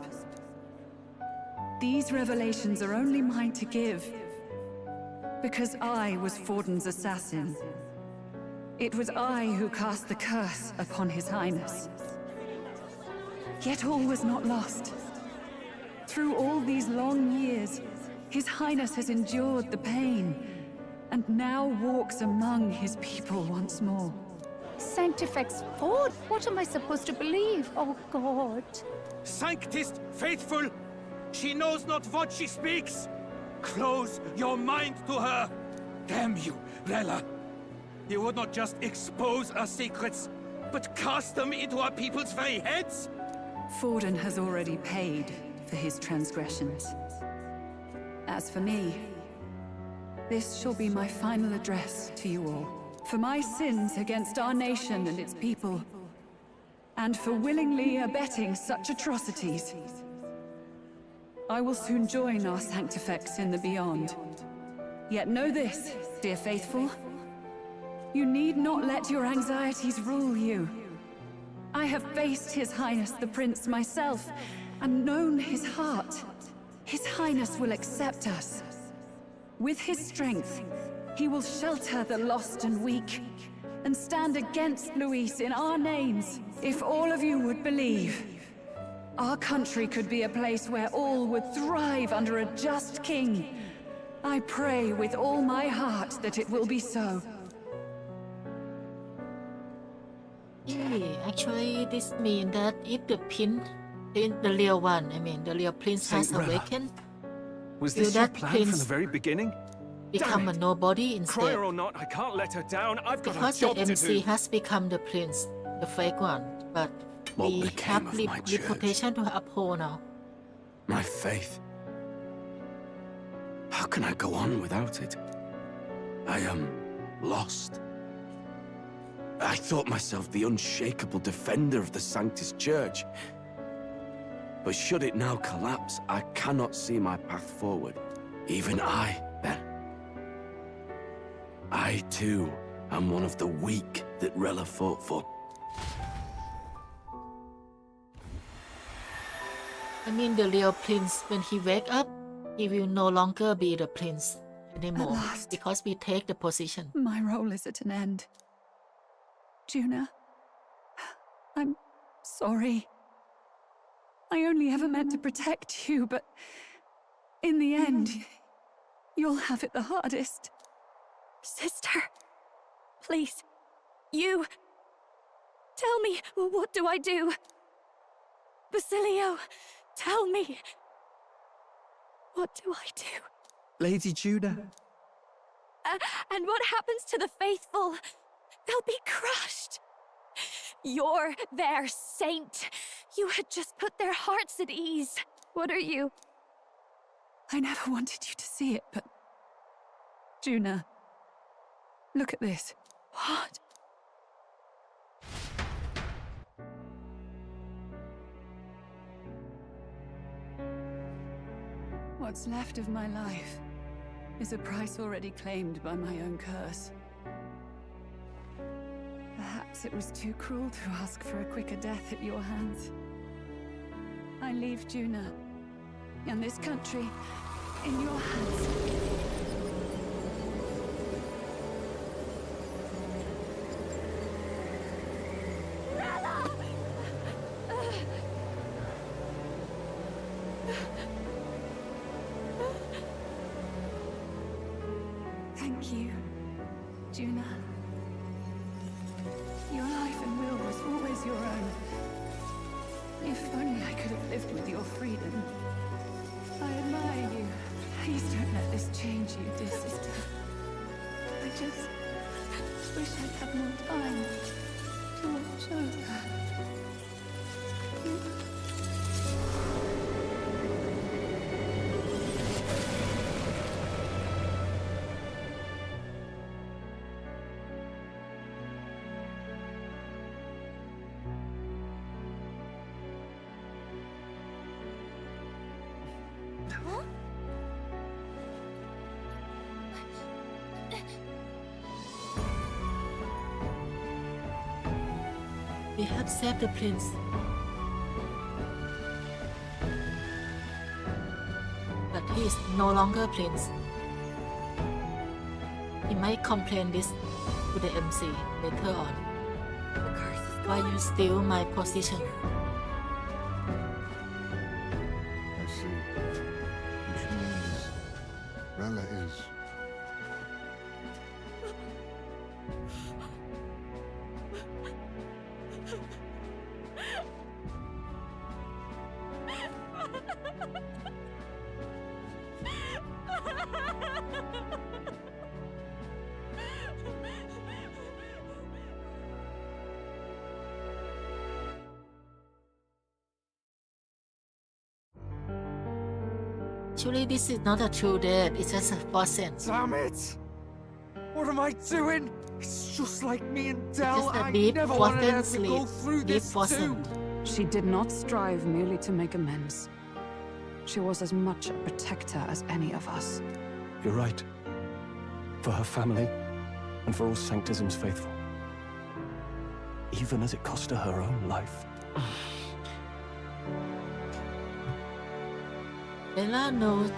These revelations are only mine to give, because I was Forden's assassin. It was I who cast the curse upon His Highness. Yet all was not lost. Through all these long years, His Highness has endured the pain, and now walks among his people once more. Sanctifex Ford? What am I supposed to believe? Oh, God. Sanctist faithful! She knows not what she speaks! Close your mind to her! Damn you, Rella! You would not just expose our secrets, but cast them into our people's very heads? Forden has already paid for his transgressions. As for me, this shall be my final address to you all. For my sins against our nation and its people, and for willingly abetting such atrocities. I will soon join our Sanctifex in the beyond. Yet know this, dear faithful. You need not let your anxieties rule you. I have faced His Highness the Prince myself, and known his heart. His Highness will accept us. With his strength, he will shelter the lost and weak, and stand against Louise in our names. If all of you would believe, our country could be a place where all would thrive under a just king. I pray with all my heart that it will be so. Actually, this means that if the prince, the real one, I mean, the real prince has Saint Rella. awakened, Was will this your that plan from the prince very beginning? become a nobody Cry instead? her or not, I can't let her down. I've got Because a job the to MC do. has become the prince, the fake one, but What we became have of my church? reputation to uphold now. My faith. How can I go on without it? I am lost. I thought myself the unshakable defender of the Sanctus Church. But should it now collapse, I cannot see my path forward. Even I, then. I, too, am one of the weak that Rella fought for. I mean, the real prince, when he wake up, he will no longer be the prince anymore, last. because we take the position. My role is at an end. Juna, I'm sorry. I only ever meant to protect you, but in the end, you'll have it the hardest. Sister, please, you... Tell me, what do I do? Basilio, tell me. What do I do? Lady Juna. And what happens to the faithful? They'll be crushed. You're their saint. You had just put their hearts at ease. What are you? I never wanted you to see it, but... Juna, look at this. What? What's left of my life is a price already claimed by my own curse. Perhaps it was too cruel to ask for a quicker death at your hands. I leave Juna and this country in your hands. Thank you, Juna. Your life and will was always your own. If only I could have lived with your freedom. I admire you. Please don't let this change you, dear sister. I just wish I'd had more time to watch over. We have saved the prince. But he is no longer prince. He might complain this to the MC later on. Why you steal my position? I see. Which means Rella is... Actually, this is not a true death, it's just a forcing. Damn it! What am I doing? It's just like me and Del. It's just a I deep never wanted her forcing to go sleep. through Deep this forcing. too. She did not strive merely to make amends. She was as much a protector as any of us. You're right. For her family, and for all Sanctism's faithful. Even as it cost her her own life. Ella knows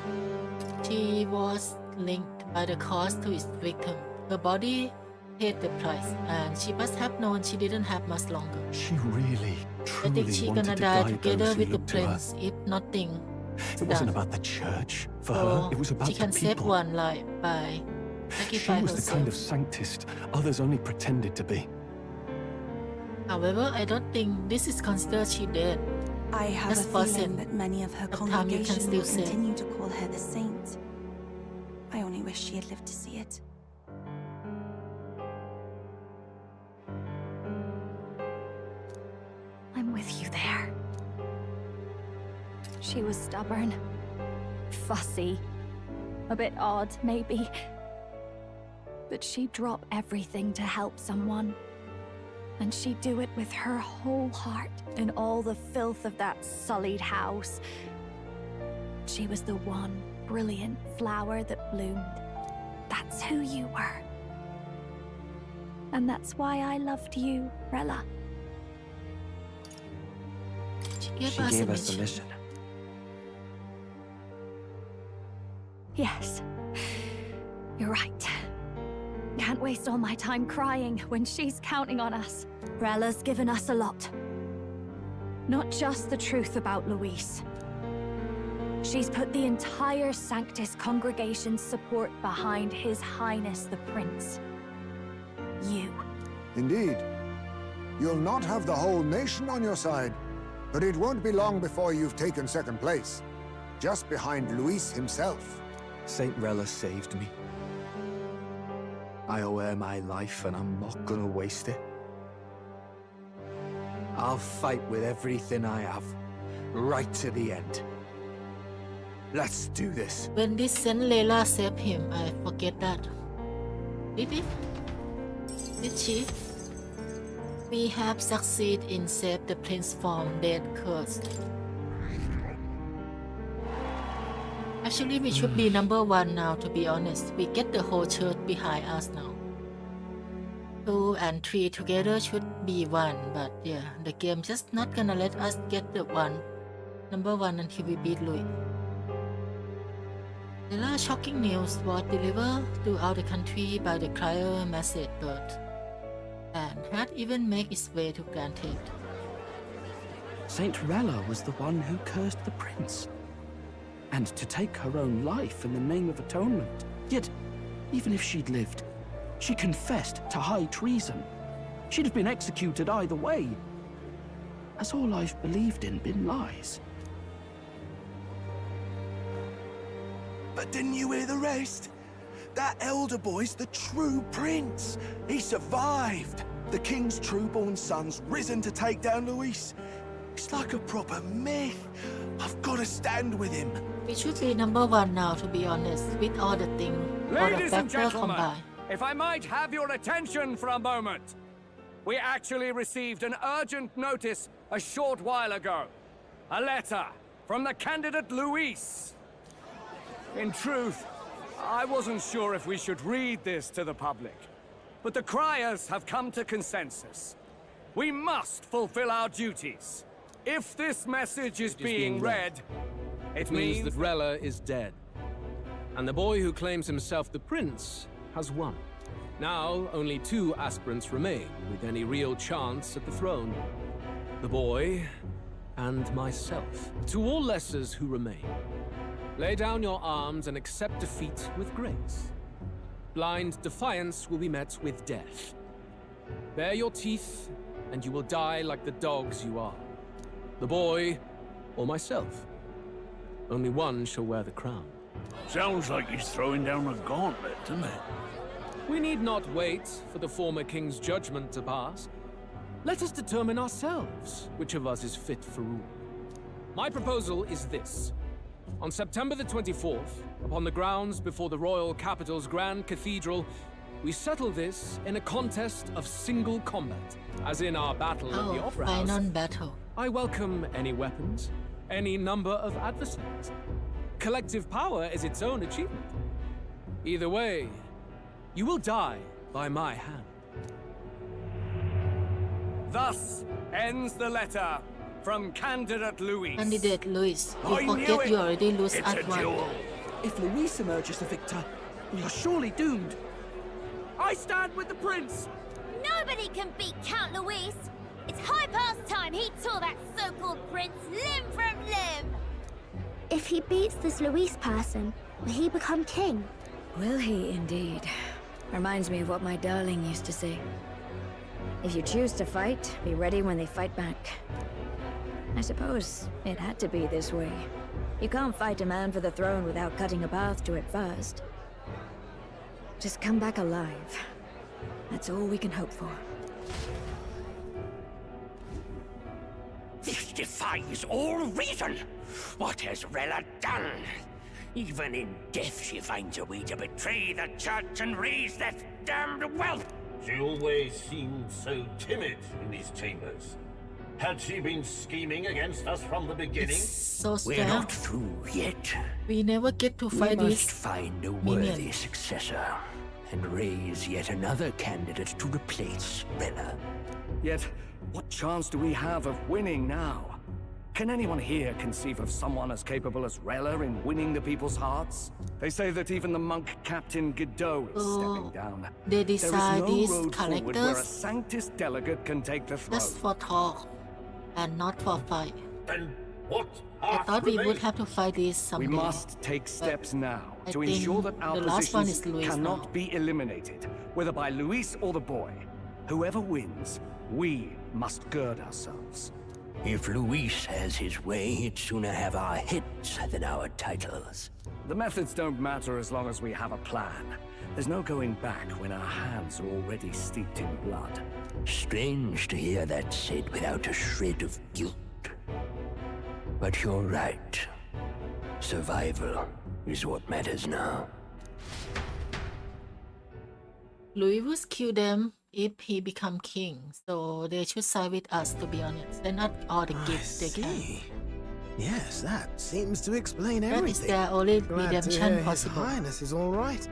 she was linked by the cause to its victim. Her body paid the price, and she must have known she didn't have much longer. She really, I truly think she's wanted gonna to die guide together those who with the looked to her. prince if nothing It wasn't about the church for her. It was about she the can save people. one life by She sacrificing was the kind of herself. sanctist others only pretended to be. However, I don't think this is considered she dead. I have Just a forcing. feeling that many of her At time you can congregation still will say. continue to call her the saint. I only wish she had lived to see it. I'm with you there. She was stubborn, fussy, a bit odd, maybe. But she'd drop everything to help someone. And she'd do it with her whole heart in all the filth of that sullied house. She was the one brilliant flower that bloomed. That's who you were. And that's why I loved you, Rella. She She gave us the mission. Yes, you're right. Can't waste all my time crying when she's counting on us. Rella's given us a lot. Not just the truth about Louise. She's put the entire Sanctus congregation's support behind His Highness the Prince. You. Indeed. You'll not have the whole nation on your side, but it won't be long before you've taken second place, just behind Louise himself. Saint Rella saved me. I owe her my life, and I'm not gonna waste it. I'll fight with everything I have, right to the end. Let's do this. When this Saint Layla saved him, I forget that. Did it? Did she? We have succeeded in save the prince from death curse. Actually, we should be number one now, to be honest. We get the whole church behind us now. 2 and 3 together should be 1, but yeah, the game just not gonna let us get the number 1 until we beat Louis. The shocking news was delivered throughout the country by the crier message bird, and had even made its way to Grand Theft. Saint Rella was the one who cursed the prince. And to take her own life in the name of atonement. Yet, even if she'd lived, she confessed to high treason. She'd have been executed either way. Has all I've believed in been lies? But didn't you hear the rest? That elder boy's the true prince. He survived. The king's true-born son's risen to take down Louise. It's like a proper myth. I've got to stand with him. We should be number 1 now, to be honest, with all the things, all the Ladies and factors gentlemen, combined. if I might have your attention for a moment. We actually received an urgent notice a short while ago. A letter from the candidate Louise. In truth, I wasn't sure if we should read this to the public. But the criers have come to consensus. We must fulfill our duties. If this message is being read, it means that Rella is dead. And the boy who claims himself the prince has won. Now, only 2 aspirants remain with any real chance at the throne. The boy and myself. To all lessers who remain, lay down your arms and accept defeat with grace. Blind defiance will be met with death. Bare your teeth, and you will die like the dogs you are. The boy, or myself. Only one shall wear the crown. Sounds like he's throwing down a gauntlet, doesn't it? We need not wait for the former king's judgment to pass. Let us determine ourselves which of us is fit for rule. My proposal is this. On September the 24th, upon the grounds before the royal capital's grand cathedral, we settle this in a contest of single combat, as in our battle of the Opera House. Final battle. I welcome any weapons, any number of adversaries. Collective power is its own achievement. Either way, you will die by my hand. Thus ends the letter from Candidate Louise. Candidate Louise, you forget you already lose at one. If Louise emerges the victor, we are surely doomed. I stand with the prince! Nobody can beat Count Louise! It's high past time he tore that so-called prince limb from limb! If he beats this Louise person, will he become king? Will he indeed? Reminds me of what my darling used to say. If you choose to fight, be ready when they fight back. I suppose it had to be this way. You can't fight a man for the throne without cutting a path to it first. Just come back alive. That's all we can hope for. This defies all reason. What has Rella done? Even in death she finds a way to betray the church and raise that damned wealth. She always seemed so timid in these chambers. Had she been scheming against us from the beginning? So We're not through yet. We never get to fight We this must find a minion. worthy successor and raise yet another candidate to replace Rella. Yet, what chance do we have of winning now? Can anyone here conceive of someone as capable as Rella in winning the people's hearts? They say that even the monk Captain Godot is stepping down. They There is decide no these road forward where a characters Sanctus delegate can take the throne. just for talk and not for fight. Then what? I thought we would have to fight this someday. We must take steps now I to think ensure that our the last one positions is Louise cannot now. be eliminated, whether by Louise or the boy. Whoever wins, we must gird ourselves. If Louise has his way, he'd sooner have our heads than our titles. The methods don't matter as long as we have a plan. There's no going back when our hands are already steeped in blood. Strange to hear that said without a shred of guilt. But you're right. Survival is what matters now. Louis will kill them if he become king, so they should side with us, to be honest. They're not all the gifts they can. Yes, that seems to explain That everything. is their only Glad to redemption hear possible. His Highness is all right.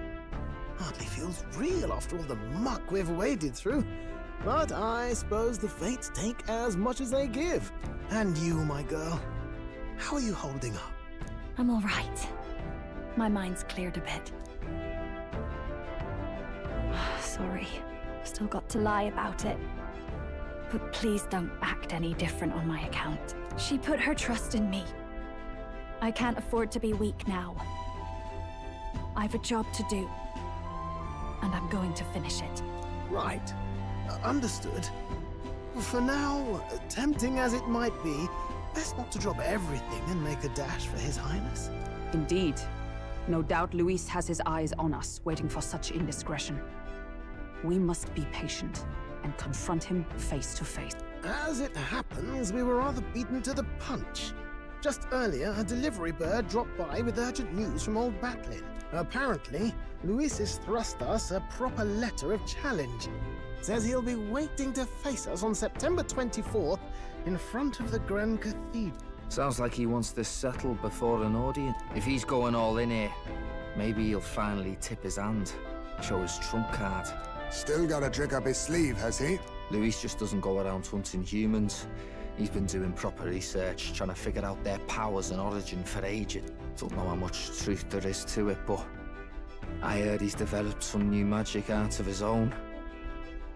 Hardly feels real after all the muck we've waded through. But I suppose the fates take as much as they give. And you, my girl, how are you holding up? I'm all right. My mind's cleared a bit. Sorry. Still got to lie about it. But please don't act any different on my account. She put her trust in me. I can't afford to be weak now. I've a job to do. And I'm going to finish it. Right. Understood. For now, tempting as it might be, best not to drop everything and make a dash for His Highness. Indeed. No doubt Louise has his eyes on us, waiting for such indiscretion. We must be patient and confront him face to face. As it happens, we were rather beaten to the punch. Just earlier, a delivery bird dropped by with urgent news from old Batlin. Apparently, Louis has thrust us a proper letter of challenge. Says he'll be waiting to face us on September 24th in front of the Grand Cathedral. Sounds like he wants this settled before an audience. If he's going all in here, maybe he'll finally tip his hand, show his trump card. Still got a trick up his sleeve, has he? Louise just doesn't go around hunting humans. He's been doing proper research, trying to figure out their powers and origin for ages. Don't know how much truth there is to it, but I heard he's developed some new magic art of his own.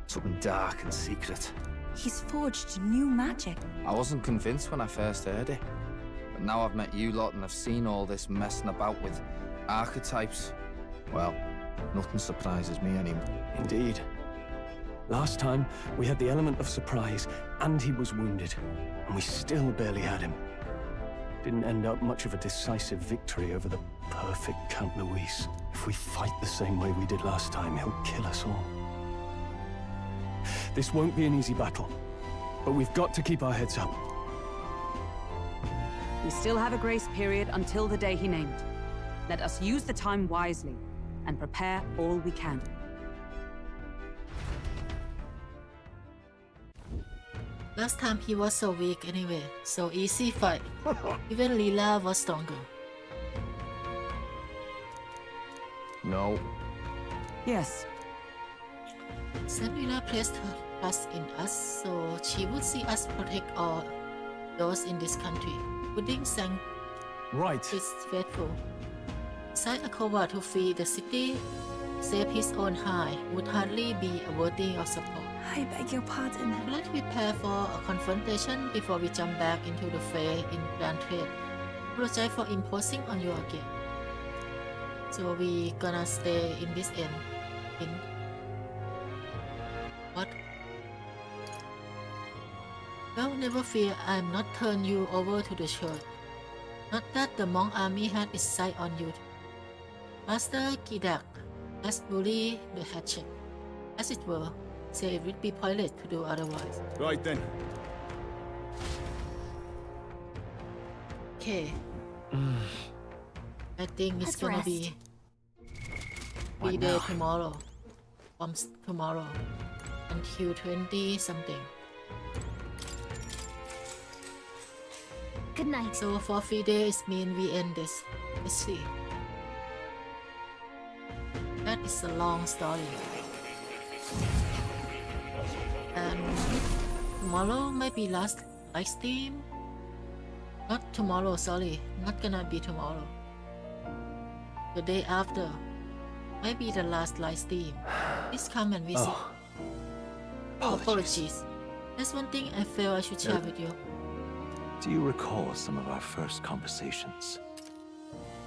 Something dark and secret. He's forged new magic. I wasn't convinced when I first heard it. But now I've met you lot and I've seen all this messing about with archetypes. Well, nothing surprises me anymore. Indeed. Last time, we had the element of surprise, and he was wounded. And we still barely had him. Didn't end up much of a decisive victory over the perfect Count Louise. If we fight the same way we did last time, he'll kill us all. This won't be an easy battle, but we've got to keep our heads up. We still have a grace period until the day he named. Let us use the time wisely and prepare all we can. Last time he was so weak anyway, so easy fight. Even Leela was stronger. No. Yes. Senrila placed her trust in us, so she would see us protect all those in this country, including Sang. Right. Is faithful. Side a coward to flee the city, save his own hide, would hardly be worthy of support. I beg your pardon. Let's prepare for a confrontation before we jump back into the fray in Grand Trade. Apologize for imposing on you again. So we gonna stay in this end. In what? Well, never fear, I'm not turn you over to the church. Not that the monk army had its sight on you. Master Gidak has bullied the hatchet, as it were. Say it would be pointless to do otherwise. Right then. Okay. I think it's Let's gonna rest. be What day now? tomorrow. From tomorrow until 20 something. Good night. So for 3 days mean we end this. Let's see. That is a long story. And tomorrow might be last live stream. Not tomorrow, sorry. Not gonna be tomorrow. The day after might be the last live stream. Please come and visit. Oh, Apologies. That's one thing I feel I should share with you. Do you recall some of our first conversations?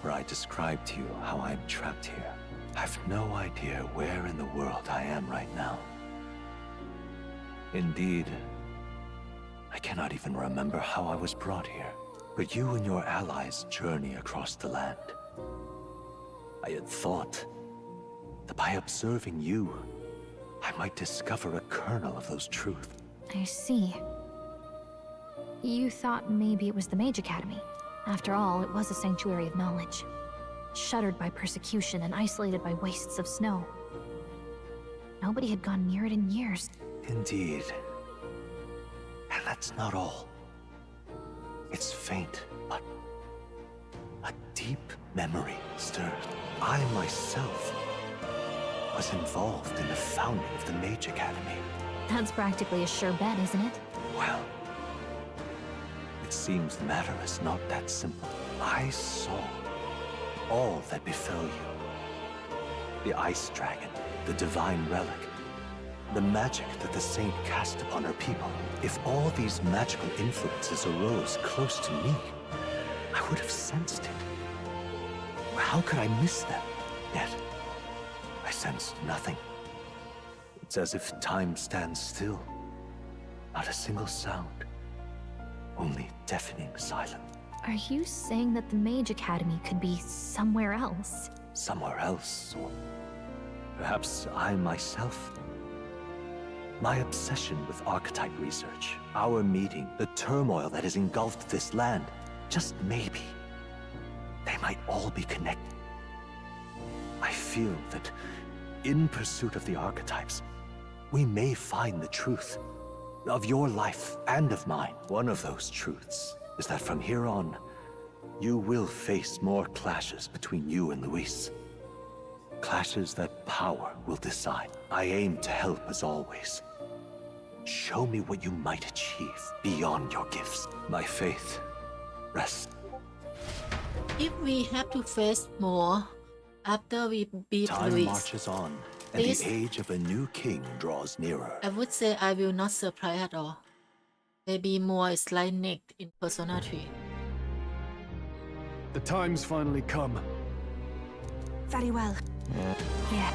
Where I described to you how I'm trapped here. I've no idea where in the world I am right now. Indeed, I cannot even remember how I was brought here. But you and your allies journey across the land. I had thought that by observing you, I might discover a kernel of those truths. I see. You thought maybe it was the Mage Academy. After all, it was a sanctuary of knowledge. Shuttered by persecution and isolated by wastes of snow. Nobody had gone near it in years. Indeed. And that's not all. It's faint, but a deep memory stirred. I myself was involved in the founding of the Mage Academy. That's practically a sure bet, isn't it? Well, it seems the matter is not that simple. I saw all that befell you. The Ice Dragon, the Divine Relic, the magic that the Saint cast upon her people. If all these magical influences arose close to me, I would have sensed it. How could I miss them? Yet, I sensed nothing. It's as if time stands still. Not a single sound. Only deafening silence. Are you saying that the Mage Academy could be somewhere else? Somewhere else, or perhaps I myself. My obsession with archetype research, our meeting, the turmoil that has engulfed this land, just maybe, they might all be connected. I feel that in pursuit of the archetypes, we may find the truth of your life and of mine. One of those truths is that from here on, you will face more clashes between you and Louise. Clashes that power will decide. I aim to help as always. Show me what you might achieve beyond your gifts. My faith rests. If we have to face more after we beat Time Louise, marches on, and This- the age of a new king draws nearer. I would say I will not surprise at all. Maybe more is like Nick in Persona 3. The time's finally come. Very well. Yeah.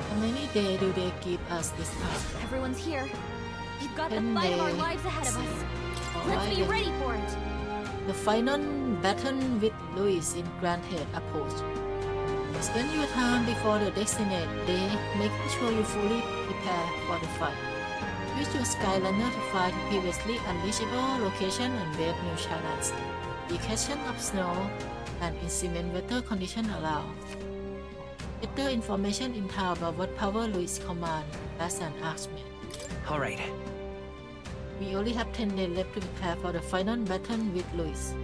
How many days do they give us this time? Everyone's here. We've got the 10 fight of our days. lives ahead of us. Alright Let's be then. ready for it. The final battle with Louise in Granted approach. Spend your time before the designated day, making sure you fully prepare for the fight. Use your Skyliner to find previously unreachable location and wave new challenges. Be cautious of snow and inclement weather conditions allow. Gather information in town about what power Louise command as an Archmage. Alright. We only have 10 days left to prepare for the final battle with Louise.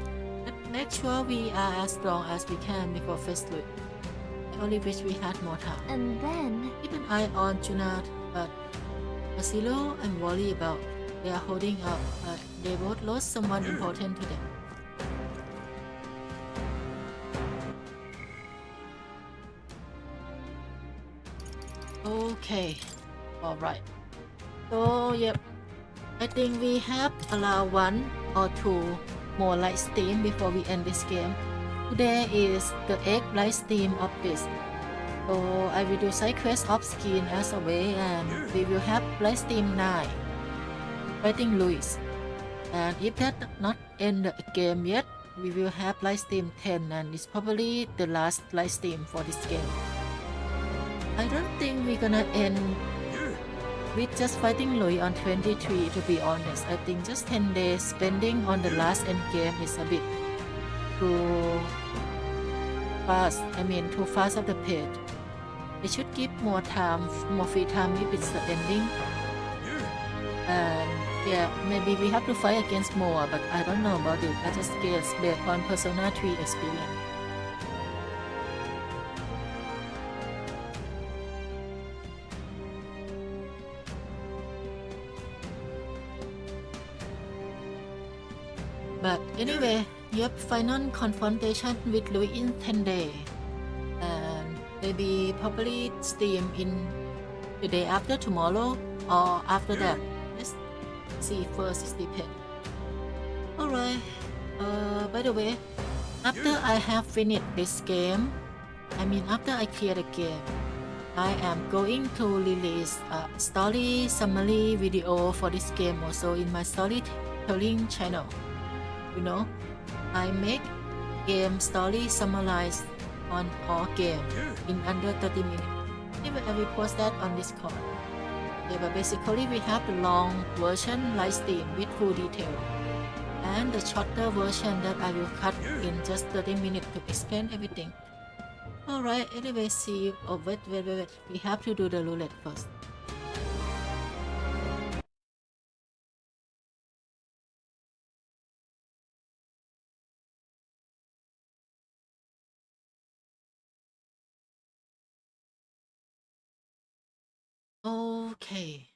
Let's make sure we are as strong as we can before face Louise. I only wish we had more time. And then... Keep an eye on Junard, but Basilo I'm worried about. They are holding up, but they both lost someone important to them. Okay, alright. So, yep. I think we have allowed 1 or 2 more live stream before we end this game. Today is the 8th live stream of this. So I will do side quest off screen as a way, and we will have live stream 9 fighting Louise. And if that not end the game yet, we will have live stream 10, and it's probably the last live stream for this game. I don't think we're gonna end with just fighting Louis on 23, to be honest. I think just 10 days spending on the last end game is a bit too fast. I mean, too fast of the page. They should give more time, more free time if it's the ending. And yeah, maybe we have to fight against more, but I don't know about it. I just guess based on Persona 3 experience. But anyway, yep, final confrontation with Louis in 10 days. And maybe probably stream in the day after tomorrow or after that. Let's see first, it depends. Alright, by the way, after I have finished this game, I mean after I clear the game, I am going to release a story summary video for this game also in my storytelling channel. You know, I make game story summarized on all game in under 30 minutes. Anyway, I will post that on Discord. Okay, but basically we have the long version live stream with full detail, and the shorter version that I will cut in just 30 minutes to explain everything. Alright, anyway, see you. Oh, wait. We have to do the roulette first. Okay.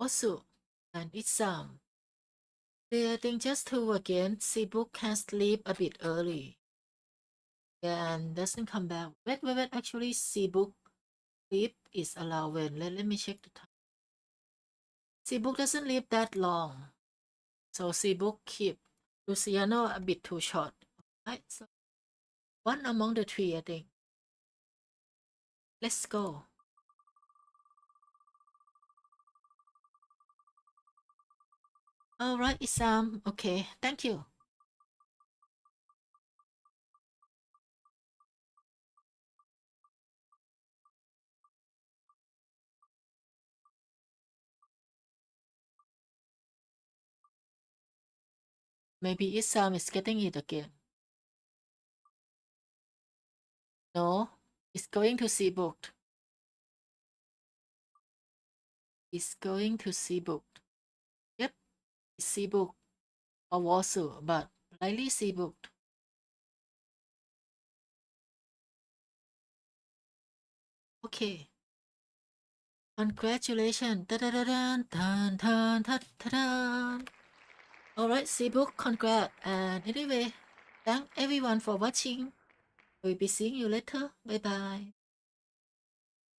Osu and Itsam. They think just two again. Seabook can sleep a bit early. Yeah, and doesn't come back. Wait. Actually, Seabook sleep is allowed when. Let me check the time. Seabook doesn't live that long. So Seabook keep Luciano a bit too short. Right, so one among the three, I think. Let's go. Alright, Isam. Okay, thank you. Maybe Isam is getting it again. No, it's going to see booked. It's going to see booked. Yep, it's see booked or Warsaw, but likely see booked. Okay. Congratulations. Alright, Seabook, congrats. And anyway, thank everyone for watching. We'll be seeing you later. Bye bye.